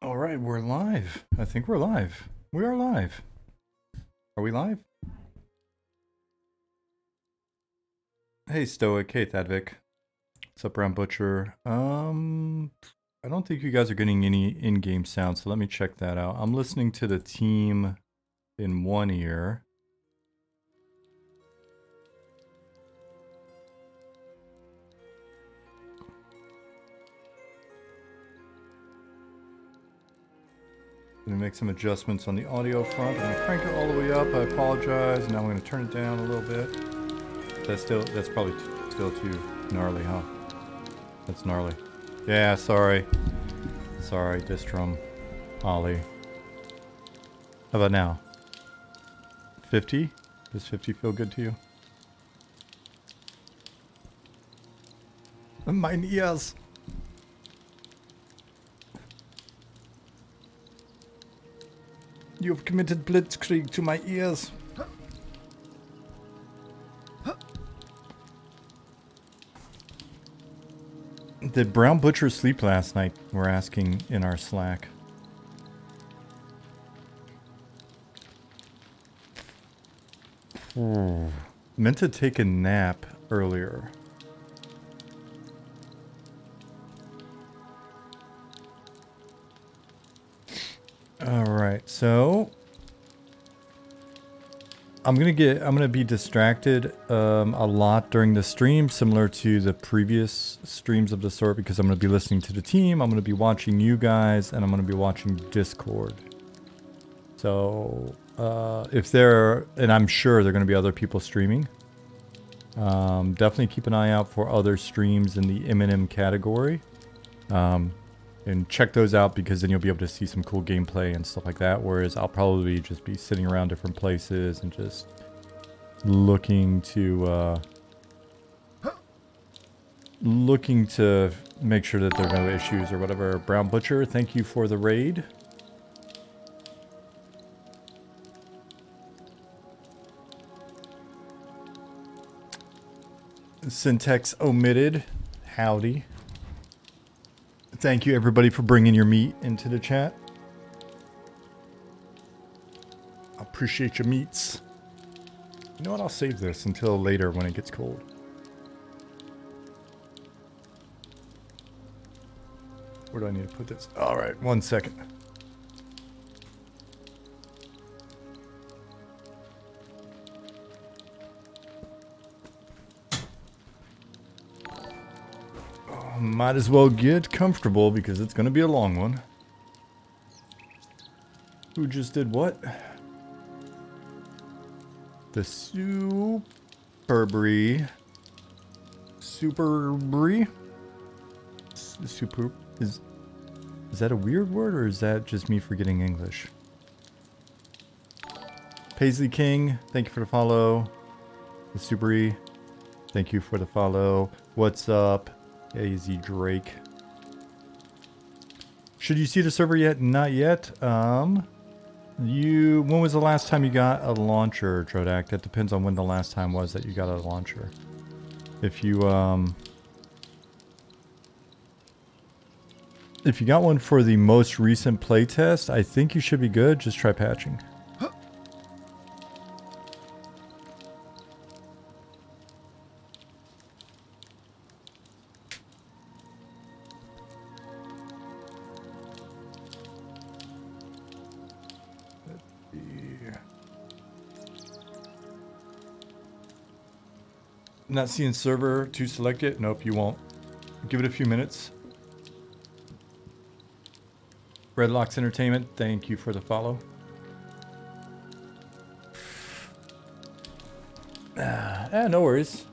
All right, we're live. I think we're live. We are live. Are we live? Hey, Stoic. Hey, Thadvik. What's up, Brown Butcher? I don't think you guys are getting any in-game sound, so let me check that out. I'm listening to the team in one ear. Gonna make some adjustments on the audio front. I'm gonna crank it all the way up. I apologize. Now I'm gonna turn it down a little bit. That's probably still too gnarly, huh? That's gnarly. Yeah, sorry. Sorry, Distrum. Ollie. How about now? 50? Does 50 feel good to you? Mine ears. You've committed blitzkrieg to my ears. Did Brown Butcher sleep last night? We're asking in our Slack. Meant to take a nap earlier. Alright, so I'm gonna be distracted a lot during the stream, similar to the previous streams of the sort, because I'm gonna be listening to the team, I'm gonna be watching you guys, and I'm gonna be watching Discord. So if there, and I'm sure there are gonna be other people streaming. Definitely keep an eye out for other streams in the Eminem category. And check those out, because then you'll be able to see some cool gameplay and stuff like that. Whereas I'll probably just be sitting around different places and just looking to make sure that there are no issues or whatever. Brown Butcher, thank you for the raid. Syntax omitted. Howdy. Thank you, everybody, for bringing your meat into the chat. I appreciate your meats. You know what? I'll save this until later when it gets cold. Where do I need to put this? All right, 1 second. Might as well get comfortable because it's going to be a long one. Who just did what? The Superbrie. Superbrie? Super. Is that a weird word, or is that just me forgetting English? Paisley King, thank you for the follow. The Superbrie, thank you for the follow. What's up? AZ Drake. Should you see the server yet? Not yet. When was the last time you got a launcher, Drodak? That depends on when the last time was that you got a launcher. If you got one for the most recent playtest, I think you should be good. Just try patching. Not seeing server to select it? Nope, you won't. Give it a few minutes. Redlocks Entertainment, thank you for the follow. No worries.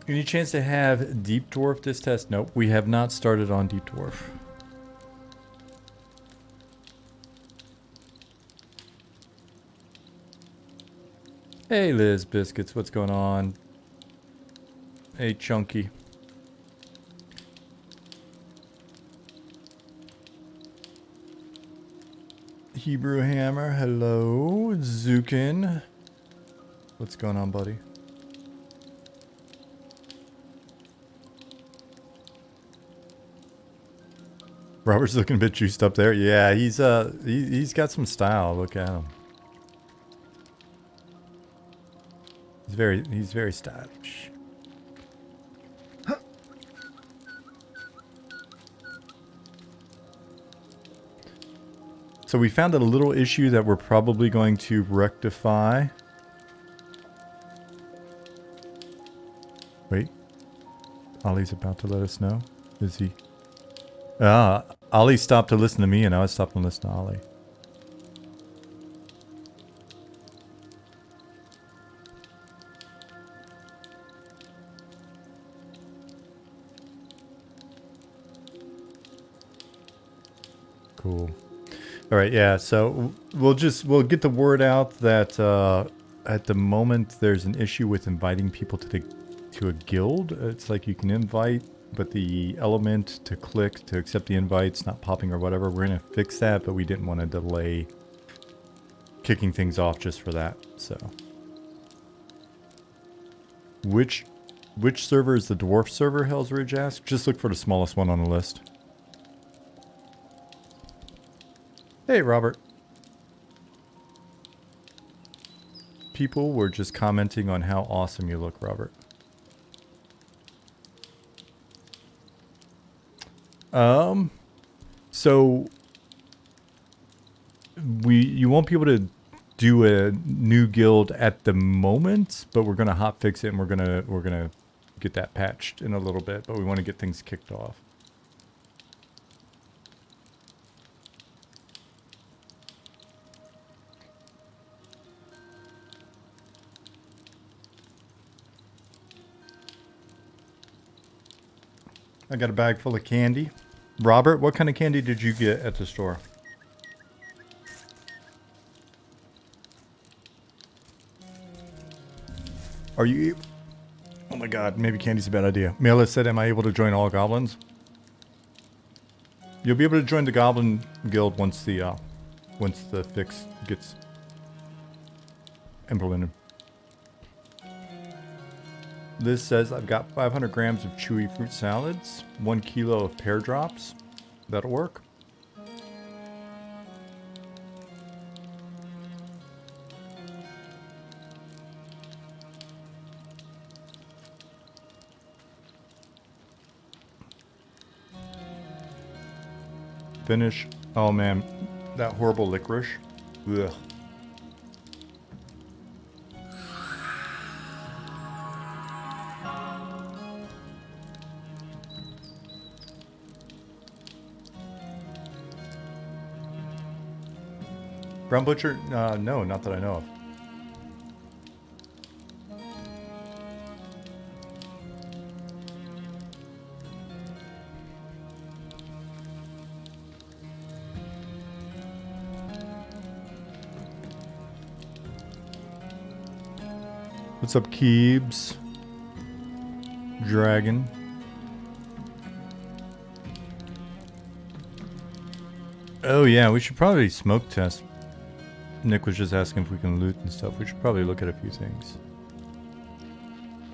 Any chance to have Deep Dwarf this test? Nope, we have not started on Deep Dwarf. Hey Liz Biscuits, what's going on? Hey Chunky. Hebrew Hammer, hello. Zukin. What's going on, buddy? Robert's looking a bit juiced up there. Yeah, he's got some style. Look at him. He's very stylish. So we found a little issue that we're probably going to rectify. Wait. Ollie's about to let us know. Is he? Ollie stopped to listen to me and I stopped to listen to Ollie. Cool. All right, yeah, so we'll get the word out that at the moment there's an issue with inviting people to a guild. It's like you can invite, but the element to click to accept the invite's not popping or whatever. We're gonna fix that, but we didn't want to delay kicking things off just for that. So, which server is the dwarf server? Hell's Ridge asked. Just look for the smallest one on the list. Hey, Robert. People were just commenting on how awesome you look, Robert. So you won't be able to do a new guild at the moment, but we're gonna hot fix it and we're gonna get that patched in a little bit, but we want to get things kicked off. I got a bag full of candy. Robert, what kind of candy did you get at the store? Are you... Oh my god, maybe candy's a bad idea. Mela said, am I able to join all goblins? You'll be able to join the goblin guild once the fix gets implemented. Liz says, I've got 500 grams of chewy fruit salads, 1 kilo of pear drops. That'll work. Finish. Oh man, that horrible licorice. Ugh. Brown Butcher? No, not that I know of. What's up, Keebs? Dragon. Oh yeah, we should probably smoke test. Nick was just asking if we can loot and stuff. We should probably look at a few things.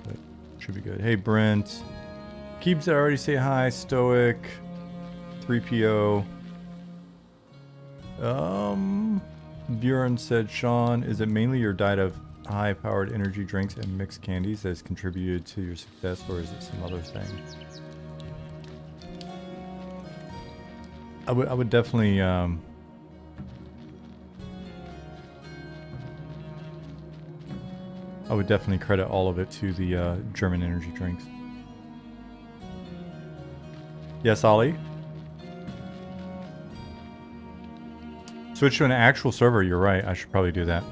But should be good. Hey Brent. Keebs, I already say hi. Stoic. 3PO. Bjorn said, Sean, is it mainly your diet of high-powered energy drinks and mixed candies that has contributed to your success, or is it some other thing? I would definitely I would definitely credit all of it to the German energy drinks. Yes, Ollie? Switch to an actual server, you're right. I should probably do that.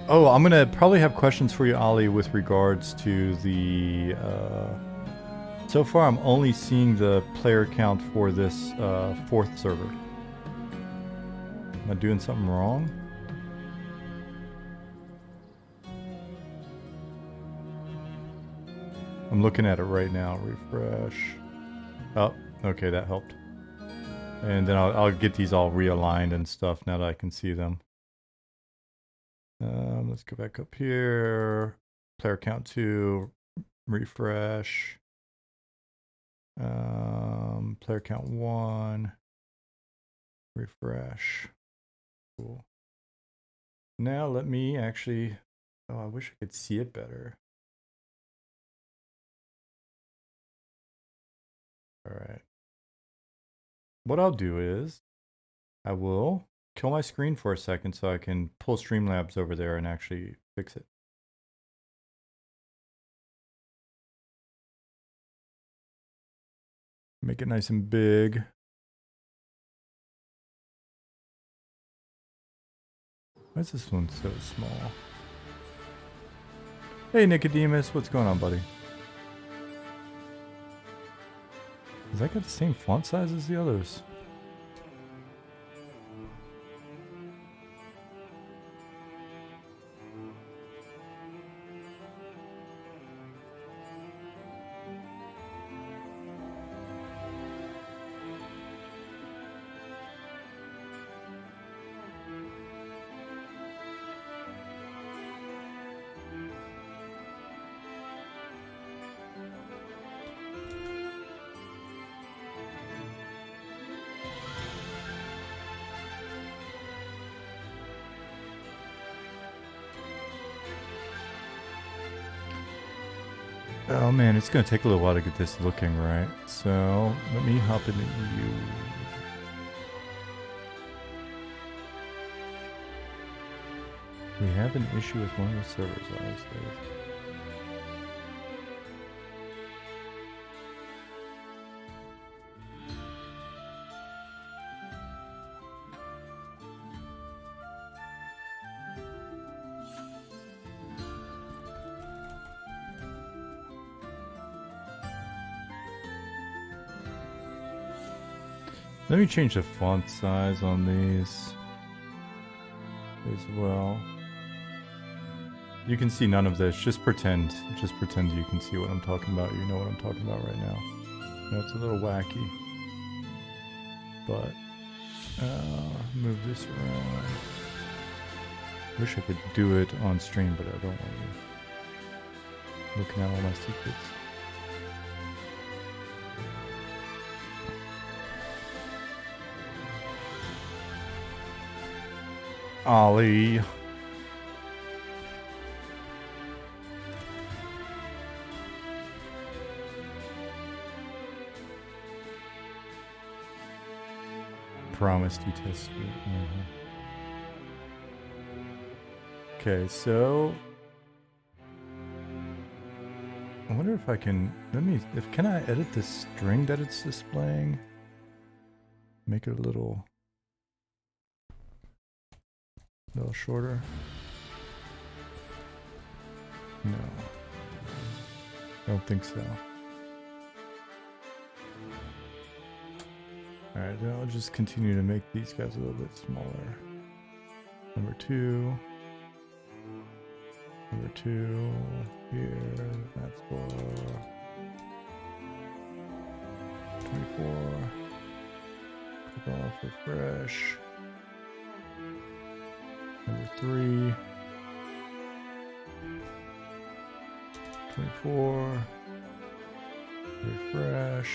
Oh, I'm gonna probably have questions for you, Ollie, with regards to the, so far I'm only seeing the player count for this, 4th server. Am I doing something wrong? I'm looking at it right now. Refresh. Oh, okay, that helped. And then I'll get these all realigned and stuff now that I can see them. Let's go back up here. Player count 2. Refresh. Player count 1. Refresh. Cool. Now let me actually... Oh, I wish I could see it better. All right. What I'll do is I will kill my screen for a second so I can pull Streamlabs over there and actually fix it. Make it nice and big. Why is this one so small? Hey Nicodemus, what's going on, buddy? Does that got the same font size as the others? Oh man, it's gonna take a little while to get this looking right. So let me hop into EU. We have an issue with one of the servers, obviously. Let me change the font size on these as well. You can see none of this. Just pretend you can see what I'm talking about. You know what I'm talking about right now. I know it's a little wacky, but move this around. Wish I could do it on stream, but I don't want you looking at all my secrets. Ollie. Promised you test it. Okay, so I wonder if I can can I edit this string that it's displaying? Make it a little shorter. No. I don't think so. Alright, then I'll just continue to make these guys a little bit smaller. Number 2. Number 2. Here. That's for 24. Click off, refresh. Number 3. 24. Refresh.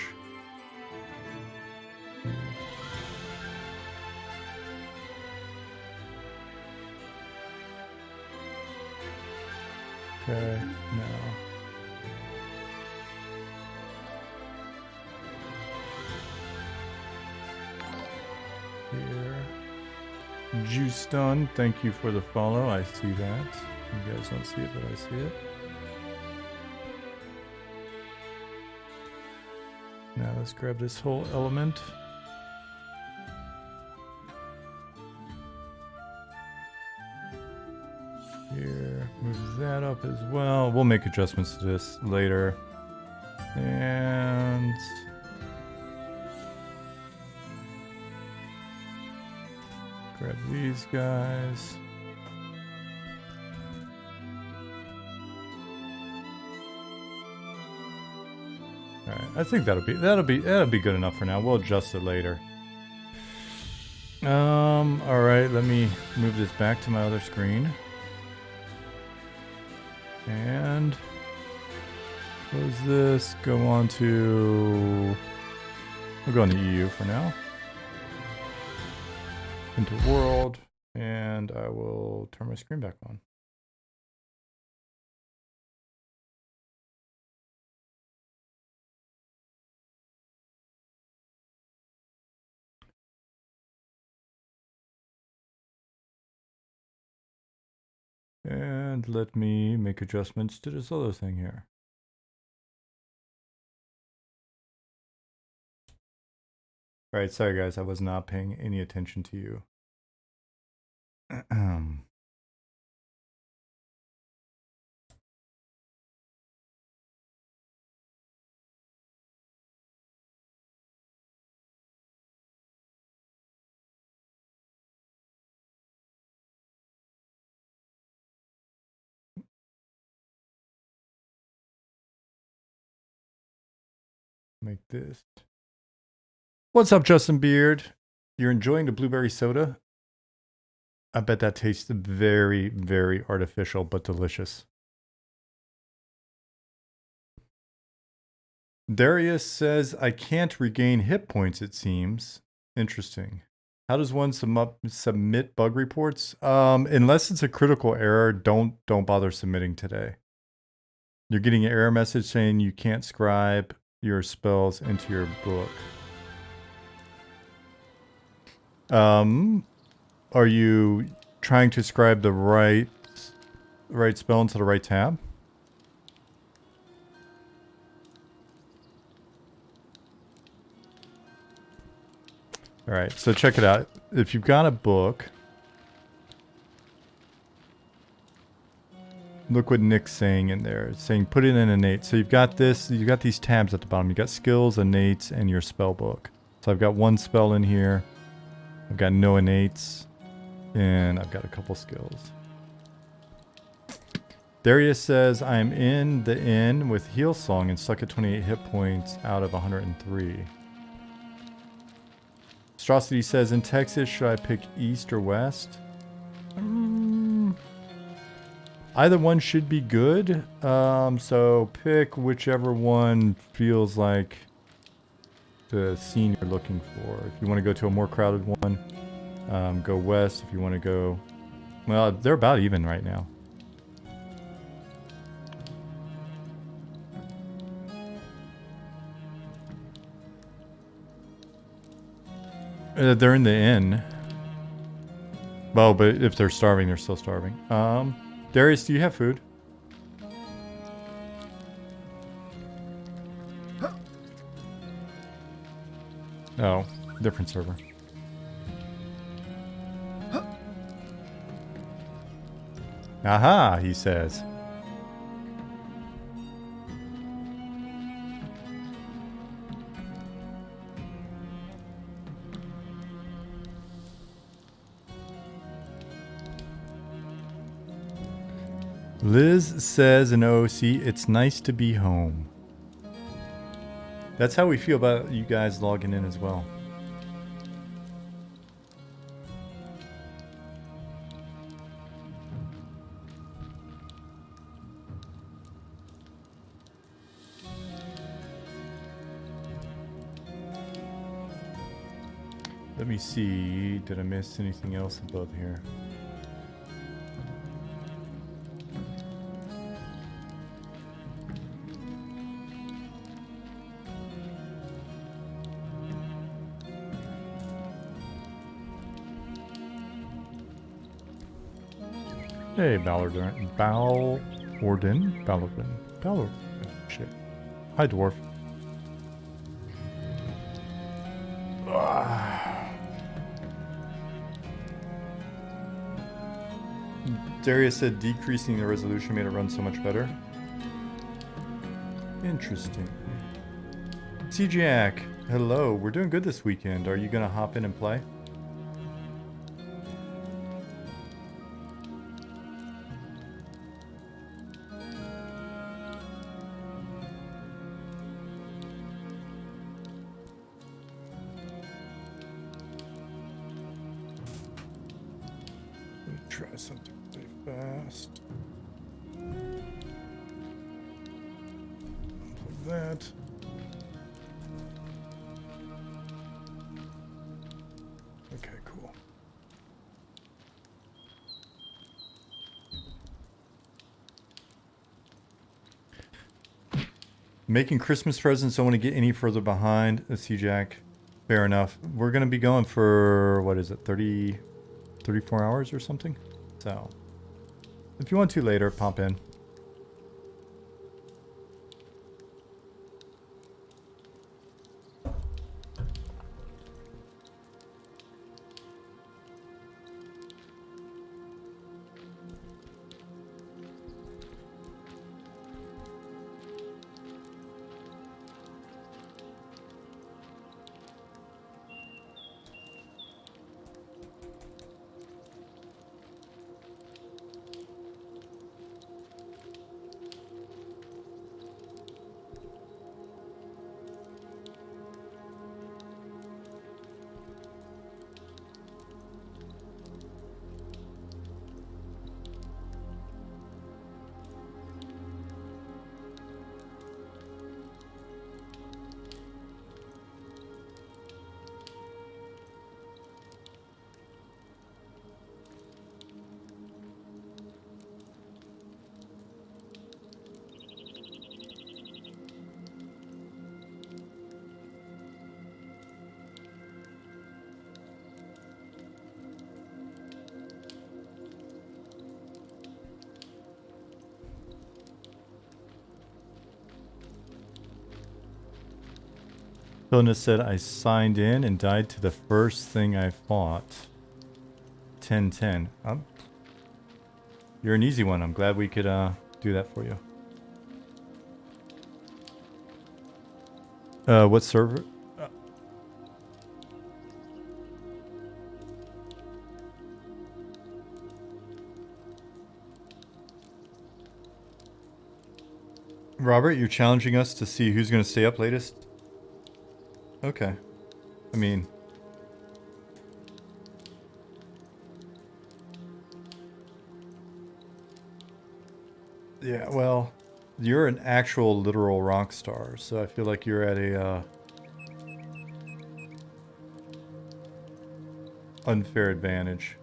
Okay, now. Here. Juice Done, thank you for the follow. I see that. You guys don't see it, but I see it. Now let's grab this whole element. Here, move that up as well. We'll make adjustments to this later. And grab these guys. All right, I think that'll be good enough for now. We'll adjust it later. All right, let me move this back to my other screen. And close this. Go on to... We'll go into EU for now. Into world. And I will turn my screen back on. And let me make adjustments to this other thing here. All right, sorry guys, I was not paying any attention to you. Make this. What's up, Justin Beard? You're enjoying the blueberry soda? I bet that tastes very, very artificial, but delicious. Darius says, I can't regain hit points, it seems. Interesting. How does one submit bug reports? Unless it's a critical error, don't bother submitting today. You're getting an error message saying you can't scribe your spells into your book. Are you trying to scribe the right spell into the right tab? All right, so check it out. If you've got a book, look what Nick's saying in there. It's saying put it in innate. So you've got this, you've got these tabs at the bottom. You've got skills, innates, and your spell book. So I've got one spell in here. I've got no innates, and I've got a couple skills. Darius says, I'm in the inn with Heal Song and stuck at 28 hit points out of 103. Astrocity says, in Texas, should I pick east or west? Either one should be good. So pick whichever one feels like the scene you're looking for. If you want to go to a more crowded one, go west. If you want to go... Well, they're about even right now. They're in the inn. Well, but if they're starving, they're still starving. Darius, do you have food? Oh, different server. Aha, he says. Liz says in OOC, it's nice to be home. That's how we feel about you guys logging in as well. Let me see, did I miss anything else above here? Hey, Ballardin. Shit. Hi, dwarf. Darius said decreasing the resolution made it run so much better. Interesting. C-Jack, hello. We're doing good this weekend. Are you gonna hop in and play? Try something really fast. that. Okay, cool. Making Christmas presents, don't want to get any further behind. Let's see, Jack. Fair enough. We're going to be going for, what is it, 34 hours or something? So, if you want to later, pop in. Philna said, I signed in and died to the first thing I fought. 10-10. You're an easy one. I'm glad we could do that for you. What server? Robert, you're challenging us to see who's going to stay up latest? Okay. I mean... Yeah, well, you're an actual literal rock star, so I feel like you're at a unfair advantage.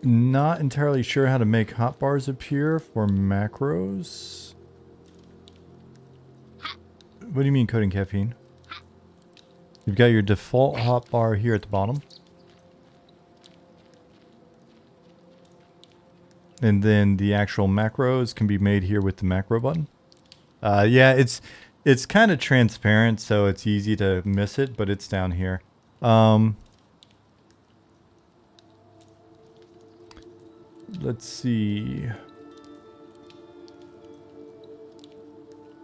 Not entirely sure how to make hotbars appear for macros. What do you mean coding caffeine? You've got your default hotbar here at the bottom. And then the actual macros can be made here with the macro button. Yeah, it's kind of transparent, so it's easy to miss it, but it's down here. Let's see.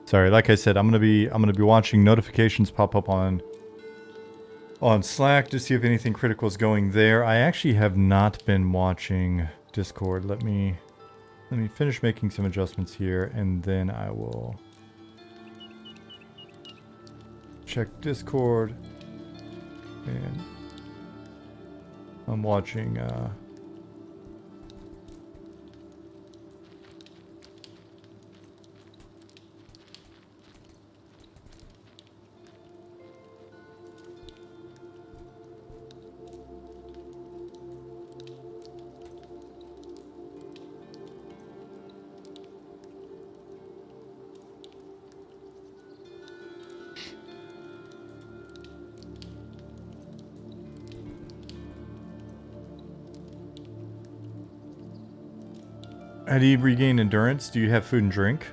Sorry, like I said, I'm gonna be watching notifications pop up on Slack to see if anything critical is going there. I actually have not been watching Discord. Let me finish making some adjustments here, and then I will check Discord. And I'm watching how do you regain endurance? Do you have food and drink?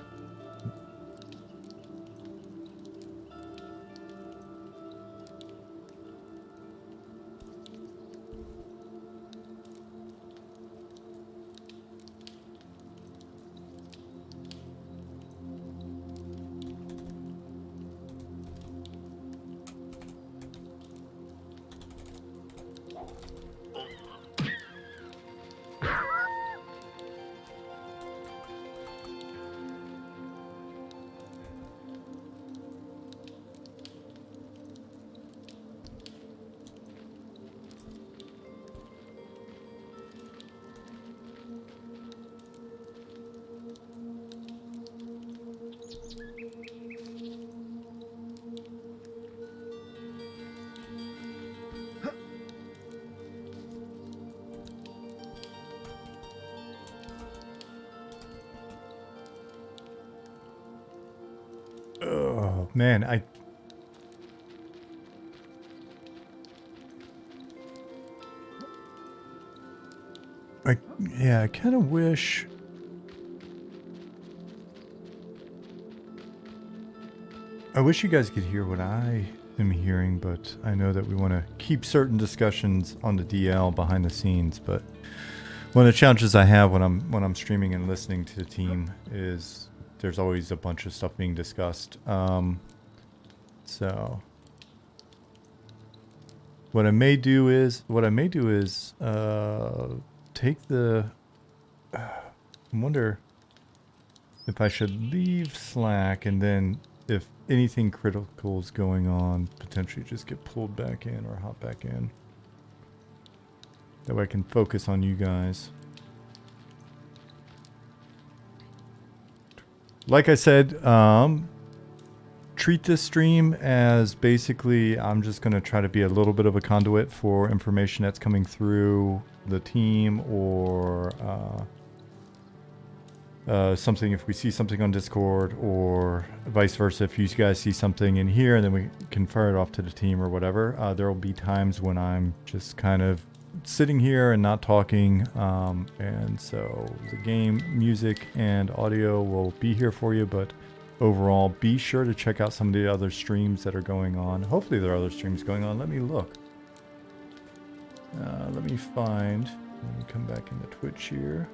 Man, yeah, I kind of wish. I wish you guys could hear what I am hearing, but I know that we want to keep certain discussions on the DL behind the scenes. But one of the challenges I have when I'm streaming and listening to the team is there's always a bunch of stuff being discussed. So what I may do is take the. I wonder if I should leave Slack and then if anything critical is going on, potentially just get pulled back in or hop back in. That way I can focus on you guys. Like I said, treat this stream as basically I'm just going to try to be a little bit of a conduit for information that's coming through the team or something if we see something on Discord or vice versa. If you guys see something in here and then we can fire it off to the team or whatever. There will be times when I'm just kind of sitting here and not talking. And so the game, music, and audio will be here for you. But overall, be sure to check out some of the other streams that are going on. Hopefully there are other streams going on. Let me look. Let me come back into Twitch here.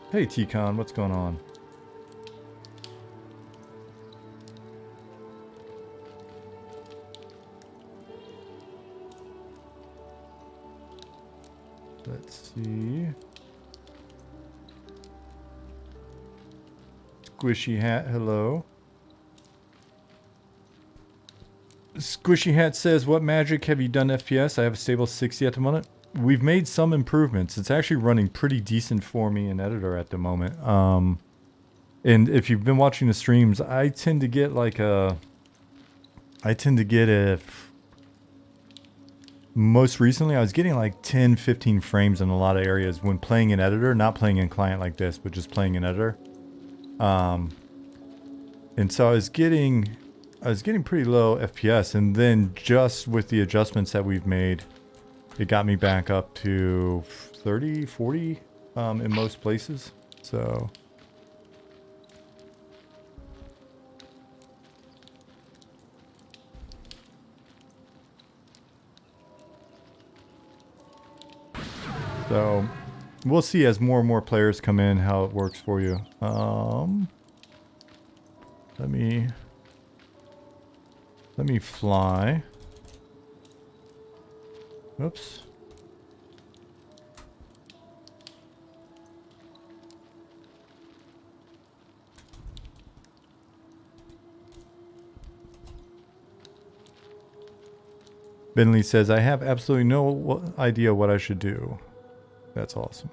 Hey T-Con, what's going on? Let's see. Squishy Hat, hello. Squishy Hat says, what magic have you done FPS? I have a stable 60 at the moment. We've made some improvements. It's actually running pretty decent for me in editor at the moment. And if you've been watching the streams, I tend to get most recently I was getting like 10, 15 frames in a lot of areas when playing in editor, not playing in client like this, but just playing in editor. And so I was getting pretty low FPS, and then just with the adjustments that we've made, it got me back up to 30, 40 in most places. So we'll see as more and more players come in how it works for you. Let me fly. Oops. Bentley says, I have absolutely no idea what I should do. That's awesome.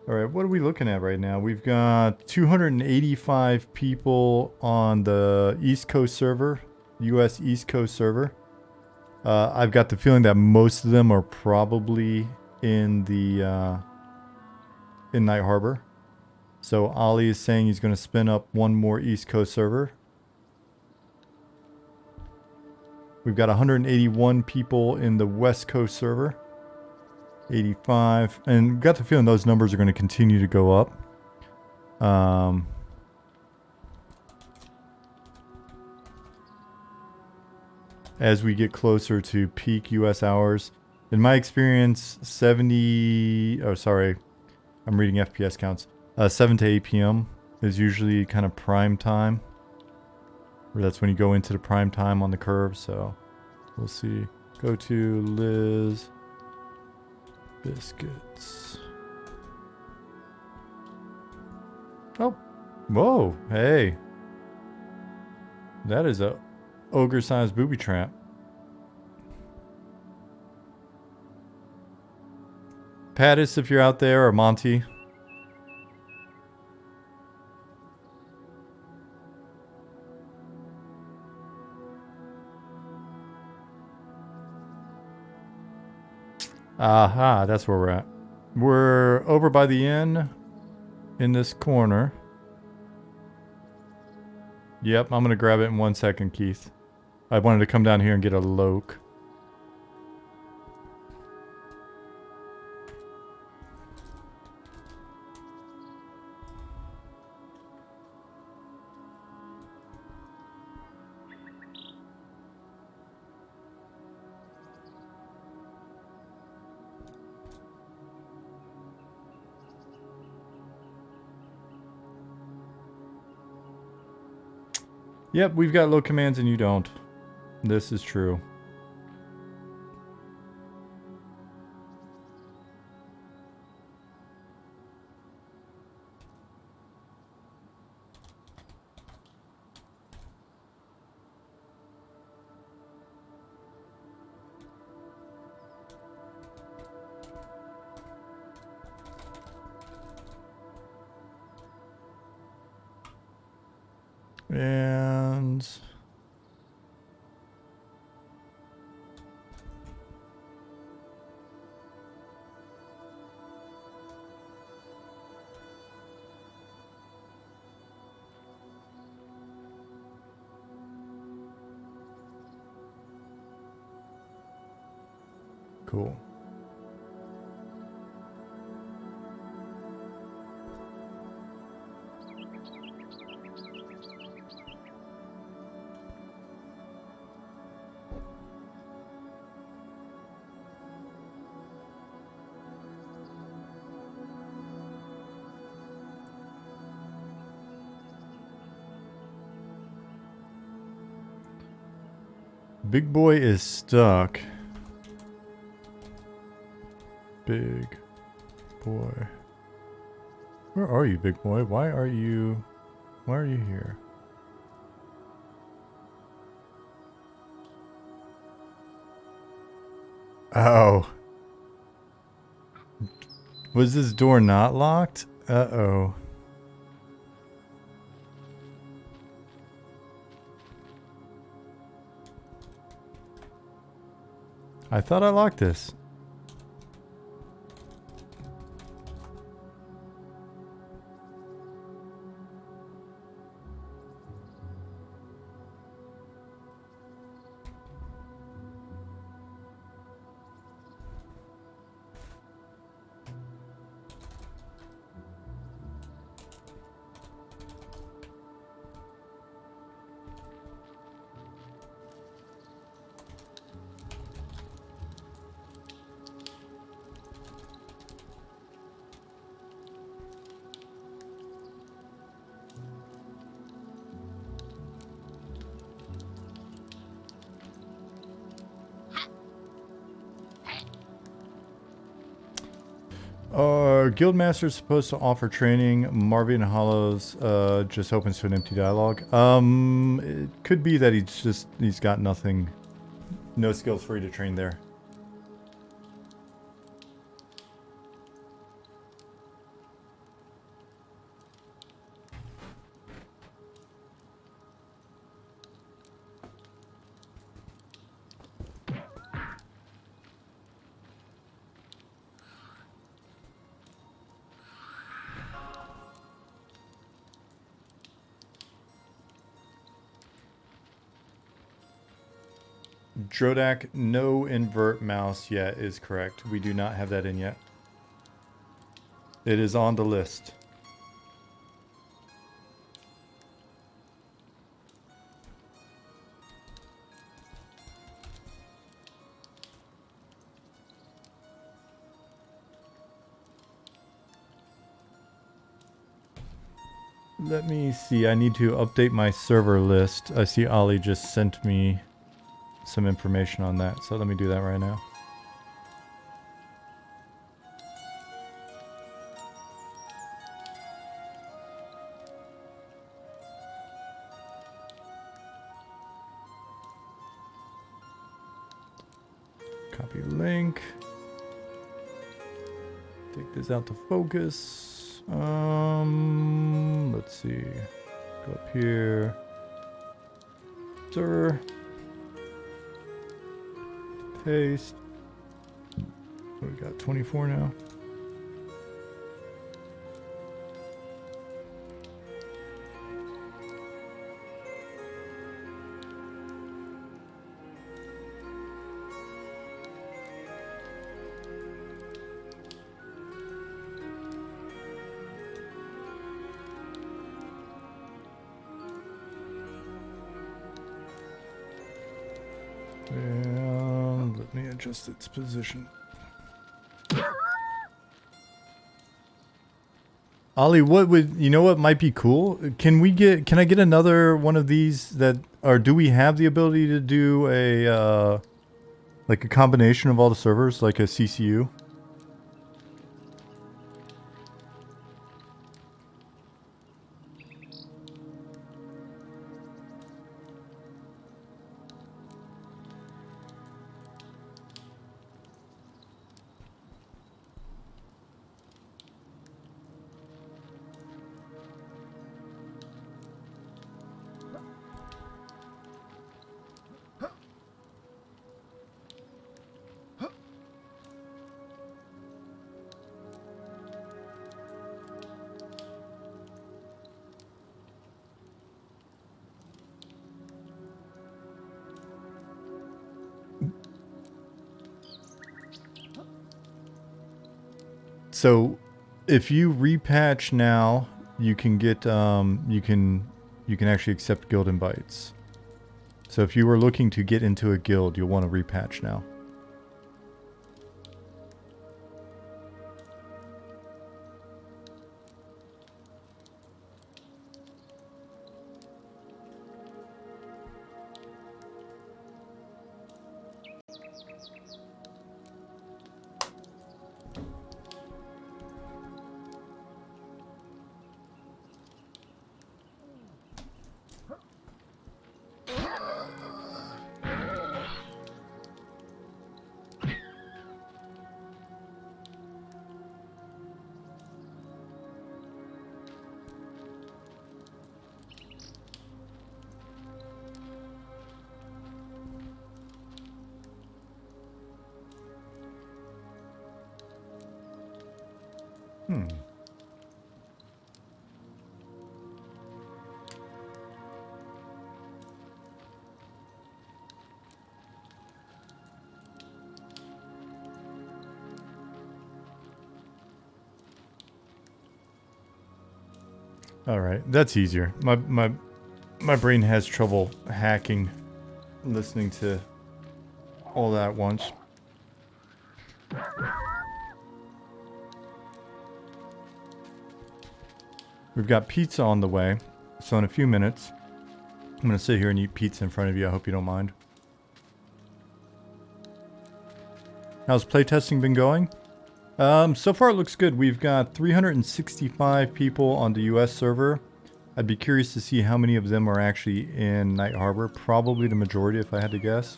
All right, what are we looking at right now? We've got 285 people on the East Coast server, US East Coast server. I've got the feeling that most of them are probably in the in Night Harbor. So Ollie is saying he's going to spin up one more East Coast server. We've got 181 people in the West Coast server. 85, and got the feeling those numbers are going to continue to go up. As we get closer to peak US hours. In my experience, 70, oh sorry, I'm reading FPS counts. 7 to 8 p.m. is usually kind of prime time. Or that's when you go into the prime time on the curve, so we'll see. Go to Liz. Biscuits. Oh. Whoa. Hey. That is a ogre-sized booby trap. Pattis, if you're out there, or Monty. Aha, that's where we're at. We're over by the inn in this corner. Yep, I'm gonna grab it in 1 second, Keith. I wanted to come down here and get a loke. Yep, we've got low commands and you don't. This is true. And cool. Big boy is stuck. Big boy. Where are you, big boy? Why are you here? Oh. Was this door not locked? Uh-oh. I thought I locked this. Our guildmaster's supposed to offer training. Marvin Hollows just opens to an empty dialogue. It could be that he's got nothing, no skills for you to train there. Drodak, no invert mouse yet is correct. We do not have that in yet. It is on the list. Let me see. I need to update my server list. I see Ollie just sent me some information on that, so let me do that right now. Copy link. Take this out to focus. Let's see. Go up here. Server. Paste. We got 24 now. And let me adjust its position. Ollie, what would you know what might be cool? Can I get another one of these that or do we have the ability to do a like a combination of all the servers like a CCU? So, if you repatch now, you can get you can actually accept guild invites. So if you were looking to get into a guild, you'll want to repatch now. All right, that's easier. My brain has trouble hacking, listening to all that at once. We've got pizza on the way, so in a few minutes, I'm gonna sit here and eat pizza in front of you. I hope you don't mind. How's playtesting been going? So far it looks good. We've got 365 people on the US server. I'd be curious to see how many of them are actually in Night Harbor. Probably the majority if I had to guess.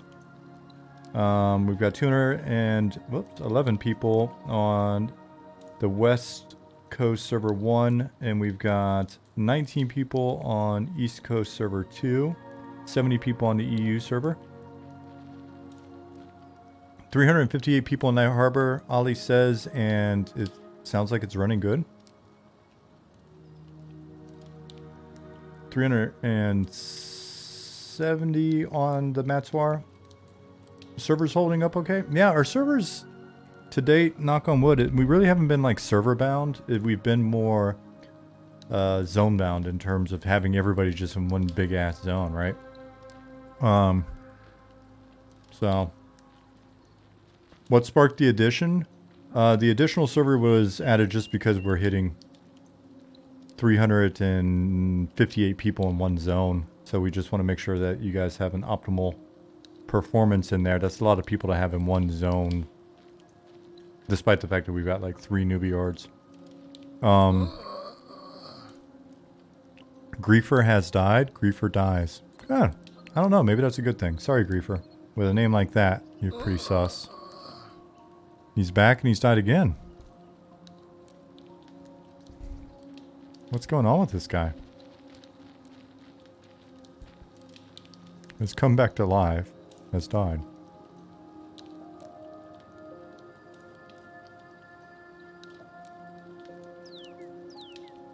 We've got 211 people on the West Coast server 1, and we've got 19 people on East Coast server 2, 70 people on the EU server. 358 people in Night Harbor, Ollie says, and it sounds like it's running good. 370 on the Matswar. Servers holding up okay? Yeah, our servers to date, knock on wood, we really haven't been like server bound. We've been more zone bound in terms of having everybody just in one big ass zone, right? So what sparked the addition? The additional server was added just because we're hitting 358 people in one zone. So we just want to make sure that you guys have an optimal performance in there. That's a lot of people to have in one zone. Despite the fact that we've got like 3 newbie yards. Griefer has died. Griefer dies. I don't know. Maybe that's a good thing. Sorry, Griefer. With a name like that, you're pretty sus. He's back and he's died again. What's going on with this guy? Has come back to life. Has died.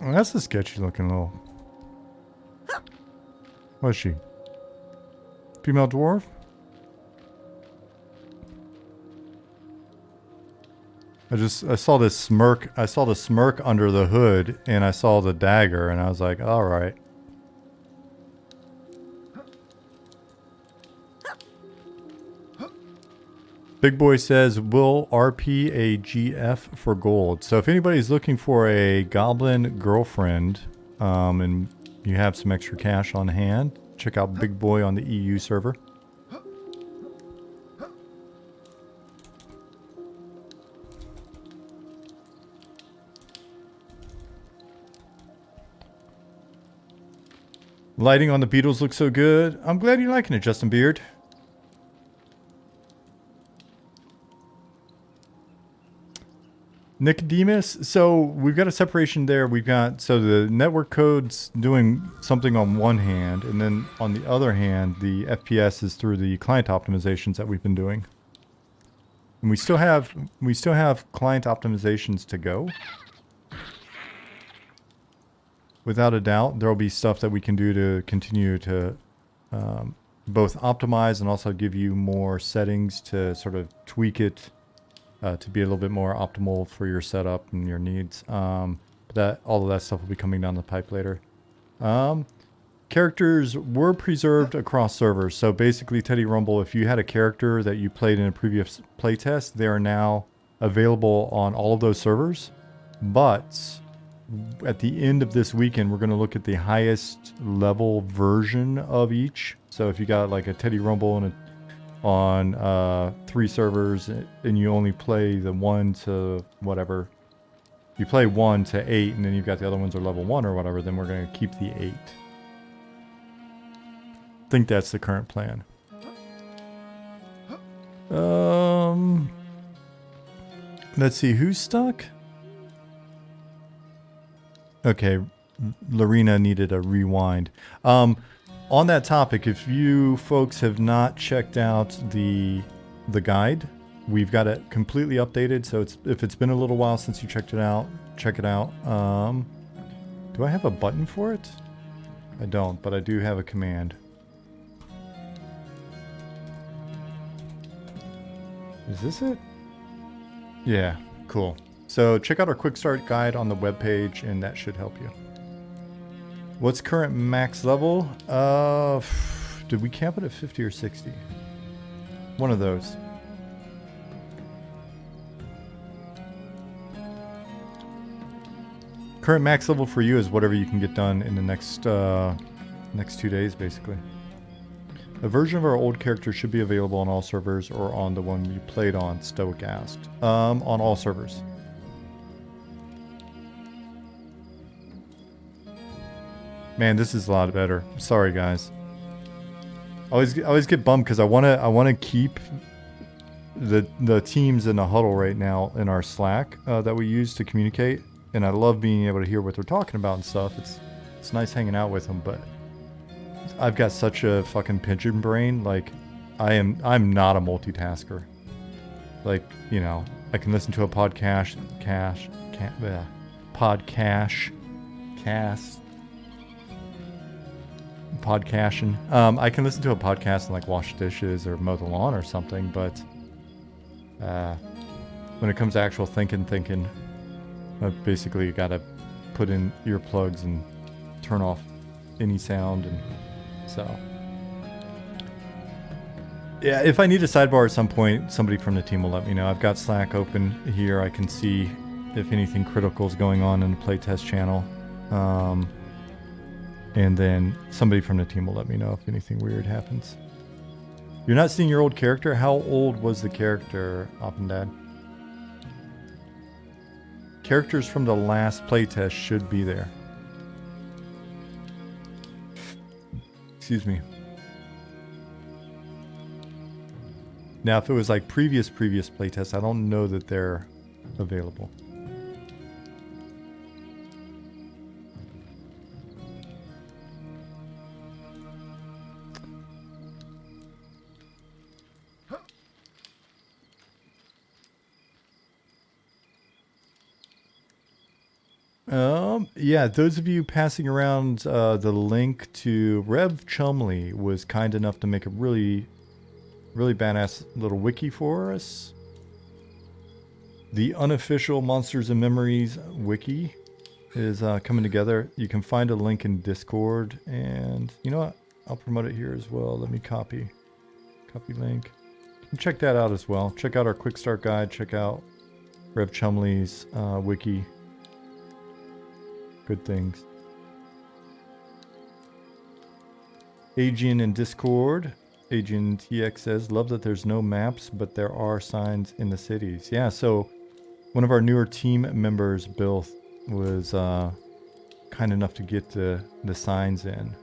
Well, that's a sketchy looking little... What is she? Female dwarf? I saw this smirk. I saw the smirk under the hood, and I saw the dagger, and I was like, all right. Big Boy says, will RP a GF for gold? So if anybody's looking for a goblin girlfriend and you have some extra cash on hand, check out Big Boy on the EU server. Lighting on the Beatles looks so good. I'm glad you're liking it, Justin Beard. Nicodemus, so we've got a separation there. We've got, so the network code's doing something on one hand, and then on the other hand, the FPS is through the client optimizations that we've been doing. And we still have client optimizations to go. Without a doubt, there'll be stuff that we can do to continue to both optimize and also give you more settings to sort of tweak it to be a little bit more optimal for your setup and your needs. But all of that stuff will be coming down the pipe later. Characters were preserved across servers. So basically, Teddy Rumble, if you had a character that you played in a previous playtest, they are now available on all of those servers. But at the end of this weekend, we're going to look at the highest level version of each. So if you got like a Teddy Rumble and on 3 servers and you only play the 1 to whatever, you play 1 to 8 and then you've got the other ones are level 1 or whatever, then we're going to keep the 8. I think that's the current plan. Let's see, who's stuck? Okay, Lorena needed a rewind. On that topic, if you folks have not checked out the guide, we've got it completely updated. So if it's been a little while since you checked it out, check it out. Do I have a button for it? I don't, but I do have a command. Is this it? Yeah, cool. So check out our quick start guide on the webpage and that should help you. What's current max level? Did we cap it at 50 or 60? One of those. Current max level for you is whatever you can get done in the next 2 days, basically. A version of our old character should be available on all servers or on the one you played on, Stoic asked. On all servers. Man, this is a lot better. Sorry, guys. I always get bummed because I wanna keep the teams in a huddle right now in our Slack that we use to communicate, and I love being able to hear what they're talking about and stuff. It's nice hanging out with them, but I've got such a fucking pigeon brain. Like, I'm not a multitasker. Like, you know, I can listen to a podcast, cast. Podcasting. I can listen to a podcast and like wash dishes or mow the lawn or something, but when it comes to actual thinking, I've basically got to put in earplugs and turn off any sound, and so yeah. If I need a sidebar at some point, somebody from the team will let me know. I've got Slack open here. I can see if anything critical is going on in the playtest channel. And then somebody from the team will let me know if anything weird happens. You're not seeing your old character? How old was the character, Op and Dad? Characters from the last playtest should be there. Excuse me. Now, if it was like previous playtests, I don't know that they're available. Yeah, those of you passing around the link to Rev Chumley was kind enough to make a really badass little wiki for us. The unofficial Monsters and Memories wiki is coming together. You can find a link in Discord, and you know what? I'll promote it here as well. Let me copy link. check that out as well. Check out our quick start guide. Check out Rev Chumley's wiki. Good things. Aegean in Discord. Aegean TX says, love that there's no maps, but there are signs in the cities. Yeah, so one of our newer team members, Bill, was kind enough to get the signs in.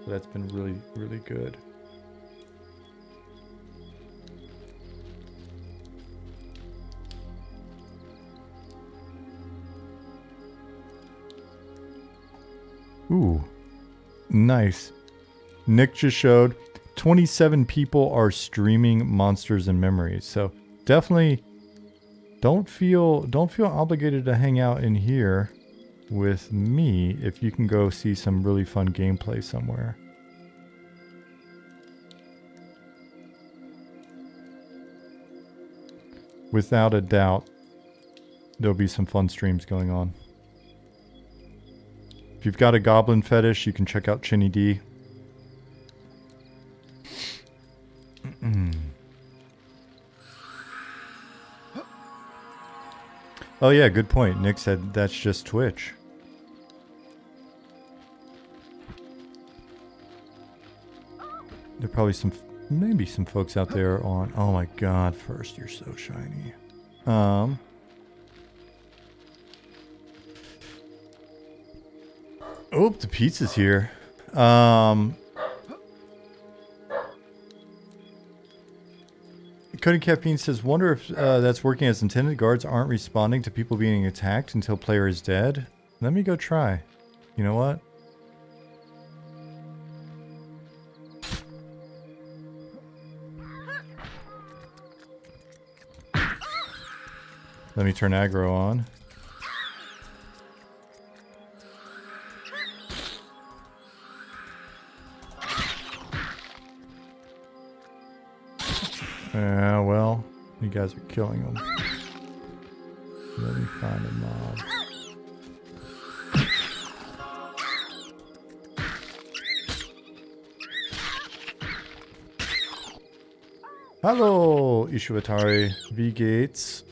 So that's been really, really good. Ooh, nice. Nick just showed 27 people are streaming Monsters and Memories. So definitely don't feel obligated to hang out in here with me if you can go see some really fun gameplay somewhere. Without a doubt, there'll be some fun streams going on. If you've got a goblin fetish, you can check out Chinny D. Oh yeah, good point. Nick said that's just Twitch. There are probably maybe some folks out there on... Oh my god, First, you're so shiny. Oh, the pizza's here. Cody Caffeine says, wonder if that's working as intended. Guards aren't responding to people being attacked until player is dead. Let me go try. You know what? Let me turn aggro on. Yeah, well, you guys are killing them. Let me find a mob. Hello, Ishiwatari V Gates.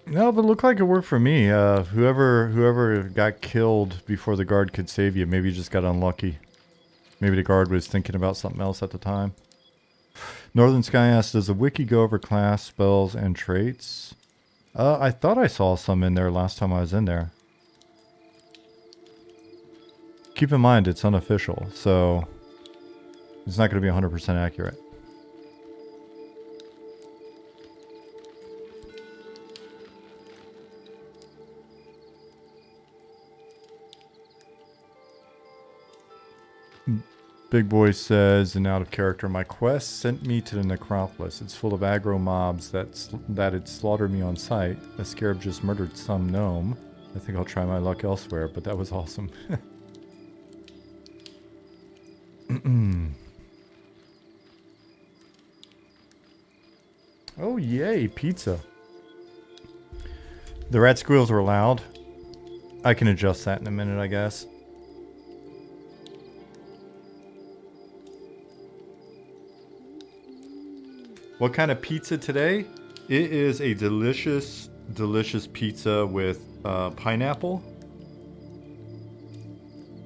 No, but it looked like it worked for me. Whoever got killed before the guard could save you, maybe you just got unlucky. Maybe the guard was thinking about something else at the time. Northern Sky asks, does the wiki go over class, spells, and traits? I thought I saw some in there last time I was in there. Keep in mind, it's unofficial, so it's not going to be 100% accurate. Big Boy says, and out of character, my quest sent me to the necropolis. It's full of aggro mobs that had slaughtered me on sight. A scarab just murdered some gnome. I think I'll try my luck elsewhere, but that was awesome. Oh yay, pizza. The rat squeals were loud. I can adjust that in a minute, I guess. What kind of pizza today? It is a delicious, delicious pizza with pineapple,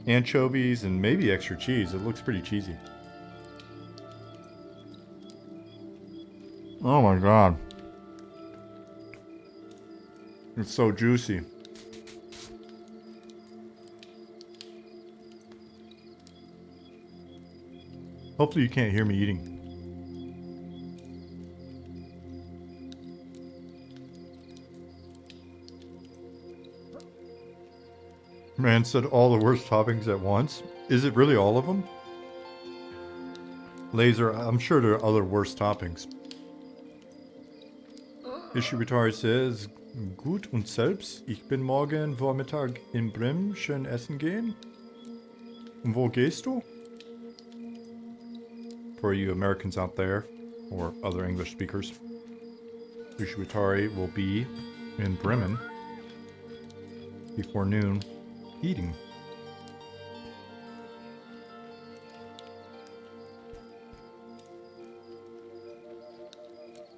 anchovies, and maybe extra cheese. It looks pretty cheesy. Oh my god. It's so juicy. Hopefully you can't hear me eating. Man said all the worst toppings at once. Is it really all of them? Laser, I'm sure there are other worse toppings. Ishiwatari says, gut und selbst, ich bin morgen Vormittag in Bremen schön essen gehen. Und wo gehst du? For you Americans out there, or other English speakers, Ishiwatari will be in Bremen before noon eating.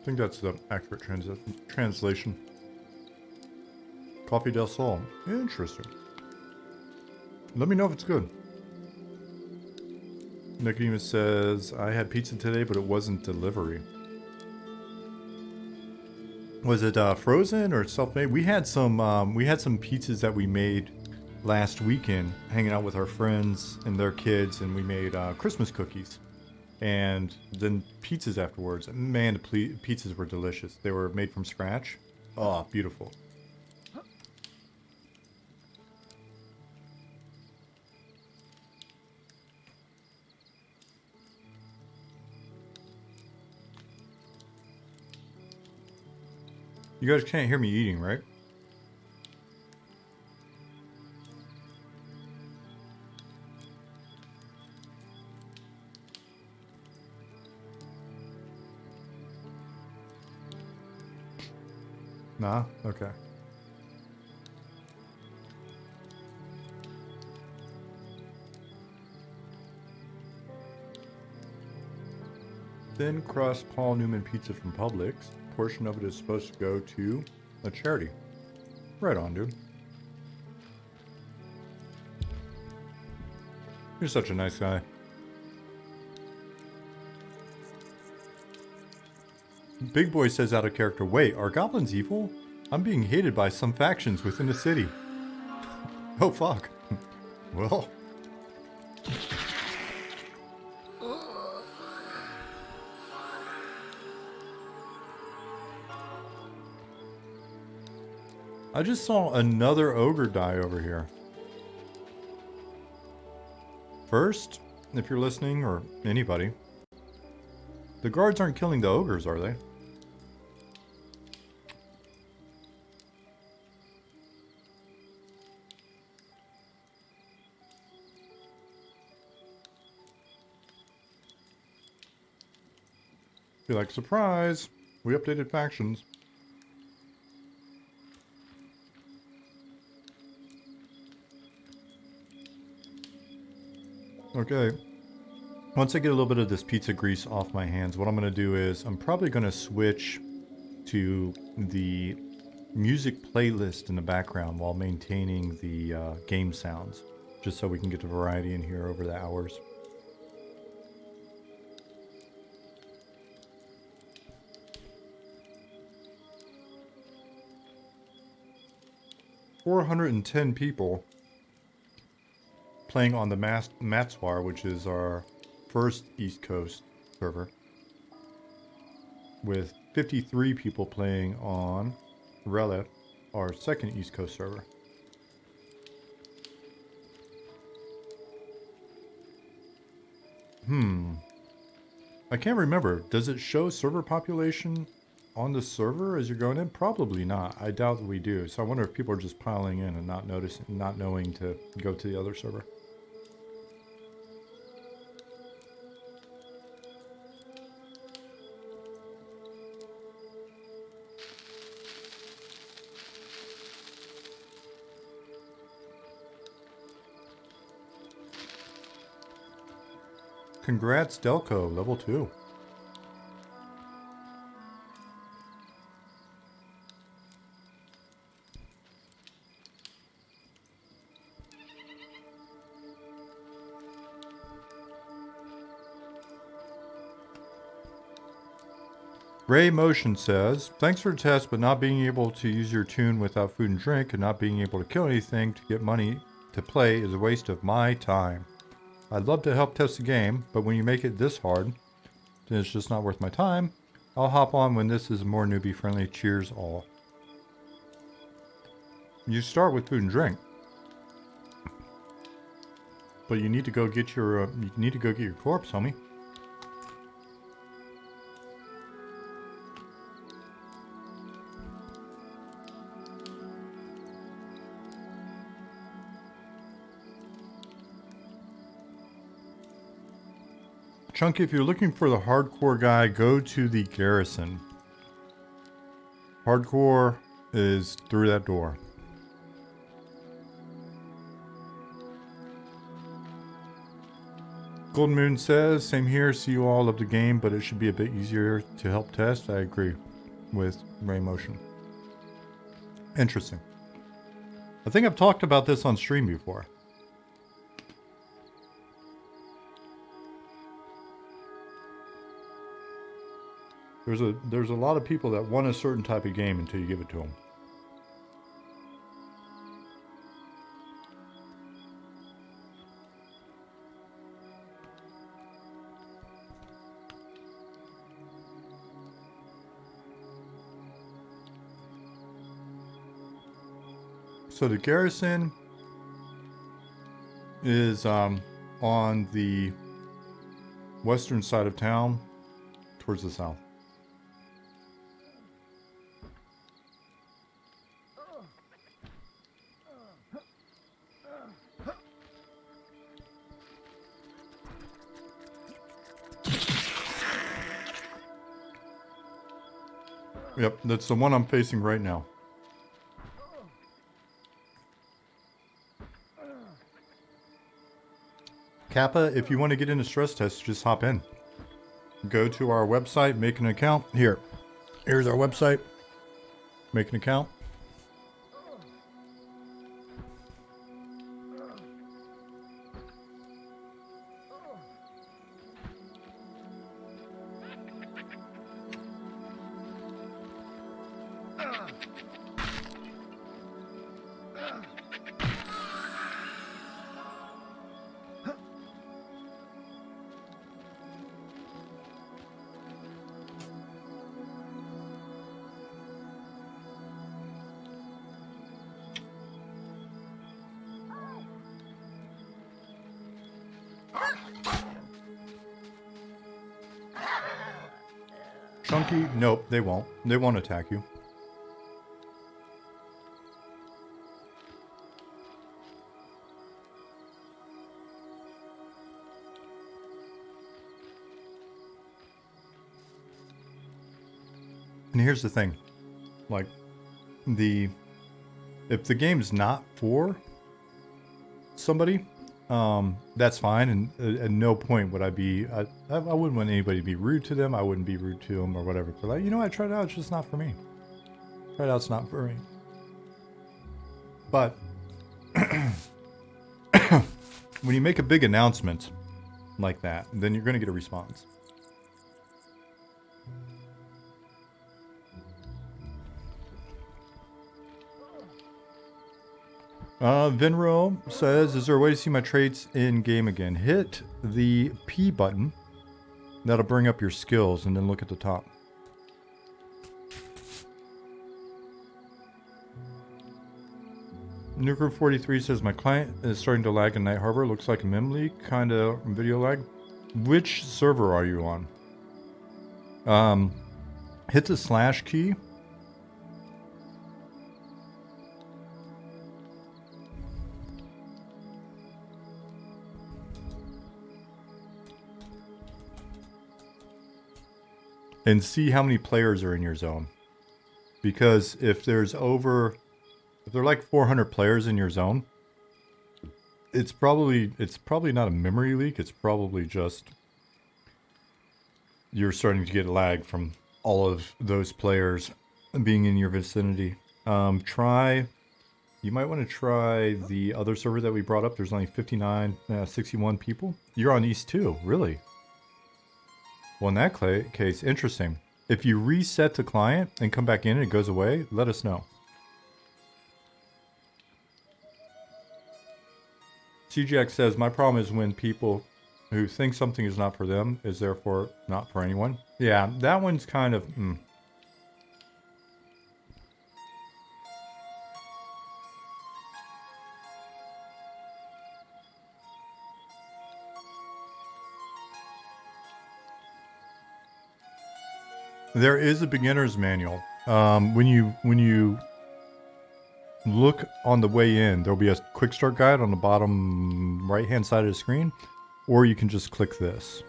I think that's the accurate translation. Coffee del Sol. Interesting. Let me know if it's good. Nicodemus says, I had pizza today, but it wasn't delivery. Was it frozen or self-made? We had some pizzas that we made last weekend, hanging out with our friends and their kids, and we made Christmas cookies, and then pizzas afterwards. Man, the pizzas were delicious. They were made from scratch. Oh, beautiful. You guys can't hear me eating, right? Nah? Okay. Thin crust Paul Newman pizza from Publix. A portion of it is supposed to go to a charity. Right on, dude. You're such a nice guy. Big Boy says out of character, wait, are goblins evil? I'm being hated by some factions within the city. Oh, fuck. Well. I just saw another ogre die over here. First, if you're listening, or anybody, the guards aren't killing the ogres, are they? Be like, surprise! We updated factions. Okay. Once I get a little bit of this pizza grease off my hands, what I'm going to do is I'm probably going to switch to the music playlist in the background while maintaining the game sounds, just so we can get the variety in here over the hours. $410 people playing on the Matswar, which is our first East Coast server, with 53 people playing on Relic, our second East Coast server. I can't remember. Does it show server population on the server as you're going in? Probably not. I doubt that we do. So I wonder if people are just piling in and not knowing to go to the other server. Congrats, Delco, level 2. Ray Motion says, thanks for the test, but not being able to use your tune without food and drink and not being able to kill anything to get money to play is a waste of my time. I'd love to help test the game, but when you make it this hard, then it's just not worth my time. I'll hop on when this is more newbie friendly. Cheers all. You start with food and drink, but you need to go get your corpse, homie. Chunky, if you're looking for the hardcore guy, go to the garrison. Hardcore is through that door. Golden Moon says, same here, see you all, love the game, but it should be a bit easier to help test. I agree with Ray Motion. Interesting. I think I've talked about this on stream before. There's a lot of people that want a certain type of game until you give it to them. So the garrison is on the western side of town, towards the south. Yep, that's the one I'm facing right now. Kappa, if you want to get into stress tests, just hop in. Go to our website, make an account. Here's our website. Make an account. Chunky? Nope, they won't. They won't attack you. And here's the thing. Like, if the game's not for somebody, that's fine, and at no point would I wouldn't want anybody to be rude to them. I wouldn't be rude to them or whatever. But like, you know, I tried it out, it's just not for me. Tried it out, it's not for me. But when you make a big announcement like that, then you're going to get a response. Vinro says, is there a way to see my traits in game again? Hit the P button. That'll bring up your skills and then look at the top. Nuker 43 says, my client is starting to lag in Night Harbor. Looks like a mem leak, kind of video lag. Which server are you on? Hit the slash key. And see how many players are in your zone. Because if they're like 400 players in your zone, it's probably not a memory leak. It's probably just you're starting to get lag from all of those players being in your vicinity. You might want to try the other server that we brought up. There's only 61 people. You're on East 2, really? Well, in that case, interesting. If you reset the client and come back in and it goes away, let us know. CGX says, my problem is when people who think something is not for them is therefore not for anyone. Yeah, that one's kind of... There is a beginner's manual. When you look on the way in, there'll be a quick start guide on the bottom right hand side of the screen, or you can just click this.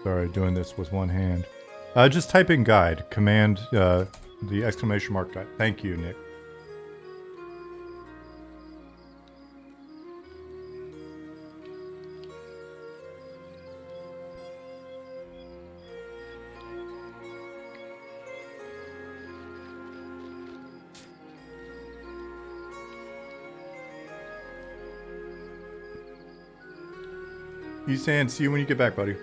Sorry, doing this with one hand. Just type in guide, command the exclamation mark guide. Thank you, Nick. He's saying, see you when you get back, buddy.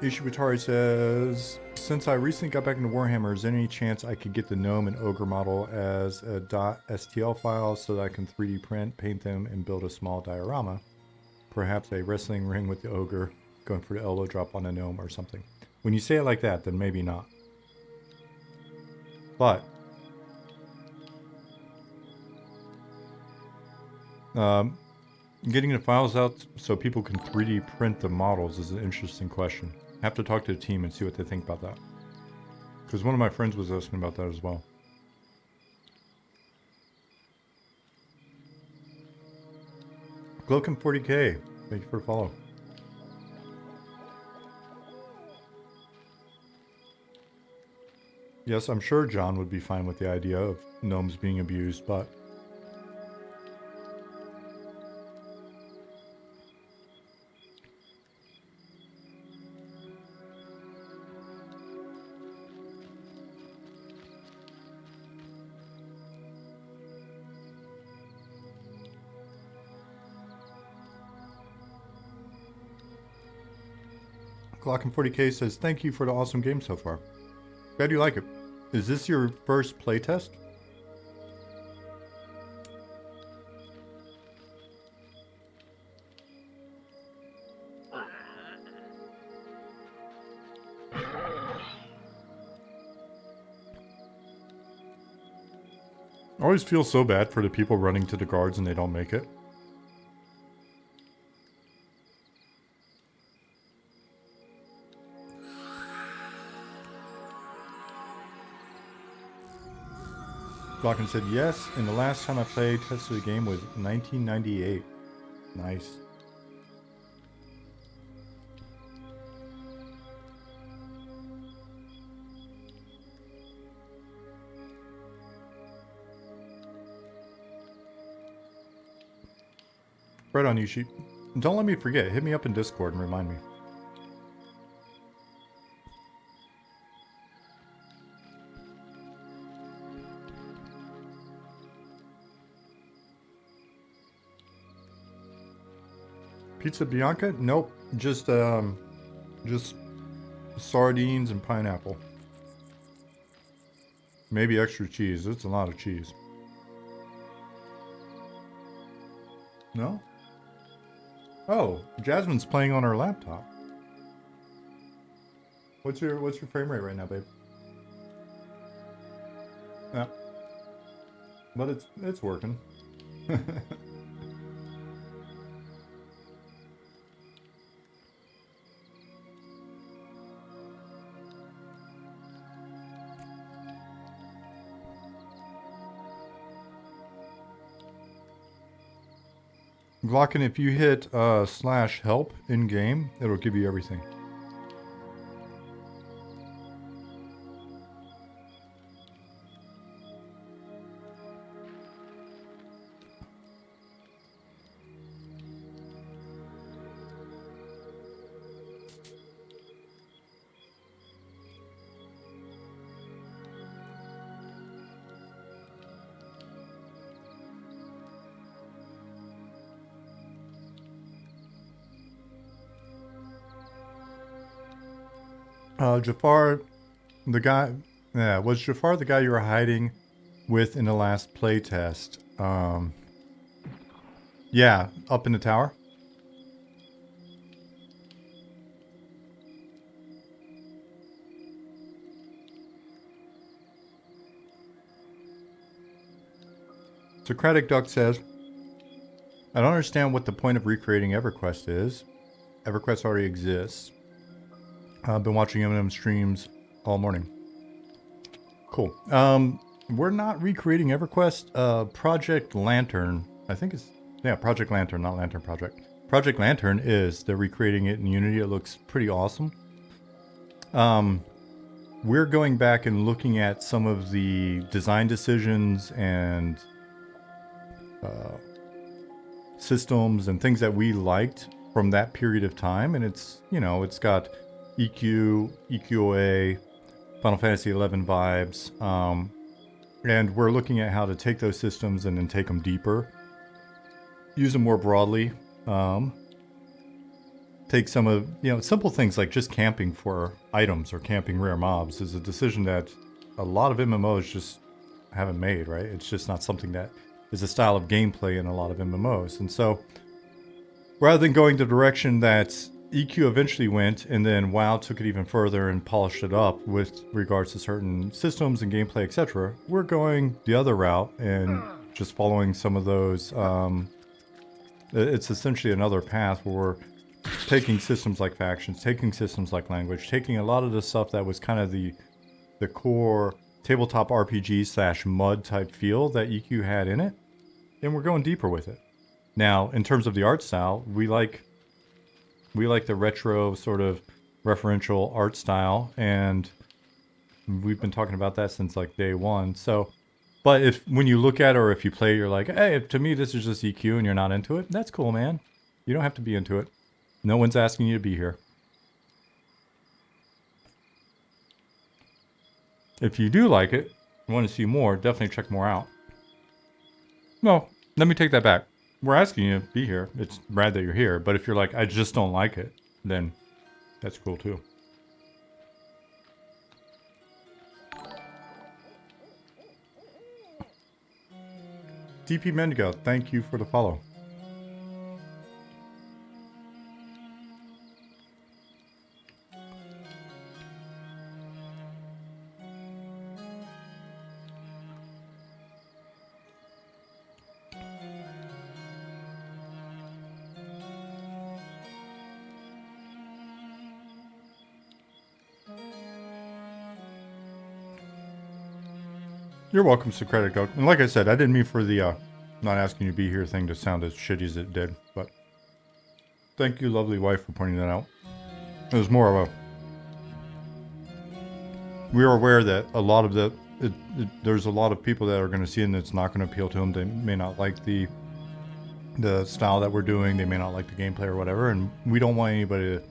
Ishibutari says, since I recently got back into Warhammer, is there any chance I could get the gnome and ogre model as a .stl file so that I can 3D print, paint them, and build a small diorama? Perhaps a wrestling ring with the ogre going for the elbow drop on a gnome or something. When you say it like that, then maybe not. But getting the files out so people can 3D print the models is an interesting question. I have to talk to the team and see what they think about that. Because one of my friends was asking about that as well. Gloken 40k, thank you for the follow. Yes, I'm sure John would be fine with the idea of gnomes being abused, but Glocken 40k says, thank you for the awesome game so far. Glad you like it. Is this your first playtest? I always feel so bad for the people running to the guards and they don't make it. Glocken said, yes, and the last time I played tested the game was 1998. Nice. Right on, Yushi. Don't let me forget. Hit me up in Discord and remind me. Pizza Bianca? Nope. Just sardines and pineapple. Maybe extra cheese. It's a lot of cheese. No? Oh, Jasmine's playing on her laptop. What's your frame rate right now, babe? Yeah. But it's working. Glocken, if you hit /help in game, it'll give you everything. Jafar, the guy, yeah, was Jafar the guy you were hiding with in the last playtest? Yeah, up in the tower. Socratic Duck says, I don't understand what the point of recreating EverQuest is. EverQuest already exists. I've been watching M&M streams all morning. Cool. We're not recreating EverQuest. Project Lantern, I think it's, yeah, Project Lantern, not Lantern Project. Project Lantern is, they're recreating it in Unity. It looks pretty awesome. We're going back and looking at some of the design decisions and systems and things that we liked from that period of time. And it's, you know, it's got EQ, EQOA, Final Fantasy XI vibes. And we're looking at how to take those systems and then take them deeper use them more broadly. Take some of, simple things like just camping for items or camping rare mobs is a decision that a lot of MMOs just haven't made, right? It's just not something that is a style of gameplay in a lot of MMOs. And so rather than going the direction that EQ eventually went and then WoW took it even further and polished it up with regards to certain systems and gameplay, etc., we're going the other route and just following some of those. It's essentially another path where we're taking systems like factions, taking systems like language, taking a lot of the stuff that was kind of the core tabletop RPG / mud type feel that EQ had in it, and we're going deeper with it. Now, in terms of the art style, we like the retro sort of referential art style, and we've been talking about that since like day one. So, but if when you look at it or if you play, you're like, hey, to me this is just EQ and you're not into it, that's cool, man. You don't have to be into it. No one's asking you to be here. If you do like it, you want to see more, definitely check more out. No, let me take that back. We're asking you to be here. It's rad that you're here. But if you're like, I just don't like it, then that's cool too. DP Mendigo, thank you for the follow. You're welcome, Socratic Dog. And like I said, I didn't mean for the not asking you to be here thing to sound as shitty as it did, but thank you, lovely wife, for pointing that out. It was more of a... We are aware that a lot of there's a lot of people that are going to see it and it's not going to appeal to them. They may not like the style that we're doing. They may not like the gameplay or whatever, and we don't want anybody to,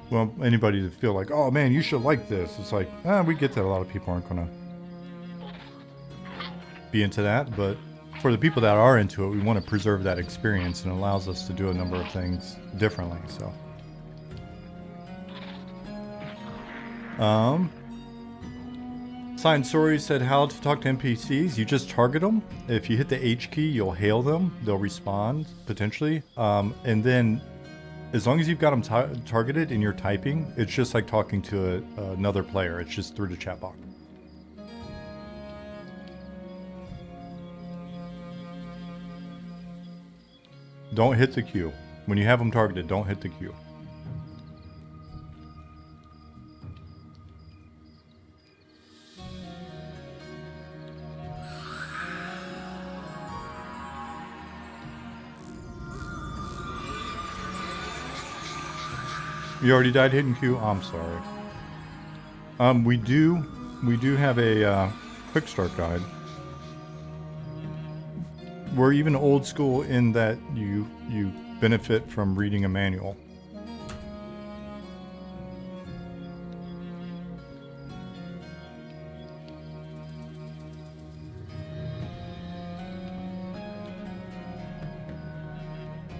well, anybody to feel like, oh man, you should like this. It's like, we get that a lot of people aren't going to be into that, but for the people that are into it, we want to preserve that experience, and it allows us to do a number of things differently. So, Science Story said how to talk to NPCs. You just target them. If you hit the H key, you'll hail them. They'll respond potentially, and then as long as you've got them targeted and you're typing, it's just like talking to another player. It's just through the chat box. Don't hit the Q. When you have them targeted, don't hit the Q. You already died hitting Q? I'm sorry. We do have a quick start guide. We're even old school in that you benefit from reading a manual.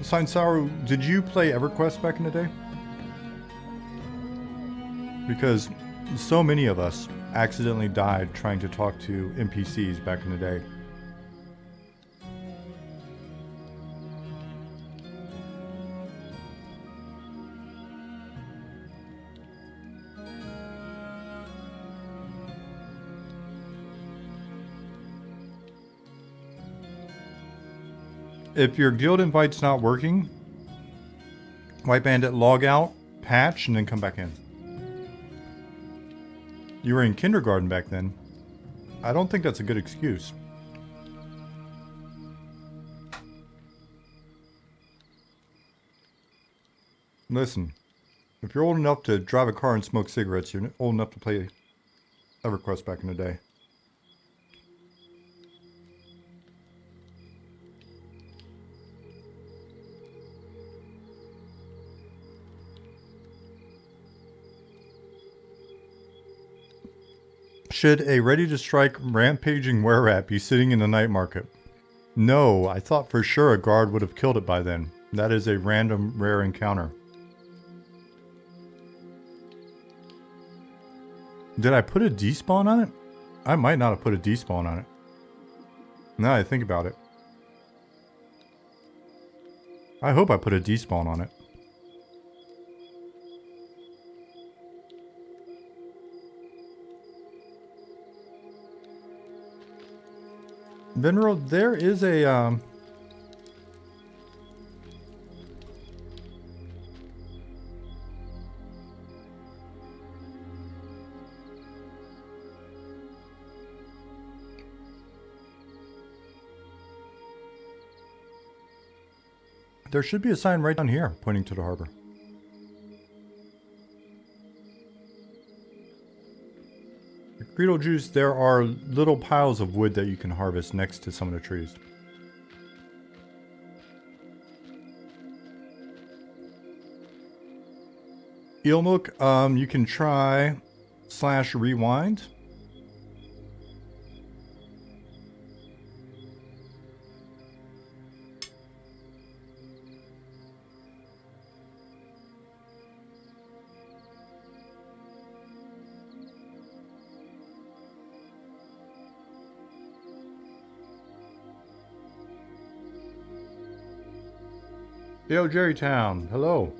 Science Sour, did you play EverQuest back in the day? Because so many of us accidentally died trying to talk to NPCs back in the day. If your guild invite's not working, White Bandit, log out, patch, and then come back in. You were in kindergarten back then. I don't think that's a good excuse. Listen, if you're old enough to drive a car and smoke cigarettes, you're old enough to play EverQuest back in the day. Should a ready-to-strike rampaging were-rat be sitting in the night market? No, I thought for sure a guard would have killed it by then. That is a random rare encounter. Did I put a despawn on it? I might not have put a despawn on it. Now I think about it. I hope I put a despawn on it. Venero, there is a there should be a sign right down here pointing to the harbor. Beetlejuice, there are little piles of wood that you can harvest next to some of the trees. Eelmook, you can try /rewind. Yo, Jerrytown, hello.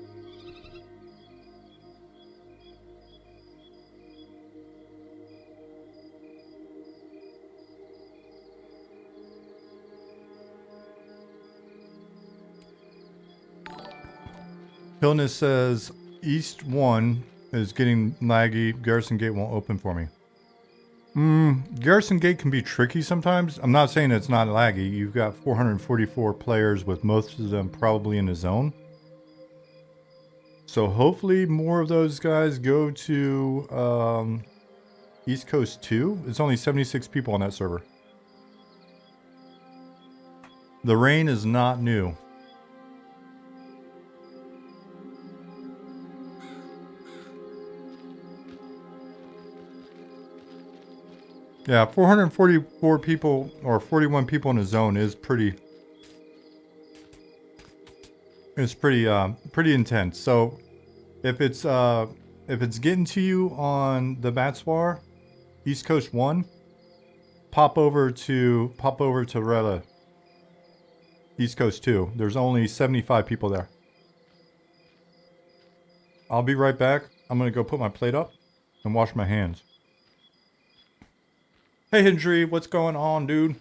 Hillness says, East 1 is getting laggy. Garrison Gate won't open for me. Garrison Gate can be tricky sometimes. I'm not saying it's not laggy. You've got 444 players with most of them probably in the zone. So hopefully more of those guys go to East Coast 2. It's only 76 people on that server. The rain is not new. Yeah, 444 people or 41 people in a zone is pretty. It's pretty intense. So if it's getting to you on the Batswar, East Coast 1, pop over to Rela, East Coast 2. There's only 75 people there. I'll be right back. I'm gonna go put my plate up and wash my hands. Hey Hendry, what's going on, dude?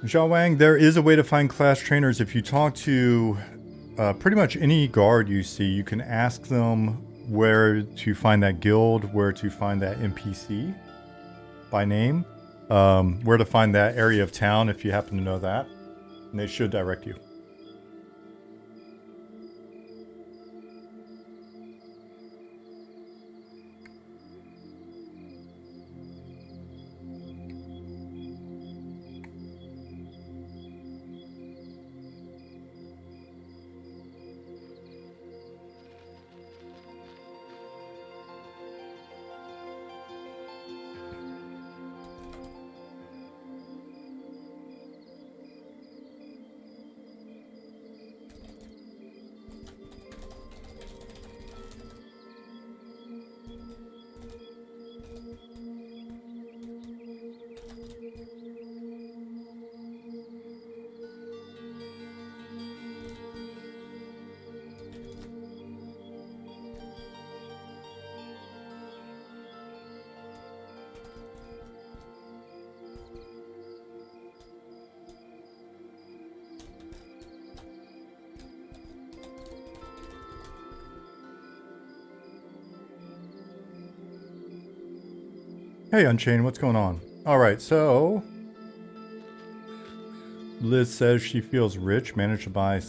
Zhao Wang, there is a way to find class trainers. If you talk to pretty much any guard you see, you can ask them where to find that guild, where to find that NPC by name, where to find that area of town if you happen to know that, and they should direct you. Hey, Unchained, what's going on? All right, so Liz says she feels rich, managed to buy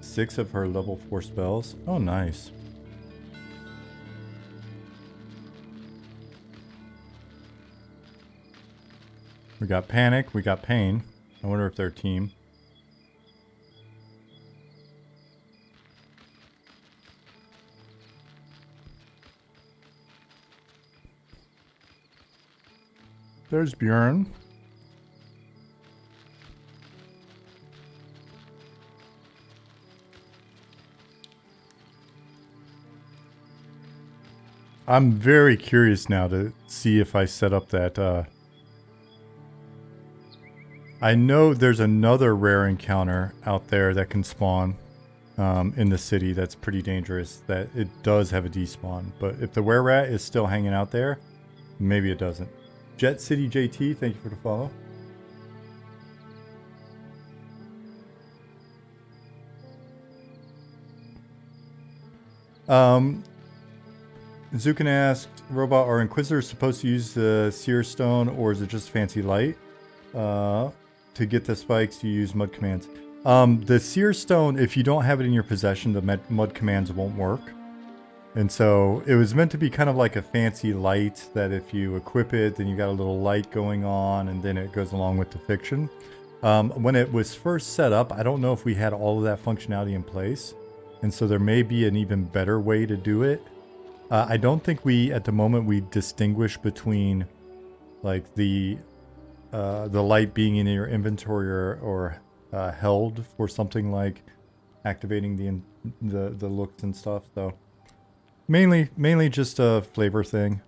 6 of her level 4 spells. Oh, nice. We got Panic, we got Pain. I wonder if they're a team. There's Bjorn. I'm very curious now to see if I set up that, I know there's another rare encounter out there that can spawn in the city that's pretty dangerous, that it does have a despawn. But if the were-rat is still hanging out there, maybe it doesn't. Jet City JT, thank you for the follow. Zukin asked, Robot, are Inquisitors supposed to use the Seer Stone, or is it just fancy light? To get the spikes, you use mud commands. The Seer Stone, if you don't have it in your possession, the mud commands won't work. And so it was meant to be kind of like a fancy light that if you equip it, then you got a little light going on, and then it goes along with the fiction. When it was first set up, I don't know if we had all of that functionality in place. And so there may be an even better way to do it. I don't think at the moment, we distinguish between like the light being in your inventory or held for something like activating the looks and stuff. So mainly just a flavor thing.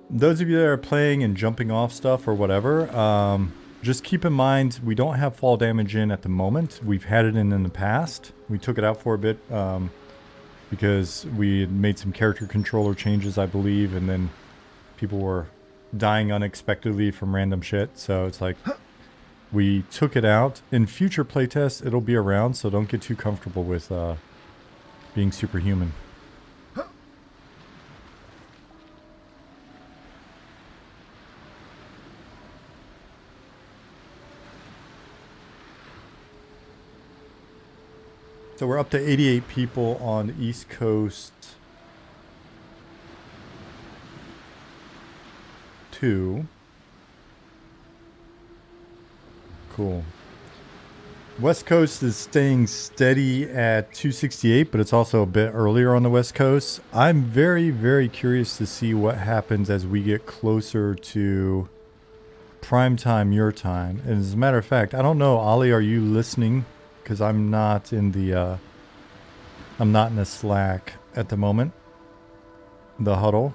Those of you that are playing and jumping off stuff or whatever, just keep in mind we don't have fall damage in at the moment. We've had it in the past. We took it out for a bit because we had made some character controller changes, I believe, and then people were dying unexpectedly from random shit. So it's like we took it out. In future playtests, it'll be around, so don't get too comfortable with being superhuman. So we're up to 88 people on the East Coast 2. Cool. West Coast is staying steady at 268, but it's also a bit earlier on the West Coast. I'm very, very curious to see what happens as we get closer to prime time, your time. And as a matter of fact, I don't know, Ollie, are you listening? Because I'm not in the Slack at the moment. The huddle.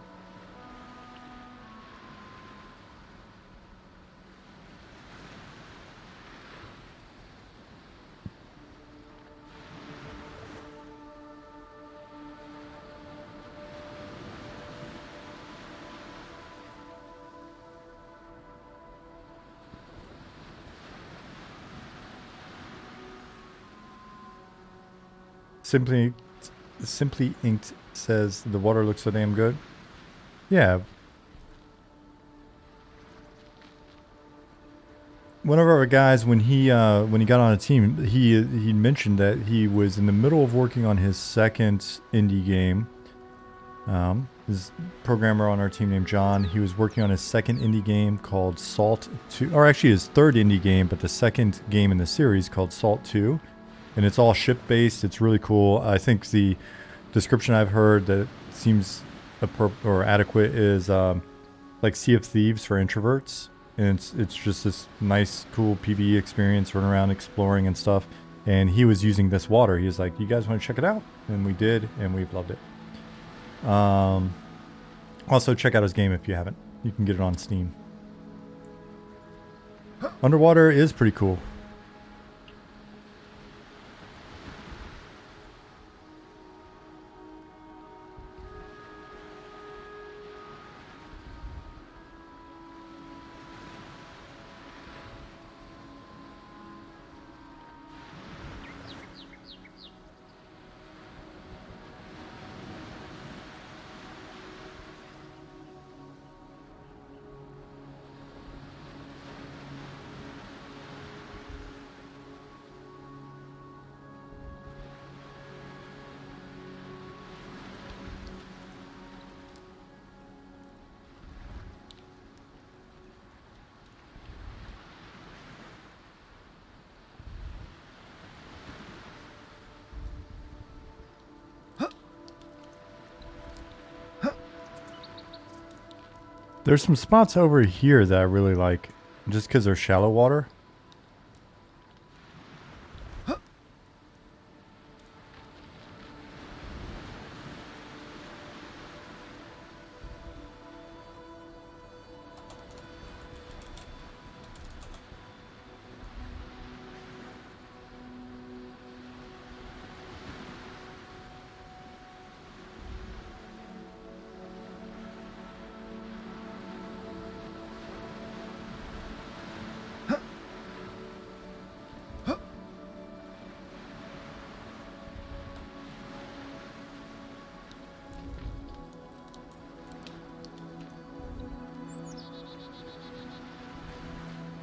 Simply Inked says the water looks so damn good. Yeah. One of our guys, when he got on a team, he mentioned that he was in the middle of working on his second indie game. His programmer on our team named John, he was working on his second indie game called Salt 2, or actually his third indie game, but the second game in the series called Salt 2. And it's all ship-based. It's really cool. I think the description I've heard that seems adequate is like Sea of Thieves for introverts. And it's just this nice, cool PvE experience, running around exploring and stuff. And he was using this water. He was like, you guys want to check it out? And we did, and we've loved it. Also, check out his game if you haven't. You can get it on Steam. Underwater is pretty cool. There's some spots over here that I really like, just because they're shallow water.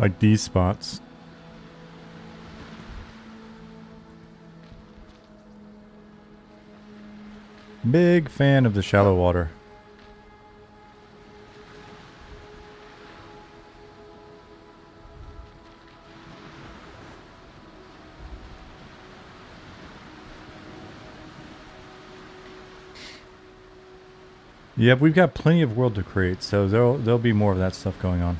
Like these spots. Big fan of the shallow water. Yeah, we've got plenty of world to create, so there'll be more of that stuff going on.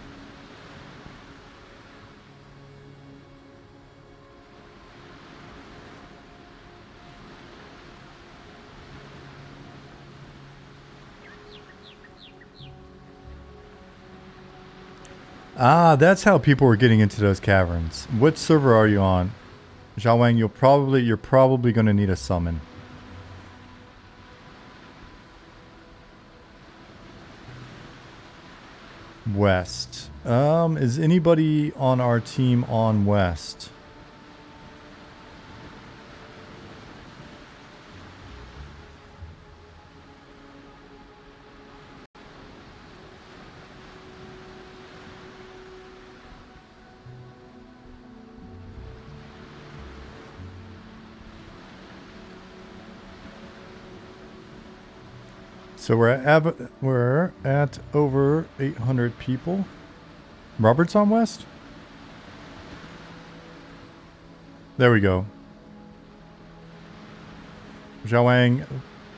Ah, that's how people were getting into those caverns. What server are you on? Zhao Wang, you're probably going to need a summon. West. Is anybody on our team on West? So we're at over 800 people. Robert's on West? There we go. Zhao Wang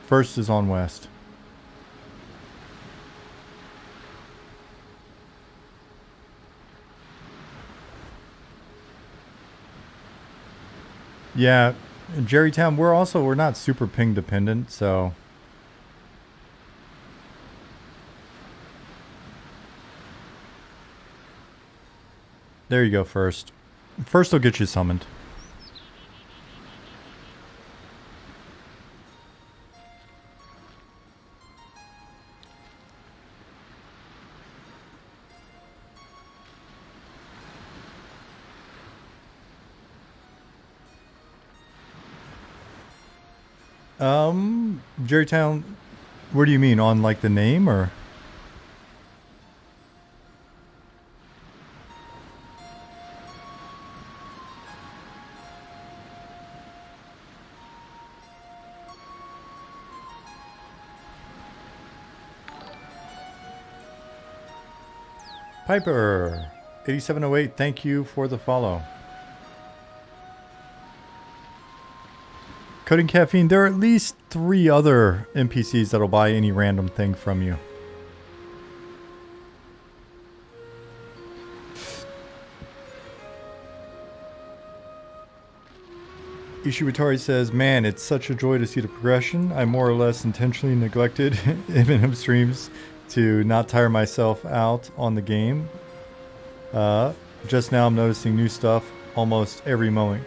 first is on West. Yeah, Jerrytown, we're not super ping dependent, so there you go first. First will get you summoned. Jerrytown, what do you mean? On like the name or? Piper, 8708, thank you for the follow. Coding Caffeine, there are at least 3 other NPCs that'll buy any random thing from you. Ishiwatari says, man, it's such a joy to see the progression. I more or less intentionally neglected Eminem streams to not tire myself out on the game. Just now I'm noticing new stuff almost every moment.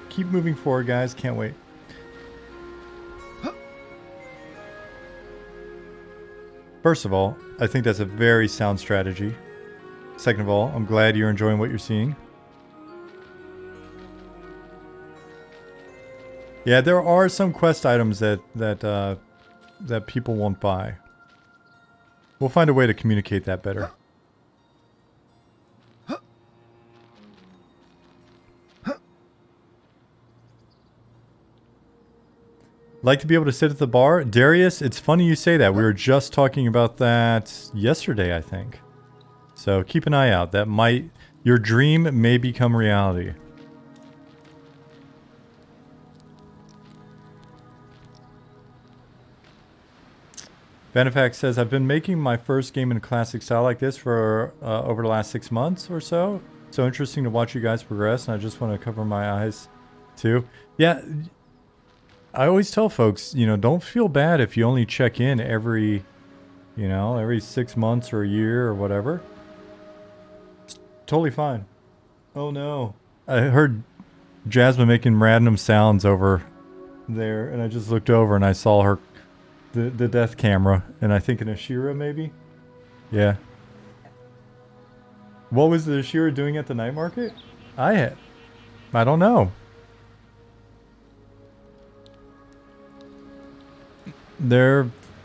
Keep moving forward, guys. Can't wait. First of all, I think that's a very sound strategy. Second of all, I'm glad you're enjoying what you're seeing. Yeah, there are some quest items that people won't buy. We'll find a way to communicate that better. Like to be able to sit at the bar? Darius, it's funny you say that. We were just talking about that yesterday, I think. So keep an eye out. Your dream may become reality. Benefax says, I've been making my first game in a classic style like this for over the last 6 months or so. So interesting to watch you guys progress, and I just want to cover my eyes too. Yeah, I always tell folks, you know, don't feel bad if you only check in every, you know, every 6 months or a year or whatever. It's totally fine. Oh no. I heard Jasmine making random sounds over there, and I just looked over and I saw her, the death camera, and I think an Ashira maybe? Yeah. What was the Ashira doing at the night market? I don't know.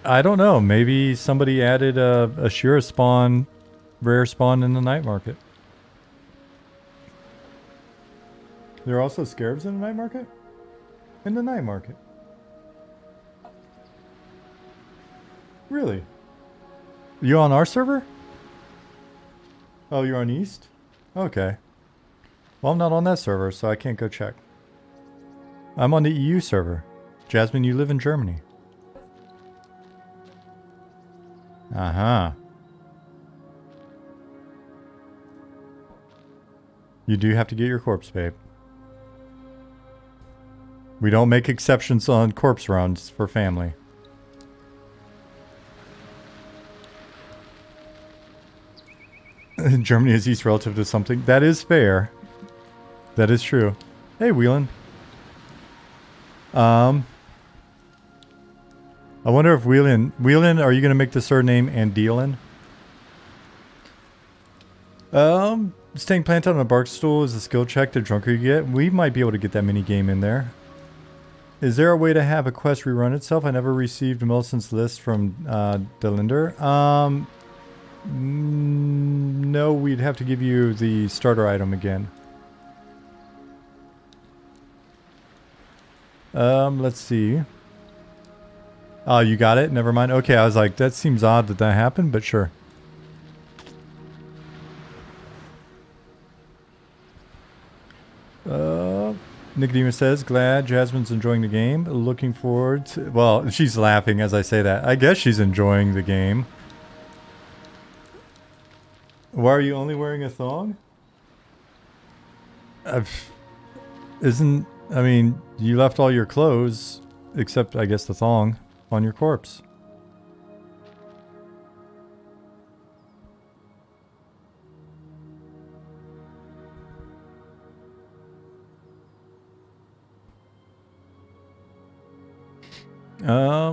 I don't know. Maybe somebody added a Ashira spawn, rare spawn in the night market. There are also scarabs in the night market? In the night market. Really? You on our server? Oh, you're on East? Okay. Well, I'm not on that server, so I can't go check. I'm on the EU server. Jasmine, you live in Germany. Uh-huh. You do have to get your corpse, babe. We don't make exceptions on corpse runs for family. Germany is East relative to something. That is fair. That is true. Hey, Wheelan. I wonder if Wheelan, are you going to make the surname Andeelan? Staying planted on a bark stool is a skill check. The drunker you get. We might be able to get that mini game in there. Is there a way to have a quest rerun itself? I never received Millicent's list from Delinder. No, we'd have to give you the starter item again. Let's see. Oh, you got it? Never mind. Okay, I was like, that seems odd that that happened, but sure. Nicodemus says, glad Jasmine's enjoying the game. Looking forward to... Well, she's laughing as I say that. I guess she's enjoying the game. Why are you only wearing a thong? I mean, you left all your clothes, except, I guess, the thong, on your corpse.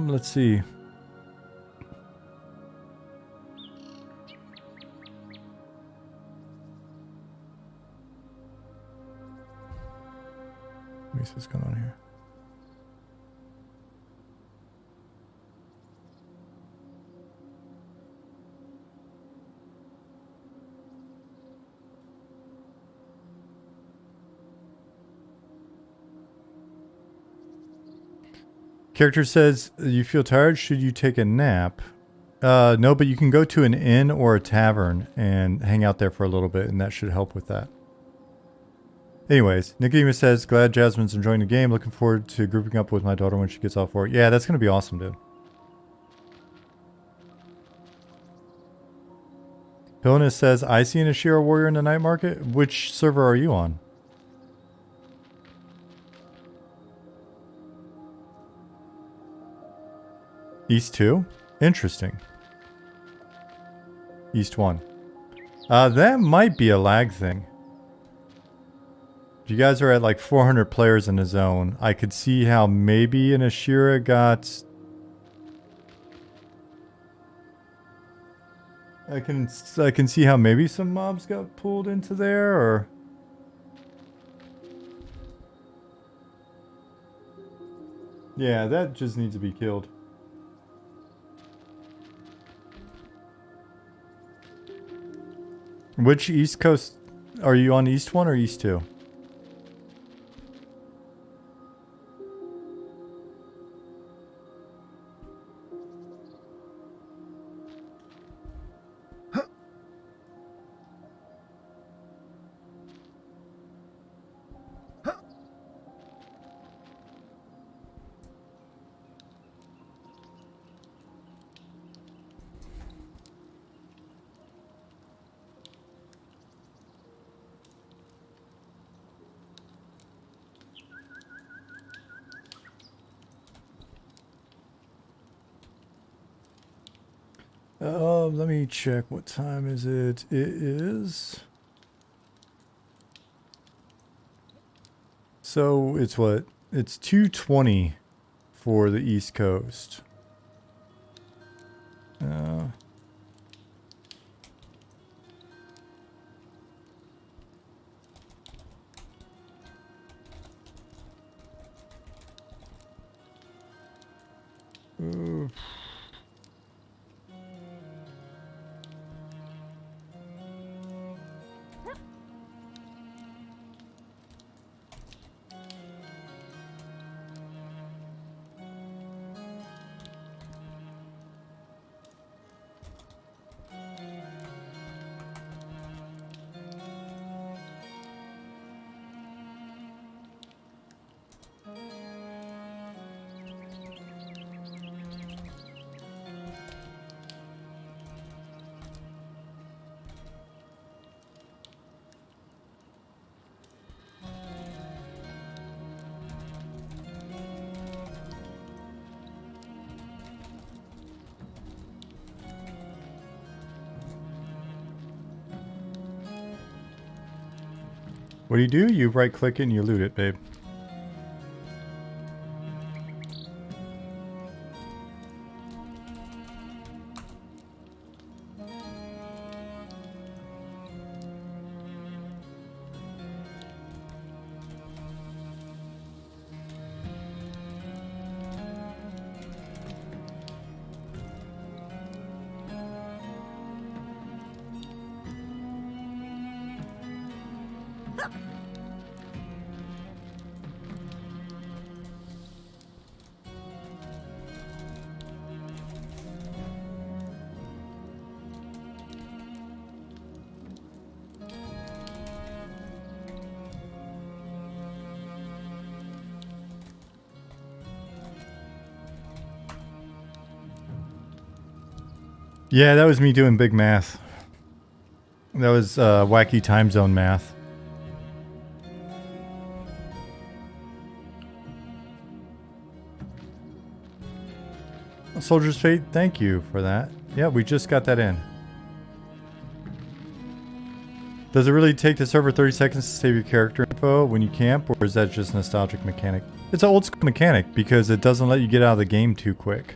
Let's see. Let me see what's going on here. Character says, you feel tired? Should you take a nap? No, but you can go to an inn or a tavern and hang out there for a little bit, and that should help with that. Anyways, Nicodemus says, glad Jasmine's enjoying the game. Looking forward to grouping up with my daughter when she gets off work. Yeah, that's going to be awesome, dude. Villainous says, I see an Ashira warrior in the night market. Which server are you on? East 2? Interesting. East 1. That might be a lag thing. If you guys are at like 400 players in the zone, I could see how maybe an Ashira got... I can see how maybe some mobs got pulled into there, or... Yeah, that just needs to be killed. Which East Coast... Are you on East 1 or East 2? Let me check. What time is it? It is. So it's what? It's 2:20 for the East Coast. What do? You right click it and you loot it, babe. Yeah, that was me doing big math. That was wacky time zone math. Soldier's Fate, thank you for that. Yeah, we just got that in. Does it really take the server 30 seconds to save your character info when you camp, or is that just a nostalgic mechanic? It's an old school mechanic because it doesn't let you get out of the game too quick.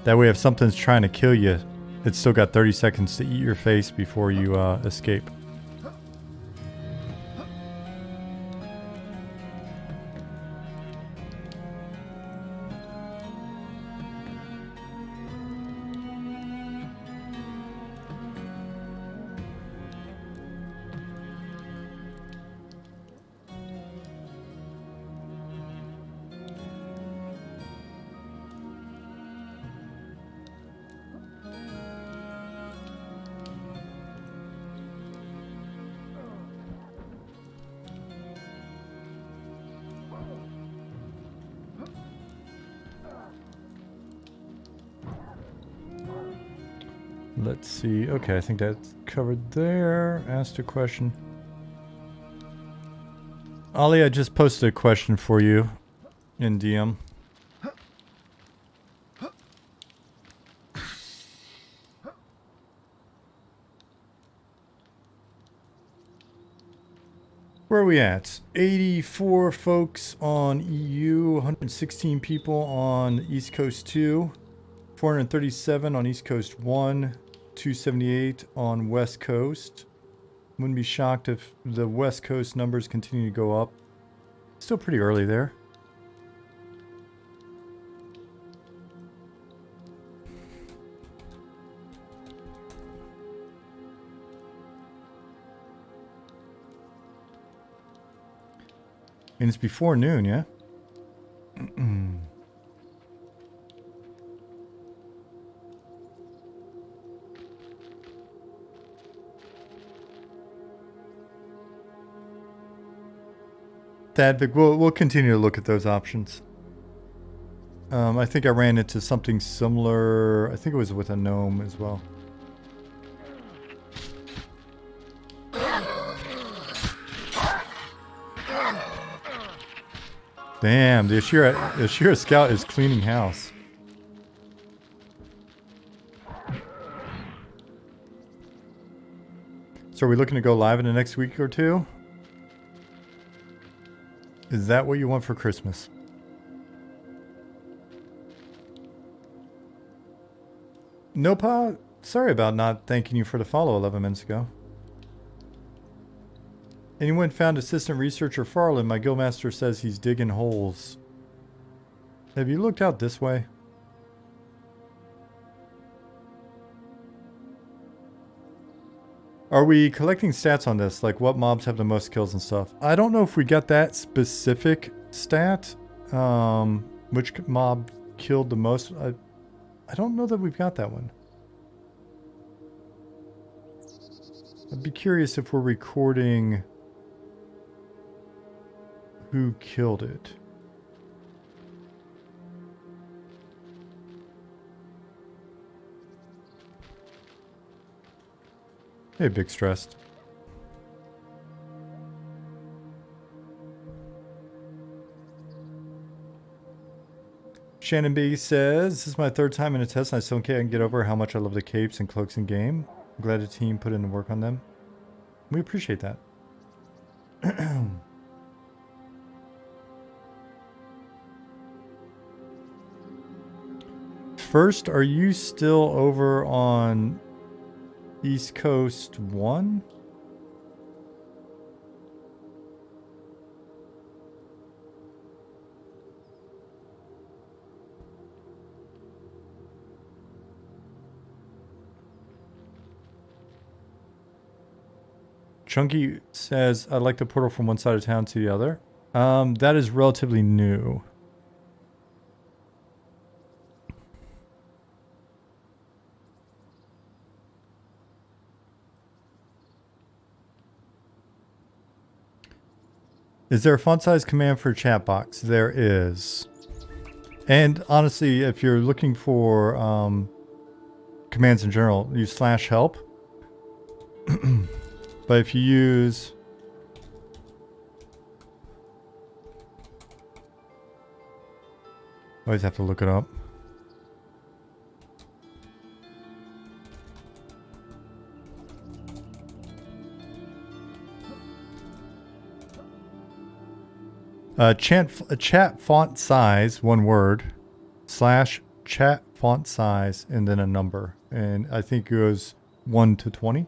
That way if something's trying to kill you, it's still got 30 seconds to eat your face before you escape. Let's see. Okay, I think that's covered there. Asked a question. Ollie, I just posted a question for you in DM. Where are we at? 84 folks on EU, 116 people on East Coast 2, 437 on East Coast 1, 278 on West Coast. Wouldn't be shocked if the West Coast numbers continue to go up. Still pretty early there. And it's before noon, yeah? Thadvik, we'll continue to look at those options. I think I ran into something similar. I think it was with a gnome as well. Damn, the Ashira Scout is cleaning house. So are we looking to go live in the next week or two? Is that what you want for Christmas? No, Pa. Sorry about not thanking you for the follow 11 minutes ago. Anyone found assistant researcher Farland? My guildmaster says he's digging holes. Have you looked out this way? Are we collecting stats on this? Like what mobs have the most kills and stuff? I don't know if we got that specific stat. Which mob killed the most? I don't know that we've got that one. I'd be curious if we're recording who killed it. Hey, Big Stressed. Shannon B says, this is my third time in a test and I still can't get over how much I love the capes and cloaks in game. I'm glad the team put in the work on them. We appreciate that. First, are you still over on East Coast 1? Chunky says, I'd like the portal from one side of town to the other. That is relatively new. Is there a font size command for chat box? There is. And honestly, if you're looking for commands in general, use /help. But if you use always have to look it up. Chat font size, one word, /chat font size, and then a number. And I think it goes 1 to 20.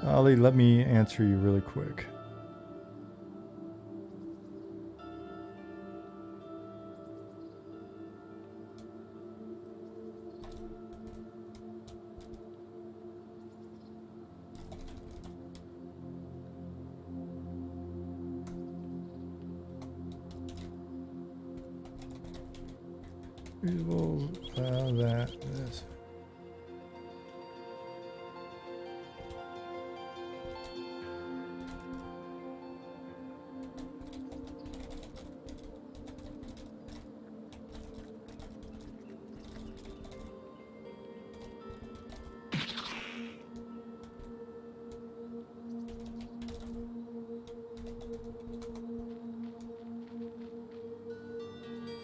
Ollie, let me answer you really quick. Reasonable, this.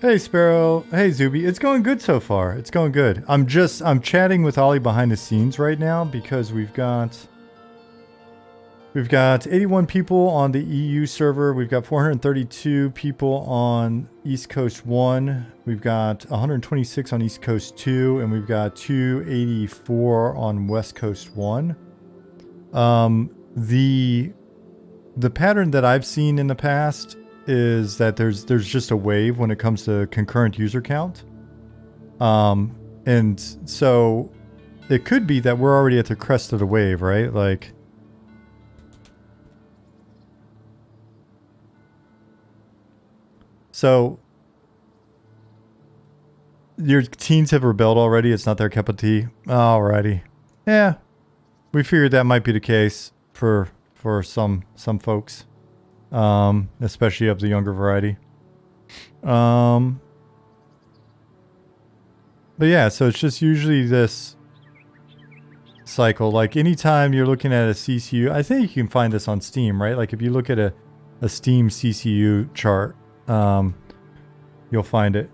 Hey Sparrow, hey Zuby, it's going good so far. It's going good. I'm chatting with Ollie behind the scenes right now because we've got 81 people on the EU server. We've got 432 people on East Coast 1. We've got 126 on East Coast 2, and we've got 284 on West Coast 1. The pattern that I've seen in the past is that there's just a wave when it comes to concurrent user count. And so it could be that we're already at the crest of the wave, right? Like, so your teens have rebelled already. It's not their cup of tea. Alrighty. Yeah. We figured that might be the case for some folks. Especially of the younger variety. But yeah, so it's just usually this cycle. Like anytime you're looking at a CCU, I think you can find this on Steam, right? Like if you look at a Steam CCU chart, you'll find it.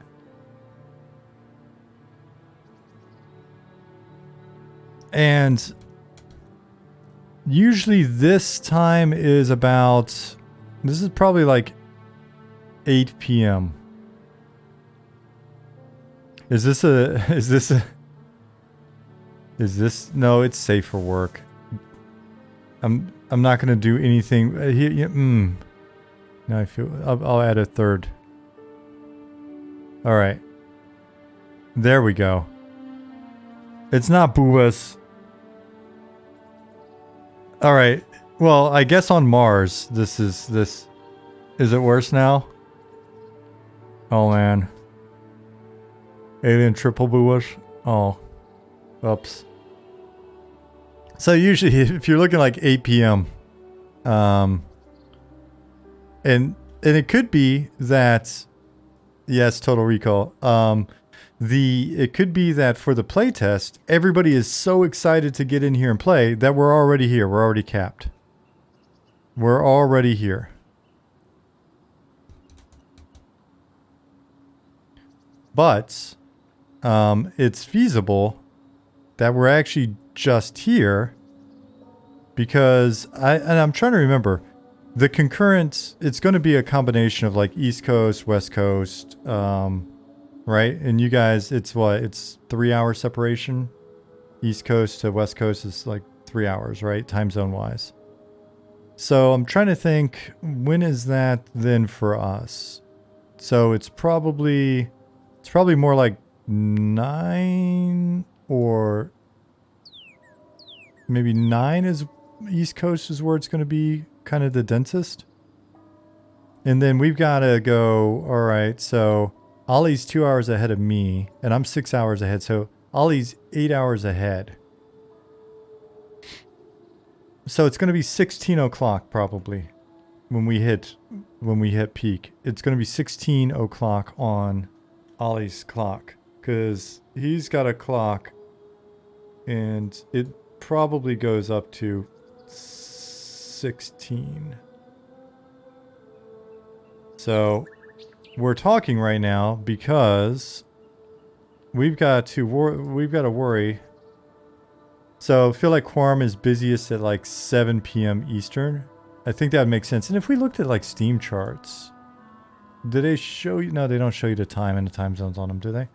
And usually this time is about, this is probably like 8 p.m. Is this, no, it's safe for work. I'm not going to do anything. Now I feel, I'll add a third. All right. There we go. It's not Boobas. All right. Well, I guess on Mars, is it worse now? Oh man. Alien triple Boobas. Oh. Oops. So usually if you're looking like 8 p.m. And it could be that, yes, Total Recall. It could be that for the playtest, everybody is so excited to get in here and play that we're already here. We're already capped. We're already here. But it's feasible that we're actually just here because I'm trying to remember the concurrent. It's going to be a combination of like East Coast, West Coast, right? And you guys, it's what? It's 3 hour separation. East Coast to West Coast is like 3 hours, right? Time zone wise. So I'm trying to think, when is that then for us? So it's probably more like 9 or maybe 9 is East Coast is where it's going to be kind of the densest. And then we've got to go, all right, so Ollie's 2 hours ahead of me and I'm 6 hours ahead. So Ollie's 8 hours ahead. So it's going to be 16 o'clock probably when we hit peak. It's going to be 16 o'clock on Ollie's clock because he's got a clock and it probably goes up to 16. So we're talking right now because we've got to worry. So I feel like Quorum is busiest at like 7 p.m. Eastern. I think that would make sense. And if we looked at like Steam charts, do they show you? No, they don't show you the time and the time zones on them, do they?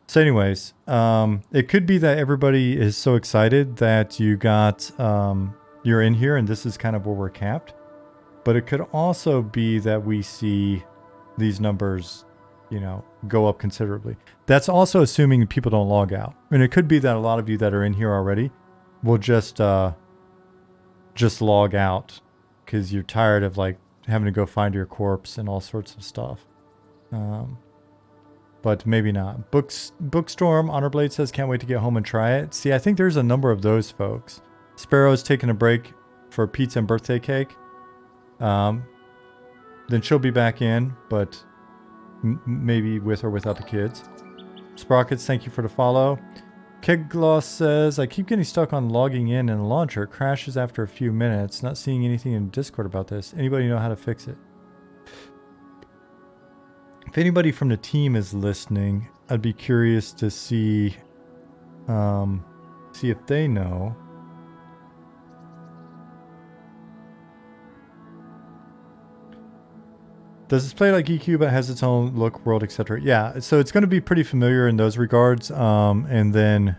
So anyways, it could be that everybody is so excited that you got, you're in here and this is kind of where we're capped. But it could also be that we see these numbers, you know, go up considerably. That's also assuming people don't log out. And it could be that a lot of you that are in here already will just log out because you're tired of like having to go find your corpse and all sorts of stuff. But maybe not. Bookstorm Honorblade says, can't wait to get home and try it. See, I think there's a number of those folks. Sparrow's taking a break for pizza and birthday cake. Then she'll be back in, but maybe with or without the kids. Sprockets, thank you for the follow. Kegloss says, I keep getting stuck on logging in and the launcher. It crashes after a few minutes. Not seeing anything in Discord about this. Anybody know how to fix it? If anybody from the team is listening, I'd be curious to see if they know. Does this play like EQ but has its own look, world, etc.? Yeah, so it's going to be pretty familiar in those regards. And then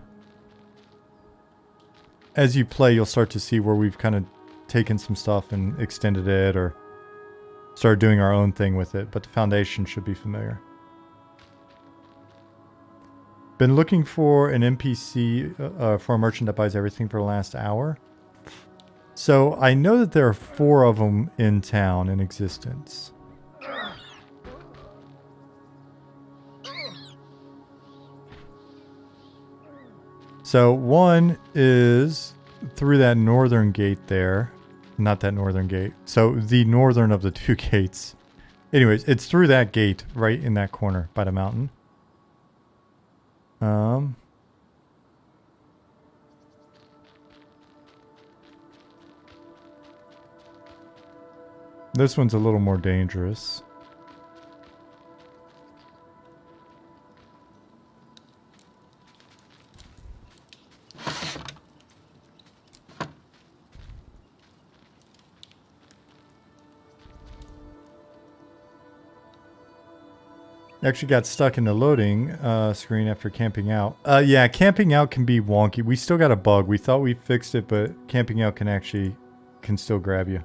as you play, you'll start to see where we've kind of taken some stuff and extended it or started doing our own thing with it. But the foundation should be familiar. Been looking for an NPC for a merchant that buys everything for the last hour. So I know that there are 4 of them in town in existence. So one is through that northern gate there. Not that northern gate. So the northern of the 2 gates. Anyways, it's through that gate right in that corner by the mountain. Um, this one's a little more dangerous. Actually got stuck in the loading screen after camping out. Yeah, camping out can be wonky. We still got a bug. We thought we fixed it, but camping out can still grab you.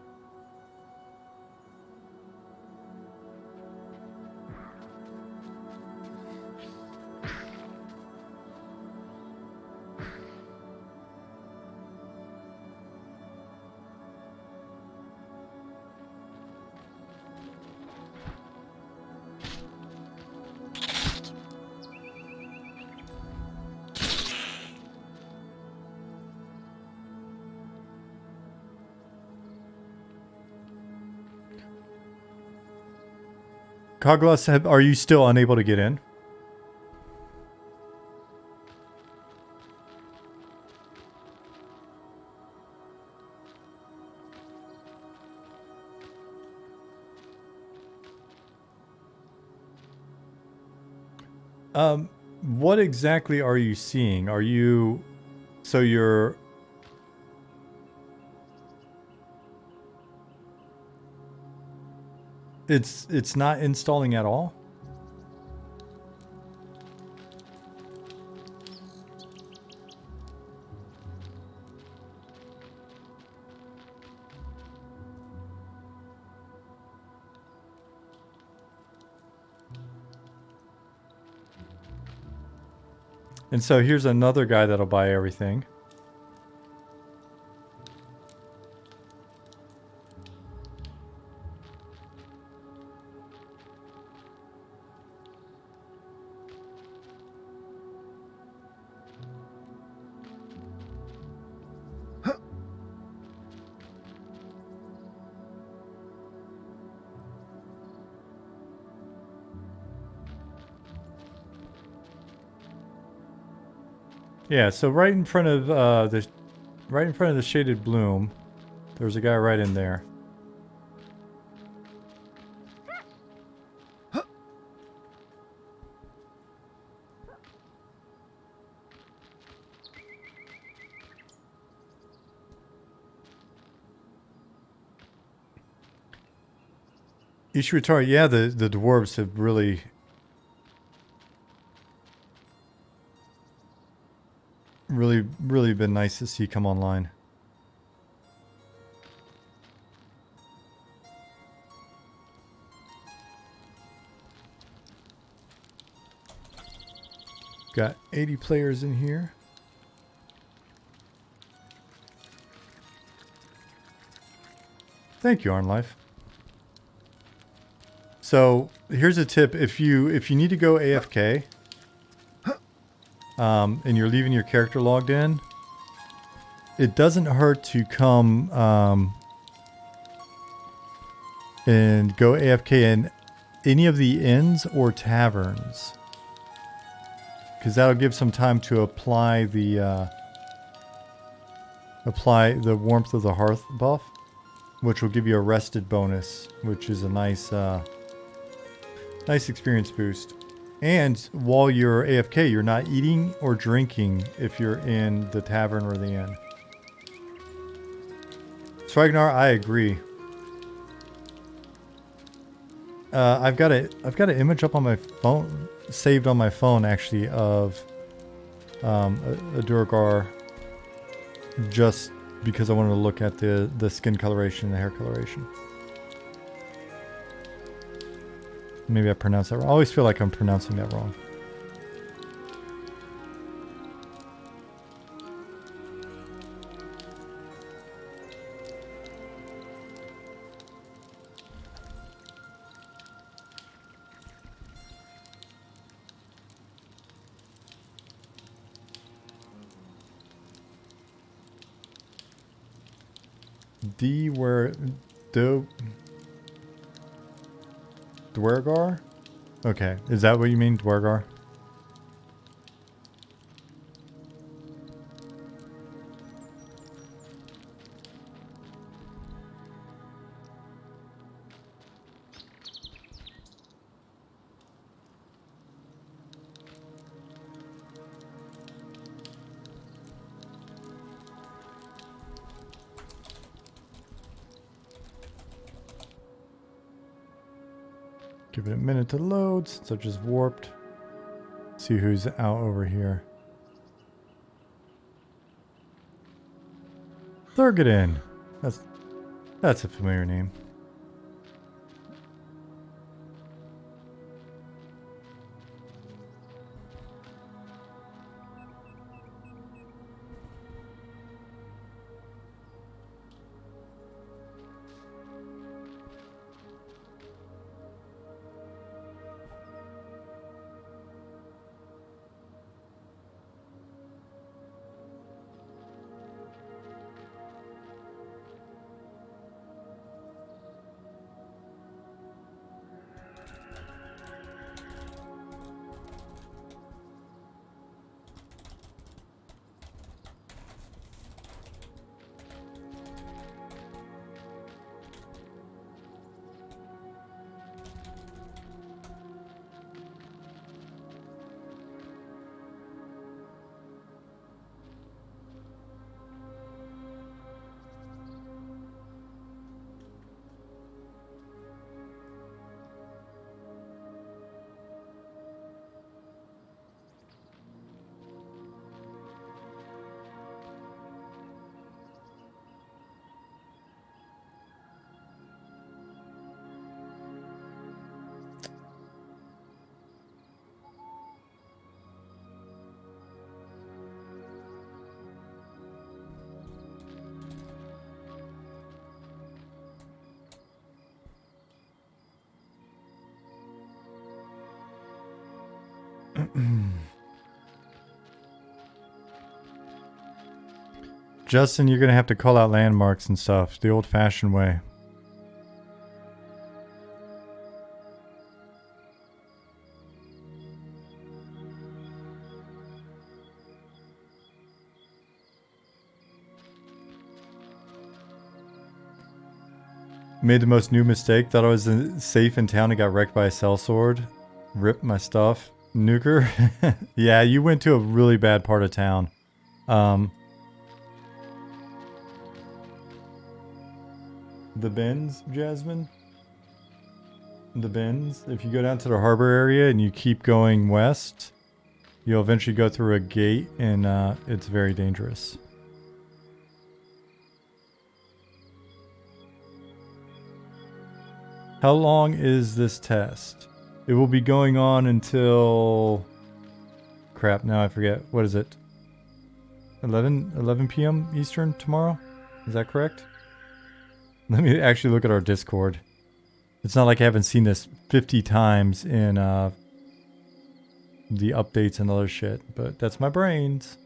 Coglos, are you still unable to get in? What exactly are you seeing? Are you... So you're... It's not installing at all? And so here's another guy that'll buy everything. Yeah, so right in front of the shaded bloom, there's a guy right in there. Ishwatari, yeah, the dwarves have really been nice to see come online. Got 80 players in here. Thank you, Arnlife. So here's a tip: if you need to go AFK, and you're leaving your character logged in, it doesn't hurt to come and go AFK in any of the inns or taverns, because that'll give some time to apply the warmth of the hearth buff, which will give you a rested bonus, which is a nice nice experience boost. And while you're AFK, you're not eating or drinking if you're in the tavern or the inn. Swagnar, I agree. I've got an image up on my phone, saved on my phone actually, of a Durgar, just because I wanted to look at the skin coloration and the hair coloration. Maybe I pronounced that wrong. I always feel like I'm pronouncing that wrong. Dwergar? Okay, is that what you mean, Dwergar? Give it a minute to load since I just warped. See who's out over here. Thurgadin. That's a familiar name. Justin, you're going to have to call out landmarks and stuff the old-fashioned way. Made the most new mistake. Thought I was safe in town and got wrecked by a sellsword. Ripped my stuff. Nuker. Yeah, you went to a really bad part of town. The Bends, Jasmine? The Bends. If you go down to the harbor area and you keep going west, you'll eventually go through a gate and it's very dangerous. How long is this test? It will be going on until... Crap, now I forget. What is it? 11 p.m. Eastern tomorrow? Is that correct? Let me actually look at our Discord. It's not like I haven't seen this 50 times in the updates and other shit, but that's my brains.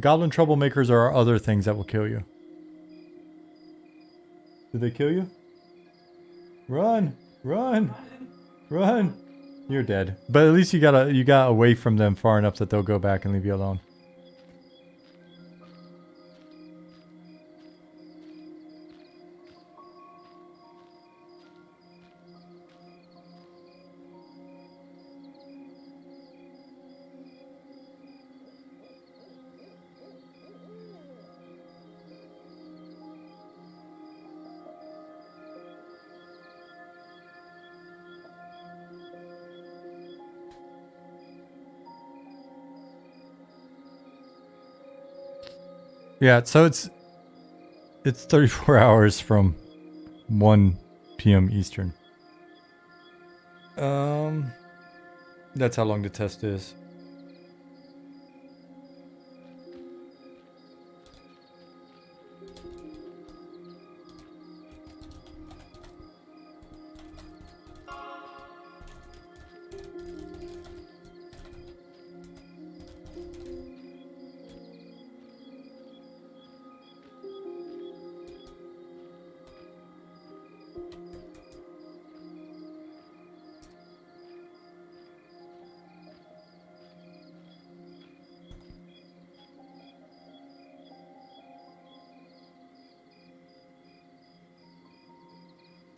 Goblin troublemakers are other things that will kill you. Did they kill you? Run! Run! Run! You're dead. But at least you got away from them far enough that they'll go back and leave you alone. Yeah, so it's 34 hours from 1 p.m. Eastern. That's how long the test is.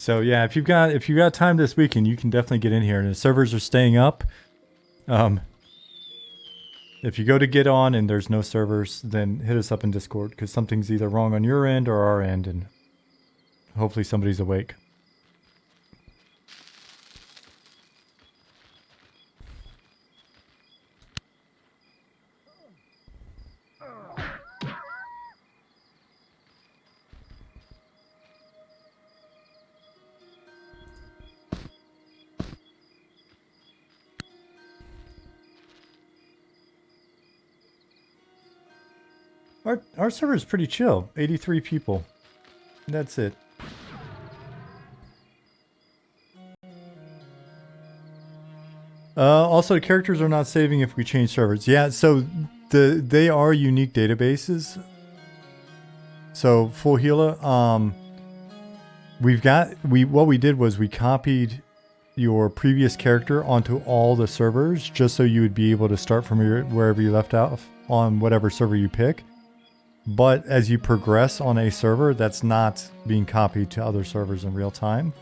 So yeah, if you've got time this weekend, you can definitely get in here. And the servers are staying up. If you go to get on and there's no servers, then hit us up in Discord because something's either wrong on your end or our end, and hopefully somebody's awake. Our server is pretty chill. 83 people. That's it. Also, characters are not saving if we change servers. Yeah, so they are unique databases. So full healer, what we did was we copied your previous character onto all the servers just so you would be able to start from wherever you left off on whatever server you pick. But as you progress on a server, that's not being copied to other servers in real time.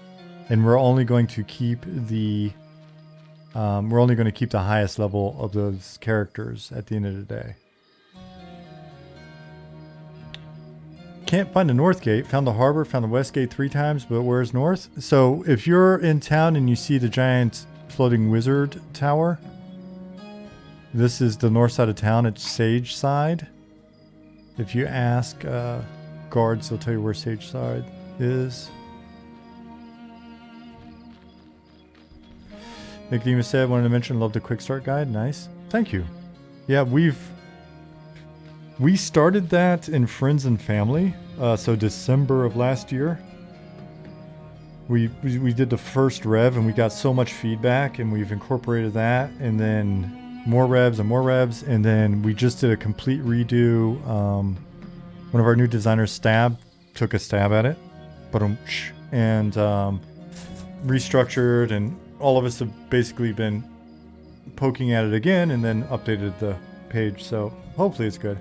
And we're only going to keep the highest level of those characters at the end of the day. Can't find the north gate. Found the harbor, found the west gate 3 times, but where's north? So if you're in town and you see the giant floating wizard tower, this is the north side of town. It's Sage Side. If you ask guards, they'll tell you where Sage Side is. Nicodemus said, wanted to mention, love the quick start guide. Nice. Thank you. Yeah, we started that in Friends and Family, so December of last year. We did the first rev and we got so much feedback and we've incorporated that and then more revs and more revs, and then we just did a complete redo. One of our new designers, took a stab at it, and restructured, and all of us have basically been poking at it again and then updated the page, so hopefully it's good.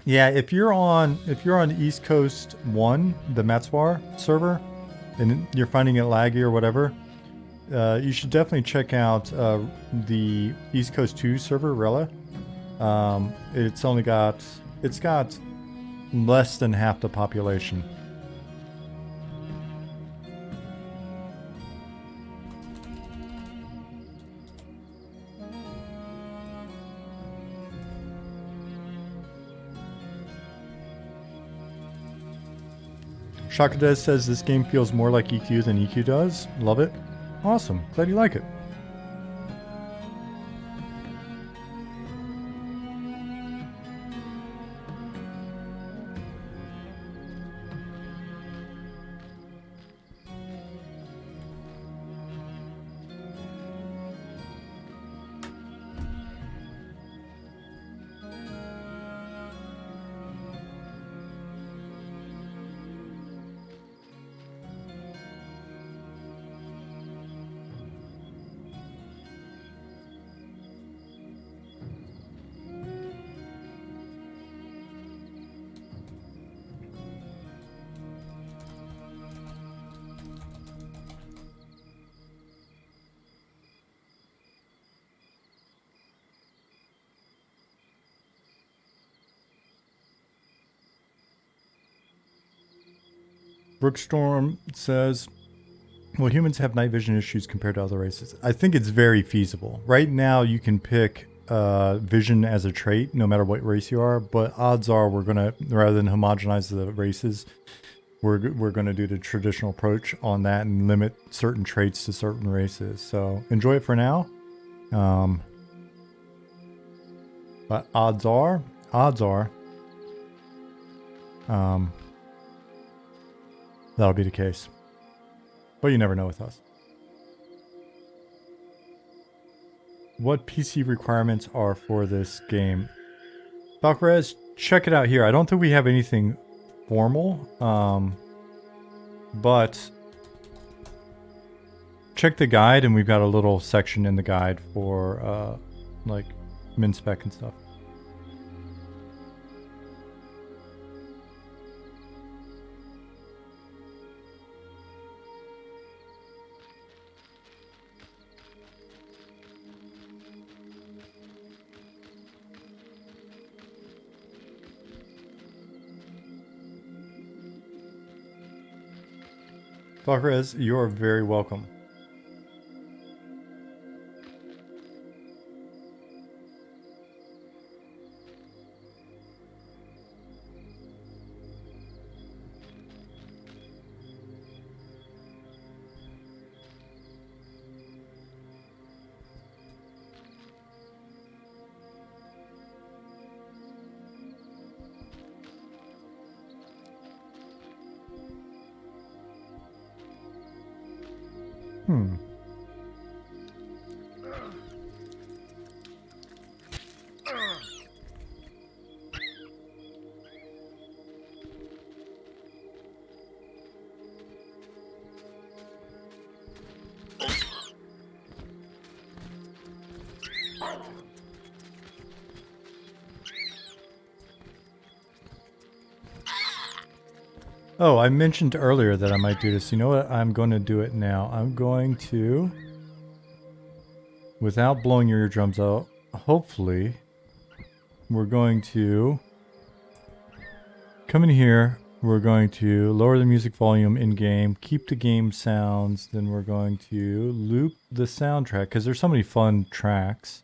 Yeah, if you're on East Coast 1, the Matswar server, and you're finding it laggy or whatever, you should definitely check out the East Coast 2 server, Rella. It's got less than half the population. Shakadez says this game feels more like EQ than EQ does. Love it. Awesome. Glad you like it. Brookstorm says, well, humans have night vision issues compared to other races. I think it's very feasible. Right now, you can pick vision as a trait, no matter what race you are, but odds are we're going to, rather than homogenize the races, we're going to do the traditional approach on that and limit certain traits to certain races. So enjoy it for now. But odds are, that'll be the case. But you never know with us. What PC requirements are for this game? Valkyries, check it out here. I don't think we have anything formal, but check the guide, and we've got a little section in the guide for like min spec and stuff. Valkrez, you're very welcome. Oh, I mentioned earlier that I might do this. You know what? I'm going to do it now. I'm going to, without blowing your eardrums out, hopefully, we're going to come in here. We're going to lower the music volume in game, keep the game sounds. Then we're going to loop the soundtrack because there's so many fun tracks.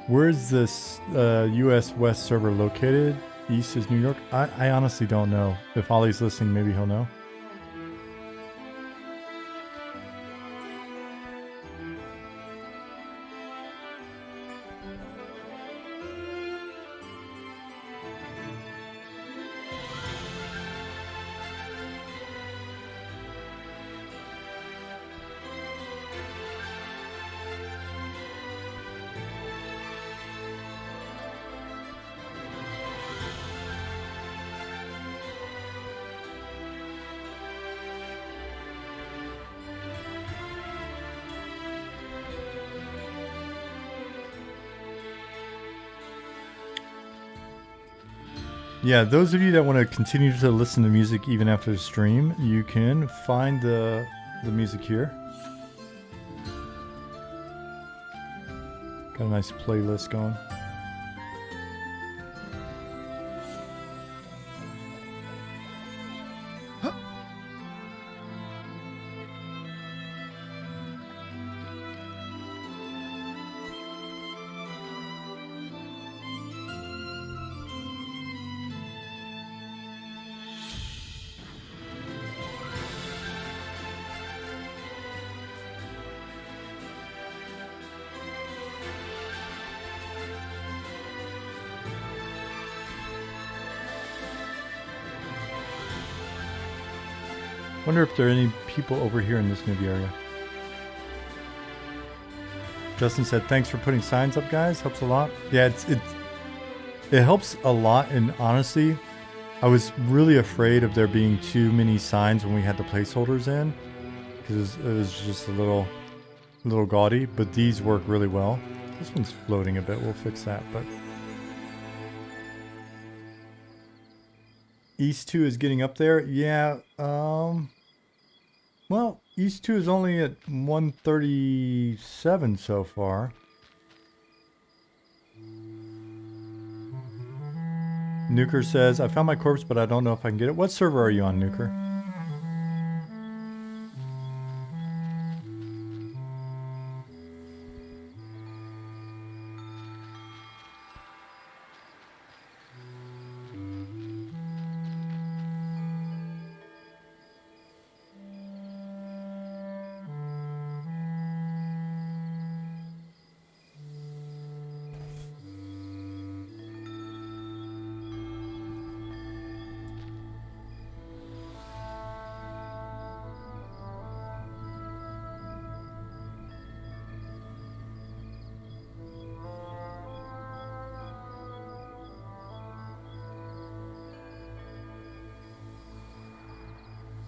Where is this US West server located? East is New York? I honestly don't know. If Ollie's listening, maybe he'll know. Yeah, those of you that want to continue to listen to music even after the stream, you can find the music here. Got a nice playlist going. Wonder if there are any people over here in this movie area. Justin said, "Thanks for putting signs up, guys. Helps a lot." Yeah, it helps a lot. And honestly, I was really afraid of there being too many signs when we had the placeholders in, because it was just a little gaudy. But these work really well. This one's floating a bit. We'll fix that. But East 2 is getting up there. Yeah. Well, East 2 is only at 137 so far. Nuker says, "I found my corpse, but I don't know if I can get it." What server are you on, Nuker?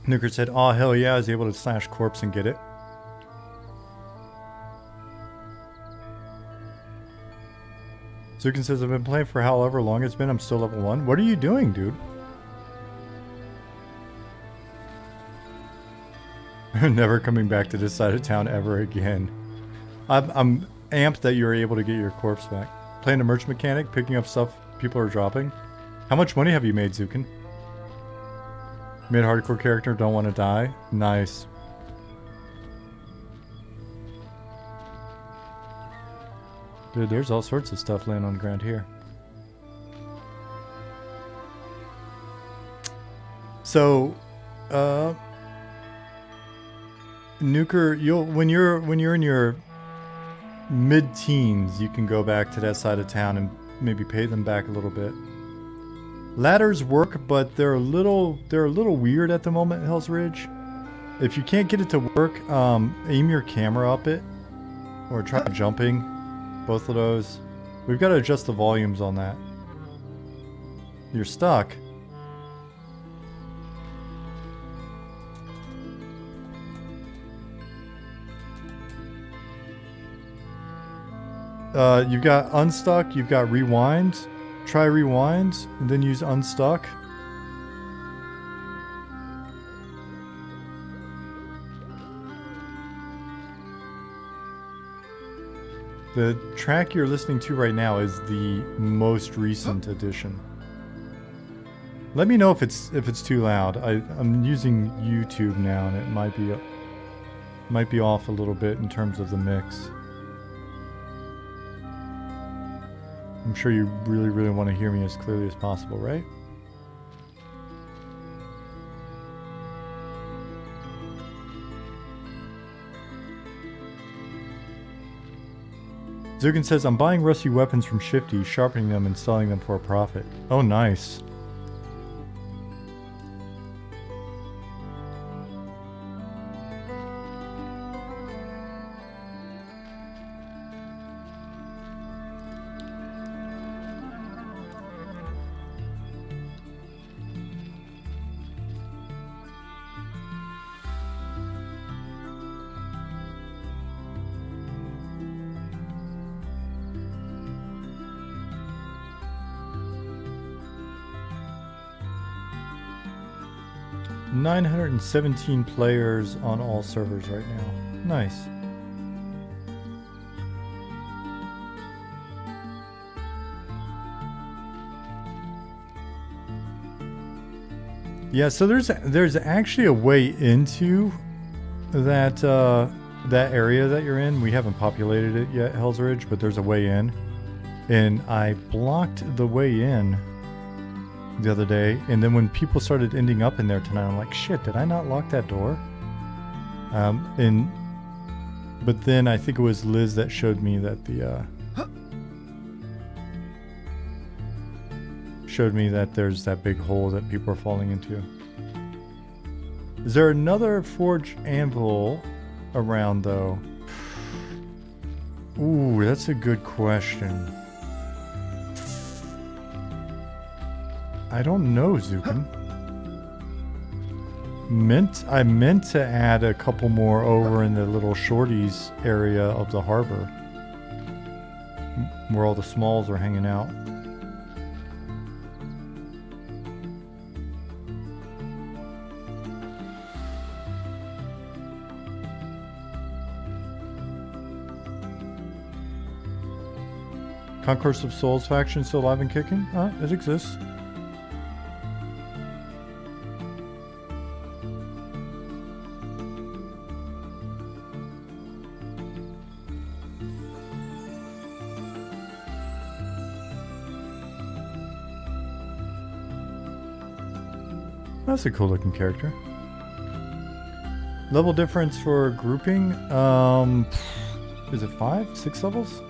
Nuker said, "Oh, hell yeah, I was able to slash corpse and get it." Zukin says, I've been playing for however long it's been. I'm still level 1. What are you doing, dude? Never coming back to this side of town ever again. I'm amped that you were able to get your corpse back. Playing a merch mechanic, picking up stuff people are dropping. How much money have you made, Zukin? Mid hardcore character, don't want to die. Nice. Dude, there's all sorts of stuff laying on the ground here. So, Nuker, when you're in your mid-teens, you can go back to that side of town and maybe pay them back a little bit. Ladders work, but they're a little weird at the moment, Hell's Ridge. If you can't get it to work, aim your camera up it, or try jumping. Both of those. We've got to adjust the volumes on that. You're stuck. You've got unstuck, you've got rewind. Try rewind, and then use unstuck. The track you're listening to right now is the most recent edition. Let me know if it's too loud. I'm using YouTube now, and it might be off a little bit in terms of the mix. I'm sure you really want to hear me as clearly as possible, right? Zukin says, I'm buying rusty weapons from Shifty, sharpening them and selling them for a profit. Oh, nice. $917 players on all servers right now. Nice. Yeah, so there's actually a way into that that area that you're in. We haven't populated it yet, Hell's Ridge, but there's a way in. And I blocked the way in the other day, and then when people started ending up in there tonight, I'm like, shit, did I not lock that door? But then I think it was Liz that showed me that there's that big hole that people are falling into. Is there another forge anvil around though? Ooh, that's a good question. I don't know, Zukin. I meant to add a couple more over in the little shorties area of the harbor, where all the smalls are hanging out. Concourse of Souls faction still alive and kicking? It exists. That's a cool looking character. Level difference for grouping? Is it 5? 6 levels?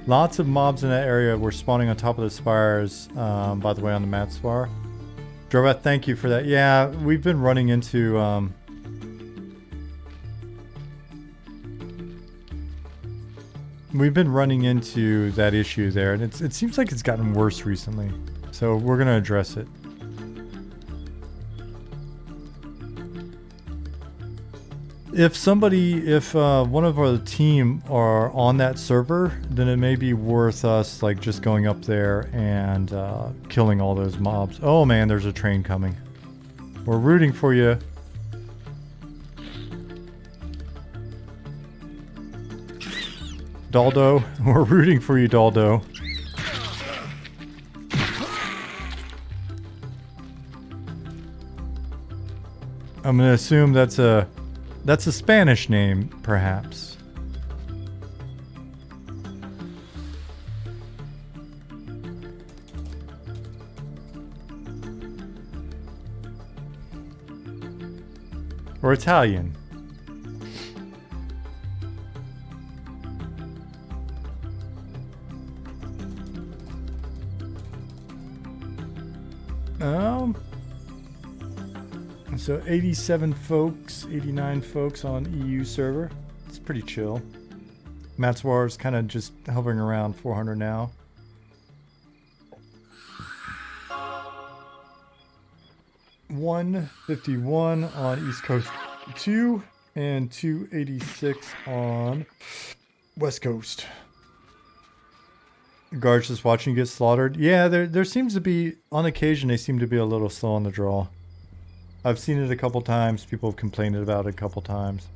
Lots of mobs in that area were spawning on top of the spires, by the way, on the mat spar. Drobat, thank you for that. Yeah, we've been running into that issue there, and it seems like it's gotten worse recently. So we're gonna address it. if one of our team are on that server, then it may be worth us like just going up there and killing all those mobs. Oh man, there's a train coming. We're rooting for you. Daldo, we're rooting for you, Daldo. I'm gonna assume that's a Spanish name, perhaps. Or Italian. So 87 folks, 89 folks on EU server. It's pretty chill. Matswar is kind of just hovering around 400 now. $151 on East Coast 2 and 286 on West Coast. Guards just watching you get slaughtered. Yeah, there seems to be, on occasion, they seem to be a little slow on the draw. I've seen it a couple times. People have complained about it a couple times.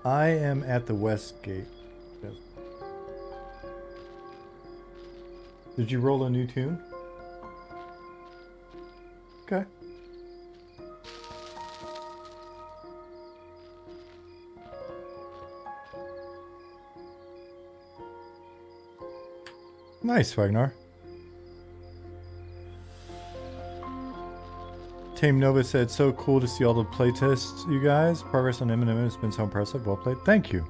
I am at the west gate. Yes. Did you roll a new tune? Okay. Nice, Wagner. Tame Nova said, so cool to see all the playtests, you guys. Progress on M&M has been so impressive. Well played. Thank you.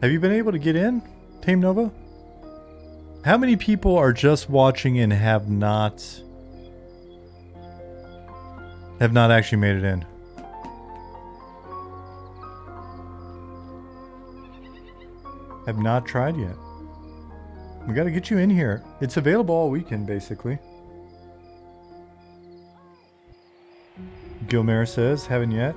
Have you been able to get in, Tame Nova? How many people are just watching and have not actually made it in? Have not tried yet. We got to get you in here. It's available all weekend, basically. Gilmere says, haven't yet.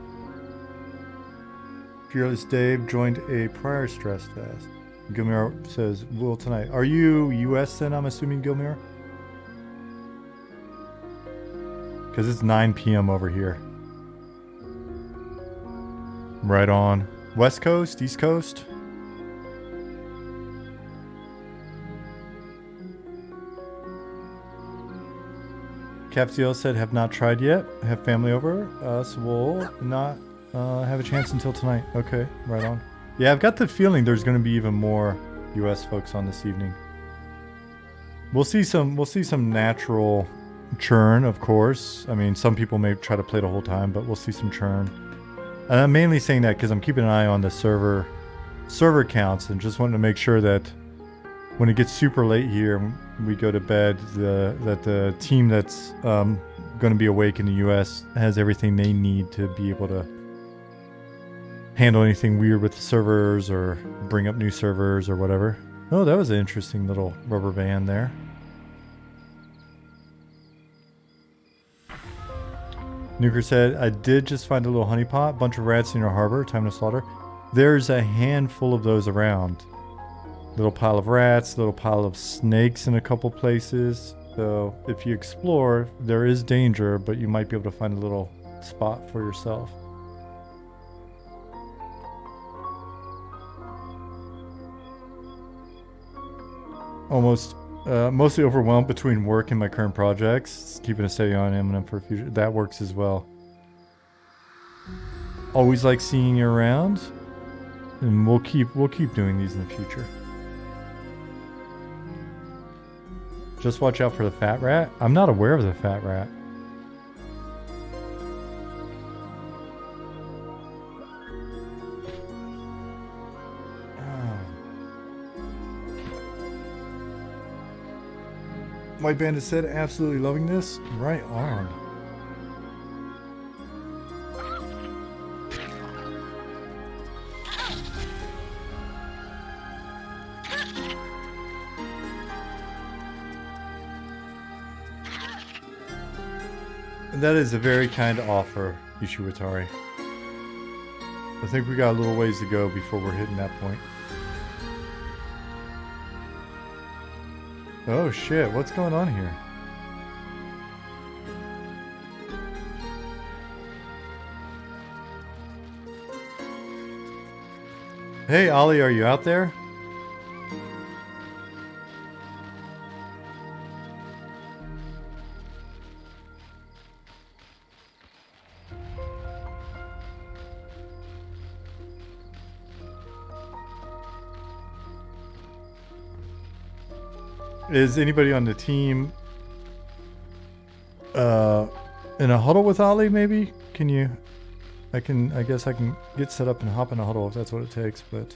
Fearless Dave joined a prior stress test. Gilmere says, will tonight. Are you US then, I'm assuming, Gilmere? Because it's 9 p.m. over here. Right on. West Coast, East Coast? Capsiel said, have not tried yet. Have family over. So we'll not have a chance until tonight. Okay, right on. Yeah, I've got the feeling there's going to be even more US folks on this evening. We'll see some natural churn, of course. I mean, some people may try to play the whole time, but we'll see some churn. And I'm mainly saying that because I'm keeping an eye on the server counts and just wanting to make sure that when it gets super late here and we go to bed, that the team that's going to be awake in the US has everything they need to be able to handle anything weird with the servers or bring up new servers or whatever. Oh, that was an interesting little rubber band there. Nuker said, I did just find a little honeypot, bunch of rats in your harbor, time to slaughter. There's a handful of those around. Little pile of rats, little pile of snakes in a couple places. So if you explore, there is danger, but you might be able to find a little spot for yourself. Mostly overwhelmed between work and my current projects. Keeping a steady eye on M&M for future. That works as well. Always like seeing you around, and we'll keep doing these in the future. Just watch out for the fat rat. I'm not aware of the fat rat. White Bandit said, absolutely loving this. Right on. That is a very kind offer, Ishiwatari. I think we got a little ways to go before we're hitting that point. Oh shit, what's going on here? Hey Ollie, are you out there? Is anybody on the team in a huddle with Ollie maybe? Can you I guess I can get set up and hop in a huddle if that's what it takes, but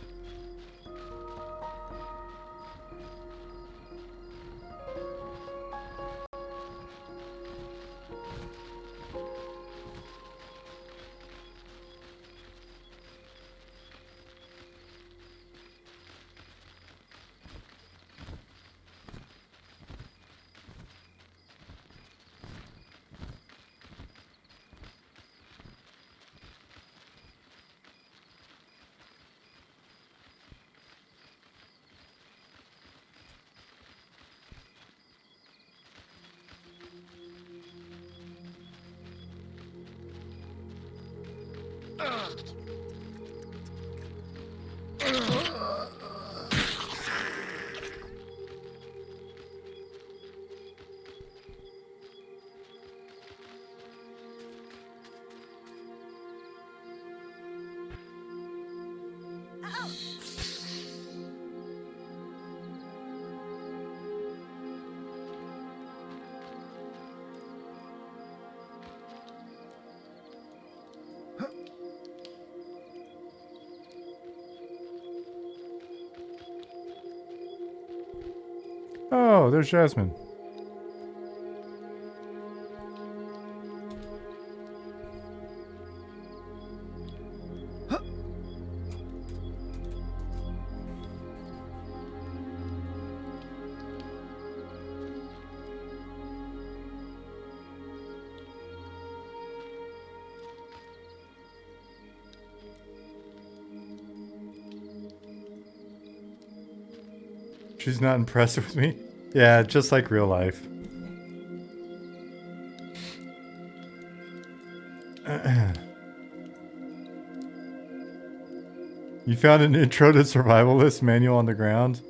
oh, there's Jasmine. She's not impressed with me. Yeah, just like real life. You found an intro to survivalist manual on the ground?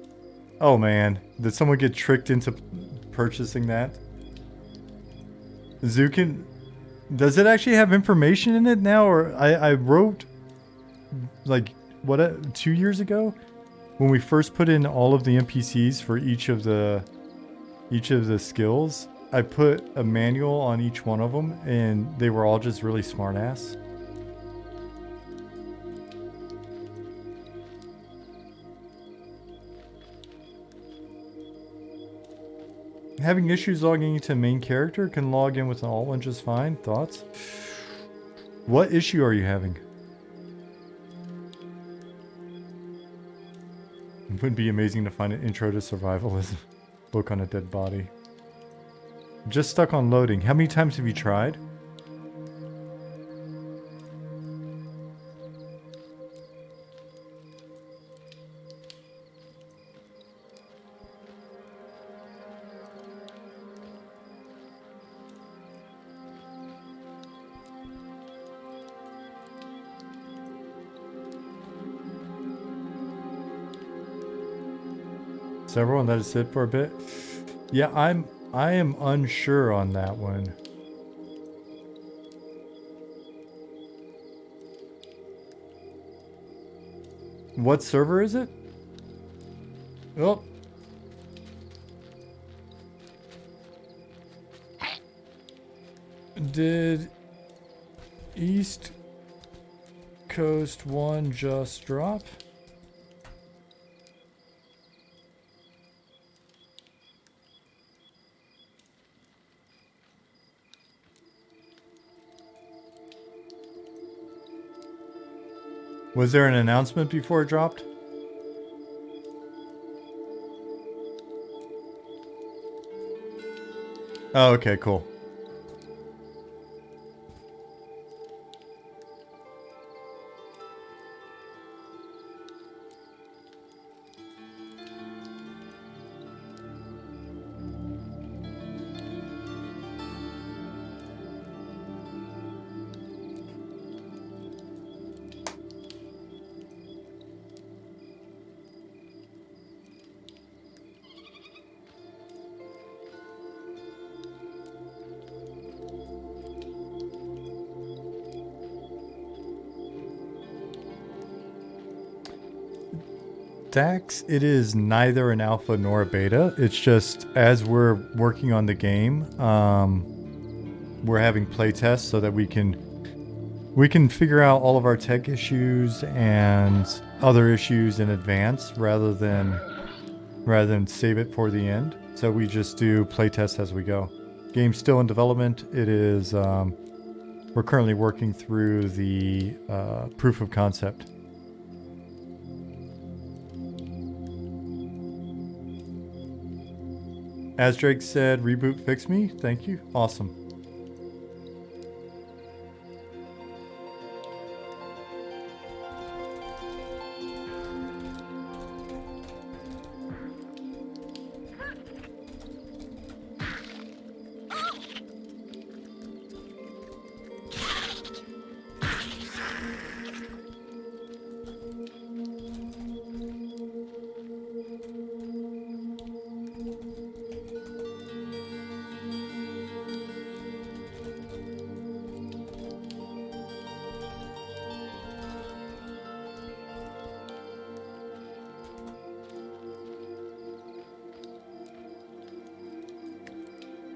Oh man, did someone get tricked into purchasing that? Zukin, does it actually have information in it now? Or I wrote like, what, 2 years ago? When we first put in all of the NPCs for each of the skills, I put a manual on each one of them, and they were all just really smart-ass. Having issues logging into main character, can log in with an alt one just fine. Thoughts? What issue are you having? It would be amazing to find an intro to survivalism book on a dead body. Just stuck on loading. How many times have you tried? Several and let it sit for a bit. Yeah, I am unsure on that one. What server is it? Oh. Did East Coast 1 just drop? Was there an announcement before it dropped? Oh, okay, cool. Dax, it is neither an alpha nor a beta. It's just as we're working on the game, we're having playtests so that we can figure out all of our tech issues and other issues in advance rather than save it for the end. So we just do playtests as we go. Game's still in development. It is. We're currently working through the proof of concept. As Drake said, reboot fix me. Thank you. Awesome.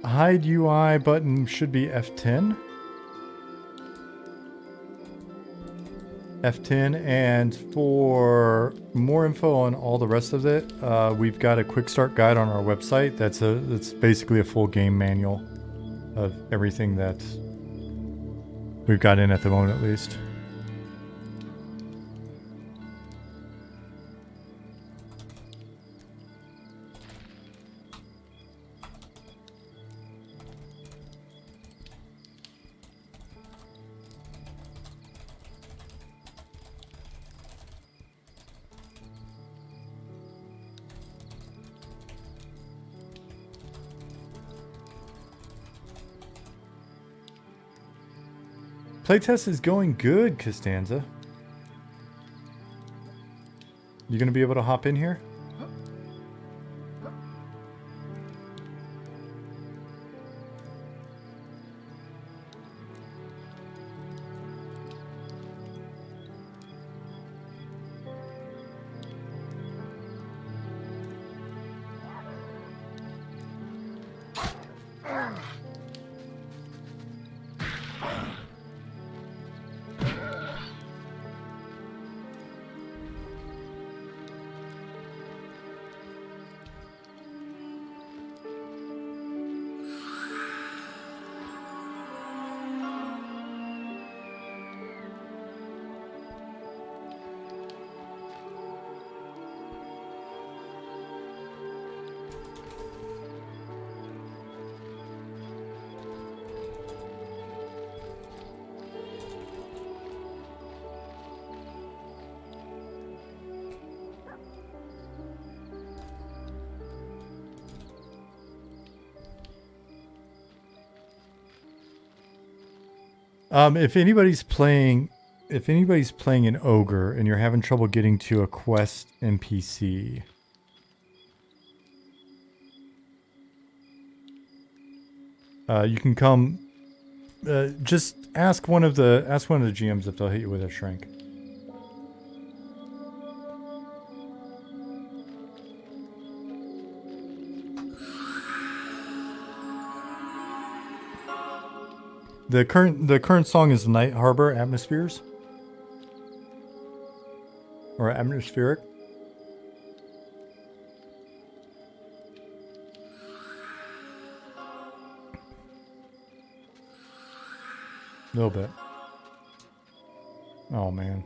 Hide UI button should be F10. F10, and for more info on all the rest of it, we've got a quick start guide on our website. That's basically a full game manual of everything that we've got in at the moment, at least. Playtest is going good, Costanza. You gonna be able to hop in here? If anybody's playing an ogre and you're having trouble getting to a quest NPC, you can come. Just ask one of the GMs if they'll hit you with a shrink. The current song is Night Harbor Atmospheres. Or atmospheric. A little bit. Oh man.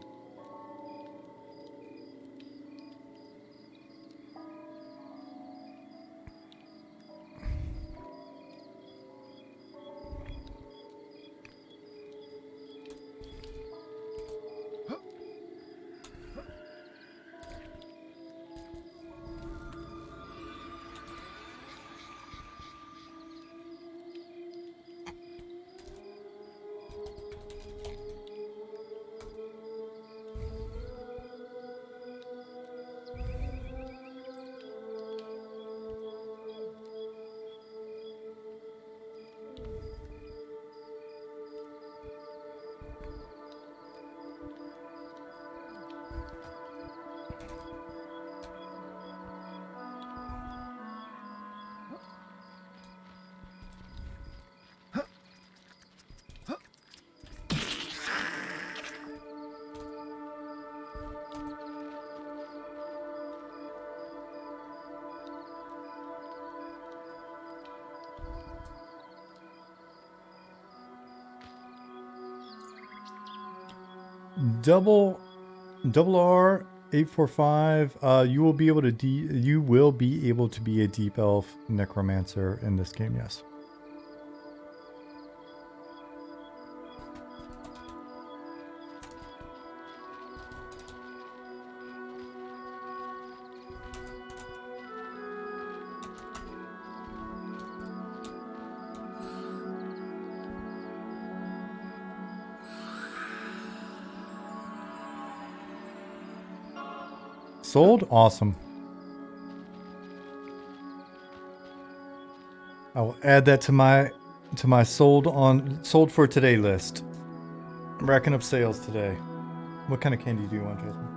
Double R 845. You will be able to be a deep elf necromancer in this game. Yes. Sold? Awesome. I will add that to my sold for today list. I'm racking up sales today. What kind of candy do you want, Jasmine?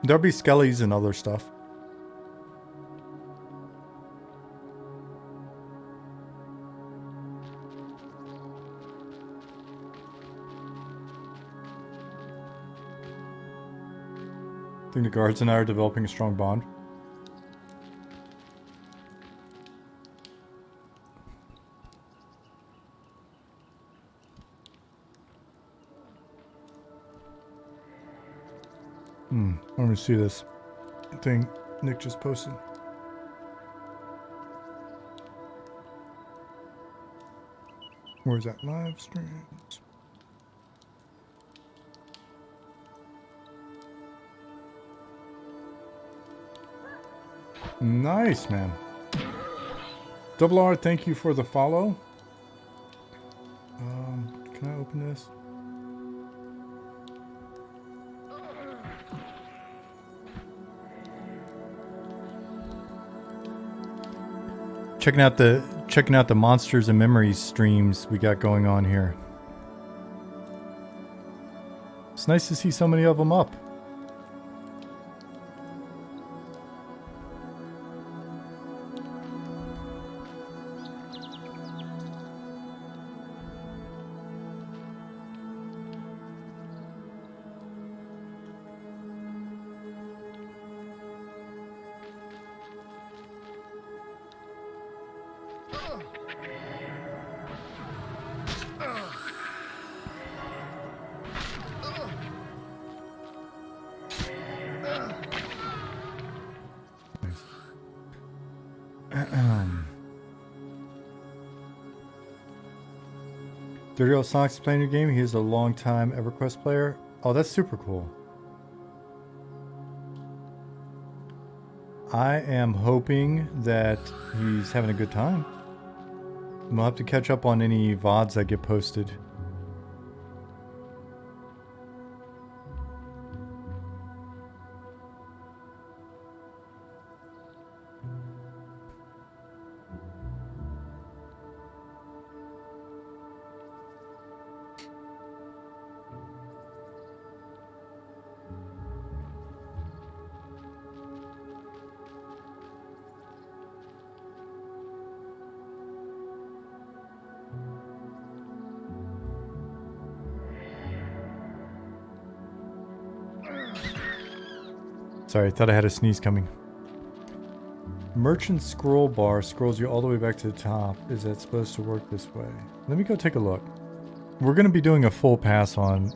There'll be skellies and other stuff. I think the guards and I are developing a strong bond. Let me see this thing Nick just posted. Where's that live streams? Nice, man. Double R, thank you for the follow. Can I open this? Checking out the Monsters and Memories streams we got going on here. It's nice to see so many of them up. Dirty Old Sonic's playing your game. He is a long-time EverQuest player. Oh, that's super cool. I am hoping that he's having a good time. We'll have to catch up on any VODs that get posted. Sorry, I thought I had a sneeze coming. Merchant scroll bar scrolls you all the way back to the top. Is that supposed to work this way? Let me go take a look. We're going to be doing a full pass on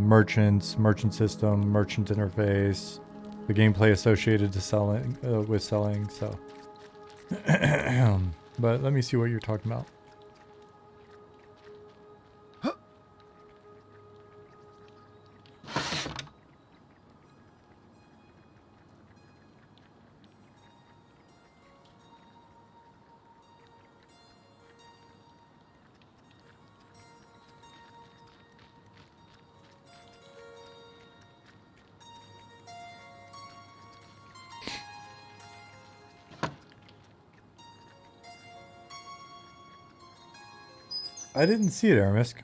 merchants, merchant system, merchant interface, the gameplay associated to selling with selling. So, but let me see what you're talking about. I didn't see it, Aramisk.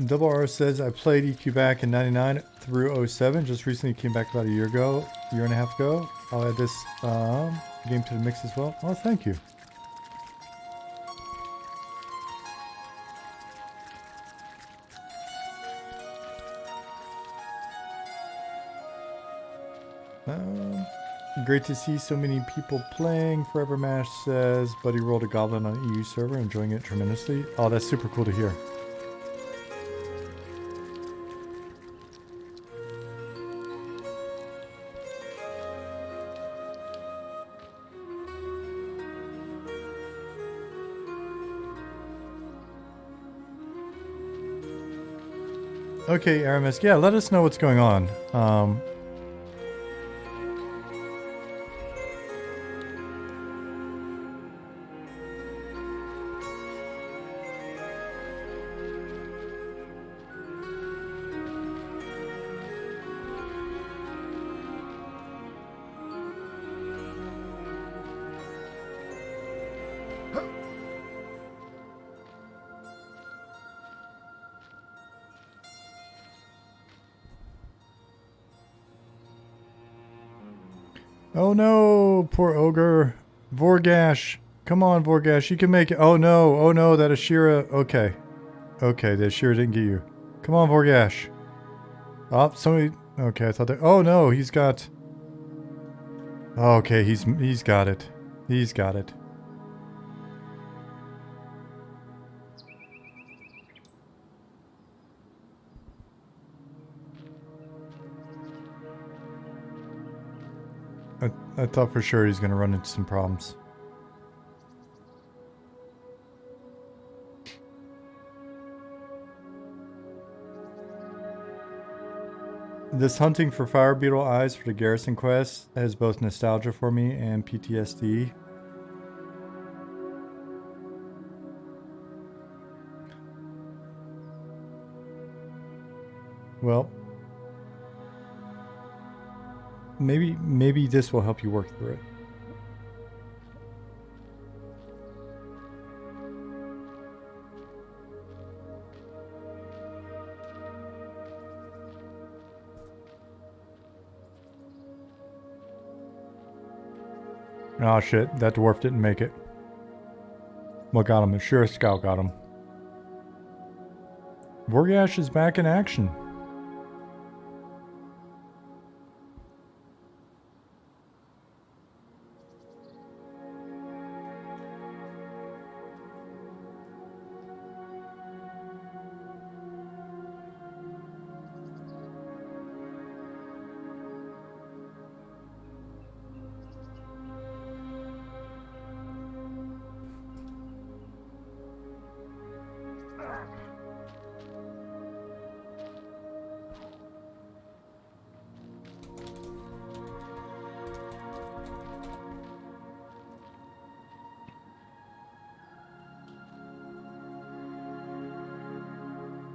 Double R says, I played EQ back in 99 through 07. Just recently came back about a year and a half ago. I'll add this game to the mix as well. Oh, thank you. Great to see so many people playing. Forever Mash says, Buddy rolled a goblin on EU server, enjoying it tremendously. Oh, that's super cool to hear. Okay, Aramis, yeah, let us know what's going on. Oh no, poor ogre. Vorgash. Come on, Vorgash, you can make it. Oh no, that Ashira. Okay. Okay, the Ashira didn't get you. Come on, Vorgash. Oh, somebody. Okay, I thought that. Oh no, he's got. Okay, he's got it. He's got it. I thought for sure he's gonna run into some problems. This hunting for fire beetle eyes for the garrison quest has both nostalgia for me and PTSD. Well, maybe this will help you work through it. Oh shit, that dwarf didn't make it. What got him? Sure, Scout got him. Vorgash is back in action.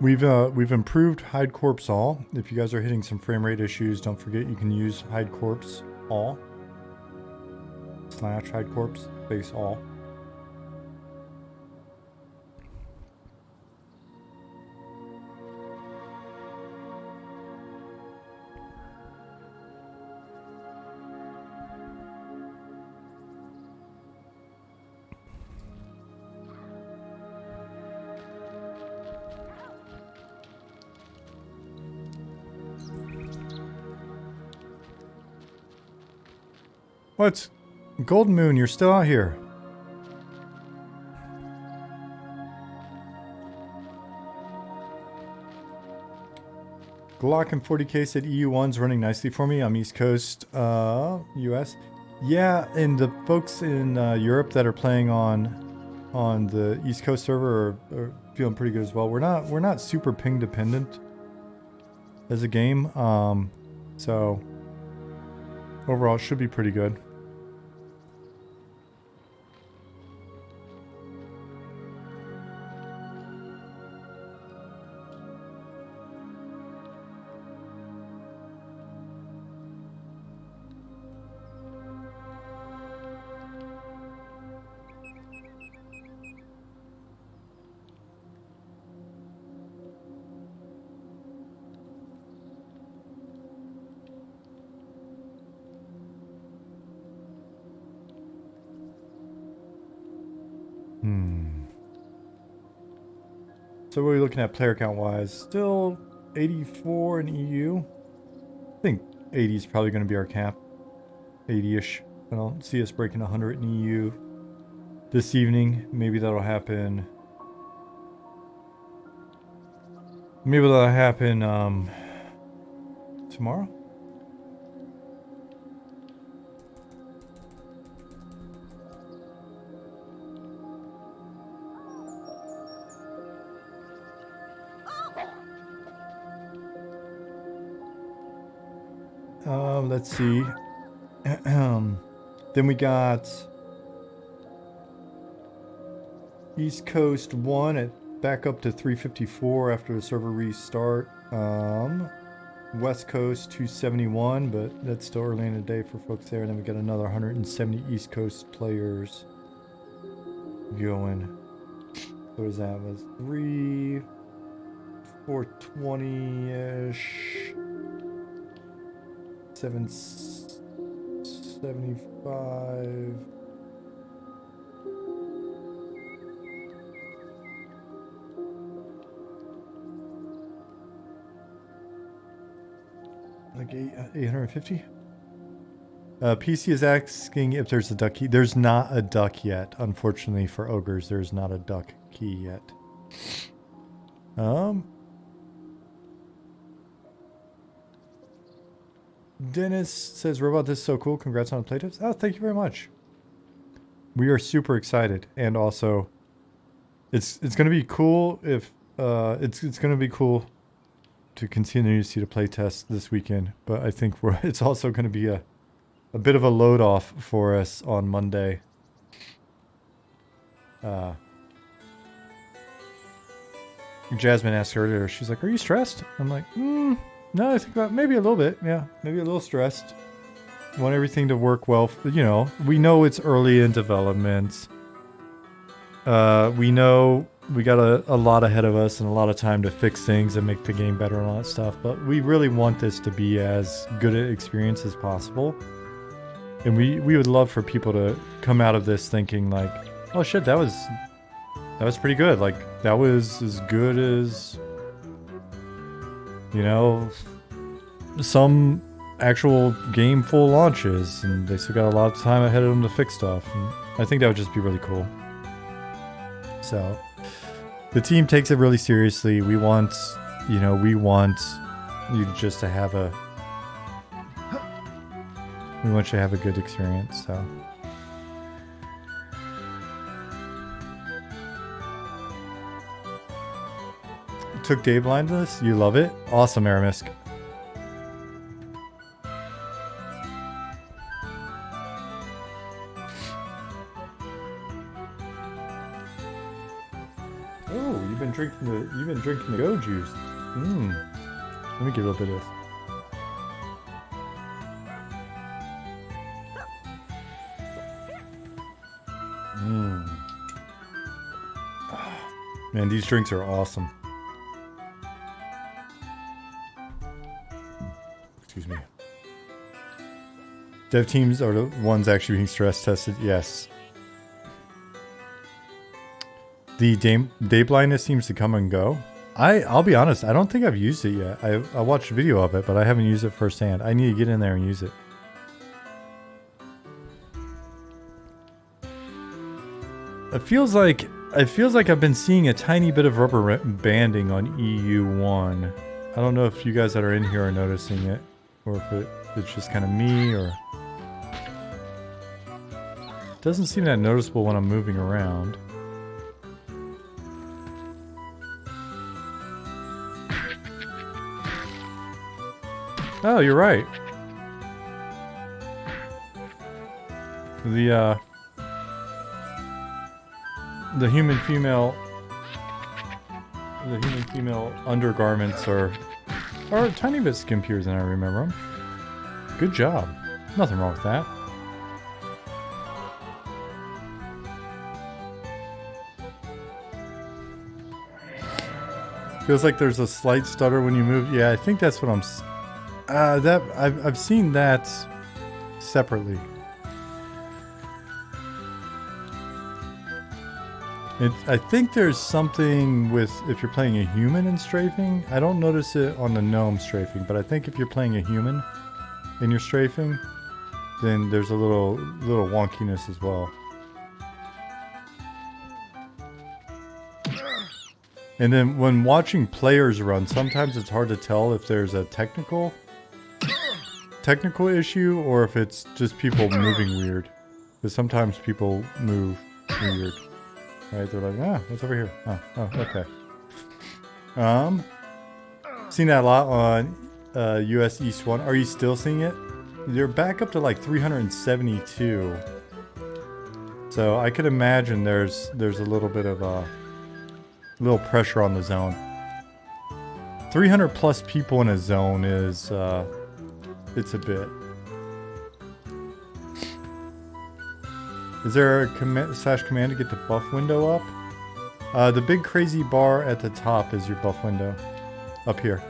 We've improved hide corpse all. If you guys are hitting some frame rate issues, don't forget you can use hide corpse all / hide corpse space all. What? Golden Moon, you're still out here. Glock and 40K said EU1's running nicely for me. I'm East Coast, US. Yeah, and the folks in Europe that are playing on the East Coast server are feeling pretty good as well. We're not super ping dependent as a game, so overall it should be pretty good. So what are we looking at player count wise? Still 84 in EU. I think 80 is probably going to be our cap. 80-ish. I don't see us breaking 100 in EU this evening. Maybe that'll happen. Maybe that'll happen tomorrow. Let's see. Then we got East Coast 1 at back up to 354 after the server restart. West Coast 271, but that's still early in the day for folks there. And then we got another 170 East Coast players going. What is that? Was 420-ish. 775. Like 850. PC is asking if there's a duck key. There's not a duck yet, unfortunately for ogres. There's not a duck key yet. Dennis says, Robot, this is so cool. Congrats on the playtest. Oh, thank you very much. We are super excited. And also, it's going to be cool if, it's going to be cool to continue to see the playtest this weekend. But I think it's also going to be a bit of a load off for us on Monday. Jasmine asked earlier, she's like, are you stressed? I'm like, no, I think about maybe a little bit. Yeah, maybe a little stressed. Want everything to work well. You know, we know it's early in development. We know we got a lot ahead of us and a lot of time to fix things and make the game better and all that stuff. But we really want this to be as good an experience as possible. And we would love for people to come out of this thinking like, oh shit, that was pretty good. Like, that was as good as, you know, some actual game full launches, and they still got a lot of time ahead of them to fix stuff. And I think that would just be really cool. So, the team takes it really seriously. We want you just to have we want you to have a good experience, so. Took Dave blind to this? You love it? Awesome, Aramisk. Oh, you've been drinking the Go juice. Let me get a little bit of this. Man, these drinks are awesome. Excuse me. Dev teams are the ones actually being stress tested. Yes. The day blindness seems to come and go. I'll be honest, I don't think I've used it yet. I watched a video of it, but I haven't used it firsthand. I need to get in there and use it. It feels like I've been seeing a tiny bit of rubber banding on EU1. I don't know if you guys that are in here are noticing it, or if it's just kind of me, or... It doesn't seem that noticeable when I'm moving around. Oh, you're right. The human female undergarments are a tiny bit skimpier than I remember them. Good job. Nothing wrong with that. Feels like there's a slight stutter when you move. Yeah, I think that's what I'm... I've seen that separately. I think there's something with if you're playing a human in strafing. I don't notice it on the gnome strafing, but I think if you're playing a human in your strafing, then there's a little wonkiness as well. And then when watching players run, sometimes it's hard to tell if there's a technical issue or if it's just people moving weird. Because sometimes people move weird. Right? They're like, what's over here? Oh, okay. Seen that a lot on US East 1. Are you still seeing it? You're back up to like 372. So I could imagine there's a little bit of a little pressure on the zone. 300 plus people in a zone is it's a bit. Is there a command to get the buff window up? The big crazy bar at the top is your buff window. Up here.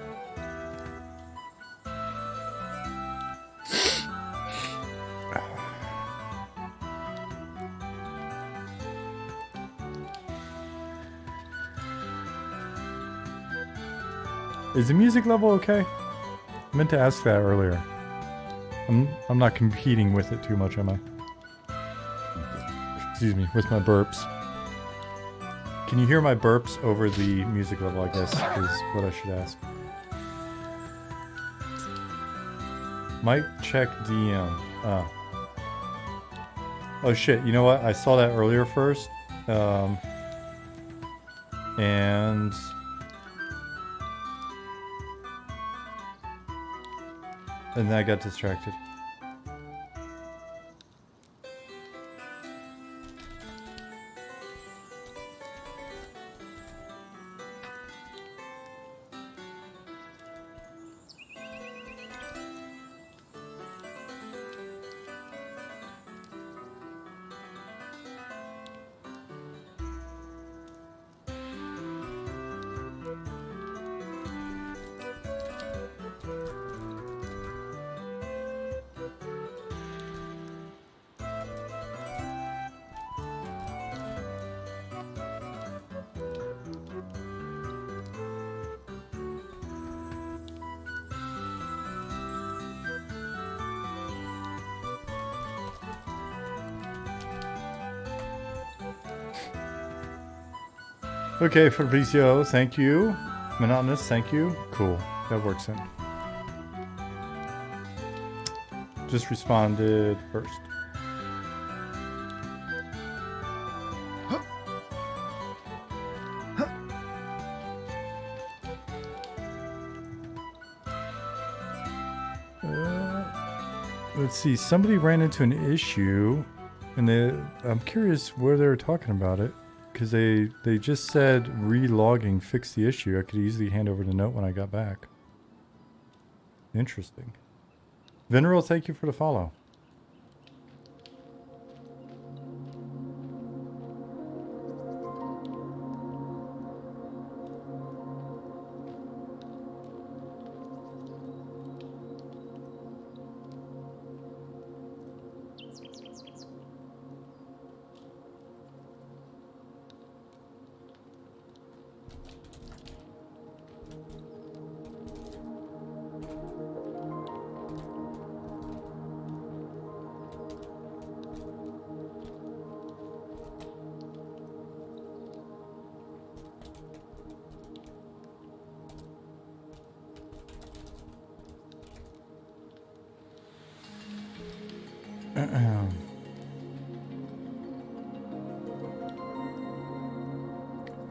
Is the music level okay? I meant to ask that earlier. I'm not competing with it too much, am I? Excuse me, with my burps. Can you hear my burps over the music level, I guess, is what I should ask. Mic check DM. Oh shit, you know what? I saw that earlier first. And then I got distracted. Okay, Fabrizio, thank you. Monotonous, thank you. Cool, that works in. Just responded first. Let's see, somebody ran into an issue, and I'm curious where they were talking about it. Because they just said re-logging fixed the issue. I could easily hand over the note when I got back. Interesting. Veneral, thank you for the follow.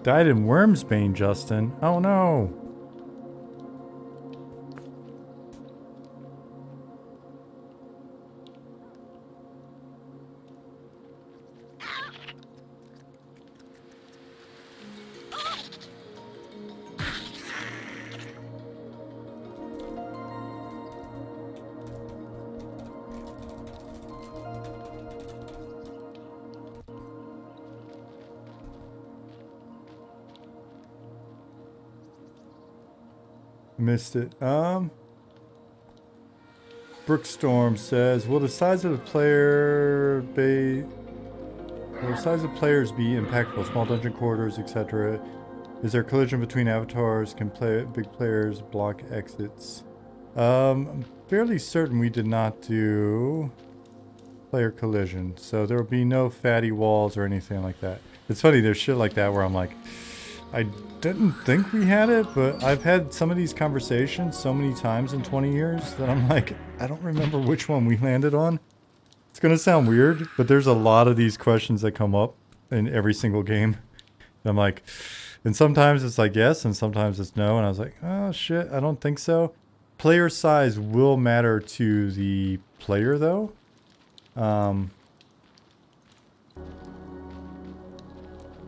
Died in Wormsbane, Justin. Oh no. Missed it. Brookstorm says, will the size of the player base... Will the size of players be impactful? Small dungeon corridors, etc. Is there collision between avatars? Can big players block exits? I'm fairly certain we did not do player collision, so there will be no fatty walls or anything like that. It's funny, there's shit like that where I'm like, I didn't think we had it, but I've had some of these conversations so many times in 20 years that I'm like, I don't remember which one we landed on. It's gonna sound weird, but there's a lot of these questions that come up in every single game. And I'm like, and sometimes it's like yes, and sometimes it's no, and I was like, oh shit, I don't think so. Player size will matter to the player though.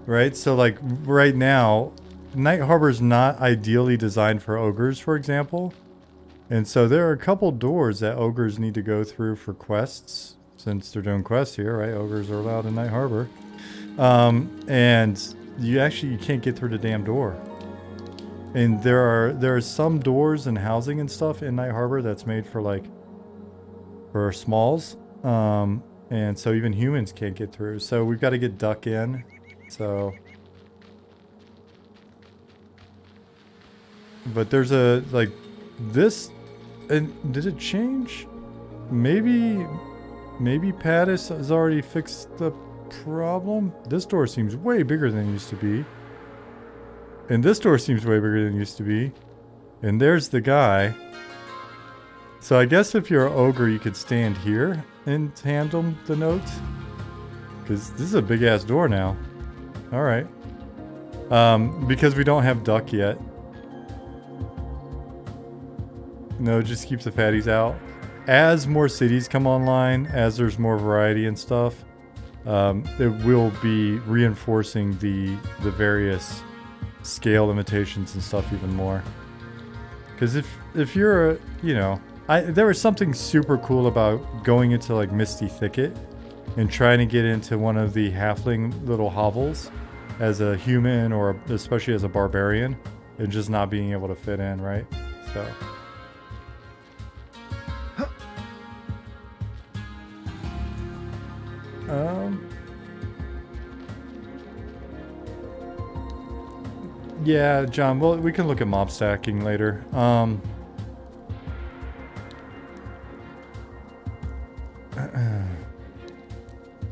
Right, so like right now, Night Harbor's not ideally designed for ogres, for example. And so there are a couple doors that ogres need to go through for quests, since they're doing quests here, right? Ogres are allowed in Night Harbor. And you can't get through the damn door. And there are some doors and housing and stuff in Night Harbor that's made for for smalls. And so even humans can't get through. So we've got to get duck in. So, but there's a, this, and did it change? Maybe Pattis has already fixed the problem. This door seems way bigger than it used to be. And this door seems way bigger than it used to be. And there's the guy. So I guess if you're an ogre, you could stand here and handle the notes. Because this is a big ass door now. Alright. Because we don't have duck yet. No, just keeps the fatties out. As more cities come online, as there's more variety and stuff, it will be reinforcing the various scale limitations and stuff even more. Because if you're there was something super cool about going into Misty Thicket and trying to get into one of the halfling little hovels as a human or especially as a barbarian and just not being able to fit in, right? So. Yeah, John, well, we can look at mob stacking later.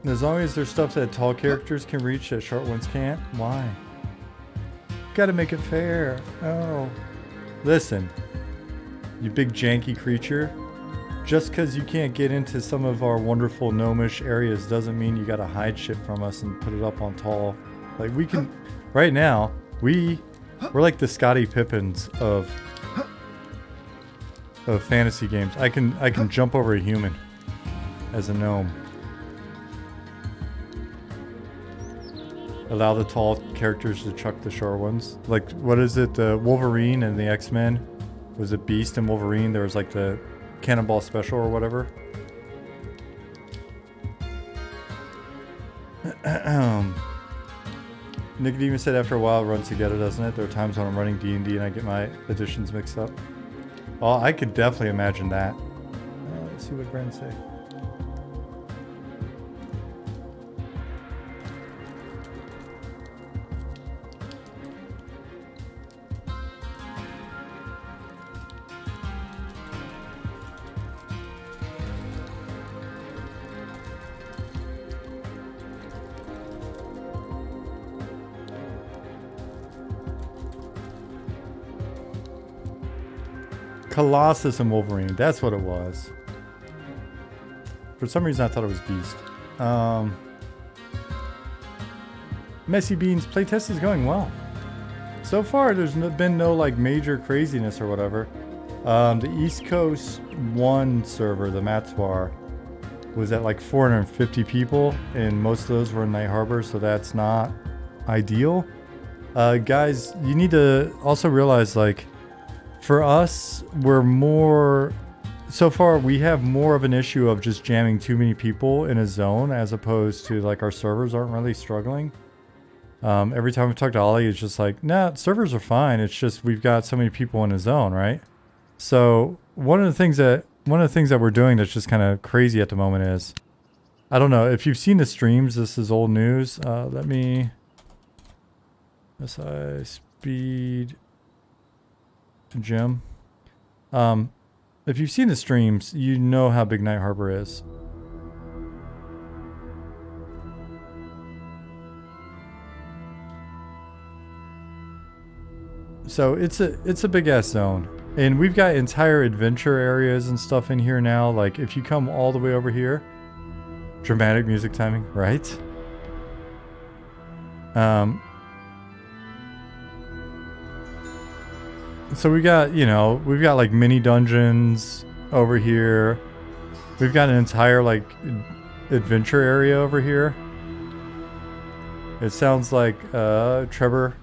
As long as there's stuff that tall characters can reach that short ones can't, why? Gotta make it fair. Oh. Listen, you big janky creature. Just because you can't get into some of our wonderful gnomish areas doesn't mean you gotta hide shit from us and put it up on tall. Like we can, right now, we're like the Scottie Pippins of fantasy games. I can jump over a human as a gnome. Allow the tall characters to chuck the short ones. Like, what is it? The Wolverine and the X-Men? Was it Beast and Wolverine? There was the Cannonball Special or whatever. Nicodemus said after a while it runs together, doesn't it? There are times when I'm running D&D and I get my editions mixed up. Oh, I could definitely imagine that. Let's see what Bren say. Colossus and Wolverine, that's what it was. For some reason I thought it was Beast. Messy Beans, playtest is going well. So far there's been no major craziness or whatever. The East Coast 1 server, the Matsuar, was at 450 people and most of those were in Night Harbor, so that's not ideal. Guys, you need to also realize for us, so far we have more of an issue of just jamming too many people in a zone as opposed to our servers aren't really struggling. Every time we talk to Ollie, it's just nah, servers are fine. It's just we've got so many people in a zone, right? So one of the things that we're doing that's just kind of crazy at the moment is I don't know if you've seen the streams. This is old news. Let me SI speed Jim. If you've seen the streams, you know how big Night Harbor is. So it's a big ass zone. And we've got entire adventure areas and stuff in here now. Like if you come all the way over here, dramatic music timing, right? So we got, you know, we've got like mini dungeons over here. We've got an entire like adventure area over here. It sounds like Trevor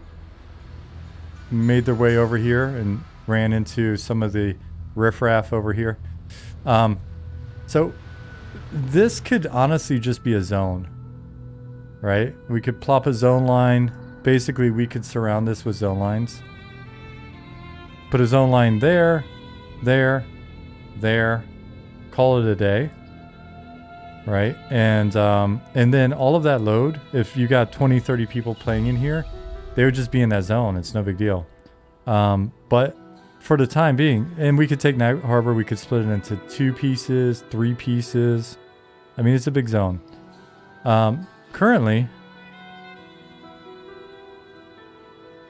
made their way over here and ran into some of the riffraff over here. So this could honestly just be a zone, right? We could plop a zone line. Basically, we could surround this with zone lines. Put a zone line there, there, there. Call it a day, right? And then all of that load, if you got 20, 30 people playing in here, they would just be in that zone. It's no big deal. But for the time being, and we could take Night Harbor, we could split it into 2 pieces, 3 pieces. I mean, it's a big zone. Currently,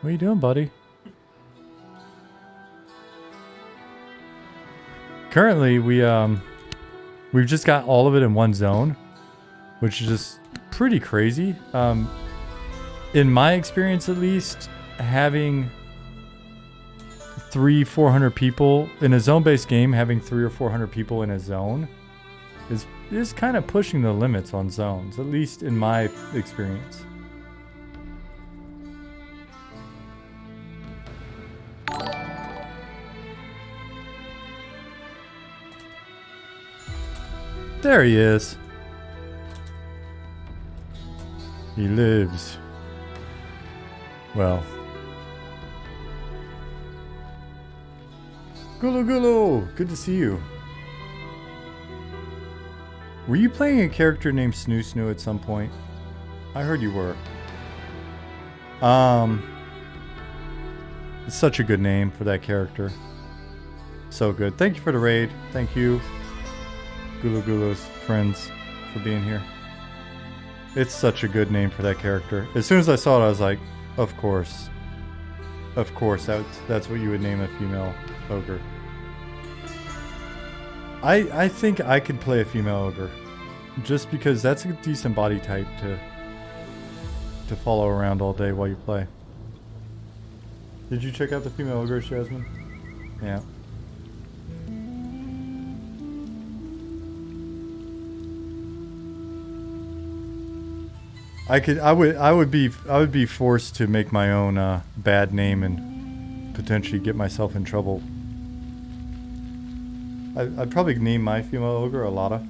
what are you doing, buddy? Currently, we've just got all of it in one zone, which is just pretty crazy. In my experience, at least, having 300-400 people in a zone-based game, having 300 or 400 people in a zone is kind of pushing the limits on zones, at least in my experience. There he is. He lives. Well. Gulu Gulu! Good to see you. Were you playing a character named Snoo Snoo at some point? I heard you were. It's such a good name for that character. So good. Thank you for the raid. Thank you, Gulu Gulu's friends, for being here. It's such a good name for that character. As soon as I saw it, I was like, of course. Of course, that's what you would name a female ogre. I think I could play a female ogre. Just because that's a decent body type to follow around all day while you play. Did you check out the female ogres, Jasmine? Yeah. I would be forced to make my own bad name and potentially get myself in trouble. I'd probably name my female ogre Alada.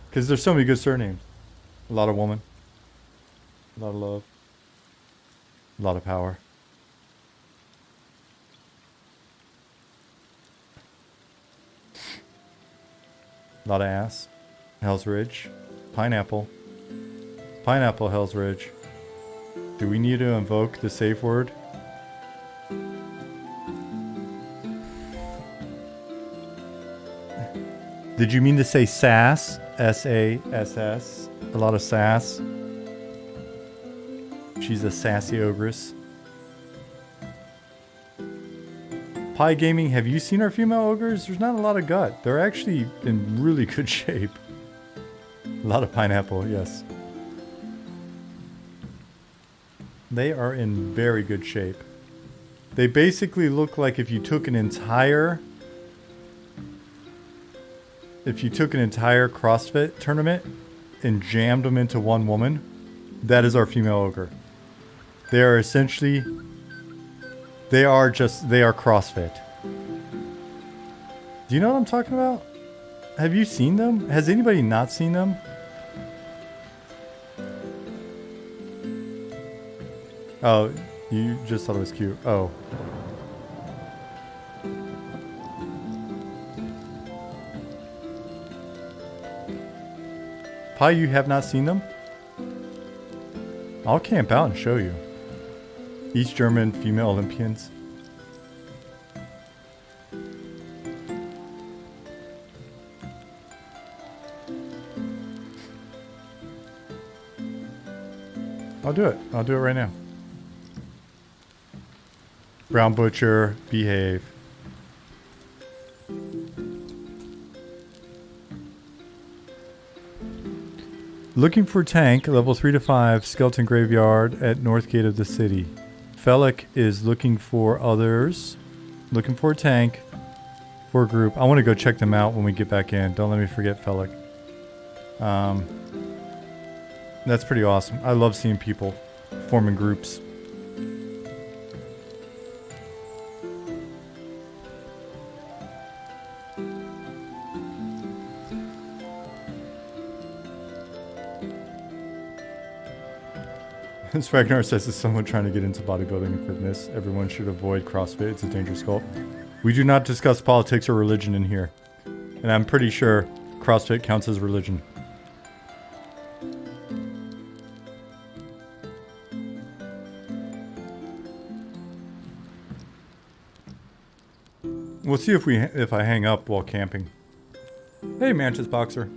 Because there's so many good surnames. A lot of woman. A lot of love. A lot of power. A lot of ass. Hell's Ridge. Pineapple. Pineapple Hell's Ridge. Do we need to invoke the safe word? Did you mean to say sass? S-A-S-S. A lot of sass. She's a sassy ogress. Pie Gaming, have you seen our female ogres? There's not a lot of gut. They're actually in really good shape. A lot of pineapple, yes. They are in very good shape. They basically look like if you took an entire CrossFit tournament and jammed them into one woman, that is our female ogre. They are essentially, they are CrossFit. Do you know what I'm talking about? Have you seen them? Has anybody not seen them? Oh, you just thought it was cute. Oh. Pi, you have not seen them? I'll camp out and show you. East German female Olympians. I'll do it. I'll do it right now. Brown Butcher, behave. Looking for tank, level 3 to 5, skeleton graveyard at north gate of the city. Felix is looking for others. Looking for a tank for a group. I want to go check them out when we get back in. Don't let me forget Felix. That's pretty awesome. I love seeing people forming groups. Ragnar says, as someone trying to get into bodybuilding and fitness, everyone should avoid CrossFit. It's a dangerous cult. We do not discuss politics or religion in here. And I'm pretty sure CrossFit counts as religion. We'll see if I hang up while camping. Hey, Manchus Boxer.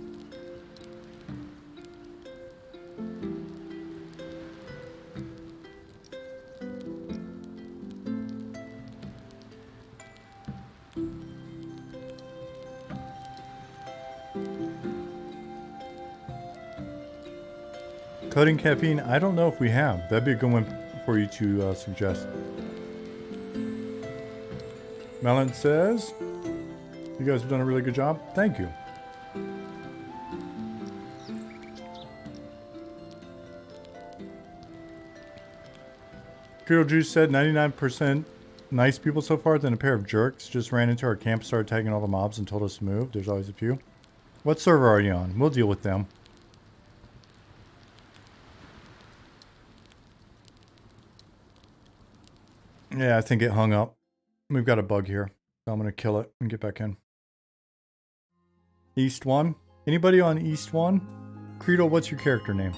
Cutting caffeine? I don't know if we have. That'd be a good one for you to suggest. Melon says, you guys have done a really good job. Thank you. Kirill Juice said 99% nice people so far, then a pair of jerks just ran into our camp, started tagging all the mobs and told us to move. There's always a few. What server are you on? We'll deal with them. Yeah, I think it hung up. We've got a bug here. So I'm going to kill it and get back in. East 1? Anybody on East 1? Credo, what's your character name?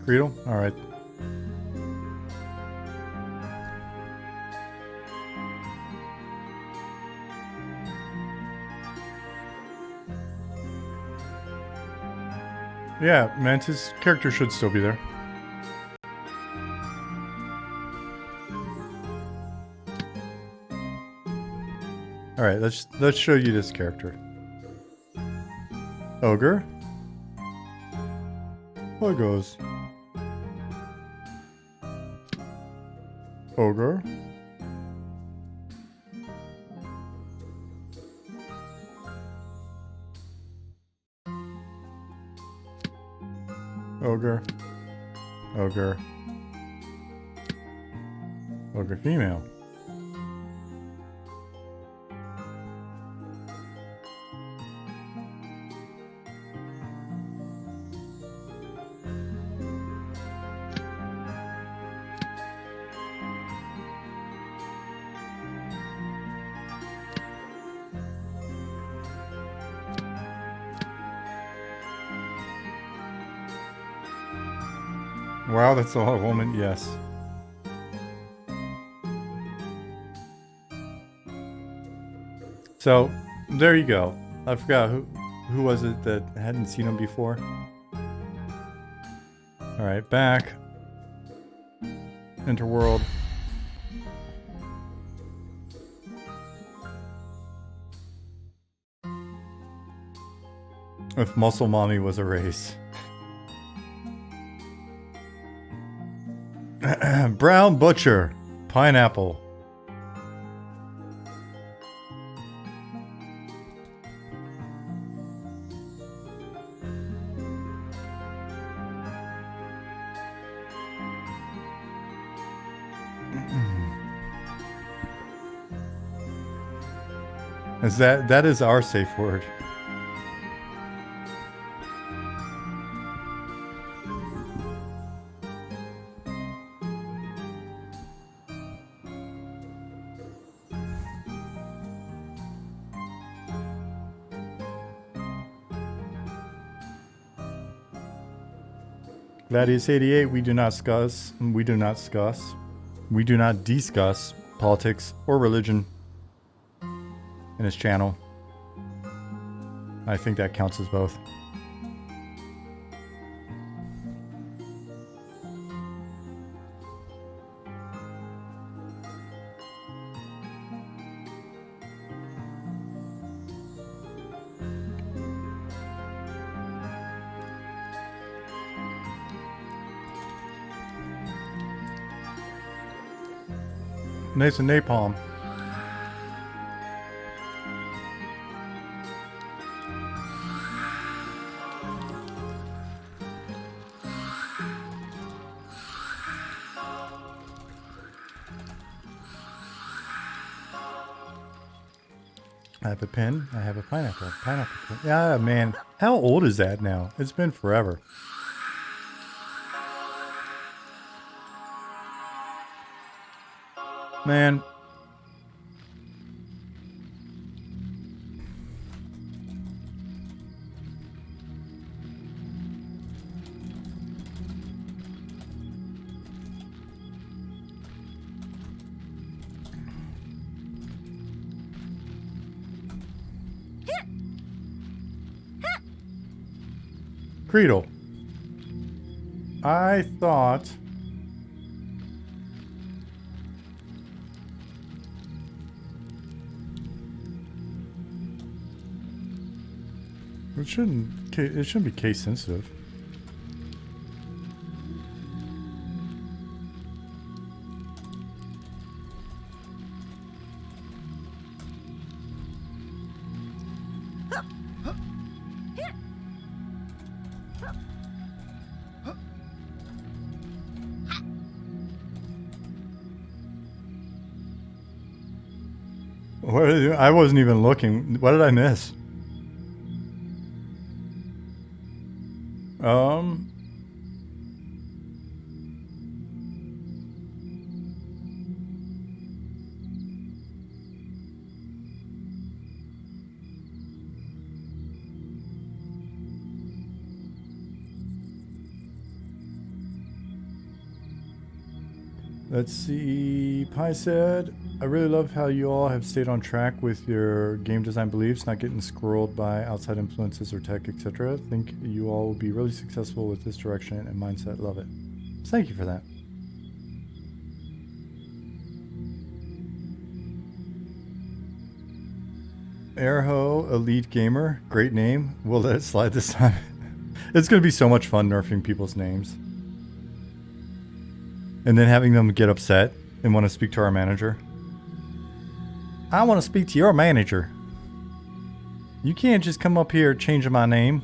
Credo? Alright. Yeah, Mantis' character should still be there. Alright, let's show you this character. Ogre. There goes. Ogre. Ogre. Ogre. Ogre female. Wow, that's a woman, yes. So, there you go. I forgot who was it that hadn't seen him before. Alright, back. Interworld. If Muscle Mommy was a race. Brown Butcher. Pineapple. That is our safe word. Gladius88, we do not discuss politics or religion in his channel. I think that counts as both. Nathan Napalm. I have a pen. I have a pineapple. Pineapple pen. Yeah, man. How old is that now? It's been forever. Man. Creedle. I thought... It shouldn't be case sensitive. I wasn't even looking. What did I miss? Let's see. Pi said, I really love how you all have stayed on track with your game design beliefs, not getting scrolled by outside influences or tech, etc. Think you all will be really successful with this direction and mindset. Love it. Thank you for that. Airho Elite Gamer, great name. We'll let it slide this time. It's going to be so much fun nerfing people's names. And then having them get upset and want to speak to our manager. I want to speak to your manager. You can't just come up here changing my name.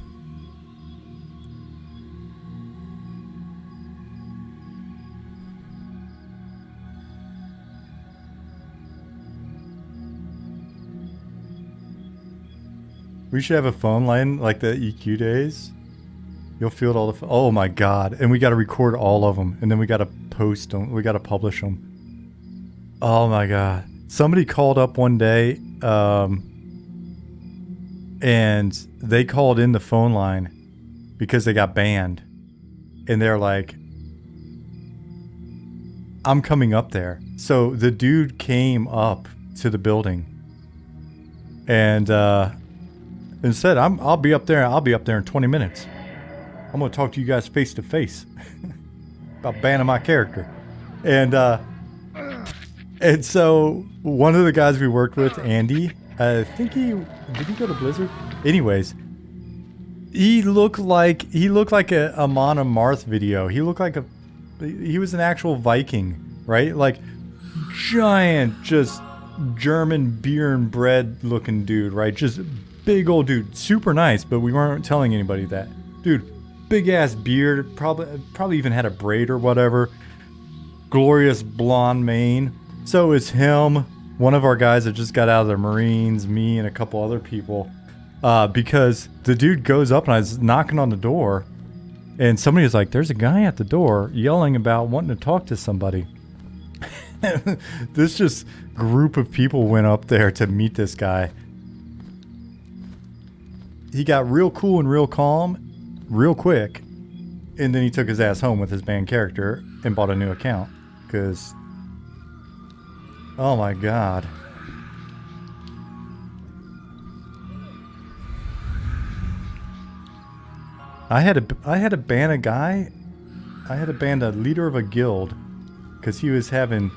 We should have a phone line like the EQ days. You'll field all the... Oh my god. And we got to record all of them. And then we got to post them. We got to publish them. Oh my god. Somebody called up one day. And they called in the phone line because they got banned. And they're like, I'm coming up there. So the dude came up to the building. And said, I'll be up there. I'll be up there in 20 minutes. I'm going to talk to you guys face to face about banning my character. And so one of the guys we worked with, Andy, I think did he go to Blizzard? Anyways, he looked like a Amon Amarth video. He looked like he was an actual Viking, right? Like giant, just German beer and bread looking dude, right? Just big old dude, super nice, but we weren't telling anybody that. Dude, big ass beard, probably even had a braid or whatever. Glorious blonde mane. So it's him, one of our guys that just got out of the Marines, me and a couple other people. Because the dude goes up and I was knocking on the door and somebody was like, there's a guy at the door yelling about wanting to talk to somebody. This just group of people went up there to meet this guy. He got real cool and real calm real quick. And then he took his ass home with his banned character and bought a new account. Because, oh my god. I had to ban a guy. I had to ban a leader of a guild because he was having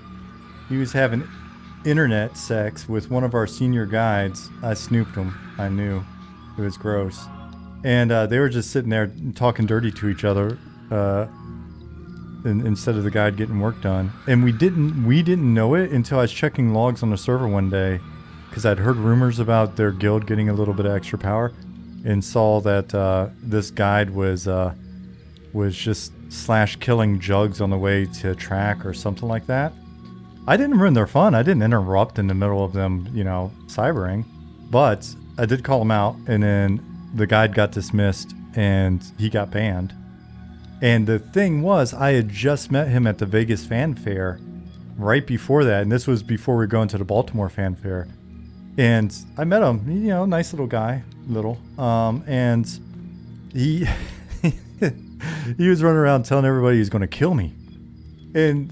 internet sex with one of our senior guides. I snooped him. I knew it was gross, and they were just sitting there talking dirty to each other instead of the guide getting work done. And we didn't know it until I was checking logs on the server one day because I'd heard rumors about their guild getting a little bit of extra power, and saw that this guide was just killing jugs on the way to track or something like that. I didn't ruin their fun. I didn't interrupt in the middle of them, cybering, but I did call them out, and then the guide got dismissed and he got banned. And the thing was, I had just met him at the Vegas Fan Fair right before that, and this was before we were going to the Baltimore Fan Fair. And I met him, nice little guy, and he he was running around telling everybody he was going to kill me. And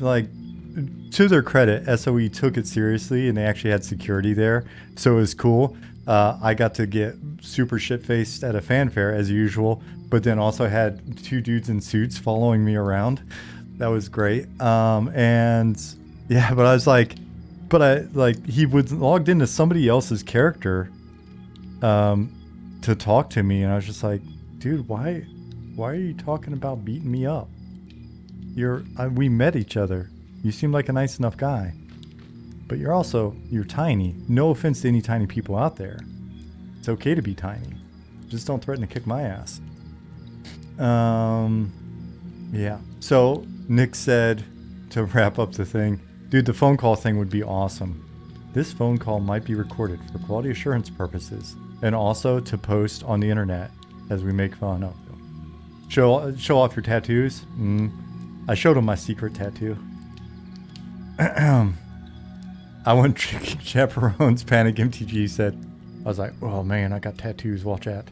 to their credit, SOE took it seriously, and they actually had security there, so it was cool. I got to get super shit-faced at a fan fair as usual, but then also had two dudes in suits following me around. That was great. And yeah, but I was he was logged into somebody else's character to talk to me, and I was just like, dude, why are you talking about beating me up? We met each other. You seem like a nice enough guy, but you're tiny. No offense to any tiny people out there. It's okay to be tiny. Just don't threaten to kick my ass. Yeah. So Nick said, to wrap up the thing, dude, the phone call thing would be awesome. This phone call might be recorded for quality assurance purposes, and also to post on the internet as we make fun of them. Show off your tattoos. I showed him my secret tattoo. I went drinking chaperones. Panic MTG said. I was like, oh man, I got tattoos. Watch that.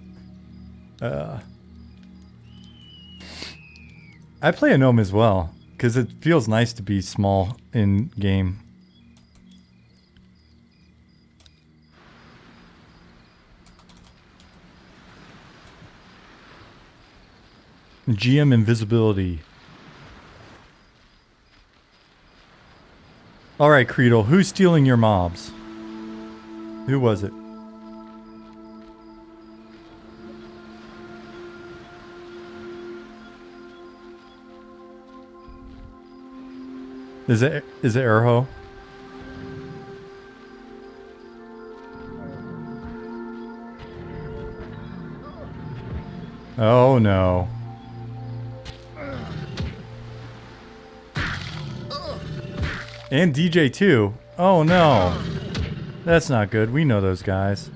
I play a gnome as well because it feels nice to be small in game. GM invisibility. Alright, Creedle, who's stealing your mobs? Who was it? Is it Erho? Oh no. And DJ too. Oh no. That's not good. We know those guys.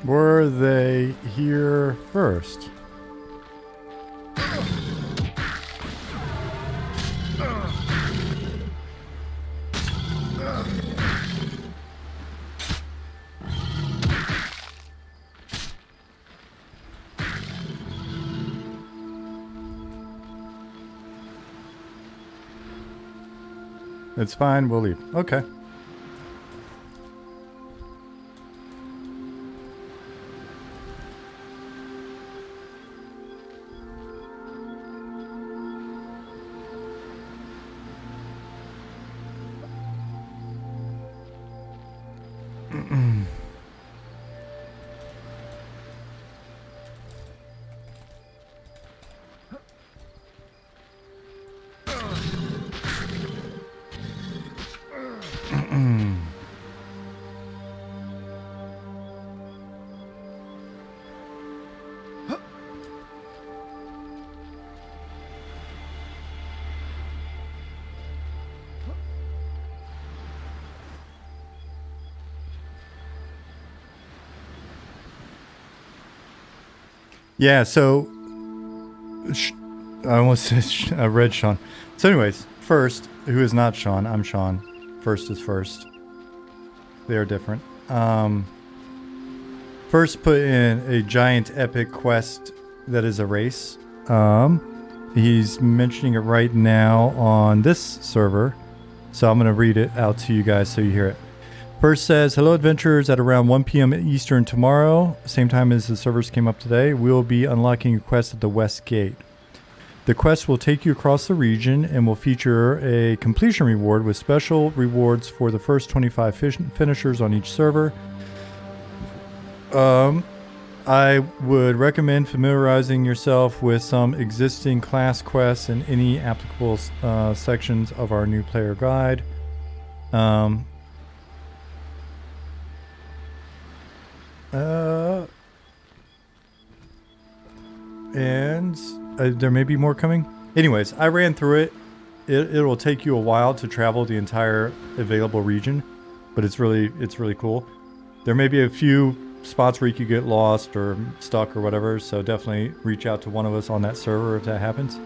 Were they here first? It's fine, we'll leave. Okay. Yeah, so I almost said Red Sean. So anyways, first, who is not Sean? I'm Sean. First is first. They are different. First put in a giant epic quest that is a race. He's mentioning it right now on this server. So I'm going to read it out to you guys so you hear it. First says, hello adventurers, at around 1 p.m. Eastern tomorrow, same time as the servers came up today, we'll be unlocking a quest at the West Gate. The quest will take you across the region and will feature a completion reward with special rewards for the first 25 finishers on each server. I would recommend familiarizing yourself with some existing class quests and any applicable sections of our new player guide. There may be more coming. Anyways, I ran through it. It'll take you a while to travel the entire available region, but it's really cool. There may be a few spots where you could get lost or stuck or whatever, so definitely reach out to one of us on that server if that happens.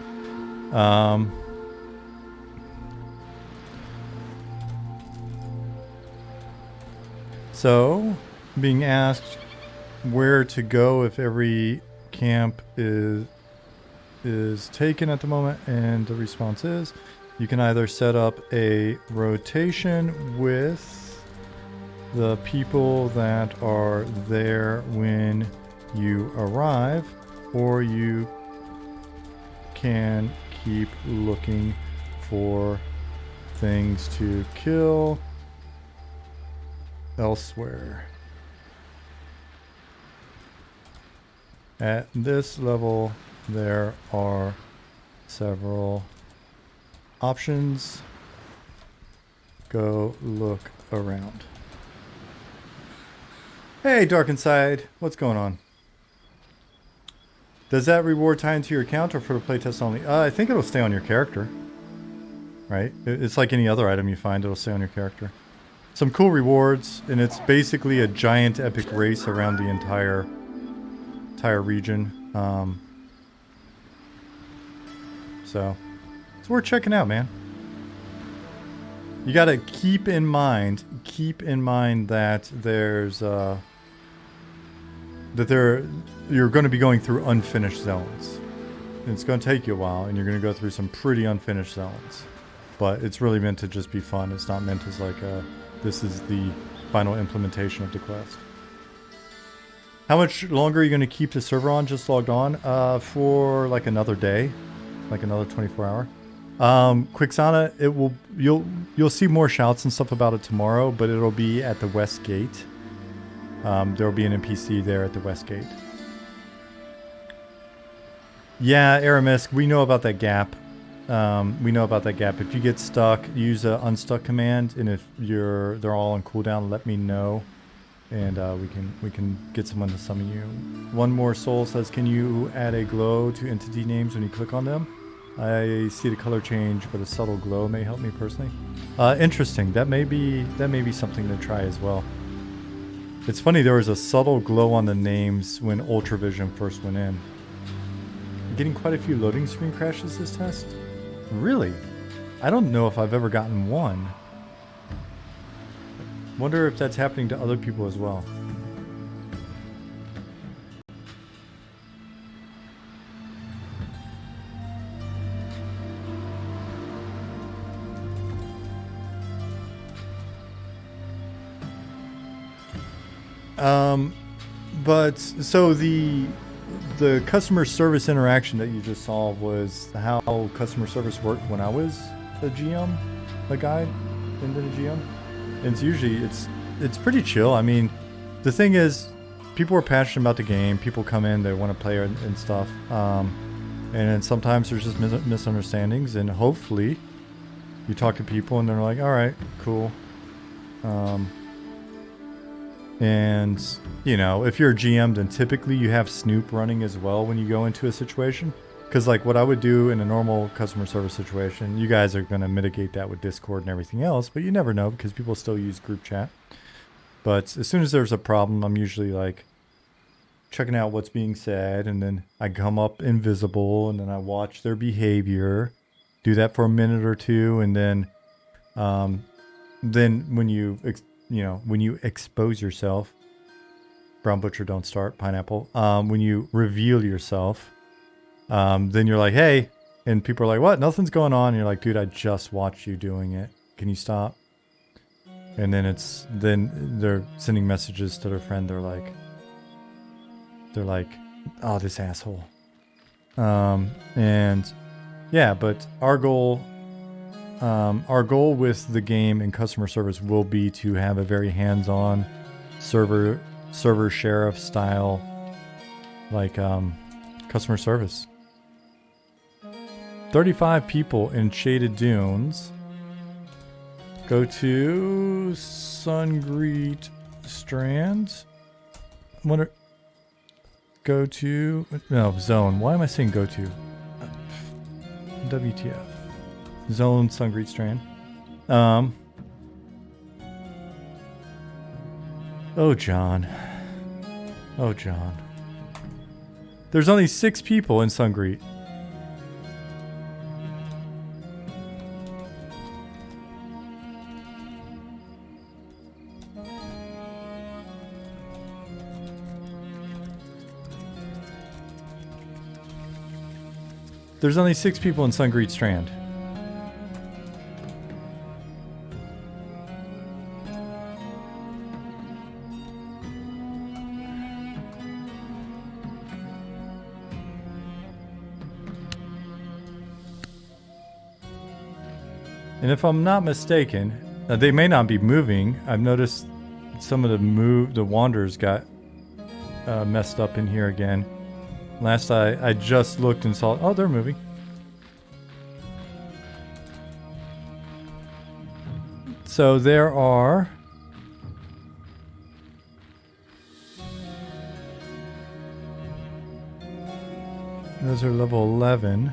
So, being asked where to go if every camp is taken at the moment, and the response is you can either set up a rotation with the people that are there when you arrive, or you can keep looking for things to kill elsewhere. At this level, there are several options. Go look around. Hey, Dark Inside, what's going on? Does that reward tie into your account or for the playtest only? I think it'll stay on your character. Right? It's like any other item you find, it'll stay on your character. Some cool rewards, and it's basically a giant epic race around the entire region. So it's worth checking out, man. You gotta keep in mind that there's you're going to be going through unfinished zones. And it's going to take you a while, and you're going to go through some pretty unfinished zones. But it's really meant to just be fun. It's not meant as like this is the final implementation of the quest. How much longer are you going to keep the server on? Just logged on for like another day, like another 24 hour. Quixana, you'll see more shouts and stuff about it tomorrow, but it'll be at the West Gate. There'll be an NPC there at the West Gate. Yeah, Aramisk, we know about that gap. If you get stuck, use a unstuck command, and if they're all on cooldown, let me know, and we can get someone to summon you. One More Soul says, can you add a glow to entity names when you click on them? I see the color change, but a subtle glow may help me personally. Interesting. That may be something to try as well. It's funny, there was a subtle glow on the names when Ultravision first went in. I'm getting quite a few loading screen crashes this test. Really? I don't know if I've ever gotten one. Wonder if that's happening to other people as well. But so the customer service interaction that you just saw was how customer service worked when I was a GM, a guide, and then a GM. And it's usually it's pretty chill. I mean, the thing is, people are passionate about the game. People come in, they want to play and stuff. And then sometimes there's just misunderstandings, and hopefully you talk to people and they're like, all right, cool. And, you know, if you're a GM, then typically you have Snoop running as well when you go into a situation. Because, like, what I would do in a normal customer service situation, you guys are going to mitigate that with Discord and everything else, but you never know because people still use group chat. But as soon as there's a problem, I'm usually like, checking out what's being said, and then I come up invisible, and then I watch their behavior. Do that for a minute or two, and then when you when you expose yourself, brown butcher don't start pineapple. When you reveal yourself, then you're like, hey, and people are like, what? Nothing's going on. And you're like, dude, I just watched you doing it. Can you stop? And then they're sending messages to their friend. They're like, oh, this asshole. And yeah, but our goal with the game and customer service will be to have a very hands-on server sheriff style, like customer service. 35 people in Shaded Dunes. Go to Sungreet Strand. Go to... No, Zone. Why am I saying go to? WTF. Zone Sungreet Strand. Oh, John. Oh, John. There's only 6 people in Sungreet. There's only 6 people in Sungreet Strand. And if I'm not mistaken, they may not be moving. I've noticed some of the wanderers got messed up in here again. Last I just looked and saw, oh, they're moving. So there are... Those are level 11.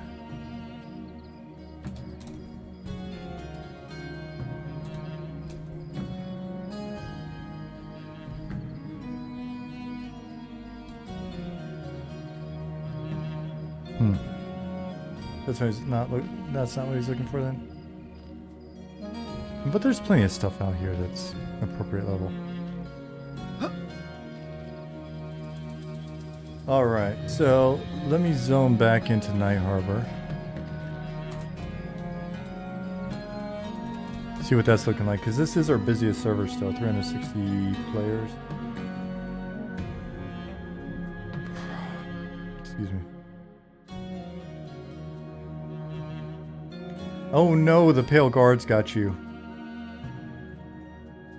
That's not what he's looking for then. But there's plenty of stuff out here that's appropriate level. Alright, so let me zone back into Night Harbor. See what that's looking like, because this is our busiest server still, 360 players. Excuse me. Oh no, the Pale Guards got you.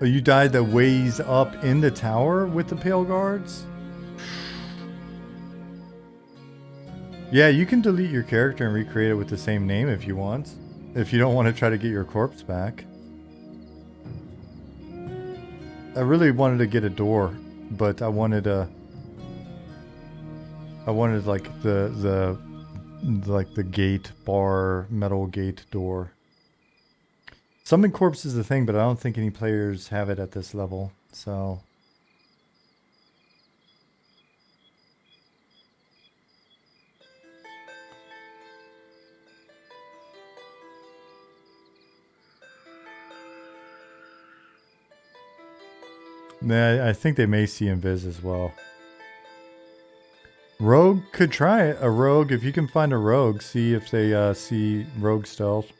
Oh, you died the ways up in the tower with the Pale Guards? Yeah, you can delete your character and recreate it with the same name if you want. If you don't want to try to get your corpse back. I really wanted to get a door, but I wanted like the gate bar, metal gate door. Summon corpse is the thing, but I don't think any players have it at this level, so... Nah, I think they may see invis as well. Rogue could try it. A rogue, if you can find a rogue, see if they see rogue stealth.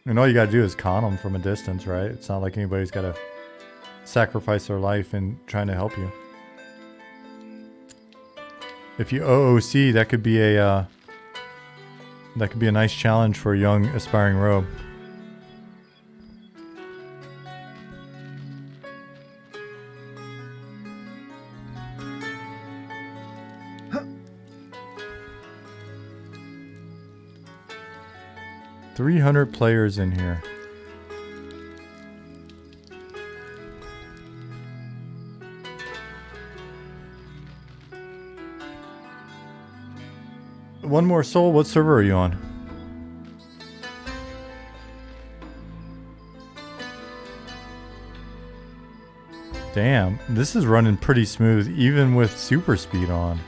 And all you gotta do is con them from a distance, right? It's not like anybody's gotta sacrifice their life in trying to help you. If you OOC, that could be a nice challenge for a young aspiring rogue. $300 players in here. One more soul. What server are you on? Damn, this is running pretty smooth even with super speed on.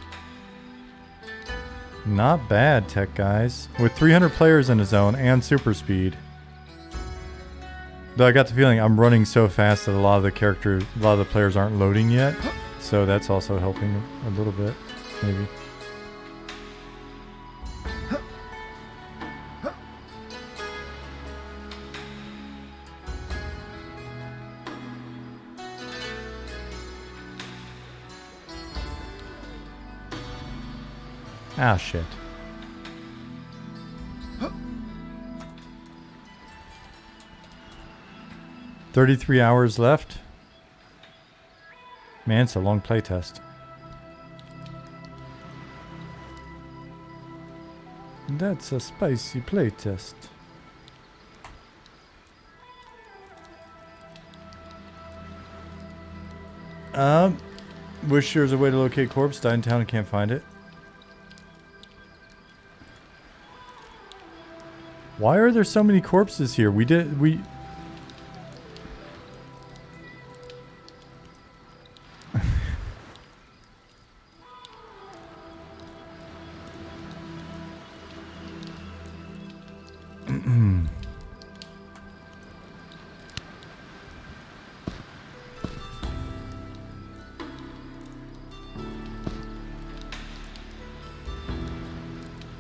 Not bad, tech guys. With 300 players in the zone and super speed. Though I got the feeling I'm running so fast that a lot of the players aren't loading yet. So that's also helping a little bit, maybe. Ah, shit. $33 hours left. Man, it's a long playtest. That's a spicy playtest. Wish there was a way to locate corpse. Died in town and can't find it. Why are there so many corpses here? We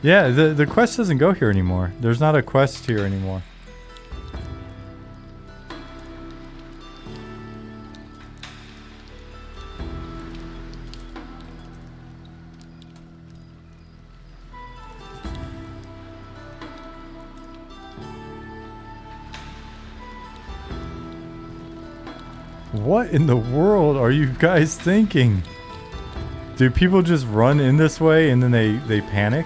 Yeah, the quest doesn't go here anymore. There's not a quest here anymore. What in the world are you guys thinking? Do people just run in this way and then they panic?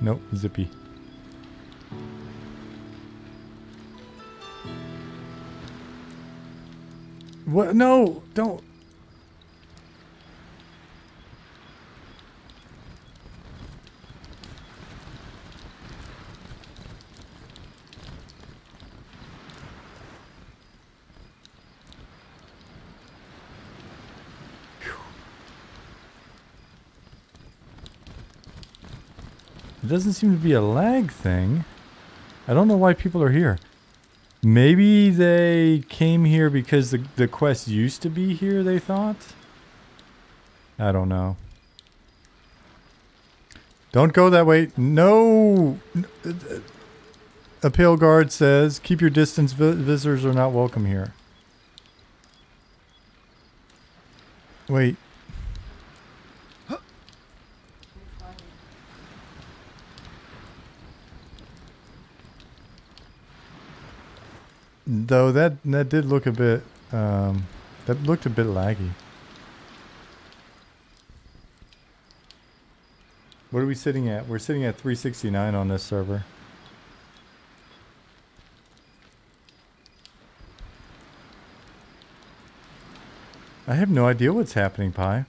Nope, zippy. What? No, don't. It doesn't seem to be a lag thing. I don't know why people are here. Maybe they came here because the quest used to be here, they thought? I don't know. Don't go that way. No! A pale guard says, keep your distance. Visitors are not welcome here. Wait. Though that did look a bit, that looked a bit laggy. What are we sitting at? We're sitting at 369 on this server. I have no idea what's happening, Pi.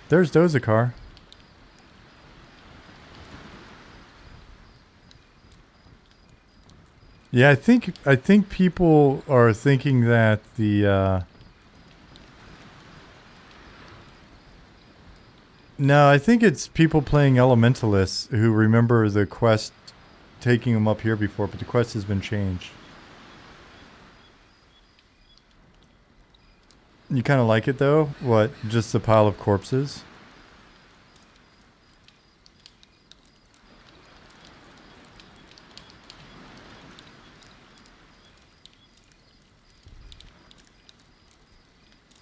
There's Dozakar. Yeah, I think people are thinking that the no, I think it's people playing Elementalists who remember the quest taking them up here before, but the quest has been changed. You kind of like it though? What? Just a pile of corpses?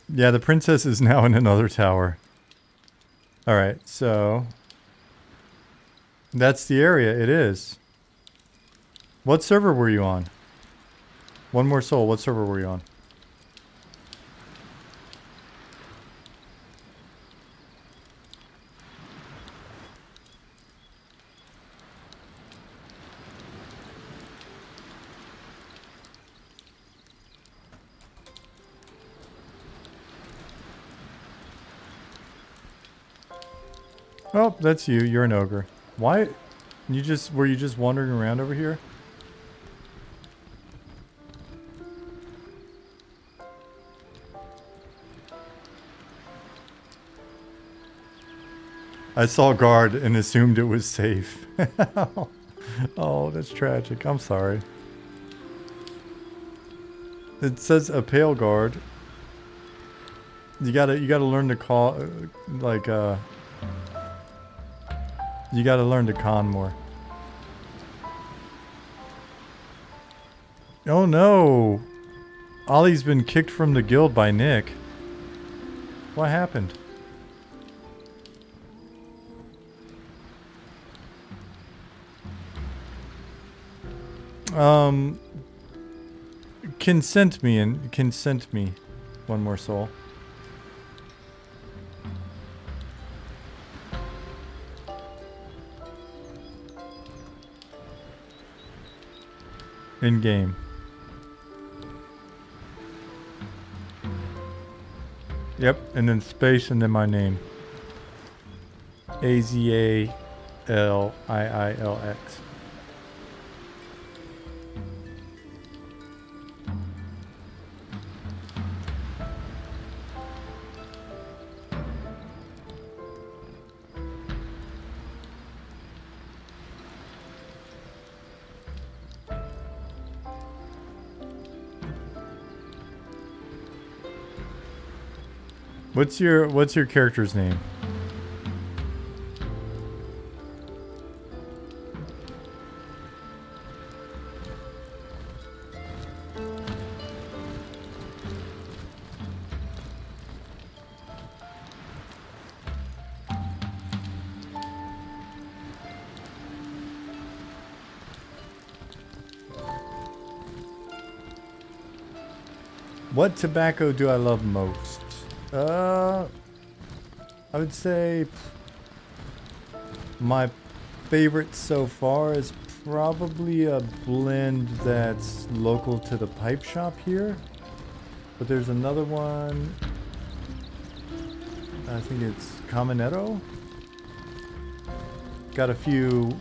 Yeah, the princess is now in another tower. Alright, so... that's the area, it is. What server were you on? One more soul, what server were you on? Oh, that's you. You're an ogre. Why? Were you just wandering around over here? I saw a guard and assumed it was safe. Oh, that's tragic. I'm sorry. It says a pale guard. You gotta learn to call, you gotta learn to con more. Oh no! Ollie's been kicked from the guild by Nick. What happened? Consent me. One more soul. In game. Yep, and then space and then my name. Azaliillx. What's your character's name? What tobacco do I love most? I would say my favorite so far is probably a blend that's local to the pipe shop here. But there's another one. I think it's Caminetto. Got a few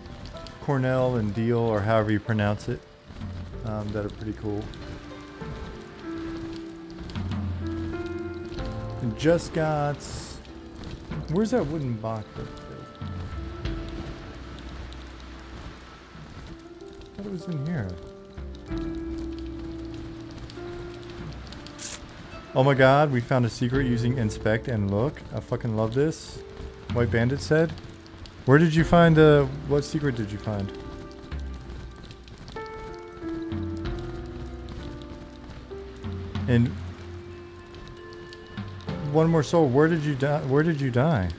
Cornell and Deal, or however you pronounce it, that are pretty cool. And just got... Where's that wooden box up there? I thought it was in here. Oh my god, we found a secret using inspect and look. I fucking love this. White Bandit said. Where did you find what secret did you find? And one more soul, where did you die? Where did you die?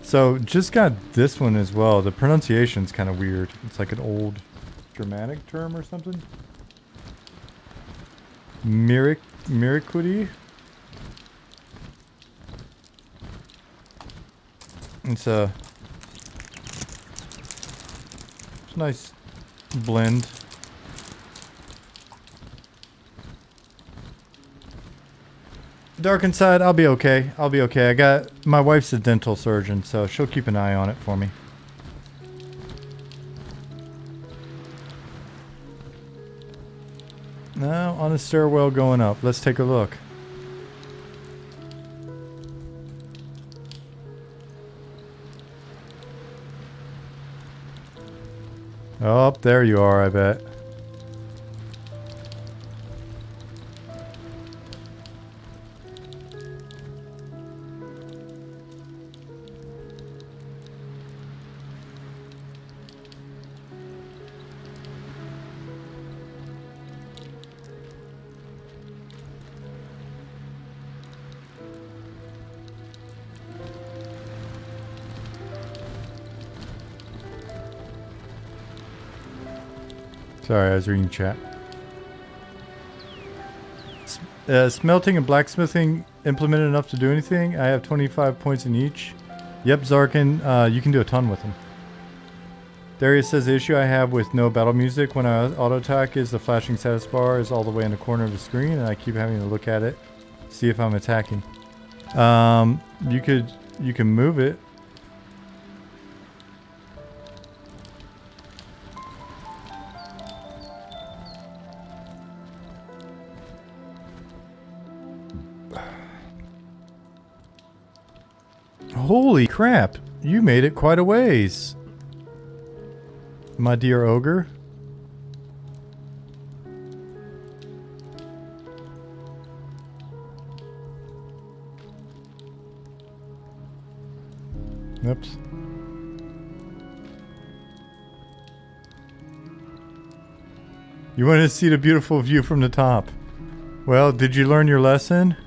So, just got this one as well. The pronunciation's kind of weird. It's like an old Germanic term or something. Miriquity? It's a nice blend. Dark inside, I'll be okay. I'll be okay. My wife's a dental surgeon, so she'll keep an eye on it for me. Now, on a stairwell going up. Let's take a look. Oh, there you are, I bet. Sorry, I was reading chat. Smelting and blacksmithing implemented enough to do anything? I have 25 points in each. Yep, Zarkin, you can do a ton with them. Darius says the issue I have with no battle music when I auto attack is the flashing status bar is all the way in the corner of the screen and I keep having to look at it, see if I'm attacking. You can move it. Holy crap, you made it quite a ways, my dear ogre. Oops. You wanted to see the beautiful view from the top. Well, did you learn your lesson?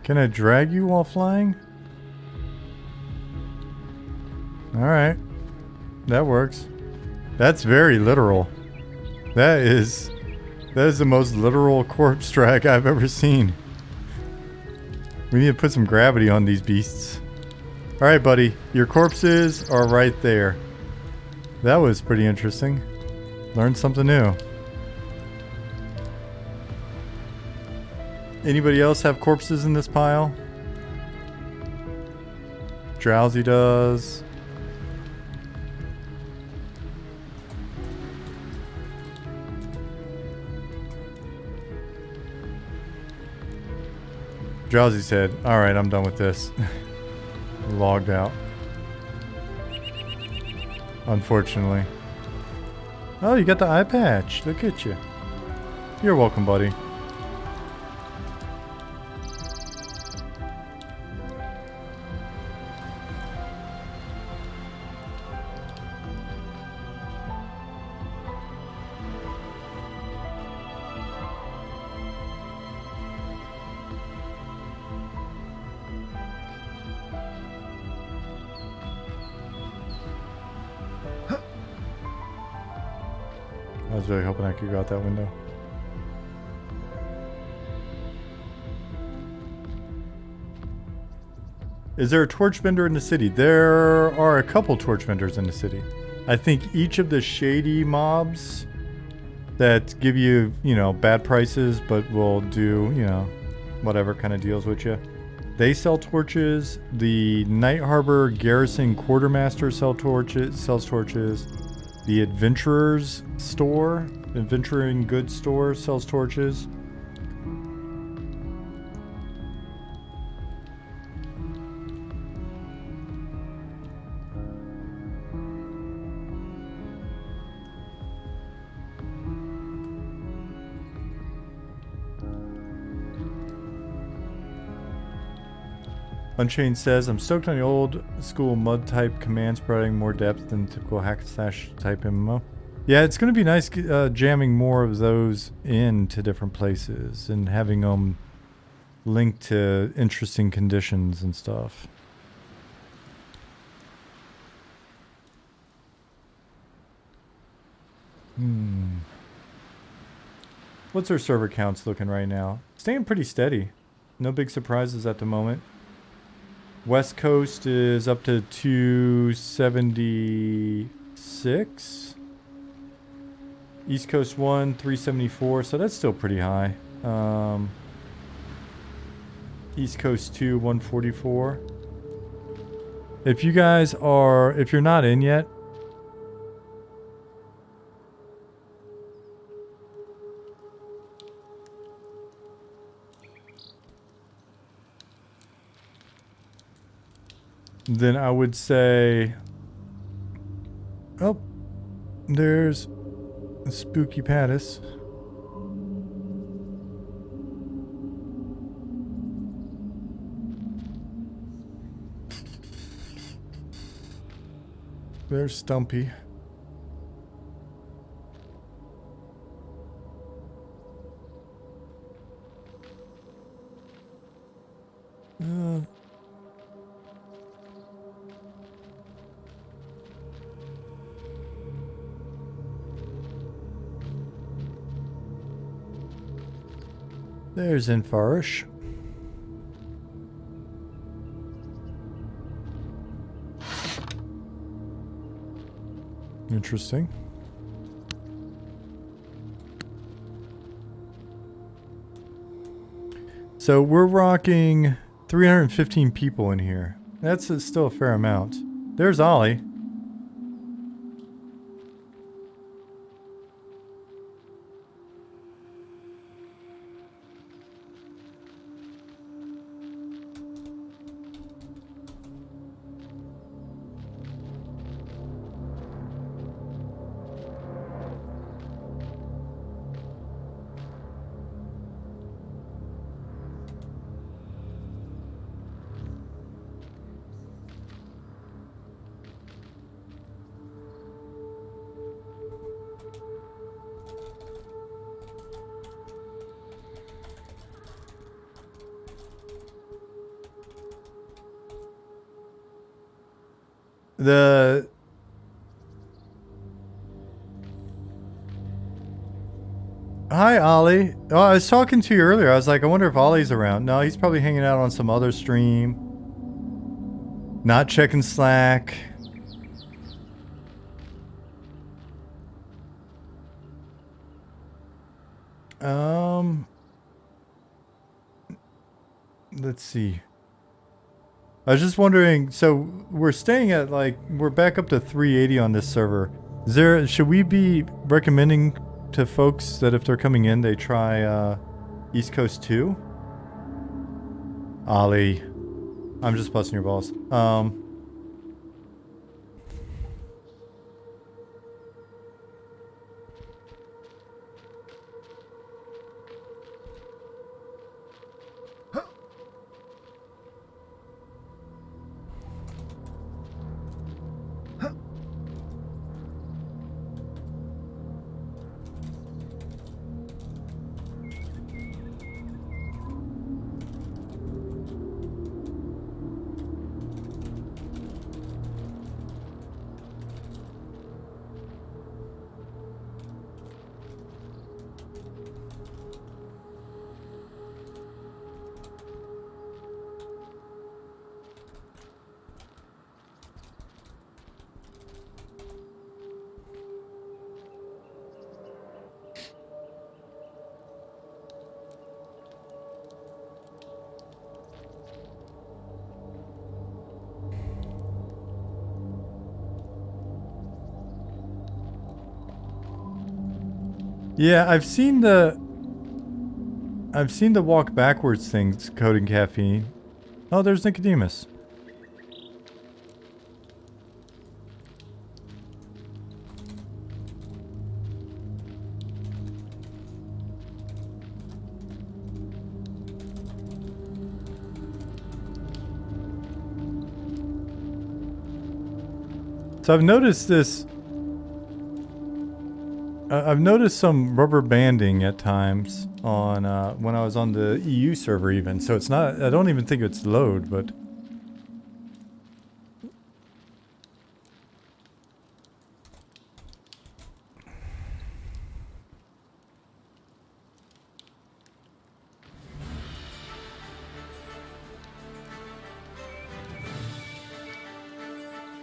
Can I drag you while flying? Alright. That works. That's very literal. That is the most literal corpse drag I've ever seen. We need to put some gravity on these beasts. Alright, buddy. Your corpses are right there. That was pretty interesting. Learned something new. Anybody else have corpses in this pile? Drowsy does. Drowsy said, alright, I'm done with this. Logged out. Unfortunately. Oh, you got the eye patch. Look at you. You're welcome, buddy. I was really hoping I could go out that window. Is there a torch vendor in the city? There are a couple torch vendors in the city. I think each of the shady mobs that give you, you know, bad prices but will do, you know, whatever kind of deals with you. They sell torches. The Night Harbor Garrison Quartermaster sells torches. The Adventurers store, Adventuring Goods store sells torches. Unchained says, I'm stoked on the old school mud type commands providing more depth than typical hack and slash type MMO. Yeah, it's going to be nice jamming more of those into different places and having them linked to interesting conditions and stuff. What's our server counts looking right now? Staying pretty steady. No big surprises at the moment. West Coast is up to 276. East Coast 1, 374, so that's still pretty high. East Coast 2, 144. If you guys are, if you're not in yet, then I would say, oh, there's a spooky Pattis. There's Stumpy. Uh, there's Infarish. Interesting. So we're rocking 315 people in here. That's still a fair amount. There's Ollie. Hi, Ollie. Oh, I was talking to you earlier. I was like, I wonder if Ollie's around. No, he's probably hanging out on some other stream. Not checking Slack. Let's see. I was just wondering, so we're staying at like, we're back up to 380 on this server. Should we be recommending to folks that if they're coming in, they try East Coast 2? Ollie, I'm just busting your balls. Yeah, I've seen the walk backwards things coding caffeine. Oh, there's Nicodemus. So I've noticed this. I've noticed some rubber banding at times on when I was on the EU server even. So it's not, I don't even think it's load, but...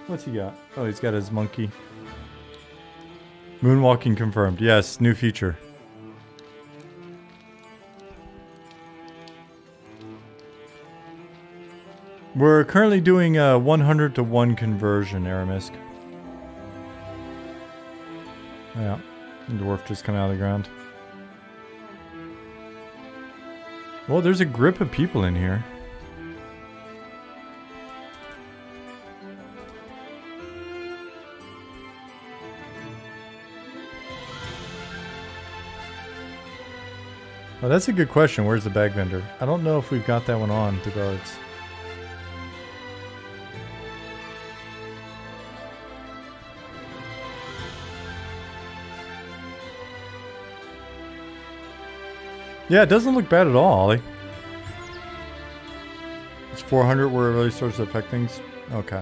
What's he got? Oh, he's got his monkey. Moonwalking confirmed. Yes, new feature. We're currently doing a 100 to 1 conversion, Aramisk. Yeah, the dwarf just come out of the ground. Well, there's a grip of people in here. Oh, that's a good question. Where's the bag vendor? I don't know if we've got that one on the guards. Yeah, it doesn't look bad at all, Ollie. 400 where it really starts to affect things? Okay.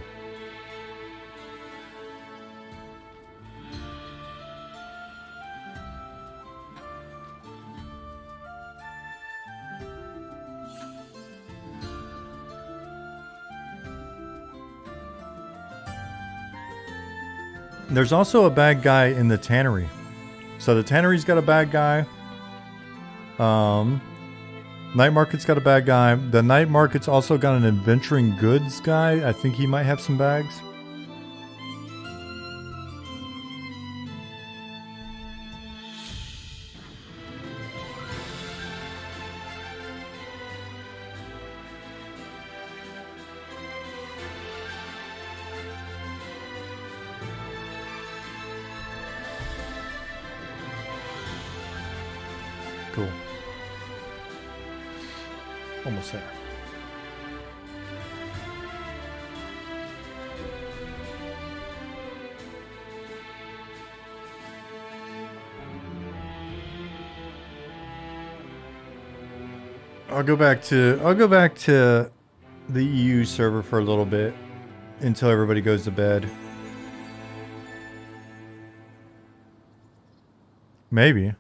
There's also a bad guy in the tannery. So the tannery's got a bad guy. Night market's got a bad guy. The night market's also got an adventuring goods guy. I think he might have some bags. Cool. Almost there. I'll go back to the EU server for a little bit until everybody goes to bed. Maybe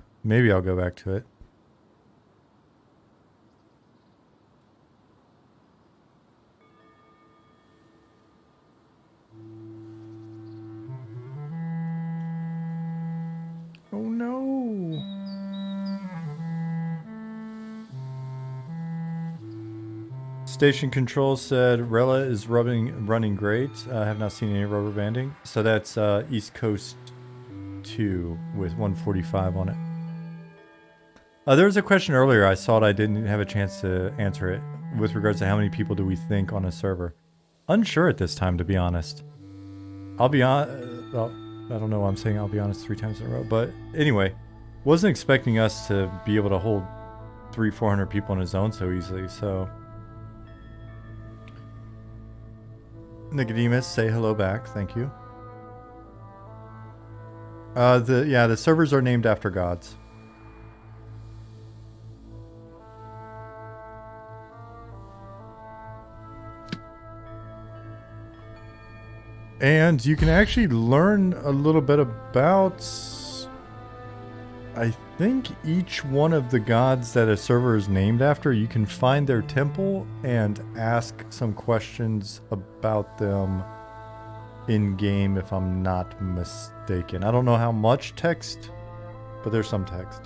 I'll go back to it. Oh no. Station control said Rella is running great. I have not seen any rubber banding. So that's East Coast 2 with 145 on it. There was a question earlier. I saw it. I didn't have a chance to answer it with regards to how many people do we think on a server. Unsure at this time, to be honest. I'll be on. Well, I don't know why I'm saying I'll be honest 3 times in a row. But anyway, wasn't expecting us to be able to hold 300-400 people in a zone so easily. So Nicodemus, say hello back. Thank you. The servers are named after gods. And you can actually learn a little bit about, I think, each one of the gods that a server is named after. You can find their temple and ask some questions about them in game, if I'm not mistaken. I don't know how much text, but there's some text.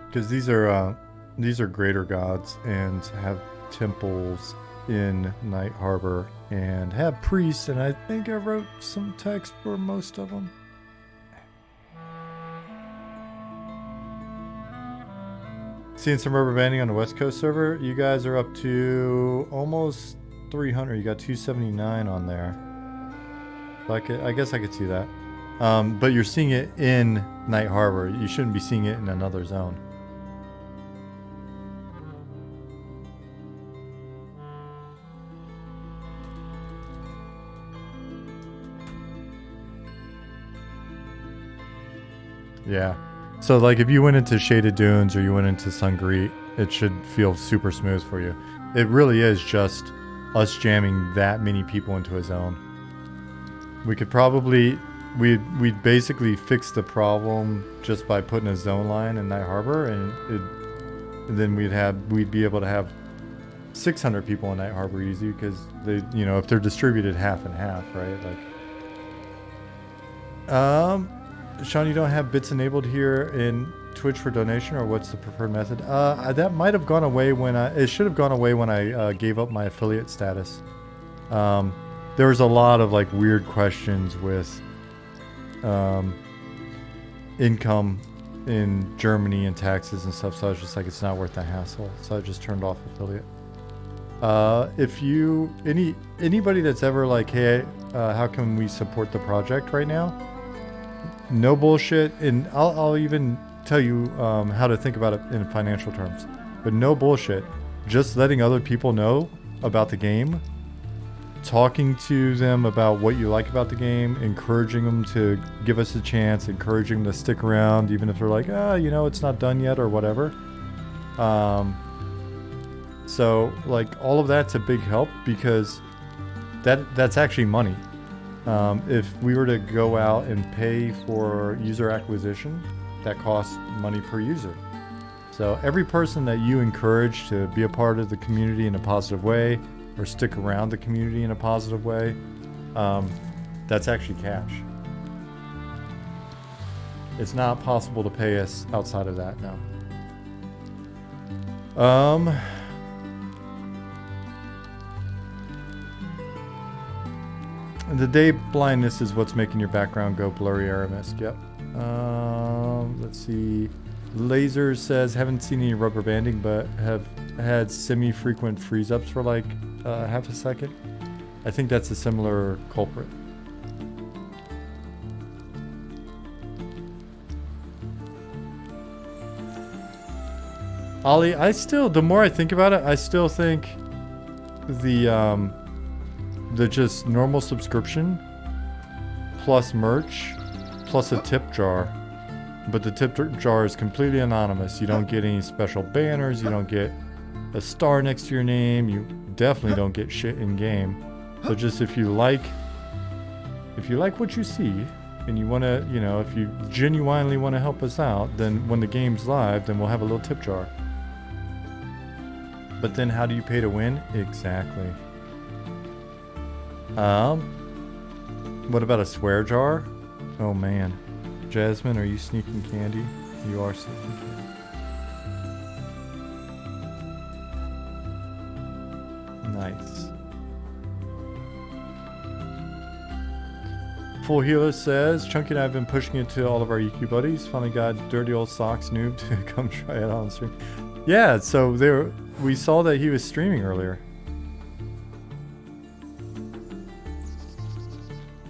Because these are greater gods and have temples in Night Harbor and have priests, and I think I wrote some text for most of them. Seeing some rubber banding on the West Coast server. You guys are up to almost 300. You got 279 on there. I guess I could see that. But you're seeing it in Night Harbor. You shouldn't be seeing it in another zone. Yeah. So like if you went into Shaded Dunes or you went into Sungreet, it should feel super smooth for you. It really is just us jamming that many people into a zone. We could probably, we'd basically fix the problem just by putting a zone line in Night Harbor, and then we'd be able to have 600 people in Night Harbor easy, because they, you know, if they're distributed half and half, right? Like, Sean, you don't have bits enabled here in Twitch for donation, or what's the preferred method? That might have gone away when it should have gone away when I gave up my affiliate status. There was a lot of like weird questions with income in Germany and taxes and stuff, so I was just like, it's not worth the hassle, so I just turned off affiliate. If anybody that's ever like, hey, how can we support the project right now? No bullshit, and I'll even tell you how to think about it in financial terms. But no bullshit, just letting other people know about the game talking to them about what you like about the game, encouraging them to give us a chance, encouraging them to stick around, even if they're like, you know, it's not done yet or whatever. So like all of that's a big help because that's actually money. If we were to go out and pay for user acquisition, that costs money per user. So every person that you encourage to be a part of the community in a positive way or stick around the community in a positive way, that's actually cash. It's not possible to pay us outside of that now. The day blindness is what's making your background go blurry, Aramis. Yep. Let's see. Laser says, haven't seen any rubber banding, but have had semi-frequent freeze-ups for like half a second. I think that's a similar culprit. Ollie, the more I think about it, I still think the just normal subscription plus merch plus a tip jar. But the tip jar is completely anonymous. You don't get any special banners. You don't get a star next to your name. You definitely don't get shit in game. So just if you like what you see and you want to, you know, if you genuinely want to help us out, then when the game's live, then we'll have a little tip jar. But then how do you pay to win? Exactly. What about a swear jar? Oh man. Jasmine, are you sneaking candy? You are sneaking candy. Nice. Full Healer says, Chunky and I have been pushing it to all of our EQ buddies. Finally got Dirty Old Socks Noob to come try it on stream. Yeah, so we saw that he was streaming earlier.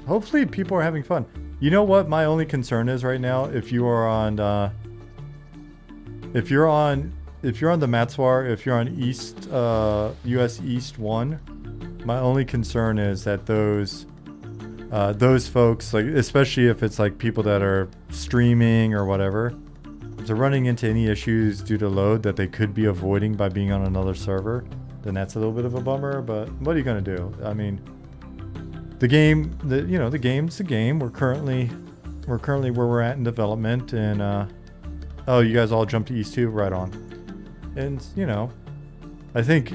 Hopefully people are having fun. You know what my only concern is right now? If you're on the Matswar, if you're on East US East 1, my only concern is that those folks, like especially if it's like people that are streaming or whatever, if they're running into any issues due to load that they could be avoiding by being on another server, then that's a little bit of a bummer, but what are you gonna do? I mean, the game's the game. We're currently where we're at in development, and oh, you guys all jumped to East 2, right on. And you know, I think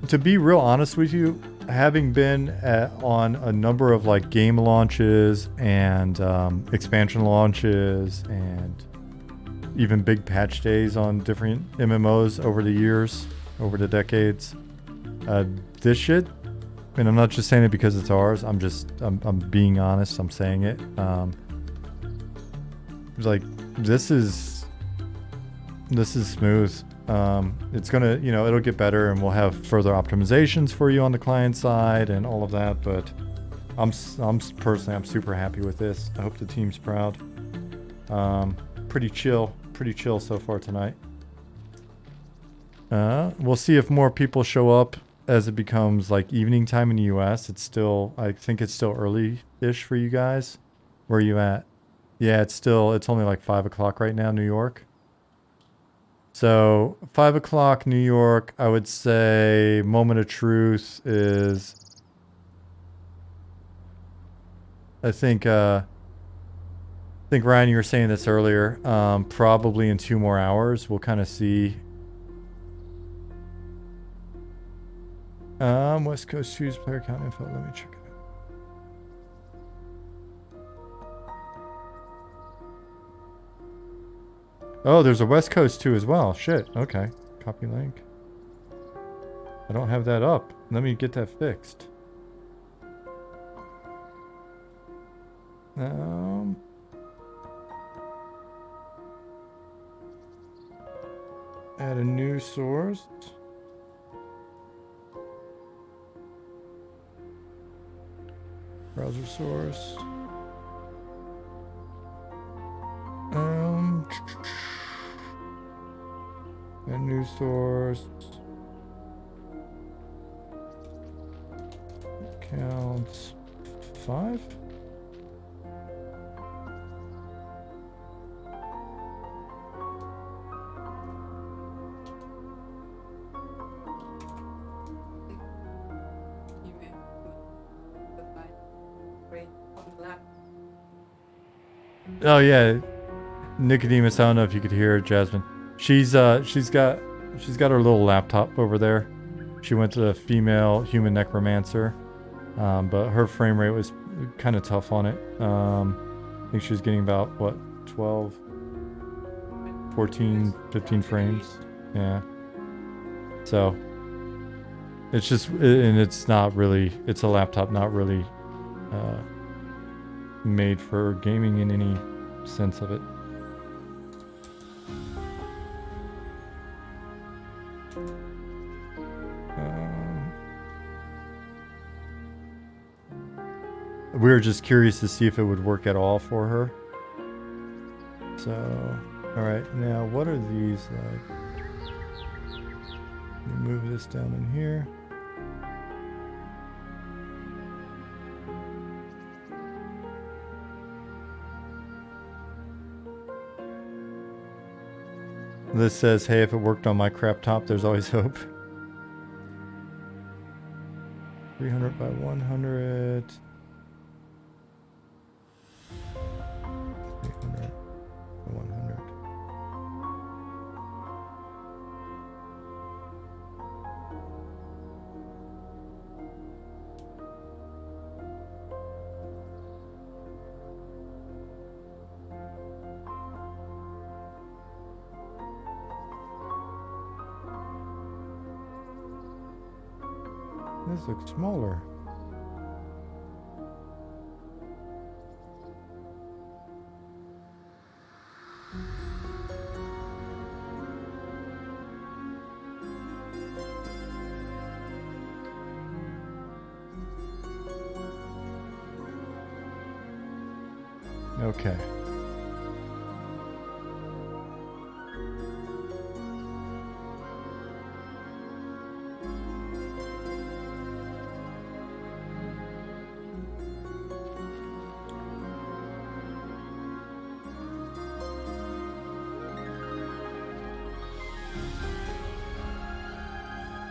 to be real honest with you, having been on a number of like game launches and expansion launches and even big patch days on different MMOs over the years, over the decades, this shit. And I'm not just saying it because it's ours. I'm being honest. I'm saying it. Like this is smooth. It's gonna, you know, it'll get better, and we'll have further optimizations for you on the client side and all of that. But I'm personally, I'm super happy with this. I hope the team's proud. Pretty chill so far tonight. We'll see if more people show up as it becomes like evening time in the US. I think it's still early-ish for you guys. Where are you at? Yeah, it's only like 5 o'clock right now, New York. So 5 o'clock New York, I would say moment of truth is, I think Ryan, you were saying this earlier, probably in 2 more hours, we'll kind of see. West Coast 2's player count info. Let me check it out. Oh, there's a West Coast 2 as well. Shit. Okay. Copy link. I don't have that up. Let me get that fixed. Add a new source. Browser source. A new source. count 5? Oh yeah, Nicodemus. I don't know if you could hear Jasmine. She's got her little laptop over there. She went to the female human necromancer, but her frame rate was kind of tough on it. I think she was getting about what 12, 14, 15 frames. Yeah. So it's just, and it's not really. It's a laptop, not really made for gaming in any sense of it. We were just curious to see if it would work at all for her. So, all right, now what are these like? Let me move this down in here. This says, hey, if it worked on my crap top, there's always hope. 300 by 100. 300 by 100. This looks smaller. Okay.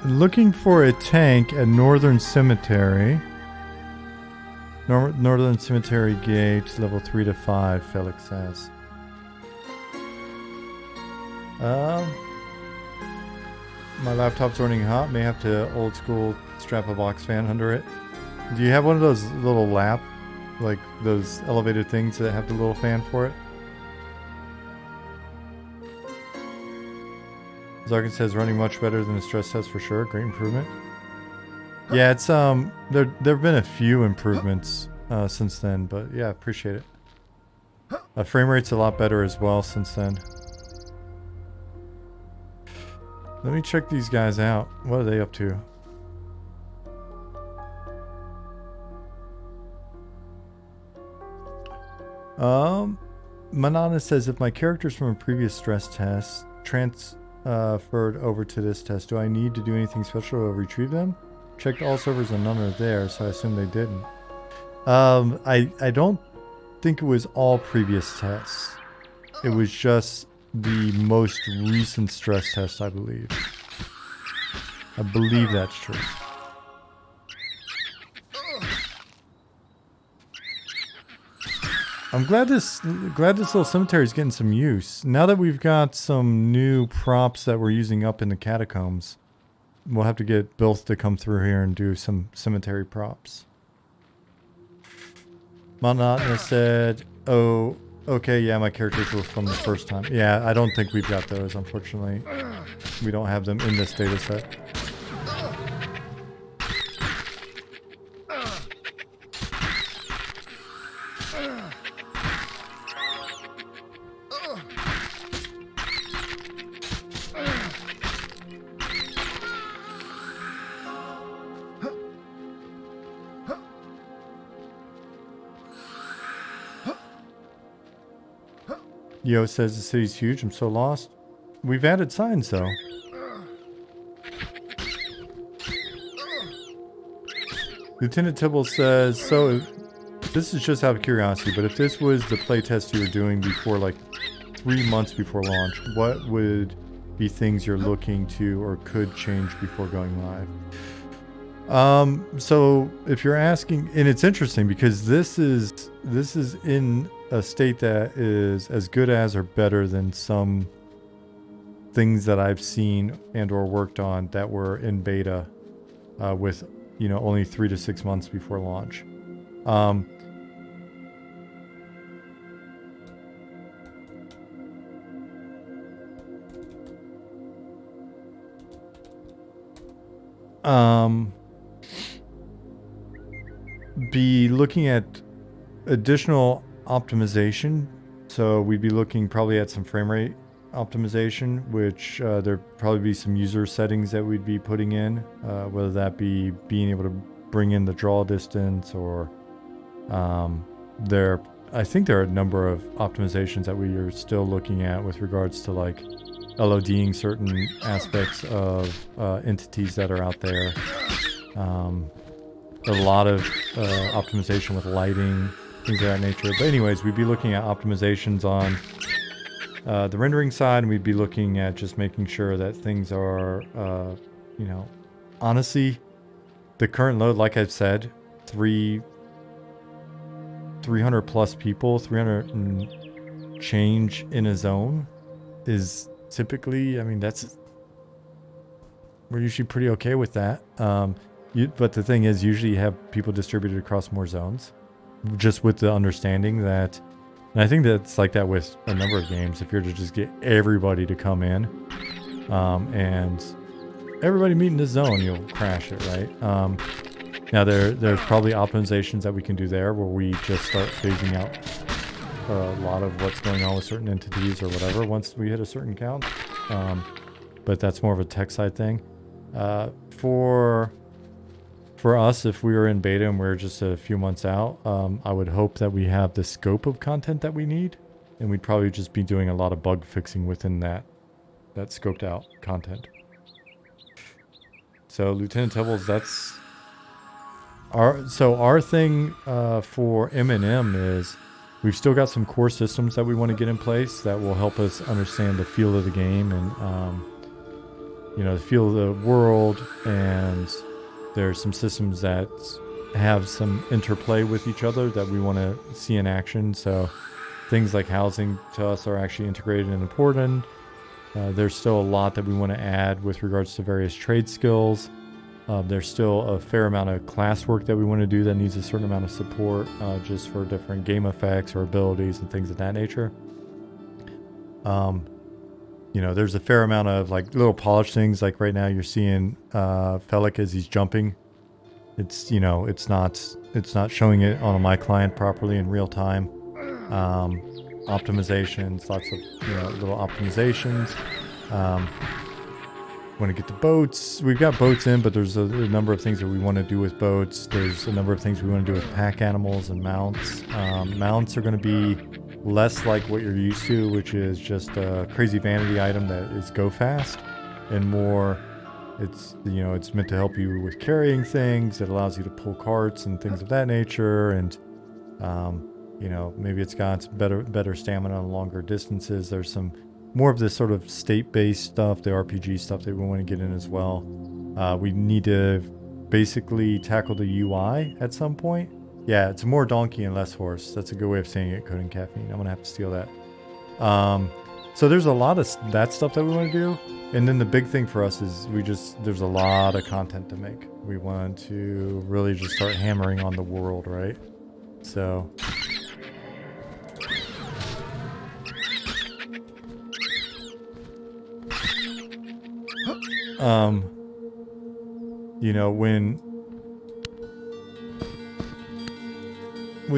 Looking for a tank at Northern Cemetery. Northern Cemetery Gate, level 3 to 5, Felix says. My laptop's running hot. May have to old school strap a box fan under it. Do you have one of those little like those elevated things that have the little fan for it? Zarkin says running much better than the stress test for sure. Great improvement. Yeah, it's there've been a few improvements since then, but yeah, appreciate it. Frame rate's a lot better as well since then. Let me check these guys out. What are they up to? Manana says if my character's from a previous stress test transferred over to this test, do I need to do anything special to retrieve them? Checked all servers and none are there, so I assume they didn't. I don't think it was all previous tests. It was just the most recent stress test, I believe. I believe that's true. I'm glad this little cemetery is getting some use. Now that we've got some new props that we're using up in the catacombs, we'll have to get Bill to come through here and do some cemetery props. Monotonous said, oh, okay, yeah, my characters were from the first time. Yeah, I don't think we've got those, unfortunately. We don't have them in this data set. Yo says the city's huge. I'm so lost. We've added signs though. Lieutenant Tibble says, so this is just out of curiosity, but if this was the playtest you were doing before, like 3 months before launch, what would be things you're looking to or could change before going live? So if you're asking, and it's interesting because this is in a state that is as good as or better than some things that I've seen and or worked on that were in beta with, you know, only 3 to 6 months before launch. Be looking at additional optimization. So we'd be looking probably at some frame rate optimization, which there'd probably be some user settings that we'd be putting in, whether that be being able to bring in the draw distance or I think there are a number of optimizations that we are still looking at with regards to like LODing certain aspects of entities that are out there. A lot of optimization with lighting, things of that nature. But anyways, we'd be looking at optimizations on the rendering side, and we'd be looking at just making sure that things are, you know, honestly, the current load, like I've said, 300 plus people, 300 and change in a zone is typically, I mean, we're usually pretty okay with that. But the thing is, usually you have people distributed across more zones, just with the understanding that, and I think that's like that with a number of games, if you're to just get everybody to come in, and everybody meet in this zone, you'll crash it, right? Now there's probably optimizations that we can do there where we just start phasing out a lot of what's going on with certain entities or whatever once we hit a certain count. But that's more of a tech side thing. For us, if we were in beta and we're just a few months out, I would hope that we have the scope of content that we need, and we'd probably just be doing a lot of bug fixing within that scoped out content. So Lieutenant Tibbles, that's our thing for M&M is we've still got some core systems that we want to get in place that will help us understand the feel of the game and you know, the feel of the world, and there's some systems that have some interplay with each other that we want to see in action. So things like housing to us are actually integrated and important. There's still a lot that we want to add with regards to various trade skills. There's still a fair amount of classwork that we want to do that needs a certain amount of support just for different game effects or abilities and things of that nature. You know, there's a fair amount of like little polish things. Like right now you're seeing Felic as he's jumping. It's, you know, it's not showing it on my client properly in real time. Optimizations, lots of, you know, little optimizations. Want to get the boats. We've got boats in, but there's a number of things that we want to do with boats. There's a number of things we want to do with pack animals and mounts. Mounts are going to be less like what you're used to, which is just a crazy vanity item that is go fast, and more it's, you know, it's meant to help you with carrying things. It allows you to pull carts and things of that nature, and you know, maybe it's got better stamina on longer distances. There's some more of this sort of state-based stuff, the RPG stuff that we want to get in as well. We need to basically tackle the UI at some point. Yeah, it's more donkey and less horse. That's a good way of saying it, Coding Caffeine. I'm going to have to steal that. So there's a lot of that stuff that we want to do. And then the big thing for us is there's a lot of content to make. We want to really just start hammering on the world, right? So... you know, when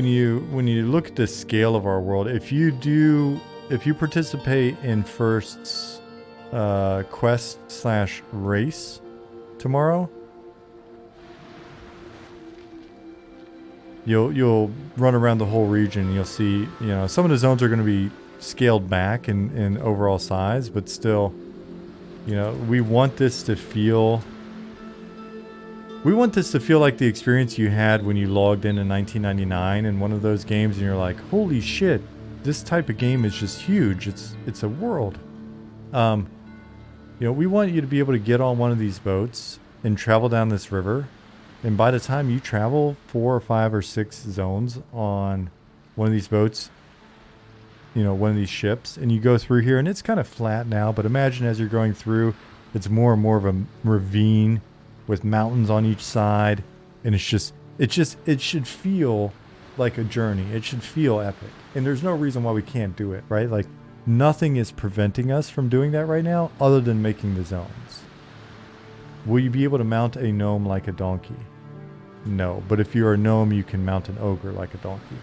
you look at the scale of our world, if you participate in First's quest/race tomorrow, you'll run around the whole region and you'll see, you know, some of the zones are going to be scaled back in overall size, but still, you know, we want this to feel We want this to feel like the experience you had when you logged in 1999 in one of those games and you're like, holy shit, this type of game is just huge. It's a world. You know, we want you to be able to get on one of these boats and travel down this river. And by the time you travel 4 or 5 or 6 zones on one of these boats, you know, one of these ships, and you go through here, and it's kind of flat now, but imagine as you're going through, it's more and more of a ravine with mountains on each side, and it should feel like a journey. It should feel epic. And there's no reason why we can't do it, right? Like, nothing is preventing us from doing that right now other than making the zones. Will you be able to mount a gnome like a donkey? No, but if you're a gnome, you can mount an ogre like a donkey.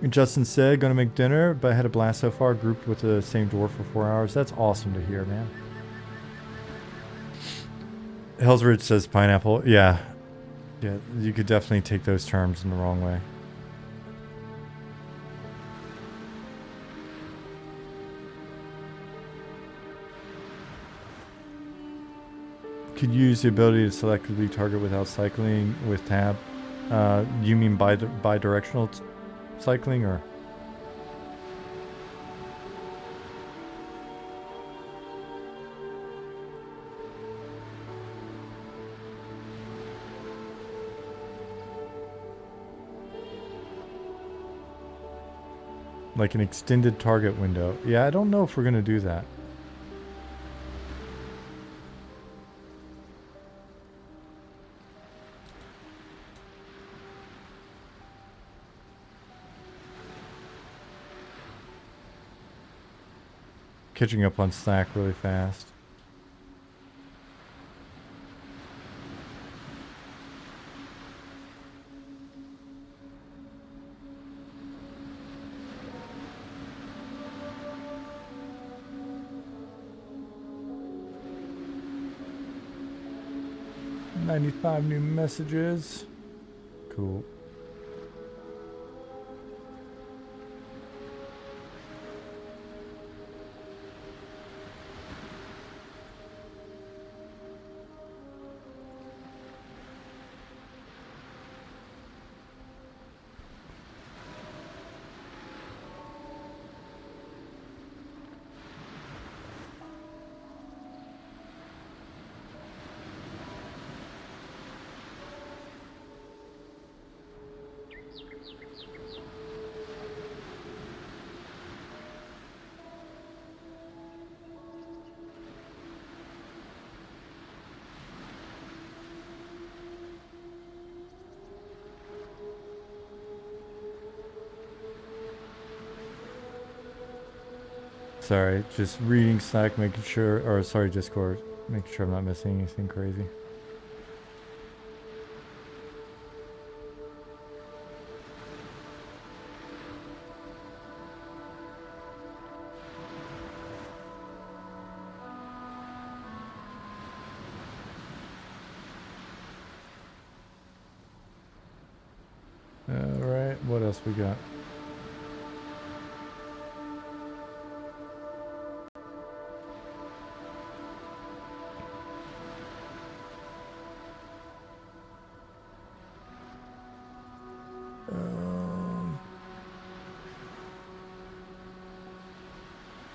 Justin said, gonna make dinner, but I had a blast so far, grouped with the same dwarf for 4 hours. That's awesome to hear, man. Hell's Ridge says pineapple. Yeah. Yeah, you could definitely take those terms in the wrong way. Could use the ability to selectively target without cycling with tab. You mean bi-directional cycling, or? Like an extended target window. Yeah, I don't know if we're going to do that. Catching up on Slack really fast. $95 new messages. Cool. Sorry, just reading Slack, making sure, or sorry, Discord, making sure I'm not missing anything crazy. Alright, what else we got?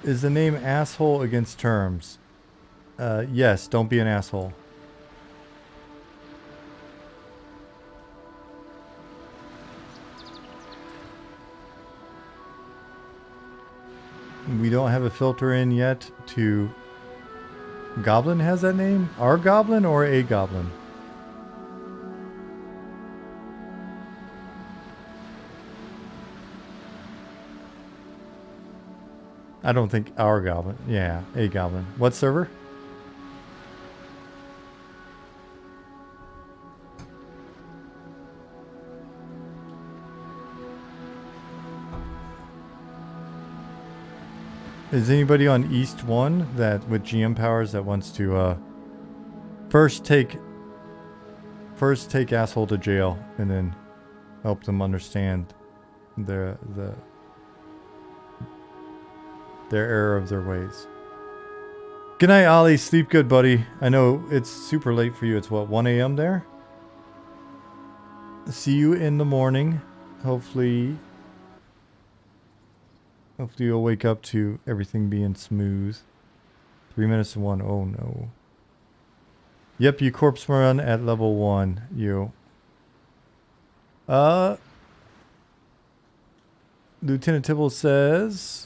Is the name asshole against terms? Yes, don't be an asshole. We don't have a filter in yet to... Goblin has that name? Our goblin or a goblin? I don't think our goblin. Yeah, a goblin. What server? Is anybody on East 1 that with GM powers that wants to first take asshole to jail and then help them understand their error of their ways? Good night, Ollie. Sleep good, buddy. I know it's super late for you. It's what, 1 a.m. there? See you in the morning. Hopefully you'll wake up to everything being smooth. 3 minutes to 1. Oh, no. Yep, you corpse run at level 1. You. Lieutenant Tibble says...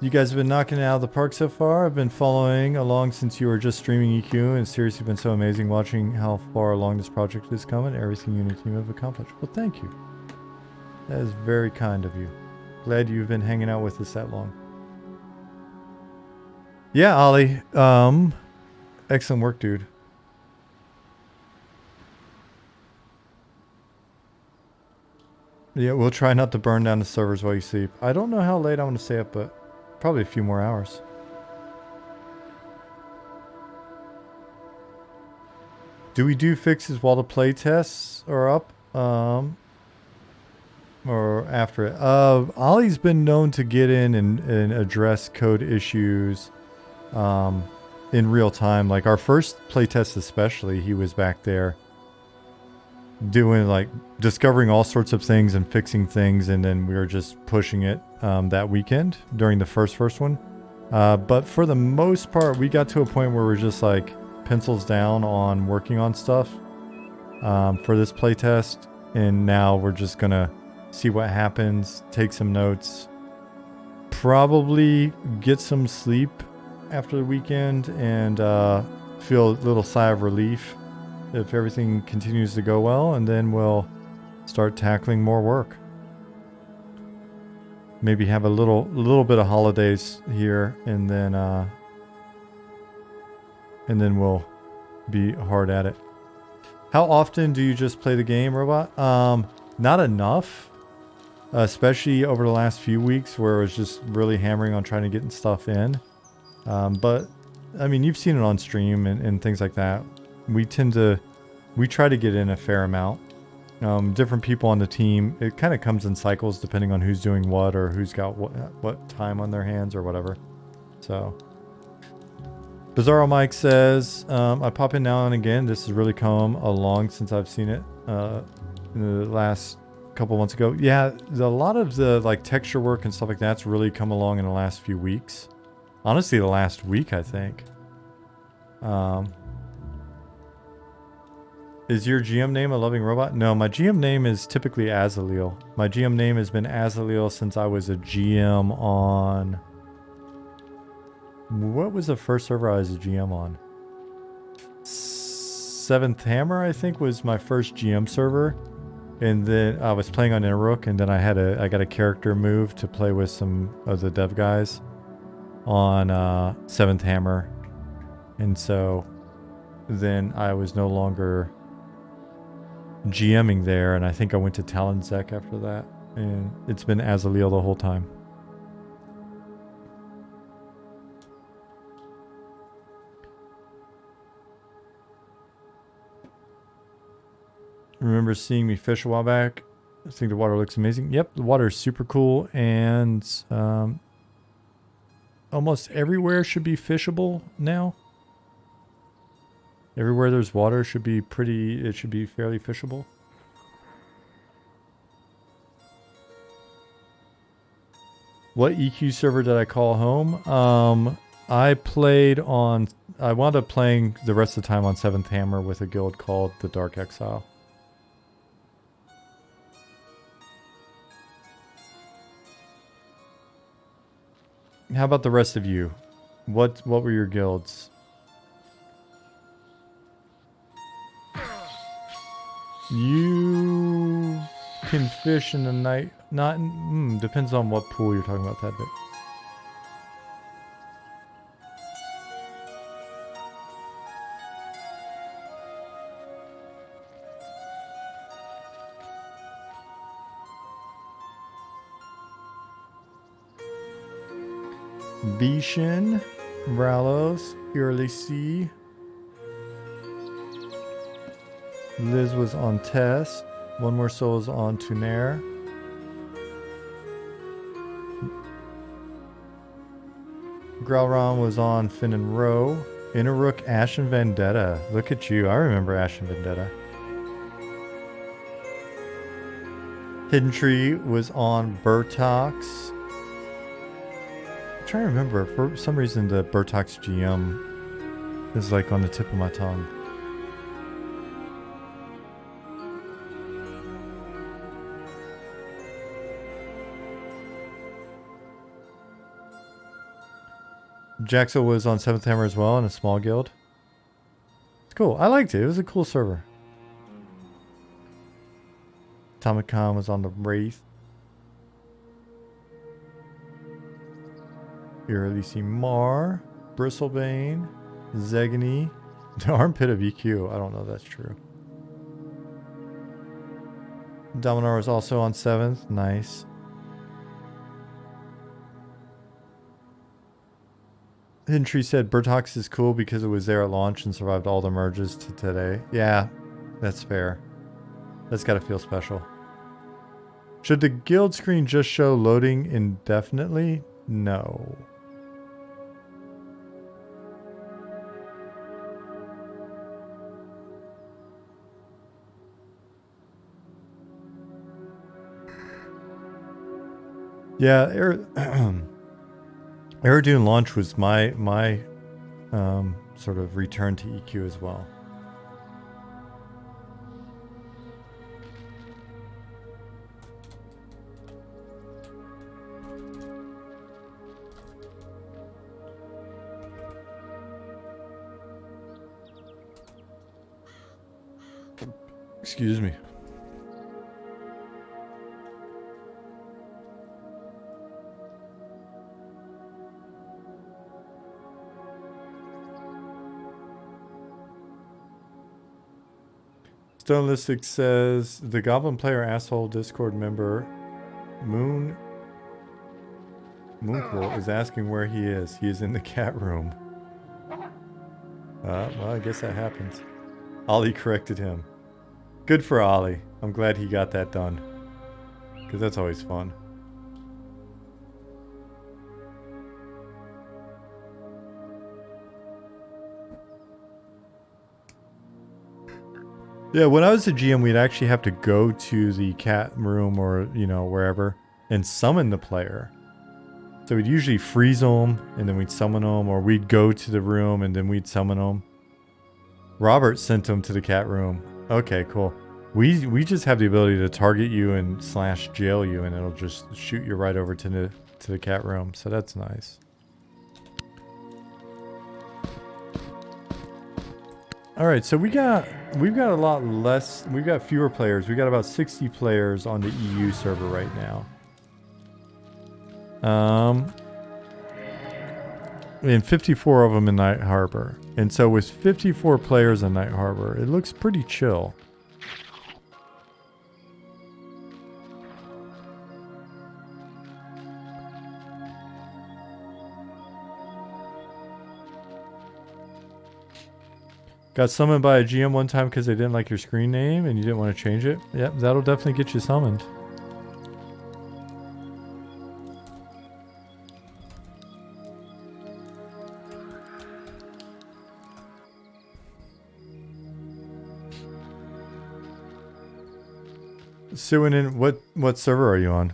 You guys have been knocking it out of the park so far. I've been following along since you were just streaming EQ, and it's seriously been so amazing watching how far along this project has come and everything you and your team have accomplished. Well, thank you. That is very kind of you. Glad you've been hanging out with us that long. Yeah, Ollie. Excellent work, dude. Yeah, we'll try not to burn down the servers while you sleep. I don't know how late I'm going to stay up, but probably a few more hours. Do we do fixes while the play tests are up? Or after it? Ollie's been known to get in and address code issues in real time. Like our first playtest especially, he was back there doing like discovering all sorts of things and fixing things, and then we were just pushing it that weekend during the first one. But for the most part, we got to a point where we're just like pencils down on working on stuff for this playtest, and now we're just gonna see what happens, take some notes, probably get some sleep after the weekend, and feel a little sigh of relief if everything continues to go well, and then we'll start tackling more work. Maybe have a little bit of holidays here, and then we'll be hard at it. How often do you just play the game, Robot? Not enough. Especially over the last few weeks where I was just really hammering on trying to get stuff in. But, I mean, you've seen it on stream and things like that. We try to get in a fair amount. Different people on the team, it kind of comes in cycles depending on who's doing what or who's got what time on their hands or whatever. So, Bizarro Mike says, I pop in now and again. This has really come along since I've seen it in the last couple months ago. Yeah, a lot of the like texture work and stuff like that's really come along in the last few weeks. Honestly, the last week, I think. Is your GM name a loving robot? No, my GM name is typically Azaleel. My GM name has been Azaleel since I was a GM on... What was the first server I was a GM on? Seventh Hammer, I think, was my first GM server. And then I was playing on Inrook, and then I got a character move to play with some of the dev guys on Seventh Hammer. And so then I was no longer GMing there, and I think I went to Talonzek after that. And it's been Azaleel the whole time. Remember seeing me fish a while back? I think the water looks amazing. Yep, the water is super cool, and almost everywhere should be fishable now. Everywhere there's water should be it should be fairly fishable. What EQ server did I call home? I wound up playing the rest of the time on 7th Hammer with a guild called the Dark Exile. How about the rest of you? What were your guilds? You can fish in the night. Not depends on what pool you're talking about that bit. Bishan, Ralos, Urlisi. Liz was on test. One more soul is on Tunair. Growlron was on Finn and Row. Innerrook, Ashen Vendetta. Look at you. I remember Ashen Vendetta. Hidden Tree was on Burtox. I'm trying to remember. For some reason, the Burtox GM is like on the tip of my tongue. Jaxel was on 7th Hammer as well in a small guild. It's cool. I liked it. It was a cool server. Tomicon was on the Wraith. Here, Elise Mar, Bristlebane, Zegany, the Armpit of EQ. I don't know if that's true. Dominar was also on 7th. Nice. Hidden Tree said Burtox is cool because it was there at launch and survived all the merges to today. Yeah, that's fair. That's got to feel special. Should the guild screen just show loading indefinitely? No. Yeah, Aerodune launch was my sort of return to EQ as well. Excuse me. Stonelistic says the Goblin Player asshole Discord member Mooncool is asking where he is. He is in the cat room. Well, I guess that happens. Ollie corrected him. Good for Ollie. I'm glad he got that done. Because that's always fun. Yeah, when I was a GM, we'd actually have to go to the cat room or, you know, wherever and summon the player. So we'd usually freeze them and then we'd summon them, or we'd go to the room and then we'd summon them. Robert sent them to the cat room. Okay, cool. We just have the ability to target you and / jail you, and it'll just shoot you right over to the cat room. So that's nice. All right, so we've got a lot less. We've got fewer players. We got about 60 players on the EU server right now. And 54 of them in Night Harbor. And so with 54 players in Night Harbor, it looks pretty chill. Got summoned by a GM one time because they didn't like your screen name and you didn't want to change it? Yep, that'll definitely get you summoned. Suinin, what server are you on?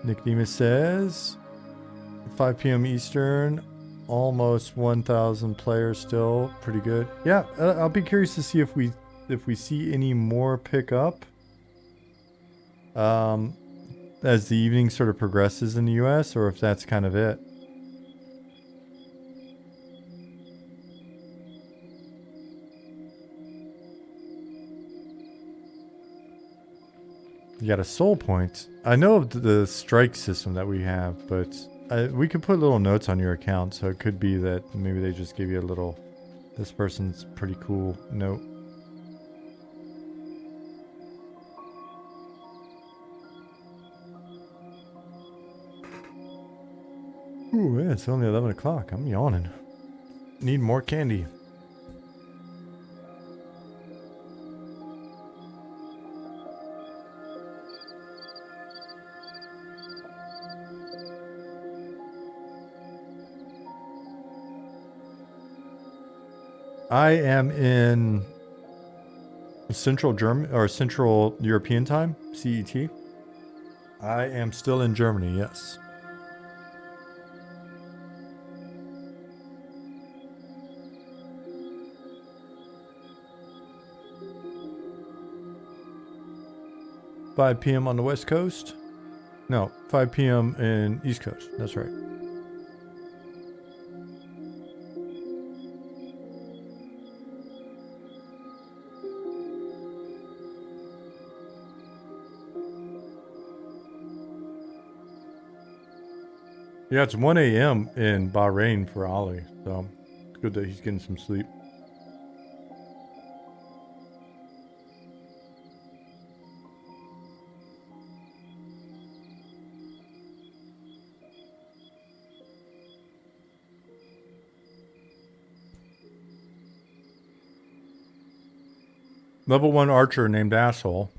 Nicodemus says 5 p.m. Eastern, almost 1,000 players still, pretty good. Yeah, I'll be curious to see if we see any more pick up as the evening sort of progresses in the US, or if that's kind of it. You got a soul point. I know of the strike system that we have, but we could put little notes on your account, so it could be that maybe they just give you a little, this person's pretty cool note. Ooh, yeah, it's only 11 o'clock. I'm yawning. Need more candy. I am in Central German or Central European time, CET. I am still in Germany, yes. $5 p.m. on the West Coast? No, 5 p.m. in East Coast. That's right. Yeah, it's 1 a.m. in Bahrain for Ali, so it's good that he's getting some sleep. Level 1 archer named Asshole.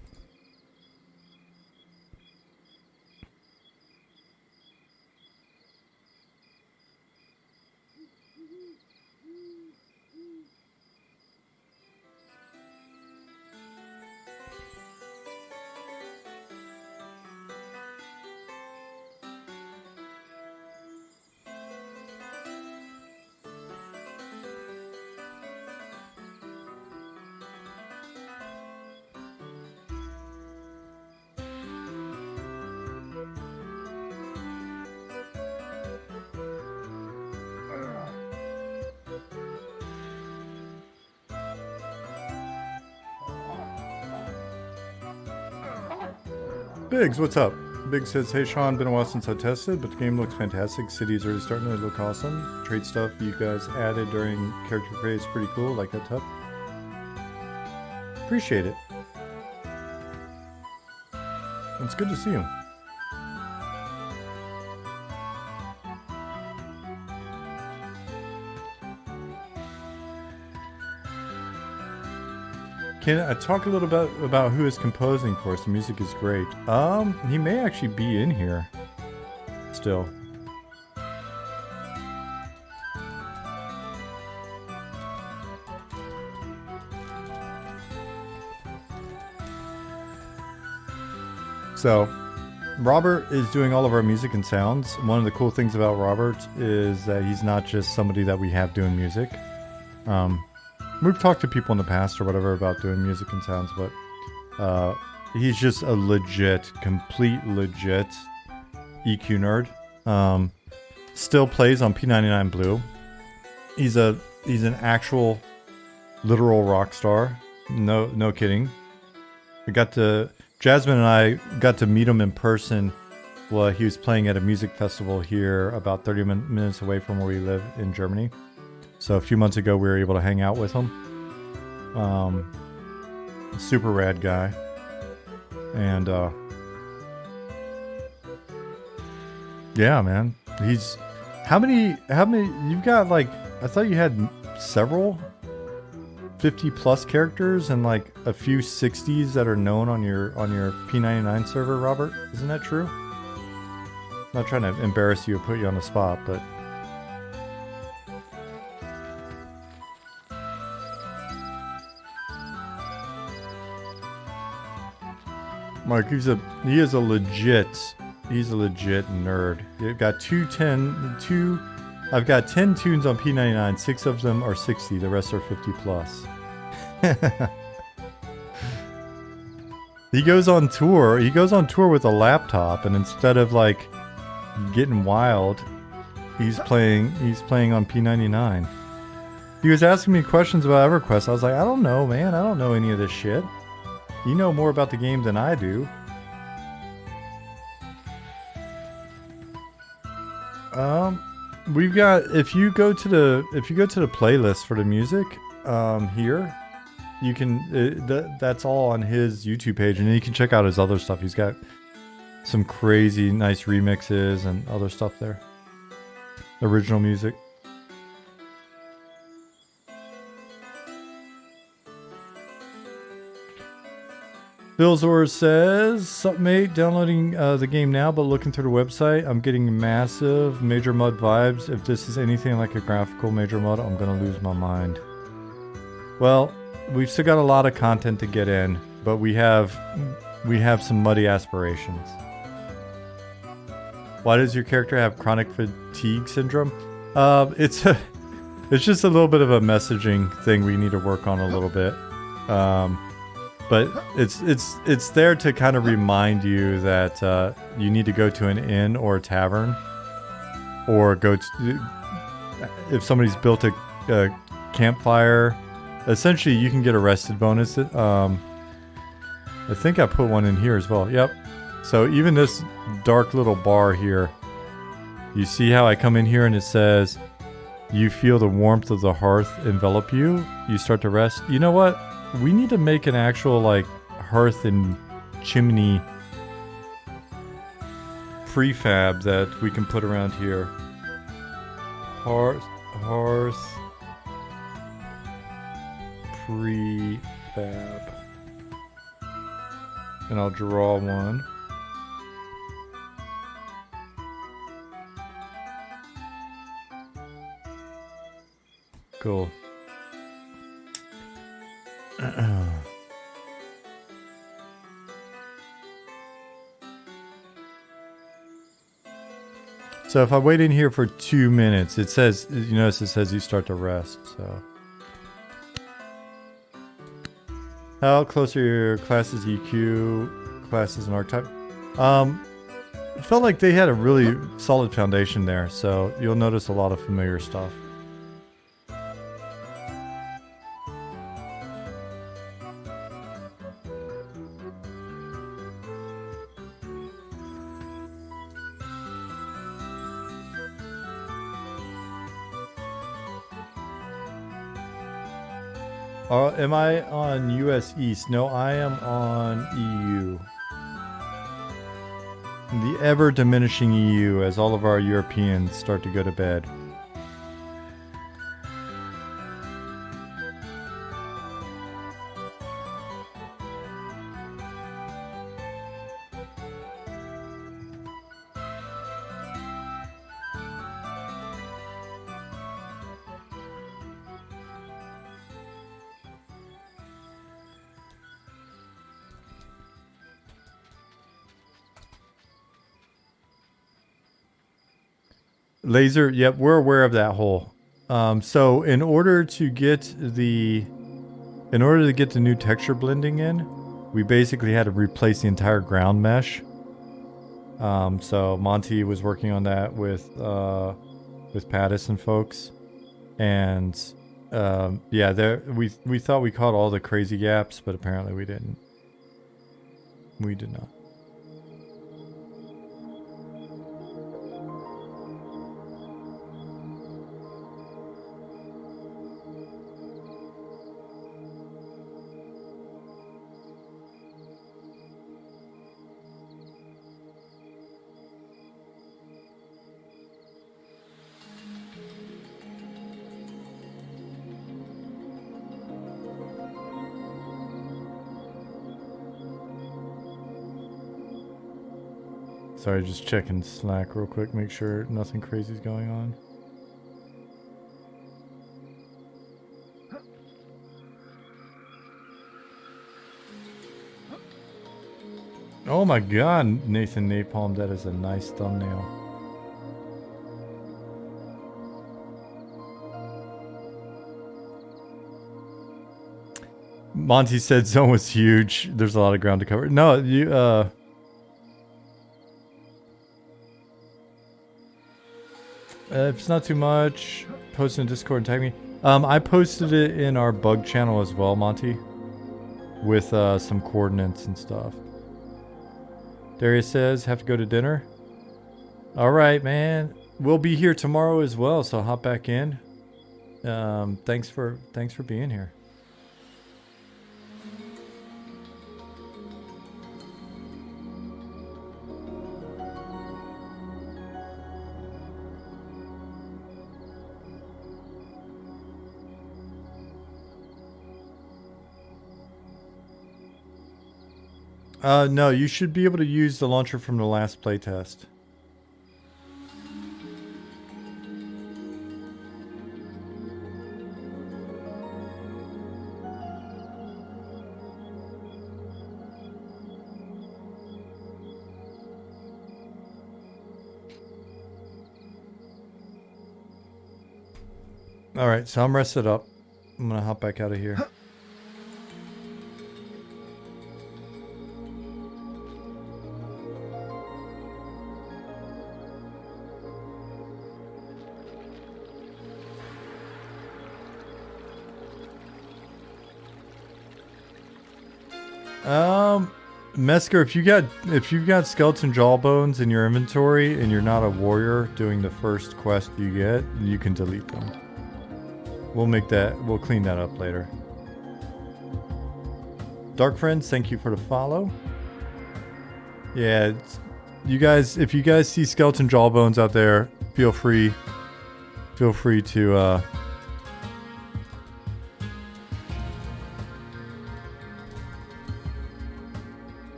Biggs, what's up? Biggs says, hey Sean, been a while since I tested, but the game looks fantastic. City's already starting to look awesome. Trade stuff you guys added during character creation is pretty cool, like that stuff. Appreciate it. It's good to see him. Can I talk a little bit about who is composing for us? The music is great. He may actually be in here still. So, Robert is doing all of our music and sounds. One of the cool things about Robert is that he's not just somebody that we have doing music. We've talked to people in the past or whatever about doing music and sounds, but he's just a legit, complete legit EQ nerd. Still plays on P99 Blue. He's an actual literal rock star. No kidding. Jasmine and I got to meet him in person while he was playing at a music festival here about 30 minutes away from where we live in Germany. So a few months ago, we were able to hang out with him. Super rad guy. And, yeah, man. He's, how many, you've got like, I thought you had several 50 plus characters and like a few 60s that are known on your P99 server, Robert. Isn't that true? I'm not trying to embarrass you or put you on the spot, but Mark, he is a legit nerd. You've got I've got 10 tunes on P99, 6 of them are 60, the rest are 50 plus. He goes on tour with a laptop, and instead of like getting wild, he's playing on P99. He was asking me questions about EverQuest. I was like, I don't know, man. I don't know any of this shit. You know more about the game than I do. We've got, if you go to the playlist for the music here, you can that's all on his YouTube page, and you can check out his other stuff. He's got some crazy nice remixes and other stuff there. Original music. Billzor says, sup mate, downloading the game now, but looking through the website, I'm getting massive Major Mud vibes. If this is anything like a graphical Major Mud, I'm gonna lose my mind. Well, we've still got a lot of content to get in, but we have some muddy aspirations. Why does your character have chronic fatigue syndrome? It's just a little bit of a messaging thing we need to work on a little bit. But it's there to kind of remind you that you need to go to an inn or a tavern, or go to, if somebody's built a campfire. Essentially, you can get a rested bonus. I think I put one in here as well. Yep. So even this dark little bar here, you see how I come in here and it says, you feel the warmth of the hearth envelop you. You start to rest. You know what? We need to make an actual like hearth and chimney prefab that we can put around here. Hearth prefab. And I'll draw one. Cool. So if I wait in here for 2 minutes, it says, you notice it says you start to rest, so. How close are your classes EQ, classes and archetype? It felt like they had a really solid foundation there, so you'll notice a lot of familiar stuff. Am I on US East? No, I am on EU. The ever diminishing EU as all of our Europeans start to go to bed. Laser, yep, we're aware of that hole. So in order to get the new texture blending in, we basically had to replace the entire ground mesh. So Monty was working on that with Pattis and folks, and yeah, there we thought we caught all the crazy gaps, but apparently we didn't. We did not. Sorry, just checking Slack real quick, make sure nothing crazy is going on. Oh my god, Nathan Napalm, that is a nice thumbnail. Monty said zone was huge. There's a lot of ground to cover. No, you if it's not too much, post in Discord and tag me. I posted it in our bug channel as well, Monty, with some coordinates and stuff. Darius says, have to go to dinner. All right, man. We'll be here tomorrow as well, so hop back in. Thanks for being here. No, you should be able to use the launcher from the last playtest. All right, so I'm rested up. I'm gonna hop back out of here. Mesker, if you've got skeleton jawbones in your inventory and you're not a warrior doing the first quest you get, you can delete them. We'll clean that up later. Dark Friends, thank you for the follow. Yeah, if you guys see skeleton jawbones out there, feel free to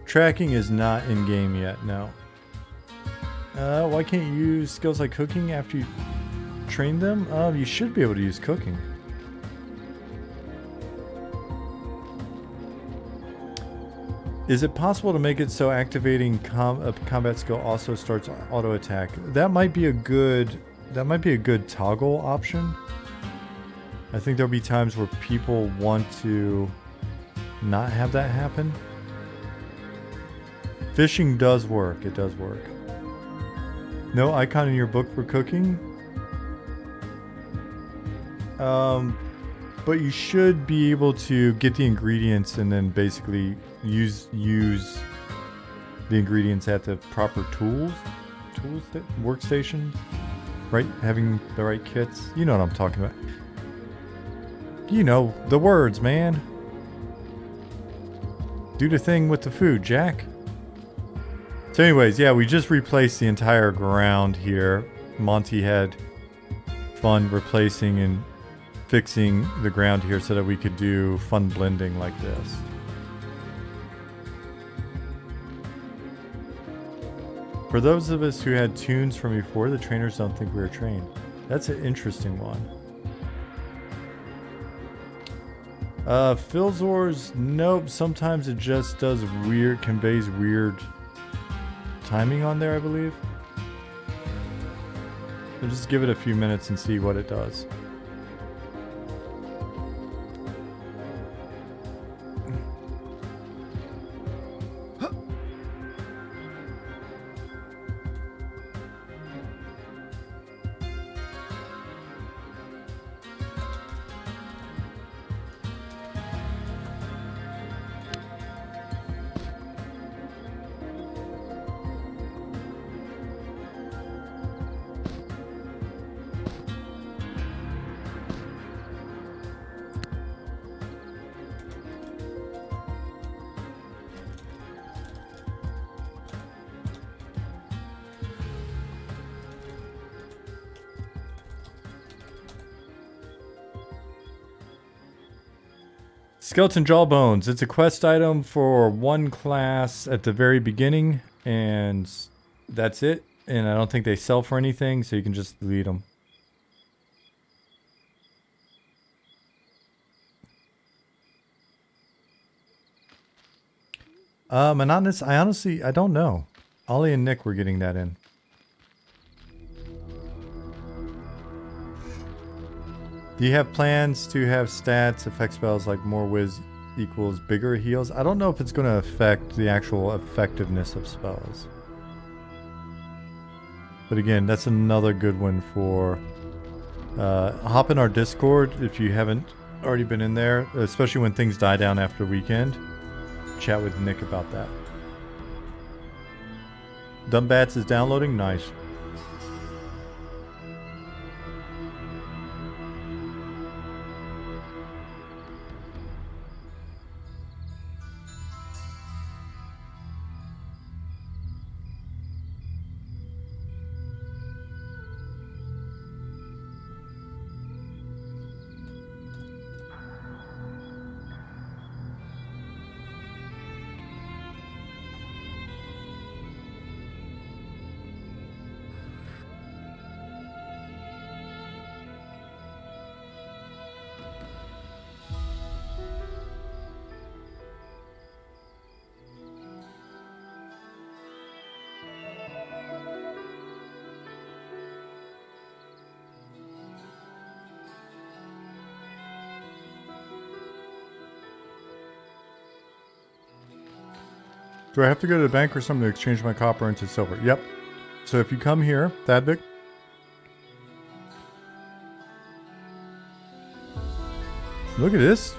tracking is not in game yet, no. Why can't you use skills like cooking after you train them? You should be able to use cooking. Is it possible to make it so activating a combat skill also starts auto attack? That might be a good toggle option. I think there'll be times where people want to not have that happen. Fishing does work. It does work. No icon in your book for cooking? But you should be able to get the ingredients and then basically use the ingredients at the proper workstation, right? Having the right kits. You know what I'm talking about. You know the words, man. Do the thing with the food, Jack. So anyways, yeah, we just replaced the entire ground here. Monty had fun replacing and fixing the ground here so that we could do fun blending like this. For those of us who had tunes from before, the trainers don't think we were trained. That's an interesting one. Philzor's, nope, sometimes it just does conveys weird timing on there, I believe. So just give it a few minutes and see what it does. Skeleton Jawbones. It's a quest item for one class at the very beginning, and that's it. And I don't think they sell for anything, so you can just delete them. Monotonous, I don't know. Ollie and Nick were getting that in. Do you have plans to have stats, effect spells like more whiz equals bigger heals? I don't know if it's going to affect the actual effectiveness of spells. But again, that's another good one for... hop in our Discord if you haven't already been in there, especially when things die down after weekend. Chat with Nick about that. Dumbats is downloading? Nice. Do I have to go to the bank or something to exchange my copper into silver? Yep. So if you come here, Thadvik. Look at this.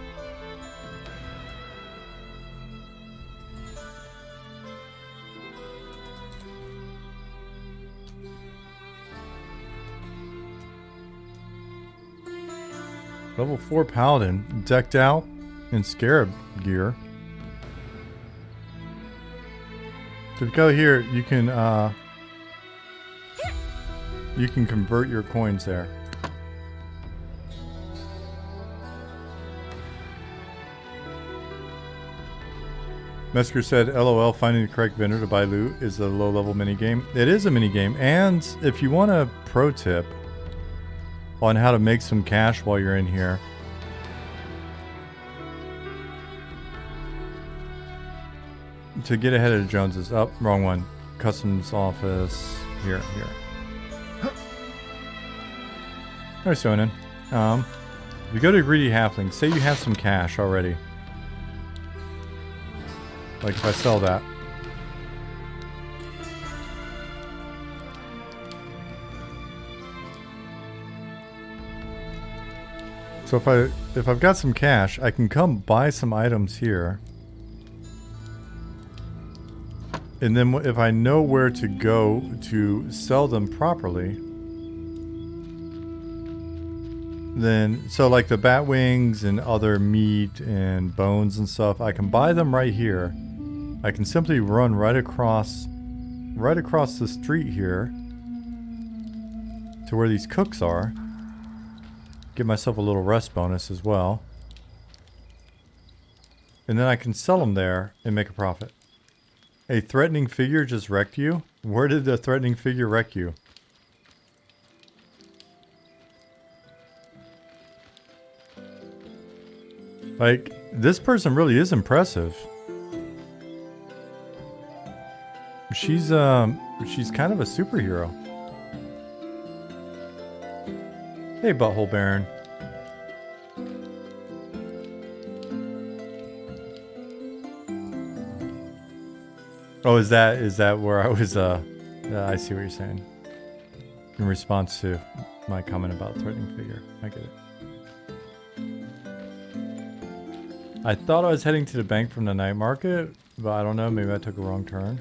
Level 4 Paladin, decked out in Scarab gear. So if you go here, you can convert your coins there. Mesker said, LOL, finding the correct vendor to buy loot is a low-level minigame. It is a minigame, and if you want a pro tip on how to make some cash while you're in here, to get ahead of the Joneses. Oh, wrong one. Customs office. Here. Alright, Sonnen. If you go to Greedy Halfling, say you have some cash already. Like if I sell that. So if I've got some cash, I can come buy some items here. And then if I know where to go to sell them properly, then, so like the bat wings and other meat and bones and stuff, I can buy them right here. I can simply run right across the street here to where these cooks are. Give myself a little rest bonus as well. And then I can sell them there and make a profit. A threatening figure just wrecked you? Where did the threatening figure wreck you? Like, this person really is impressive. She's kind of a superhero. Hey, Butthole Baron. Oh, is that where I was, I see what you're saying. In response to my comment about threatening figure. I get it. I thought I was heading to the bank from the night market, but I don't know, maybe I took a wrong turn.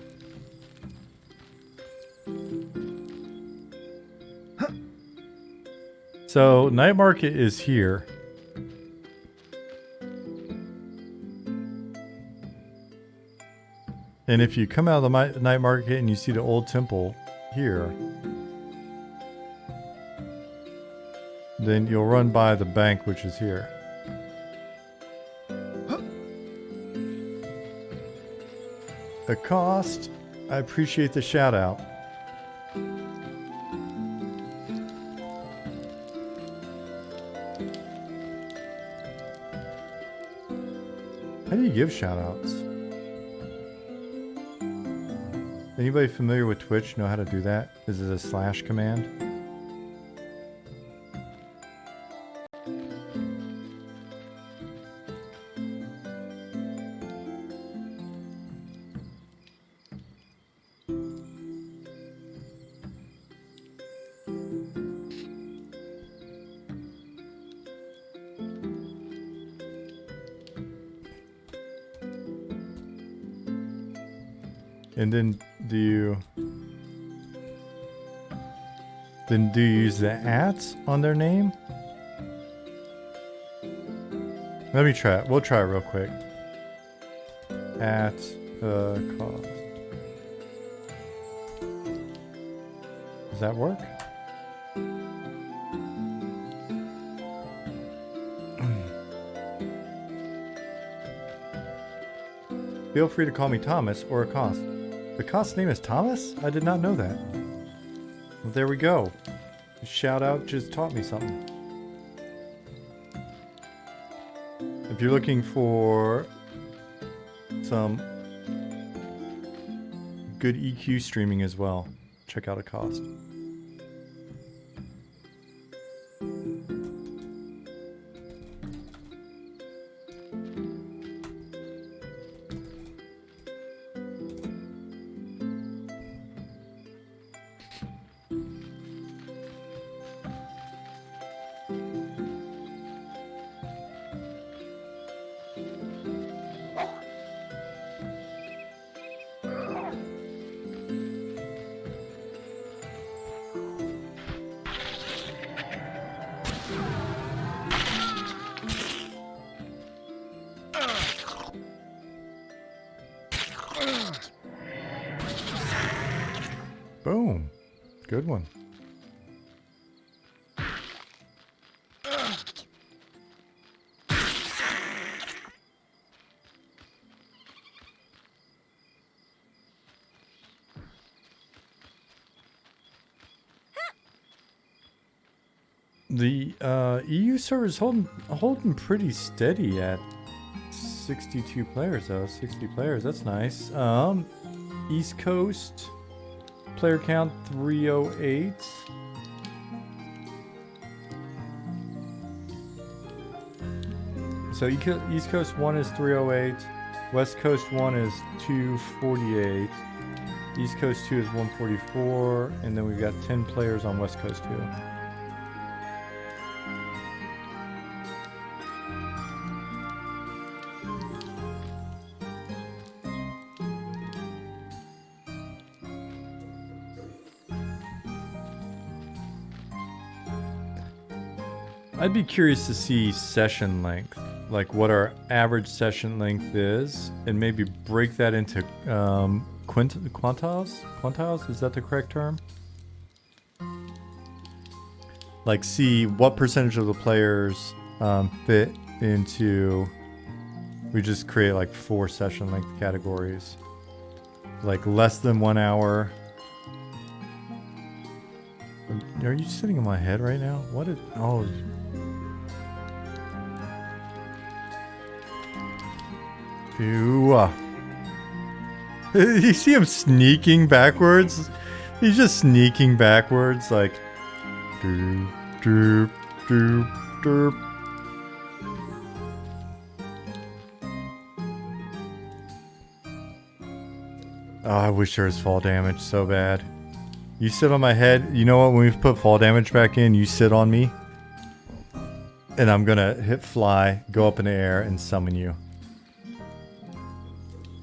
So, night market is here. And if you come out of the night market and you see the old temple here, then you'll run by the bank, which is here. The cost, I appreciate the shout out. How do you give shout outs? Anybody familiar with Twitch know how to do that? Is it a slash command? And then do you use the @ on their name? Let me try it. We'll try it real quick. At the cost. Does that work? Feel free to call me Thomas or Acost. The Acost's name is Thomas? I did not know that. Well, there we go. Shout out just taught me something. If you're looking for some good EQ streaming as well, check out Acost. Good one. The EU server is holding pretty steady at 62 players though. 60 players, that's nice. East Coast player count 308. So East Coast 1 is 308, West Coast 1 is 248, East Coast 2 is 144, and then we've got 10 players on West Coast 2. I'd be curious to see session length, like what our average session length is, and maybe break that into quantiles? Quantiles, is that the correct term? Like see what percentage of the players fit into, we just create like 4 session length categories. Like less than 1 hour. Are you sitting in my head right now? What is, oh. Ew. You see him sneaking backwards? He's just sneaking backwards like doop, doop, doop, doop. Oh, I wish there was fall damage so bad. You sit on my head. You know what? When we put fall damage back in, you sit on me. And I'm gonna hit fly, go up in the air, and summon you.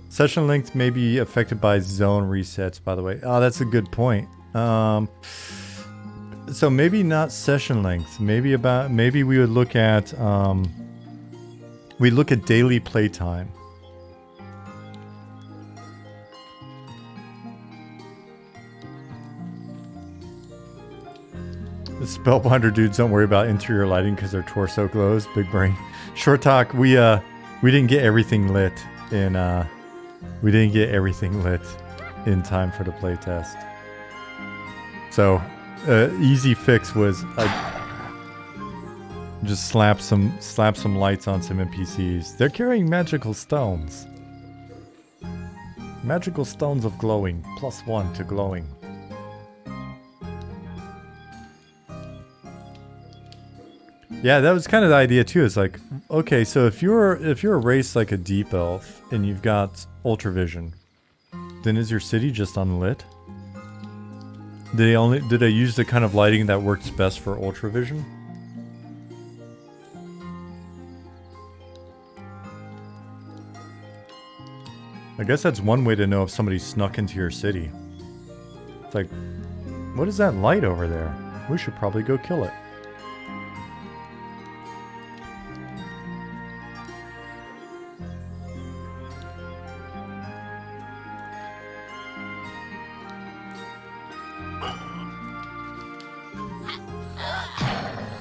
Session length may be affected by zone resets, by the way. Oh, that's a good point. So maybe not session length. Maybe we would look at daily playtime. The Spellbinder dudes don't worry about interior lighting because their torso glows. Big brain. Short talk. We didn't get everything lit in time for the playtest. So easy fix was just slap some lights on some NPCs. They're carrying magical stones. Magical stones of glowing. +1 to glowing. Yeah, that was kind of the idea too. It's like, okay, so if you're a race like a deep elf and you've got ultravision, then is your city just unlit? Did they use the kind of lighting that works best for ultravision? I guess that's one way to know if somebody snuck into your city. It's like, what is that light over there? We should probably go kill it.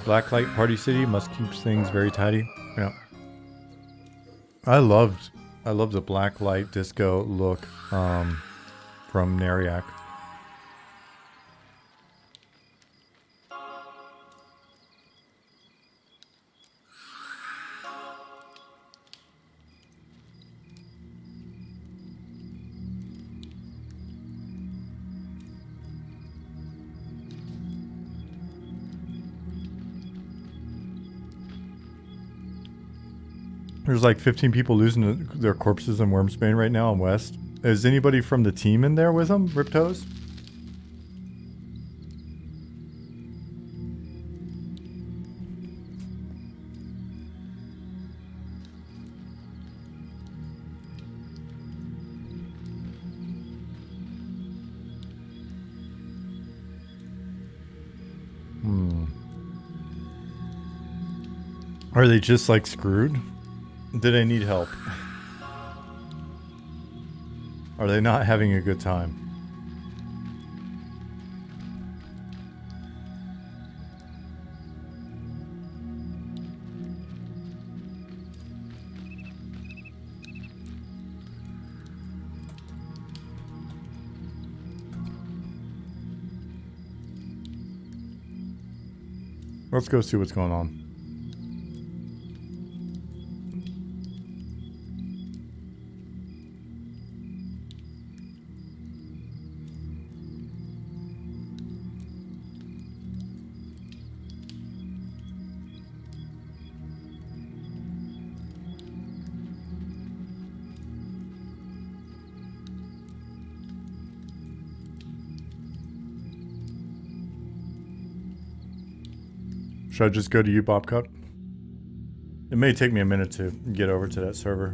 Blacklight Party City must keep things very tidy. Yeah. I loved the blacklight disco look from Nariak. There's like 15 people losing their corpses in Wormsbane right now on West. Is anybody from the team in there with them, Riptoes? Are they just like screwed? Do they need help? Are they not having a good time? Let's go see what's going on. Should I just go to you, Bob Cut? It may take me a minute to get over to that server.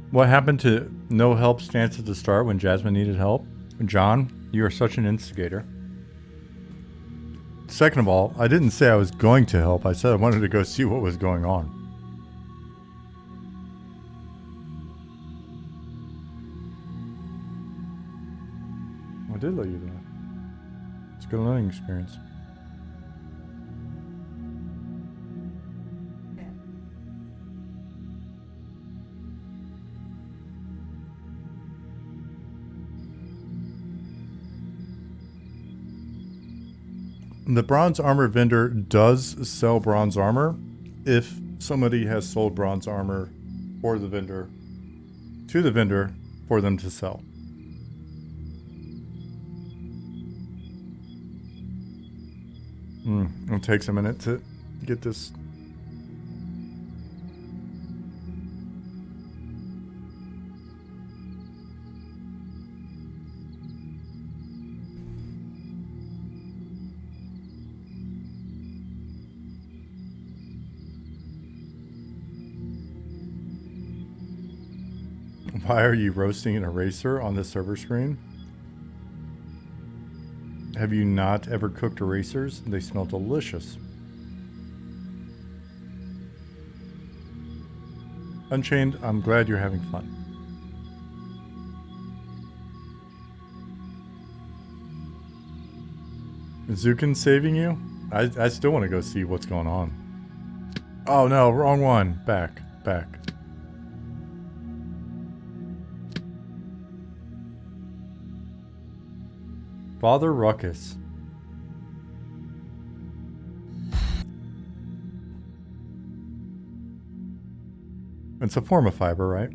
What happened to no help stance at the start when Jasmine needed help? John, you are such an instigator. Second of all, I didn't say I was going to help. I said I wanted to go see what was going on. I did let you know. It's a good learning experience. The bronze armor vendor does sell bronze armor if somebody has sold bronze armor for the vendor, to the vendor, for them to sell. It takes a minute to get this. Why are you roasting an eraser on the server screen? Have you not ever cooked erasers? They smell delicious. Unchained, I'm glad you're having fun. Is Zukin saving you? I still want to go see what's going on. Oh no, wrong one. Back. Father Ruckus. It's a form of fiber, right?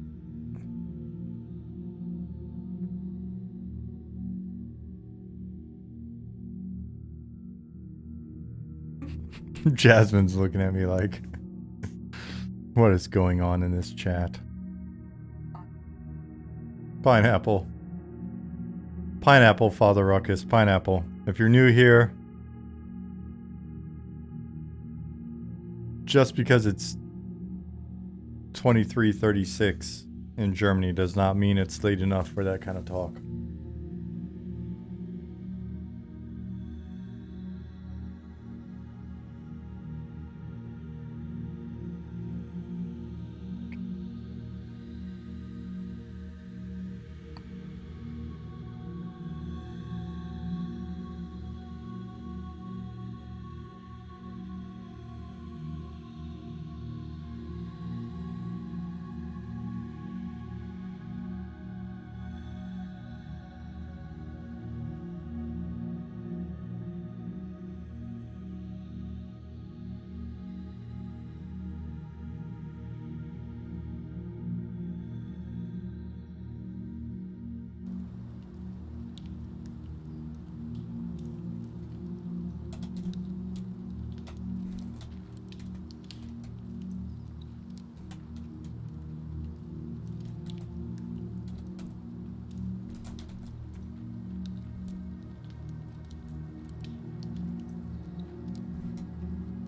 Jasmine's looking at me like, what is going on in this chat? Pineapple. Pineapple, Father Ruckus. Pineapple. If you're new here, just because it's 23:36 in Germany does not mean it's late enough for that kind of talk.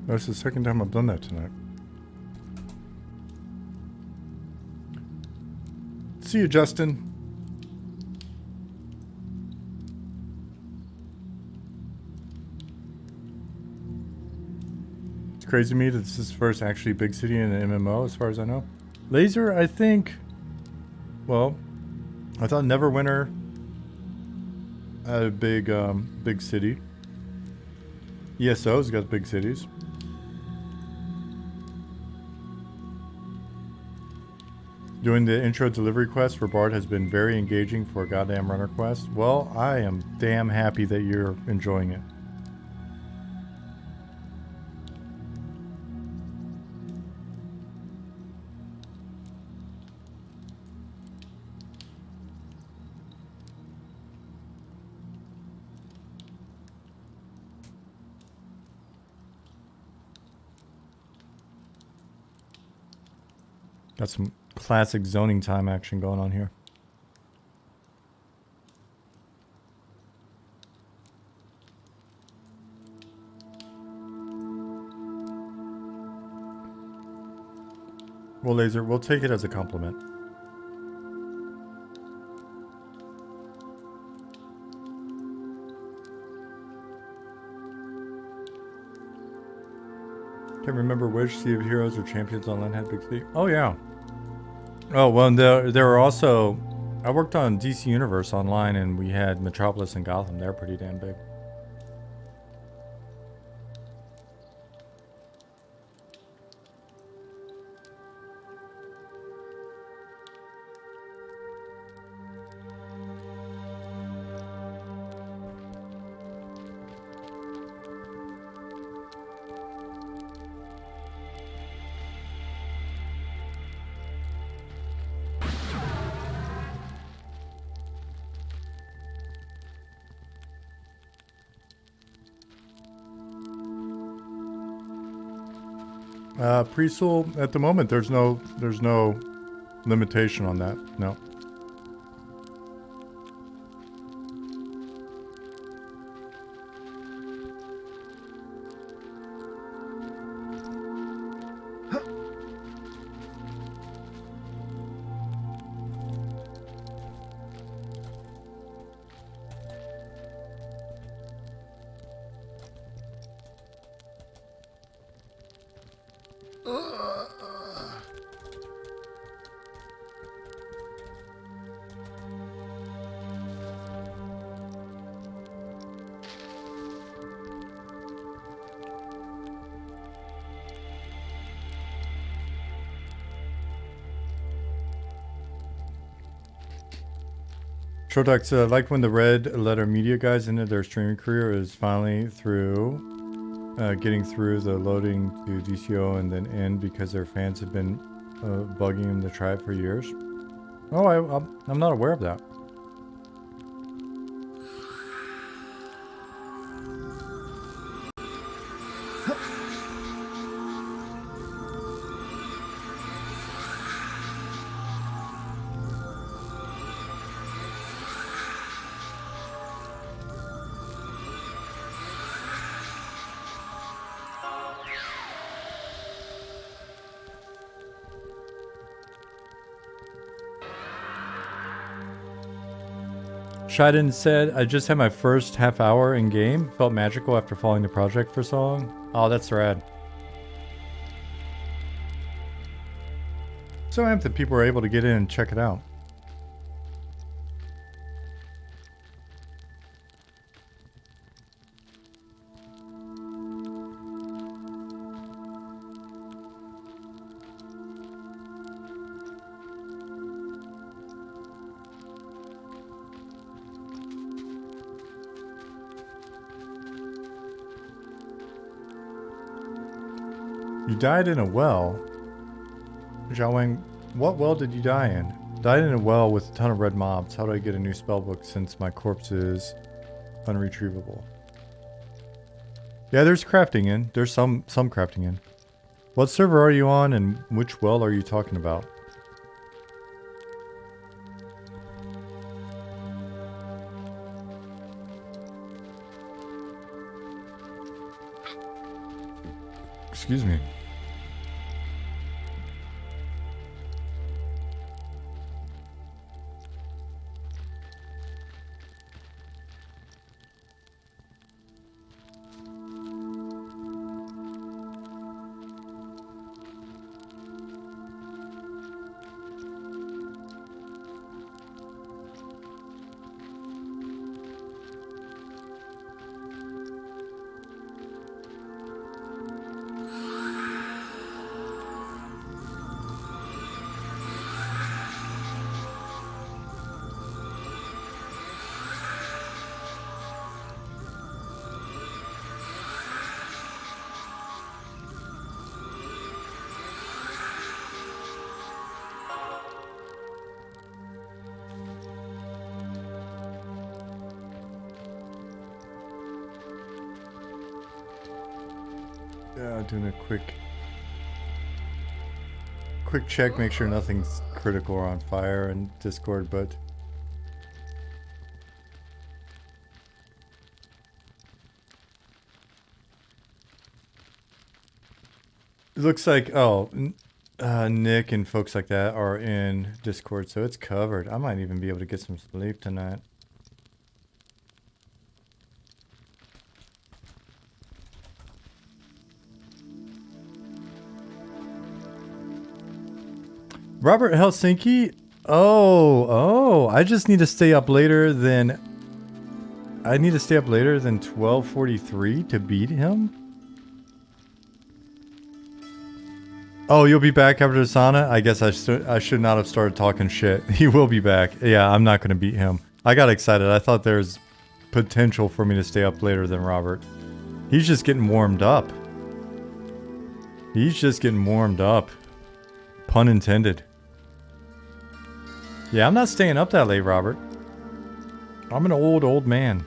That's the second time I've done that tonight. See you, Justin. It's crazy to me that this is the first actually big city in an MMO, as far as I know. Laser, I think... Well, I thought Neverwinter had a big city. ESO's got big cities. Doing the intro delivery quest for Bard has been very engaging for a goddamn runner quest. Well, I am damn happy that you're enjoying it. Got some classic zoning time action going on here. Well, Laser, we'll take it as a compliment. Can't remember which Sea of Heroes or Champions Online had Big City. Oh, yeah. Oh, well, there were also... I worked on DC Universe Online, and we had Metropolis and Gotham. They're pretty damn big. Preschool, at the moment, there's no limitation on that. No. Trodax, like when the Red Letter Media guys ended their streaming career is finally through, getting through the loading to DCO and then end because their fans have been bugging them to try it for years. Oh, I'm not aware of that. Shiden said, I just had my first half hour in game. Felt magical after following the project for so long. Oh, that's rad. So amped that people were able to get in and check it out. You died in a well? Xiaowang, what well did you die in? Died in a well with a ton of red mobs. How do I get a new spellbook since my corpse is unretrievable? Yeah, there's crafting in. There's some crafting in. What server are you on and which well are you talking about? Excuse me. Doing a quick check, make sure nothing's critical or on fire in Discord, but it looks like, Nick and folks like that are in Discord, so it's covered. I might even be able to get some sleep tonight. Robert Helsinki? Oh, I just need to stay up later than... I need to stay up later than 12:43 to beat him? Oh, you'll be back after the sauna? I guess I should not have started talking shit. He will be back. Yeah, I'm not going to beat him. I got excited. I thought there's potential for me to stay up later than Robert. He's just getting warmed up. He's just getting warmed up. Pun intended. Yeah, I'm not staying up that late, Robert. I'm an old man.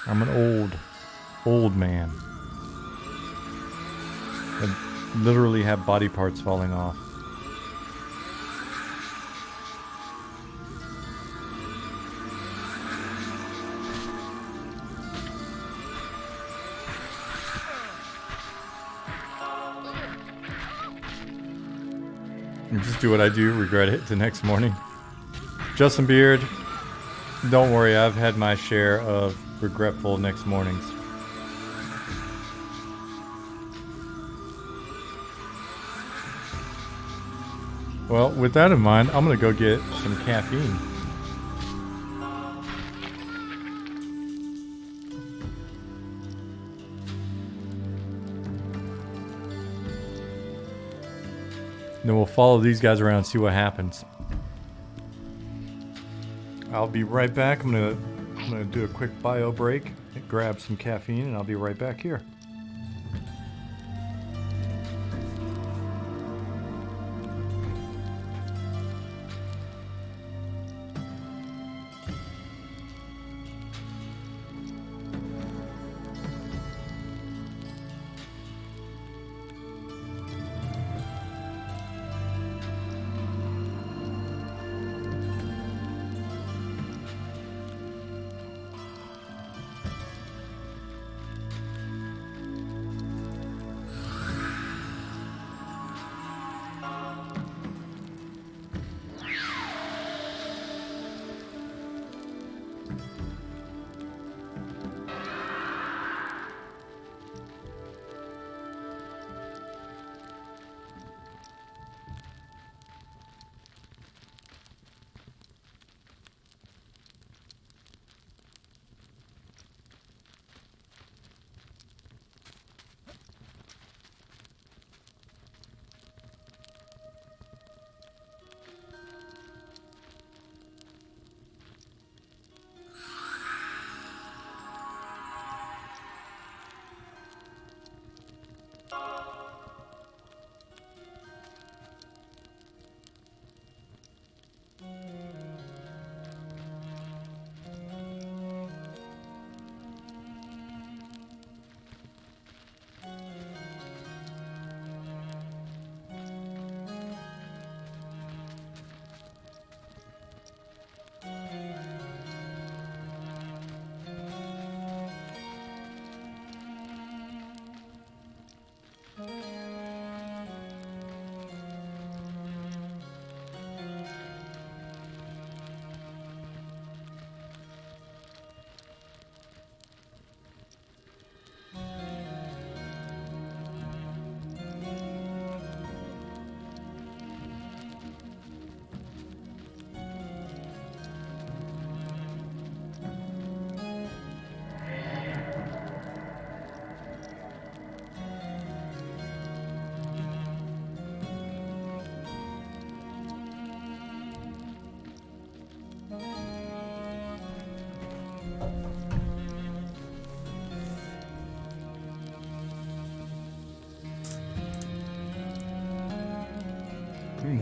I'm an old man. I literally have body parts falling off. And just do what I do, regret it the next morning. Justin Beard, don't worry, I've had my share of regretful next mornings. Well, with that in mind, I'm gonna go get some caffeine. Then we'll follow these guys around and see what happens. I'll be right back. I'm gonna do a quick bio break, grab some caffeine, and I'll be right back here.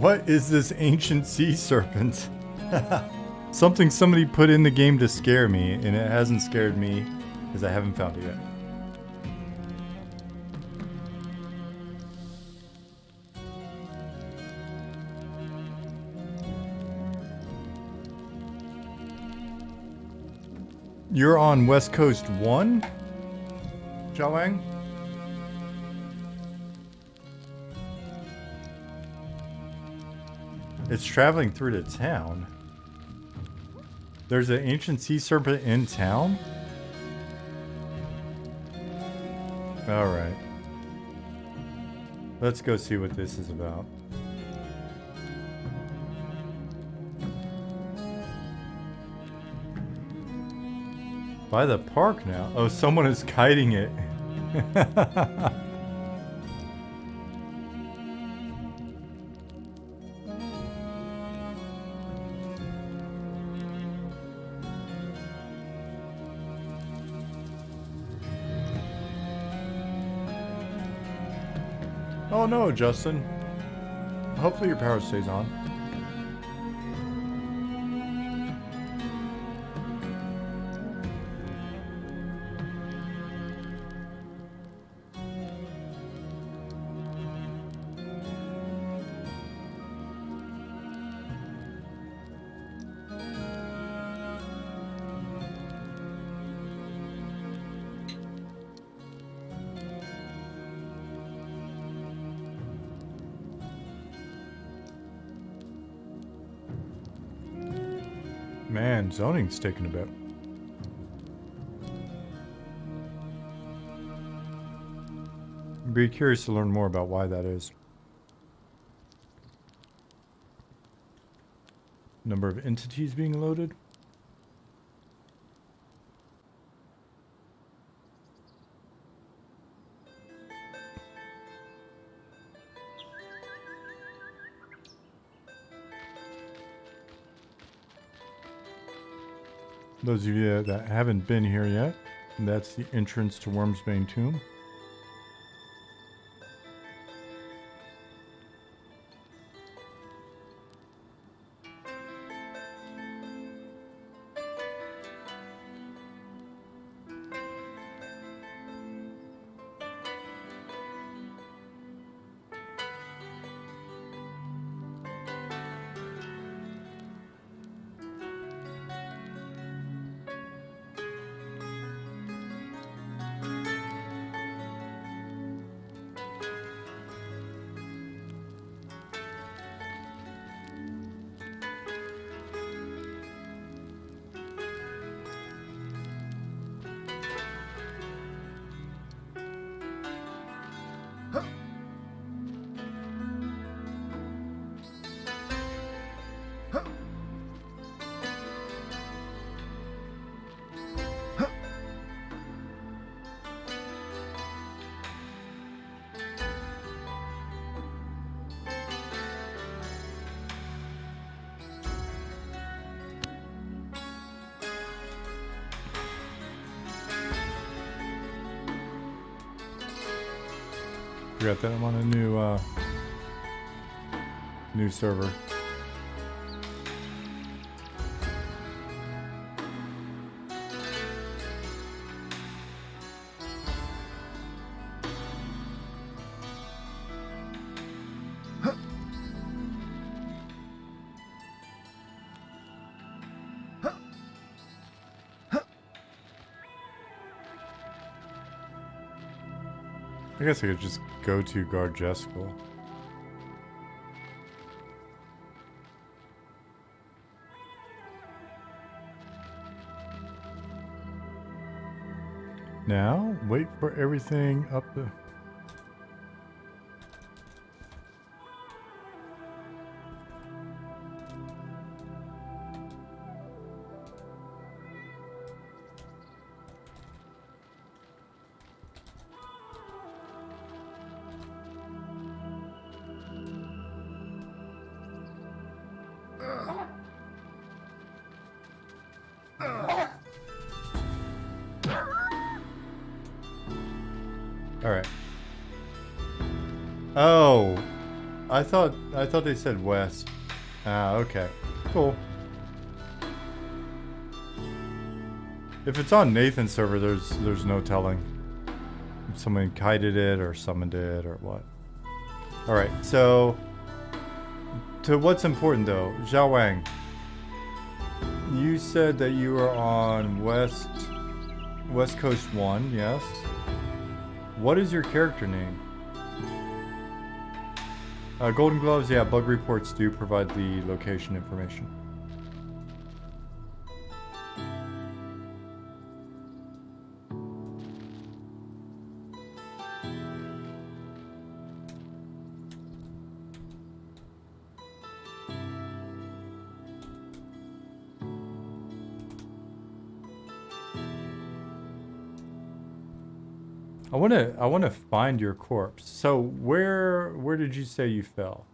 What is this ancient sea serpent? Something somebody put in the game to scare me, and it hasn't scared me because I haven't found it yet. You're on West Coast 1? Xiaowang? It's traveling through the town. There's an ancient sea serpent in town? Alright. Let's go see what this is about. By the park now? Oh, someone is kiting it. Oh no, Justin. Hopefully your power stays on. Man, zoning's taking a bit. I'd be curious to learn more about why that is. Number of entities being loaded. Those of you that haven't been here yet, that's the entrance to Wormsbane Tomb. Forgot that I'm on a new server. I guess I could just go to Gargeskill. Now, wait for everything up the... Alright. Oh, I thought they said west. Ah, okay. Cool. If it's on Nathan's server, there's no telling if someone kited it or summoned it or what. Alright, so to what's important though, Xiaowang. You said that you were on West Coast 1, yes? What is your character name? Golden Gloves, yeah, bug reports do provide the location information. I wanna find your corpse. So where did you say you fell?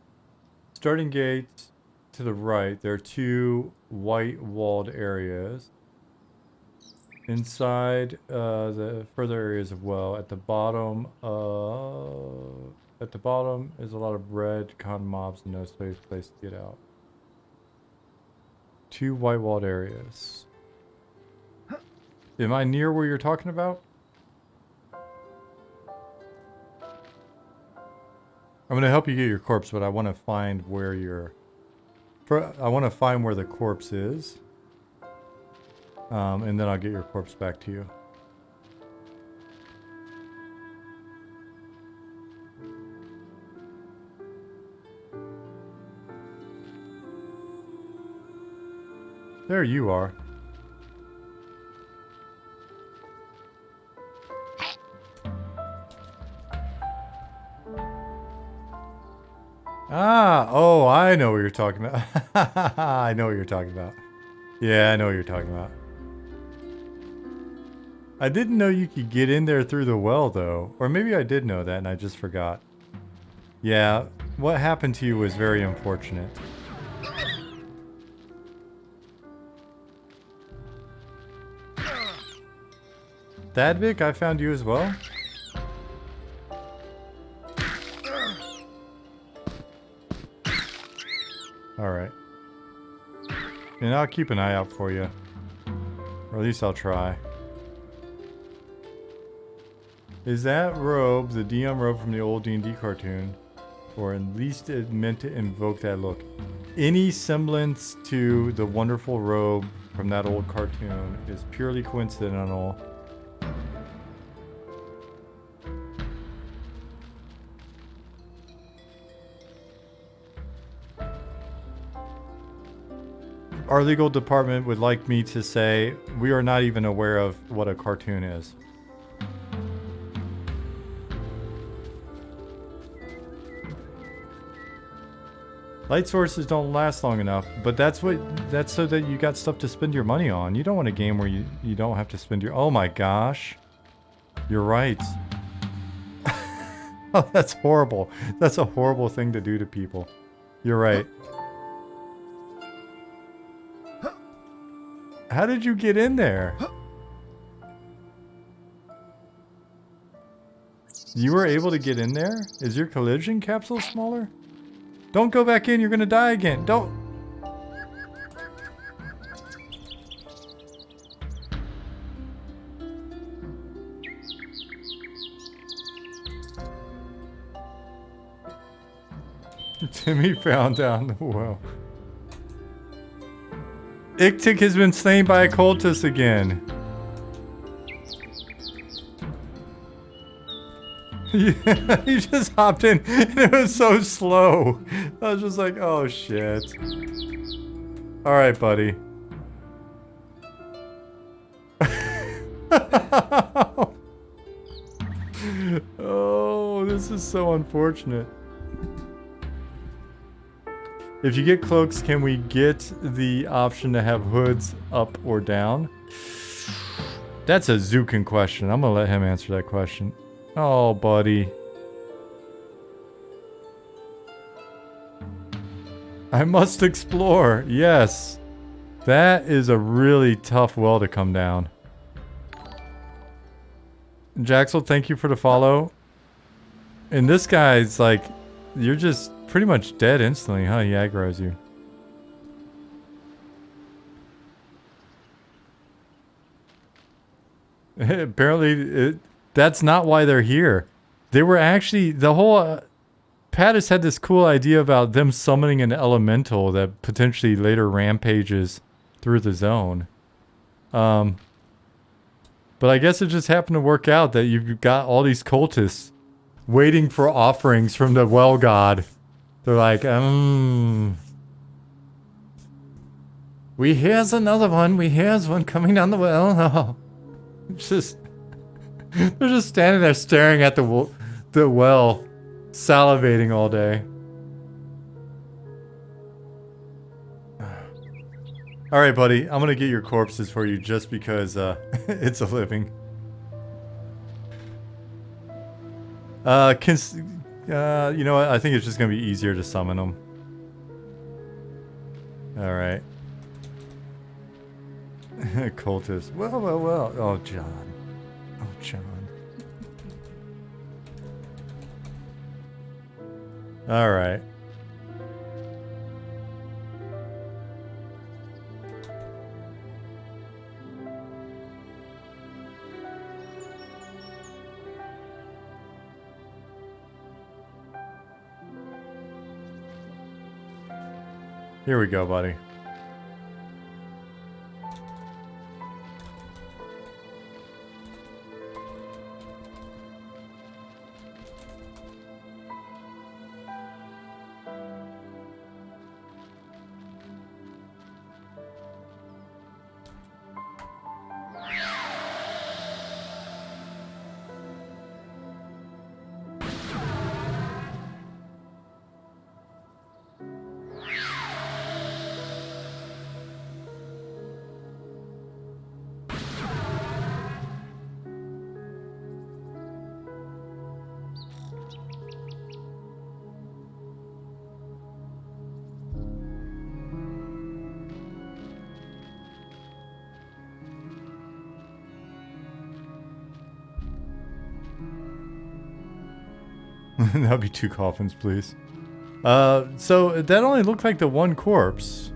Starting gate to the right, there are 2 white walled areas. Inside the further areas of well, at the bottom is a lot of red con mobs and no safe place to get out. 2 white walled areas. Am I near where you're talking about? I'm gonna help you get your corpse, but I want to find where I want to find where the corpse is, and then I'll get your corpse back to you. There you are. Ah, oh, I know what you're talking about. I know what you're talking about. Yeah, I know what you're talking about. I didn't know you could get in there through the well, though. Or maybe I did know that and I just forgot. Yeah, what happened to you was very unfortunate. Thadvik, I found you as well. Alright. And I'll keep an eye out for you. Or at least I'll try. Is that robe the DM robe from the old D&D cartoon? Or at least it meant to invoke that look? Any semblance to the wonderful robe from that old cartoon is purely coincidental. Our legal department would like me to say we are not even aware of what a cartoon is. Light sources don't last long enough, but that's so that you got stuff to spend your money on. You don't want a game where you don't have to spend your... Oh my gosh. You're right. Oh, that's horrible. That's a horrible thing to do to people. You're right. How did you get in there? You were able to get in there? Is your collision capsule smaller? Don't go back in, you're gonna die again. Don't. Timmy found down the well. Iktik has been slain by a cultist again. He just hopped in and it was so slow. I was just like, oh shit. Alright, buddy. Oh, this is so unfortunate. If you get cloaks, can we get the option to have hoods up or down? That's a Zukin question. I'm gonna let him answer that question. Oh, buddy. I must explore. Yes. That is a really tough well to come down. Jaxel, thank you for the follow. And this guy's like, you're just pretty much dead instantly, huh? He aggroes you. Apparently, that's not why they're here. They were actually, the whole... Pattis had this cool idea about them summoning an elemental that potentially later rampages through the zone. But I guess it just happened to work out that you've got all these cultists waiting for offerings from the well god. They're like, we hears another one. We hears one coming down the well. Oh, just they're just standing there staring at the well, salivating all day. All right, buddy. I'm gonna get your corpses for you just because it's a living. You know what? I think it's just gonna be easier to summon them. All right. Cultist. Well, well, well. Oh, John. Oh, John. All right. Here we go, buddy. That'll be 2 coffins, please. So that only looked like the one corpse.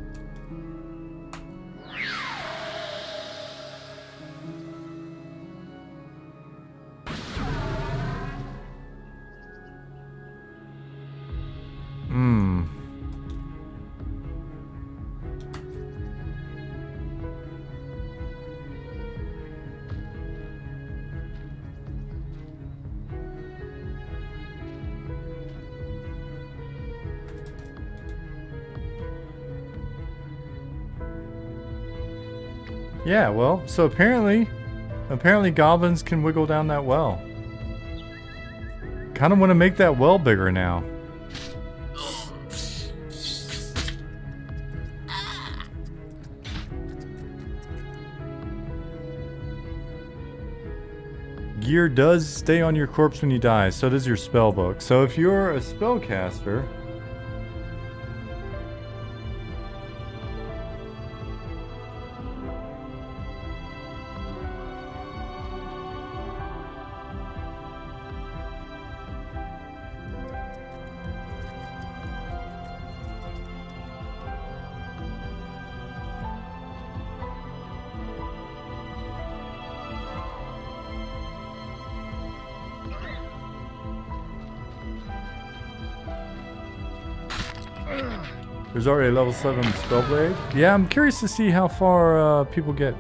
Yeah, well, so apparently goblins can wiggle down that well. Kind of want to make that well bigger now. Gear does stay on your corpse when you die, so does your spell book. So if you're a spellcaster, there's already a level 7 Spellblade. Yeah, I'm curious to see how far people get.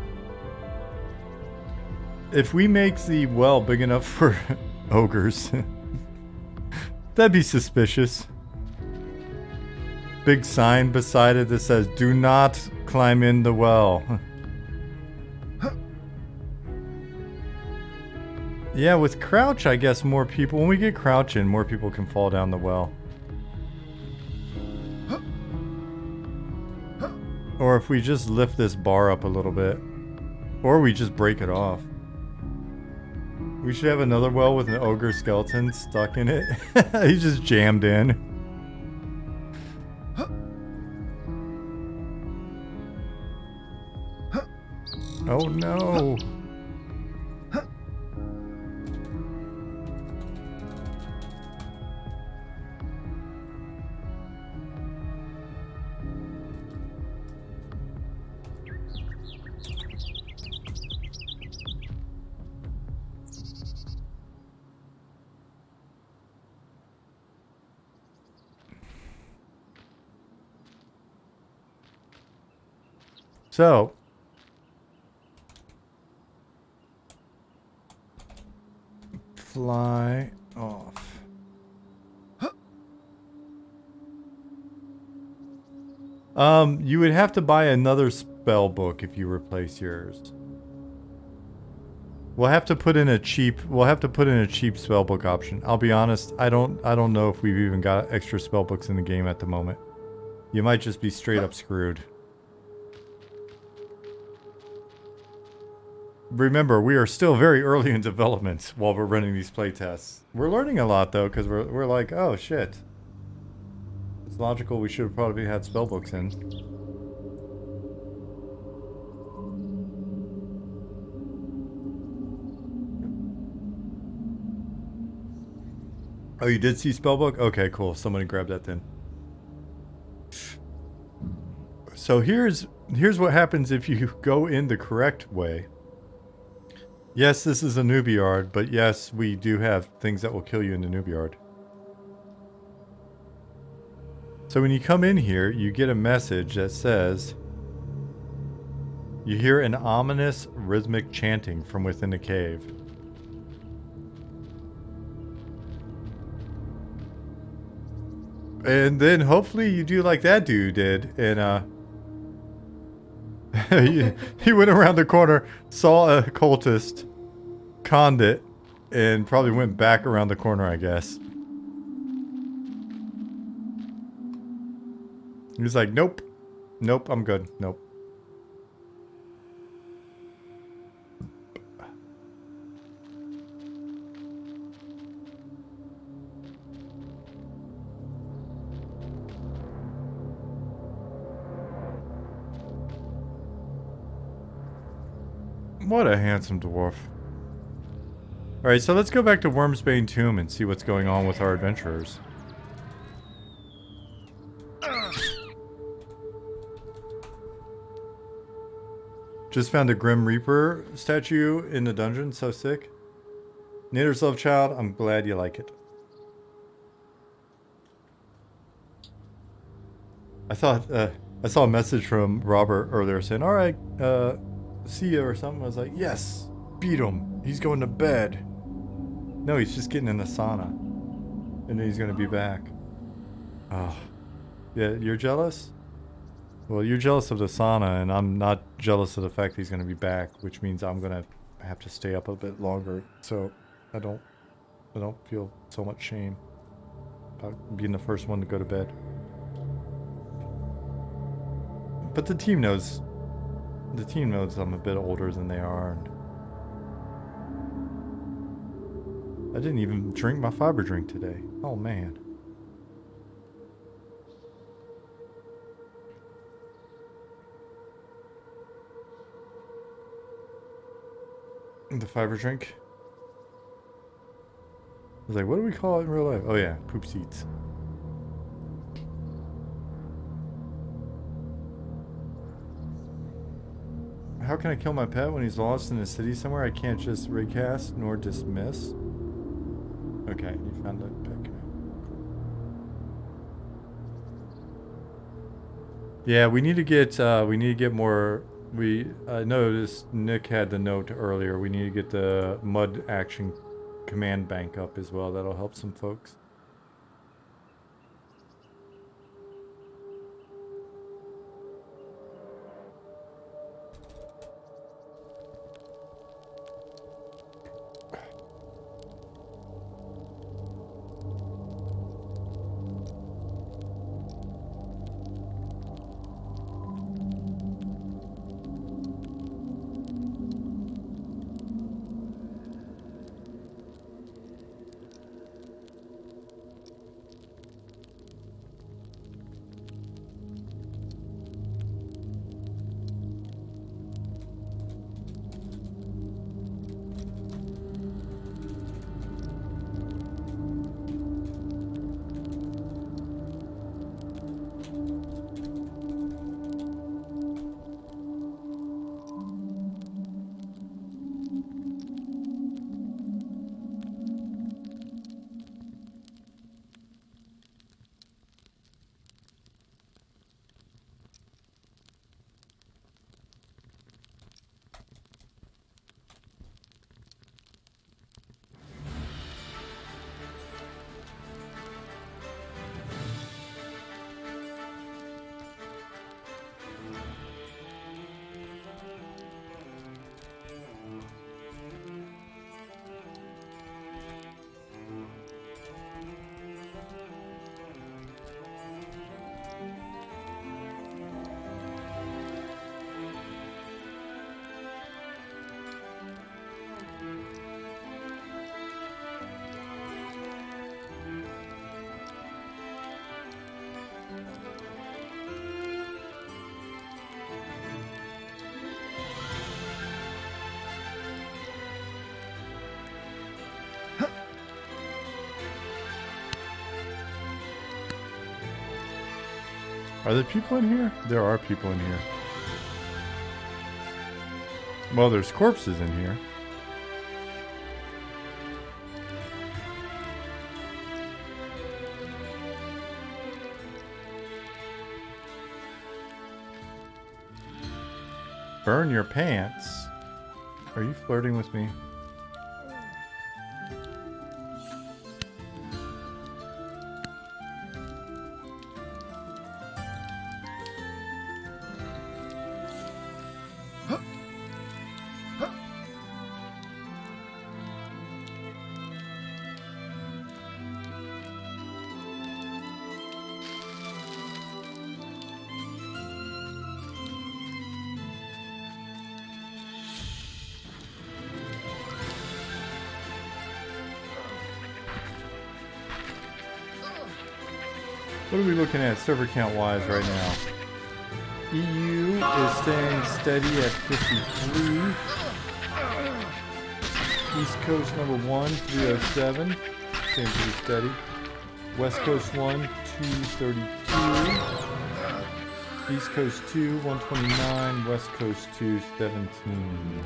If we make the well big enough for ogres, that'd be suspicious. Big sign beside it that says, "Do not climb in the well." Yeah, with crouch, I guess more people, when we get crouch in, more people can fall down the well. Or if we just lift this bar up a little bit. Or we just break it off. We should have another well with an ogre skeleton stuck in it. He's just jammed in. Oh no. So, fly off. You would have to buy another spell book if you replace yours. We'll have to put in a cheap spell book option. I'll be honest, I don't know if we've even got extra spell books in the game at the moment. You might just be straight up screwed. Remember, we are still very early in development while we're running these playtests. We're learning a lot though, because we're like, oh shit. It's logical we should have probably had spell books in. Oh, you did see spellbook? Okay, cool. Somebody grab that then. So here's what happens if you go in the correct way. Yes, this is a newbie yard, but yes, we do have things that will kill you in the newbie yard. So when you come in here, you get a message that says, you hear an ominous rhythmic chanting from within the cave. And then hopefully you do like that dude did, and he went around the corner, saw a cultist, conned it, and probably went back around the corner, I guess. He was like, nope. Nope, I'm good. Nope. What a handsome dwarf. Alright, so let's go back to Wormsbane Tomb and see what's going on with our adventurers. Just found a Grim Reaper statue in the dungeon, so sick. Nader's Love Child, I'm glad you like it. I thought, I saw a message from Robert earlier saying, alright, see ya or something. I was like, yes, beat him. He's going to bed. No, he's just getting in the sauna. And then he's going to be back. Oh. Yeah, you're jealous? Well, you're jealous of the sauna, and I'm not jealous of the fact that he's going to be back, which means I'm going to have to stay up a bit longer. So I don't feel so much shame about being the first one to go to bed. But the team knows. The team knows I'm a bit older than they are. And I didn't even drink my fiber drink today. Oh man. The fiber drink? I was like, what do we call it in real life? Oh yeah, poop seeds. How can I kill my pet when he's lost in a city somewhere? I can't just recast nor dismiss. Okay, you found that pet command. Yeah, we need to get more. I noticed Nick had the note earlier. We need to get the mud action command bank up as well. That'll help some folks. Are there people in here? There are people in here. Well, there's corpses in here. Burn your pants? Are you flirting with me? What are we looking at server count wise right now? EU is staying steady at 53. East Coast number 1, 307. Staying pretty steady. West Coast 1, 232. East Coast 2, 129. West Coast 2, 17.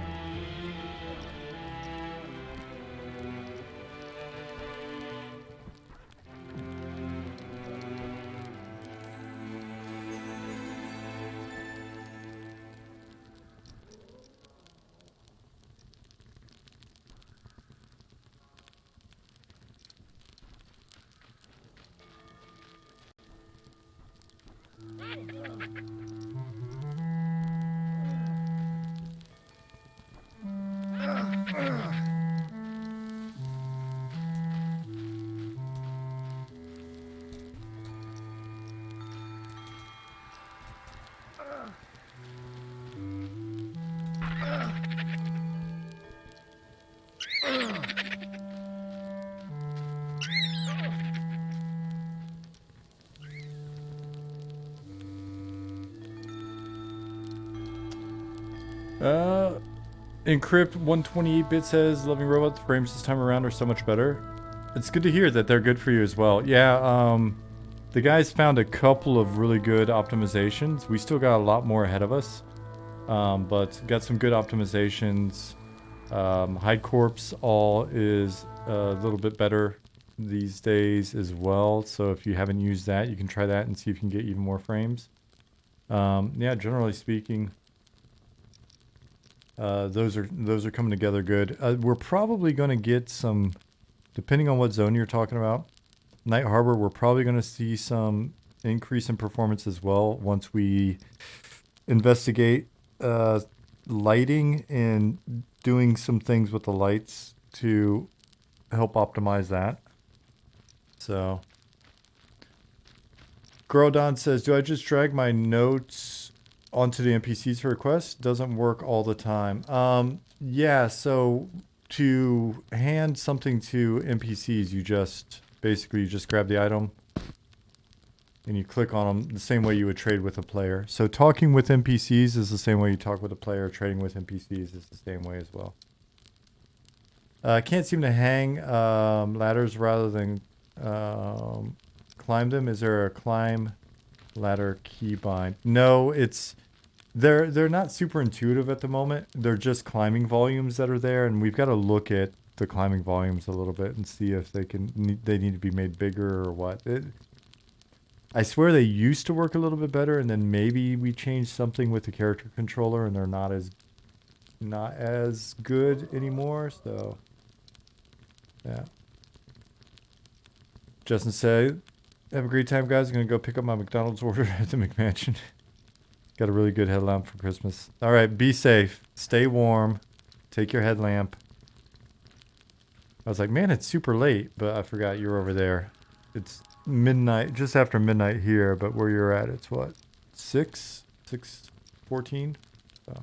Encrypt 128-bit says, loving robot, the frames this time around are so much better. It's good to hear that they're good for you as well. Yeah, the guys found a couple of really good optimizations. We still got a lot more ahead of us, but got some good optimizations. Hide Corpse all is a little bit better these days as well. So if you haven't used that, you can try that and see if you can get even more frames. Yeah, generally speaking, those are coming together good. We're probably going to get some, depending on what zone you're talking about. Night Harbor, we're probably going to see some increase in performance as well once we investigate lighting and doing some things with the lights to help optimize that. So, Grodon says, do I just drag my notes onto the NPCs for requests? Doesn't work all the time. Yeah, so to hand something to NPCs, you just basically grab the item and you click on them the same way you would trade with a player. So talking with NPCs is the same way you talk with a player. Trading with NPCs is the same way as well. Can't seem to hang ladders rather than climb them. Is there a climb ladder keybind? No, they're not super intuitive at the moment. They're just climbing volumes that are there, and we've got to look at the climbing volumes a little bit and see if they need to be made bigger or what. I swear they used to work a little bit better, and then maybe we changed something with the character controller, and they're not as good anymore. So yeah. Justin said, have a great time, guys. I'm going to go pick up my McDonald's order at the McMansion. Got a really good headlamp for Christmas. All right, be safe. Stay warm. Take your headlamp. I was like, man, it's super late, but I forgot you're over there. It's midnight, just after midnight here, but where you're at, it's what? 6:14? So.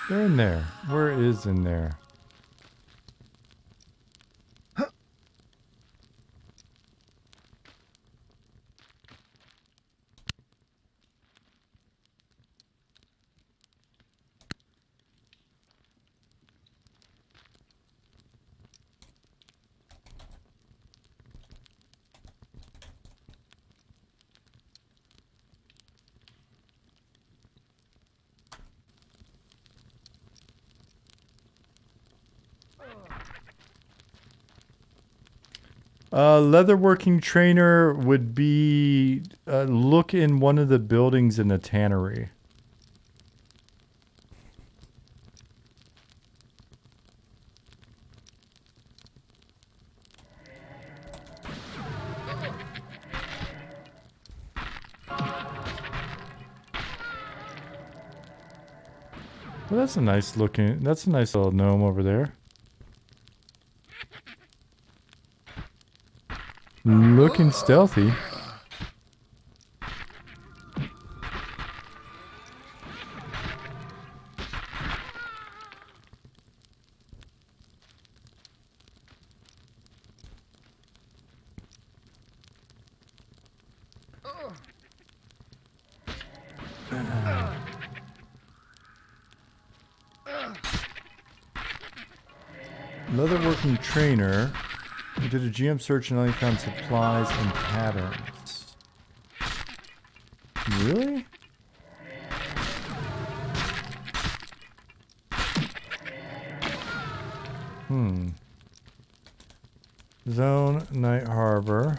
They're in there. Where is in there? Leatherworking trainer would be look in one of the buildings in the tannery. Well, that's a nice looking, that's a nice little gnome over there. Looking stealthy. Leatherworking trainer. We did a GM search and only found supplies and patterns. Really? Zone, Night Harbor.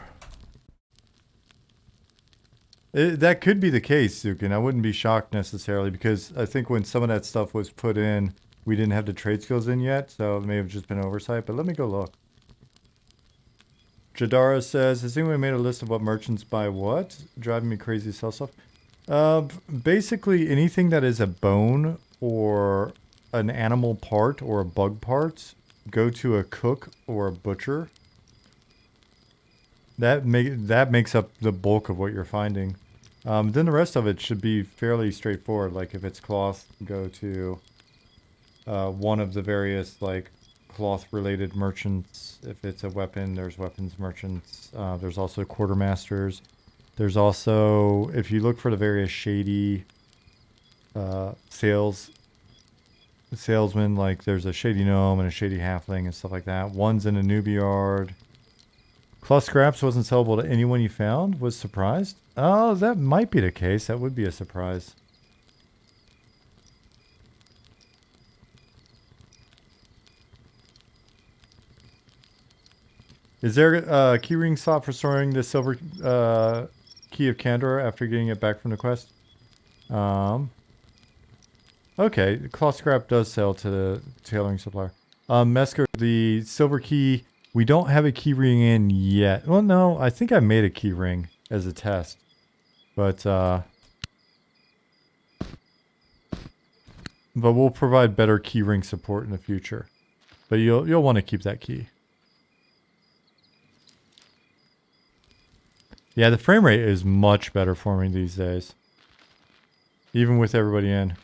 That could be the case, Zukin. I wouldn't be shocked necessarily because I think when some of that stuff was put in, we didn't have the trade skills in yet, so it may have just been oversight, but let me go look. Jadara says, has anyone made a list of what merchants buy what? Driving me crazy to sell stuff. Basically anything that is a bone or an animal part or a bug part, go to a cook or a butcher. That makes up the bulk of what you're finding. Then the rest of it should be fairly straightforward. Like if it's cloth, go to one of the various like cloth-related merchants. If it's a weapon, there's weapons merchants. There's also quartermasters. There's also, if you look for the various shady salesmen, like there's a shady gnome and a shady halfling and stuff like that. One's in a newbie yard. Cloth scraps wasn't sellable to anyone you found? Was surprised? Oh, that might be the case. That would be a surprise. Is there a keyring slot for storing the silver key of Candor after getting it back from the quest? Okay, cloth scrap does sell to the tailoring supplier. Mesker, the silver key, we don't have a key ring in yet. Well, no, I think I made a key ring as a test. But we'll provide better key ring support in the future. But you'll want to keep that key. Yeah, the frame rate is much better for me these days. Even with everybody in.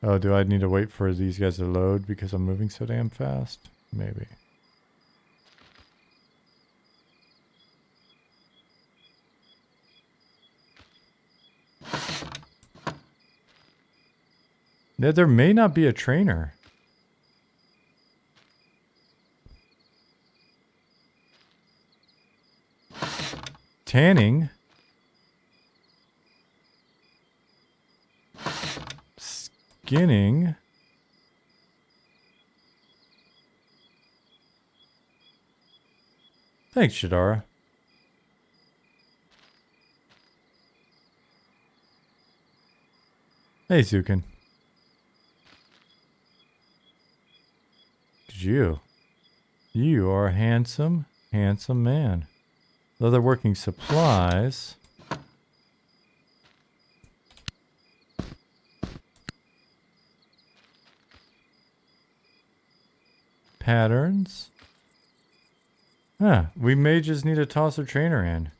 Oh, do I need to wait for these guys to load because I'm moving so damn fast? Maybe. Yeah, there may not be a trainer. Tanning. Skinning. Thanks, Shadara. Hey, Zukin. You are a handsome, handsome man. Leatherworking supplies. Patterns. Huh, we may just need to toss a trainer in.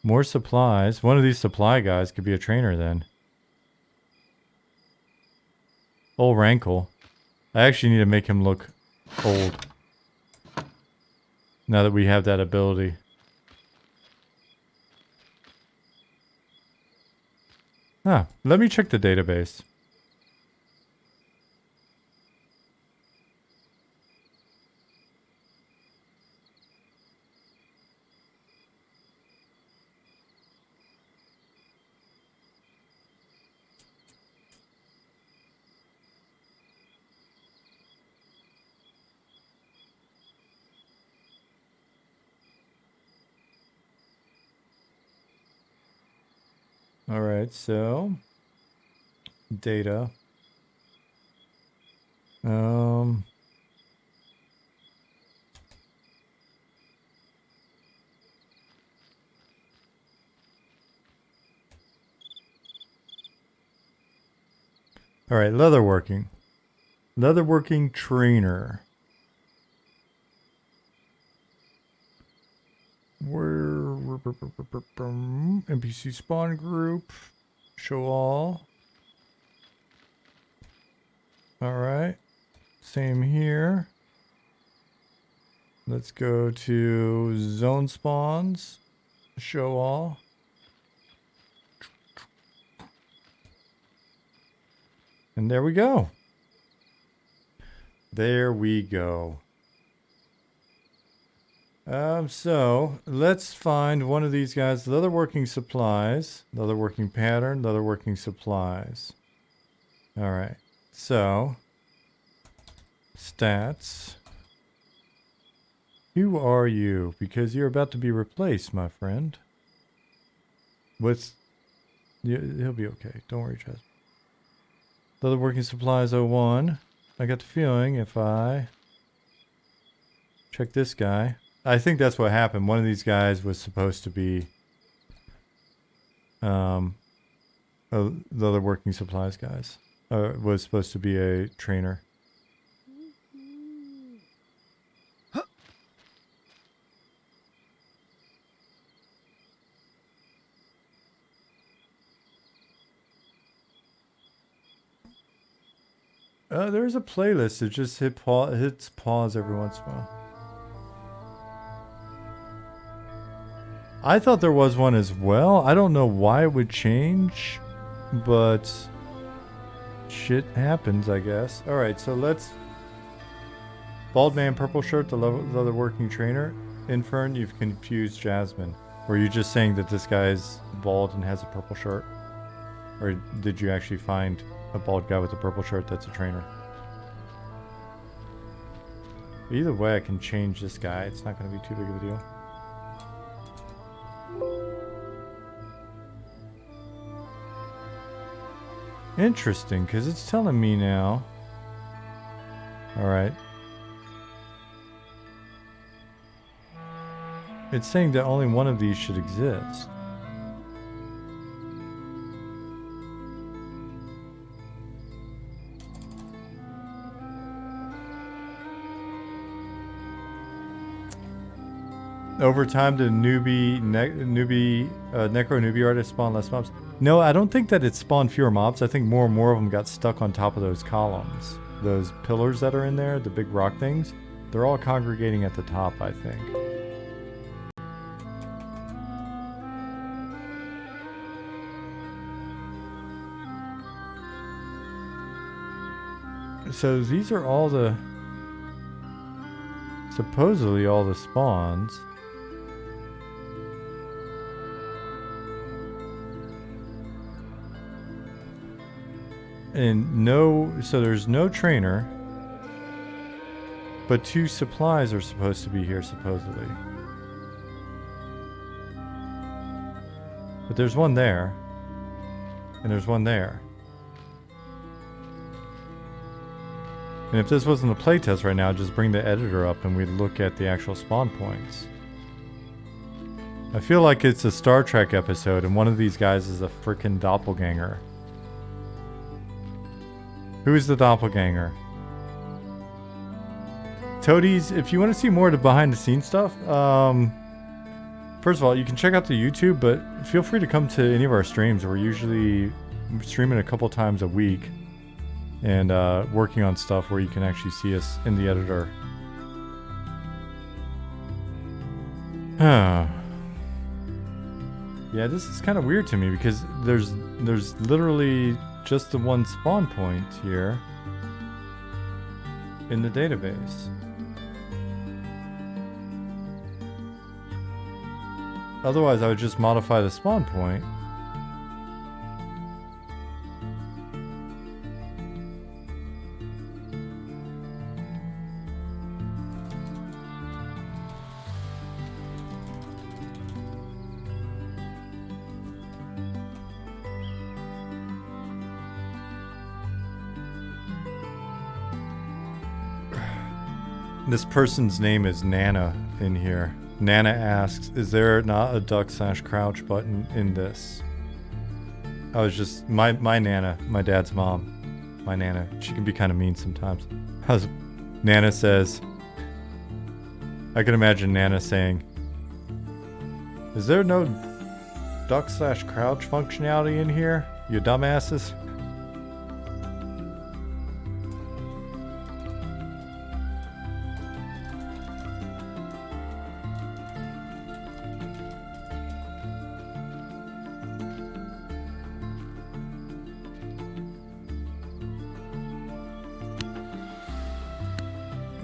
More supplies. One of these supply guys could be a trainer then. Old Rankle. I actually need to make him look old. Now that we have that ability. Huh, let me check the database. All right, so data. All right, leatherworking. Leatherworking trainer. NPC spawn group. Show all. All right. Same here. Let's go to zone spawns. Show all. And there we go. There we go. So let's find one of these guys. Leatherworking supplies, leatherworking pattern, leatherworking supplies. All right. So stats. Who are you? Because you're about to be replaced, my friend. With he'll be okay. Don't worry, Chaz. Leatherworking supplies 01. I got the feeling if I check this guy. I think that's what happened. One of these guys was supposed to be the other working supplies guys. Was supposed to be a trainer. There's a playlist. It just hits pause every once in a while. I thought there was one as well. I don't know why it would change, but shit happens, I guess. All right, so let's... Bald man, purple shirt, the leather working trainer. Infern, you've confused Jasmine. Or are you just saying that this guy's bald and has a purple shirt? Or did you actually find a bald guy with a purple shirt that's a trainer? Either way, I can change this guy. It's not going to be too big of a deal. Interesting, because it's telling me now. Alright. It's saying that only one of these should exist. Over time, the necro newbie artist spawn less mobs. No, I don't think that it spawned fewer mobs. I think more and more of them got stuck on top of those columns. Those pillars that are in there, the big rock things, they're all congregating at the top, I think. So these are all the... supposedly all the spawns. And no, so there's no trainer, but 2 supplies are supposed to be here, supposedly. But there's one there, and there's one there. And if this wasn't a playtest right now, just bring the editor up and we'd look at the actual spawn points. I feel like it's a Star Trek episode and one of these guys is a frickin' doppelganger. Who is the doppelganger? Toadies, if you want to see more of the behind the scenes stuff, first of all, you can check out the YouTube, but feel free to come to any of our streams. We're usually streaming a couple times a week and working on stuff where you can actually see us in the editor. Yeah, this is kind of weird to me because there's literally just the one spawn point here in the database. Otherwise, I would just modify the spawn point. This person's name is Nana in here. Nana asks, is there not a duck/crouch button in this? I was just, my Nana, my dad's mom, my Nana, she can be kind of mean sometimes. Nana says, I can imagine Nana saying, is there no duck/crouch functionality in here, you dumbasses?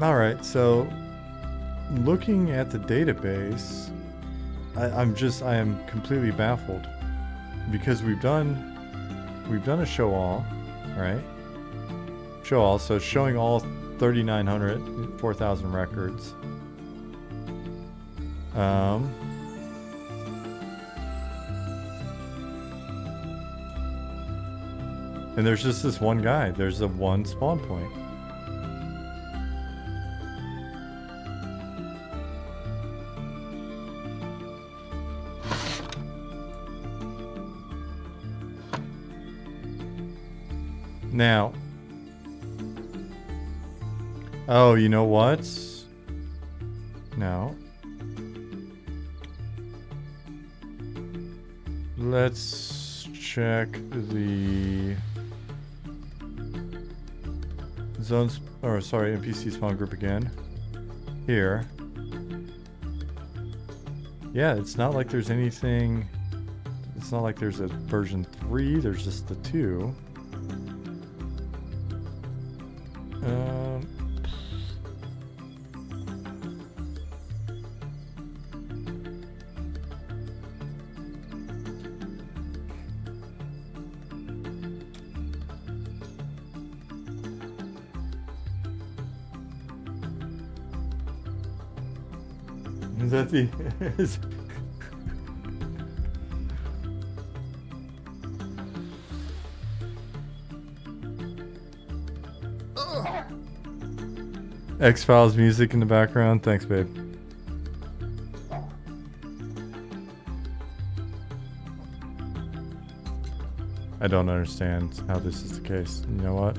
Alright, so looking at the database, I am completely baffled because we've done a show all, right? Show all, so it's showing all 3,900, 4,000 records. And there's just this one guy. There's a one spawn point. Now, oh, you know what? Now, let's check the zones, or sorry, NPC spawn group again. Here. Yeah, it's not like there's anything, it's not like there's a version 3, there's just the 2. Is that the... X-Files music in the background. Thanks, babe. I don't understand how this is the case. You know what?